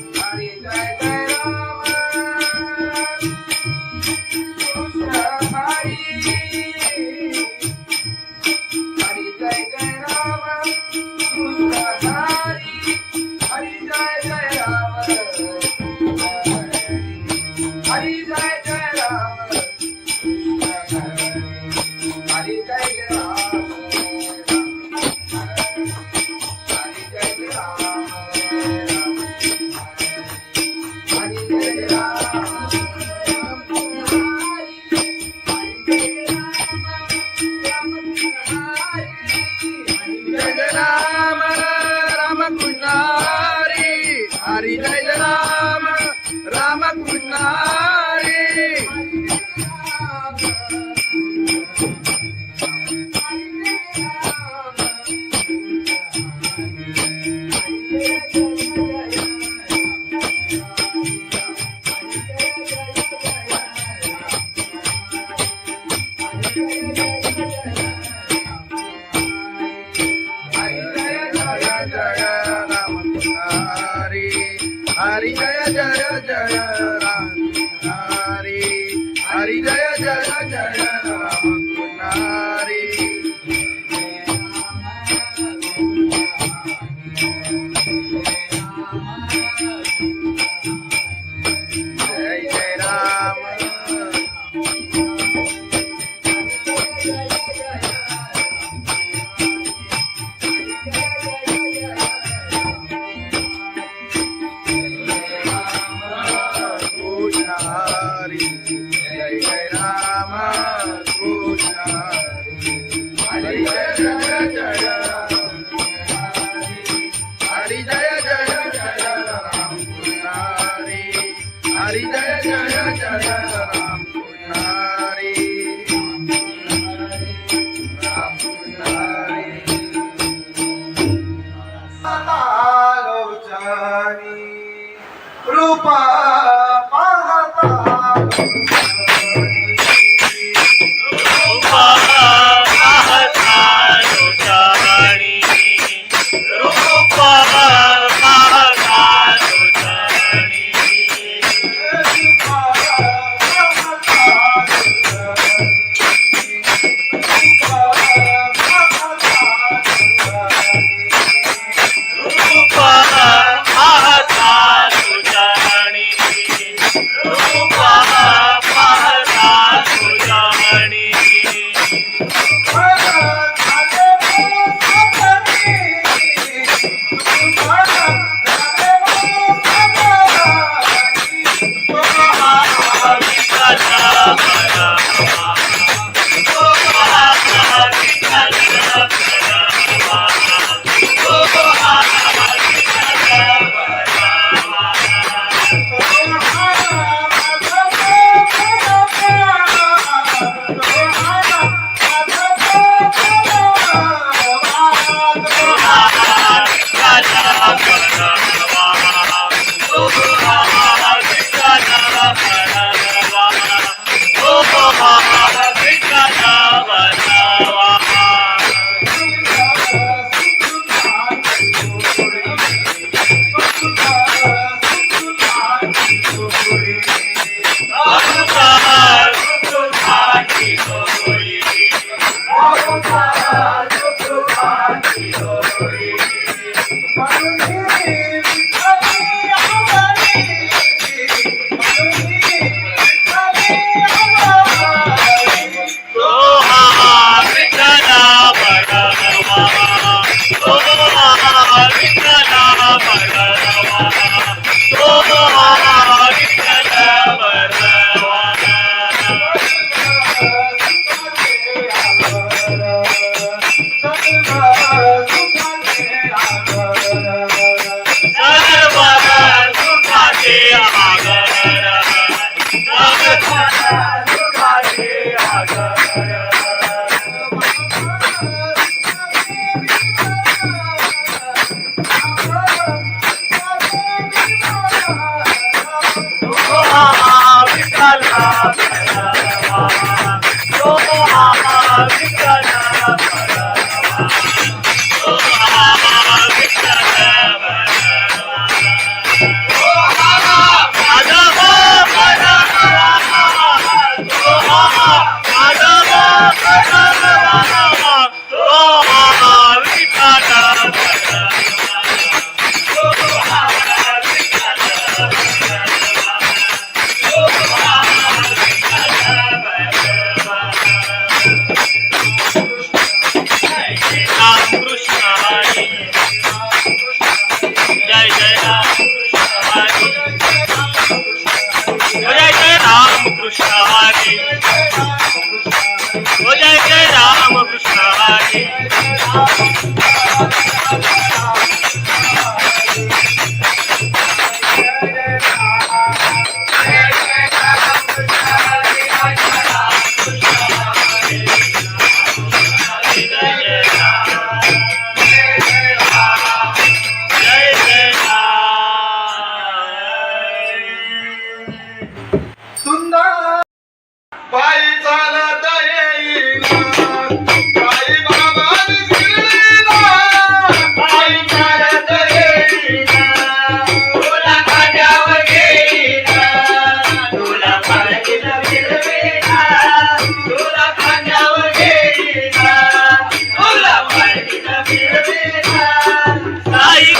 हरि जय जय राम कृष्ण हरि जय जय राम हरि जय जय जय राम हरि जय जय जय राम हरि जय राम राम कृष्ण हरि हरि जय राम राम कृष्ण हरि हरि जय राम राम कृष्ण हरि हरि जय जय जय राम हरि हरि जय जय जय राम हरि जय जय राम जय जय राम कृष्ण हरी जय जय जय राम हरी जय जय जय राम कृष्ण हरी जय जय जय राम कृष्ण हरी राम कृष्ण हरी रूपा पाहता रूपा पाहता लोचाणी रूपा पाहता लोचाणी रूपा पाहता लोचाणी रूपा पाहता लोचाणी आई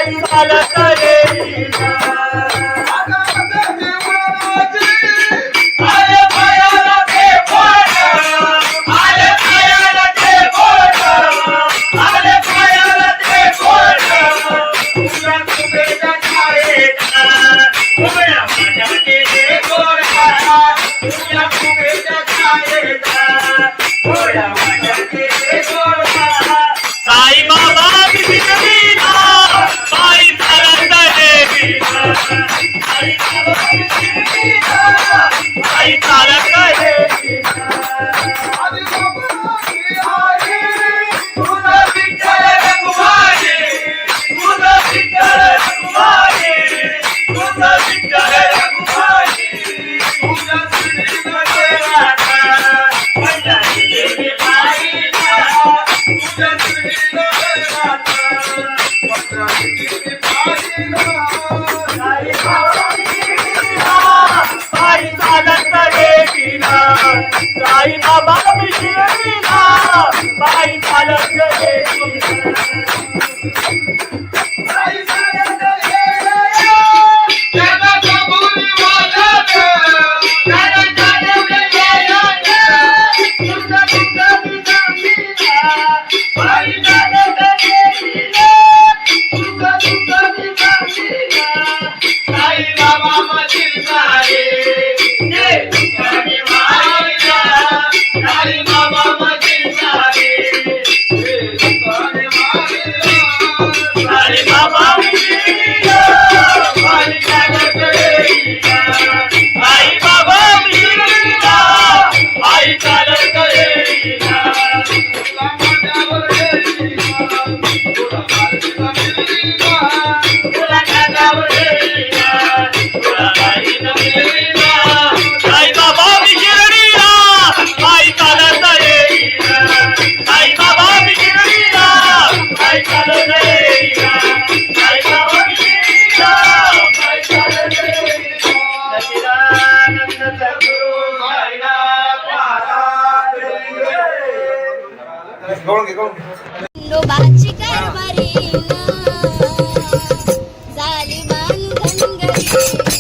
बाई चालत येईना आले पायाला ते बोट आले पायाला ते बोट आले पायाला ते बोट तुझ्या कुबेच्या छायेचा उभ्या माझ्याचे ते गोरा तुझ्या कुबेच्या छायेचा उभ्या माझ्याचे ते गोरा साई बाबा बिगडीला बाई चालत येईना साई बाबा बिगडीला बाई चालत येईना तुझं विठ्ठल रघुमाई तुझं विठ्ठल रघुमाई तुझं विठ्ठल रघुमाई तुझ्या श्रीनगरात पंढरी देवी बाईला तुझ्या श्रीनगरात पंढरी देवी बाईला साई बाबा बिगडीला बाई चालत येईना साई बाबा बिगडीला बाई चालत येईना बाई चालत येईना त्याला कबुली वाजत त्याला चालवलं येईना तुझं तुझं बिगडीला बाई चालत येईना तुझं तुझं बिगडीला साई बाबा मधील सारे ते तुझ्याने मारिला साई बाबा मधील सारे ते तुझ्याने मारिला साई बाबा बिगडीला बाई चालत येईना साई बाबा बिगडीला बाई चालत येईना तुला माझ्यावर येईना तुला माझ्यावर येईना तुला माझ्यावर येईना तुला बाईनं मिळवीना साई बाबा बिगडीला बाई चालत येईना साई बाबा बिगडीला बाई चालत येईना साई बाबा बिगडीला बाई चालत येईना सच्चिदानंद सद्गुरु साईनाथ महाराज खंडोबाची कारभारीना झाली भानगडी झाली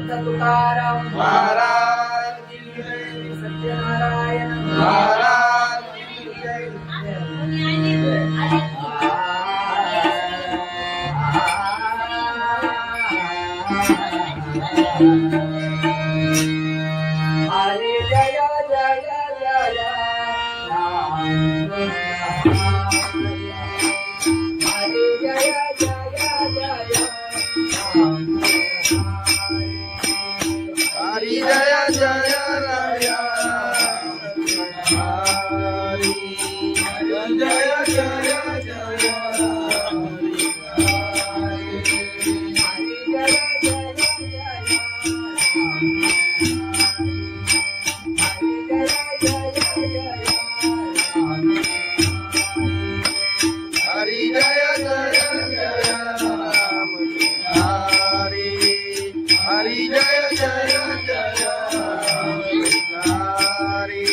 संत तुकाराम महाराज की जय. सत्यनारायण महाराज की जय. हरे जय जय जय राम हरे जय जय जय राम हरी जय जय राय. हरी जय जय जय हरी जय जय जय राम. हरी हरी जय जय जय हरी.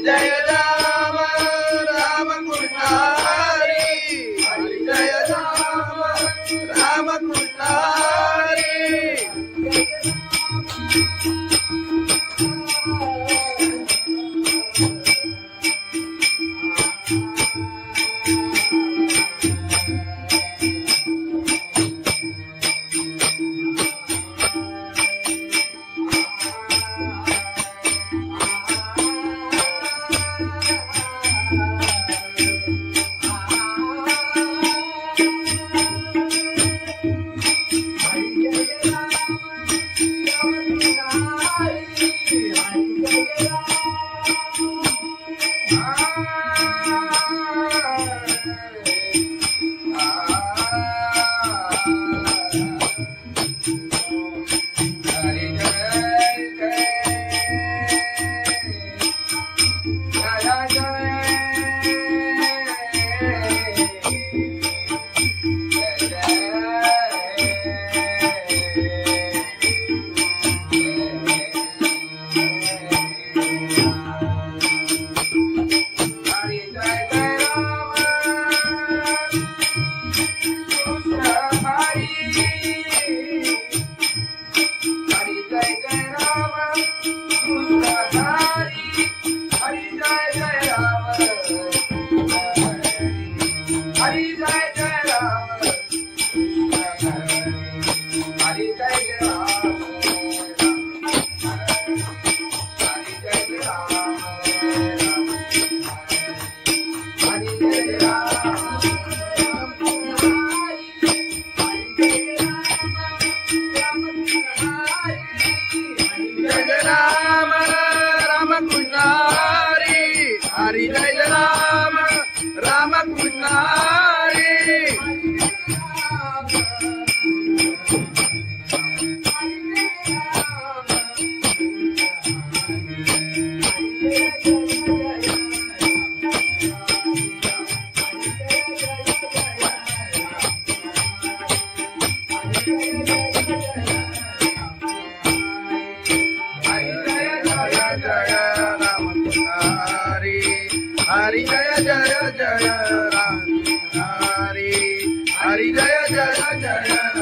जय जय राम कृष्ण हरि. हरि जय जय राम कृष्ण हरि. जय जय राम हरि. जय जय राम. हरि जय राम राम कृष्ण हरि. हरि जय राम राम कृष्ण हरि. हरी जय राम राम कृष्ण हरी. हरि जय जय जय राम हरि. हरि जय जय जय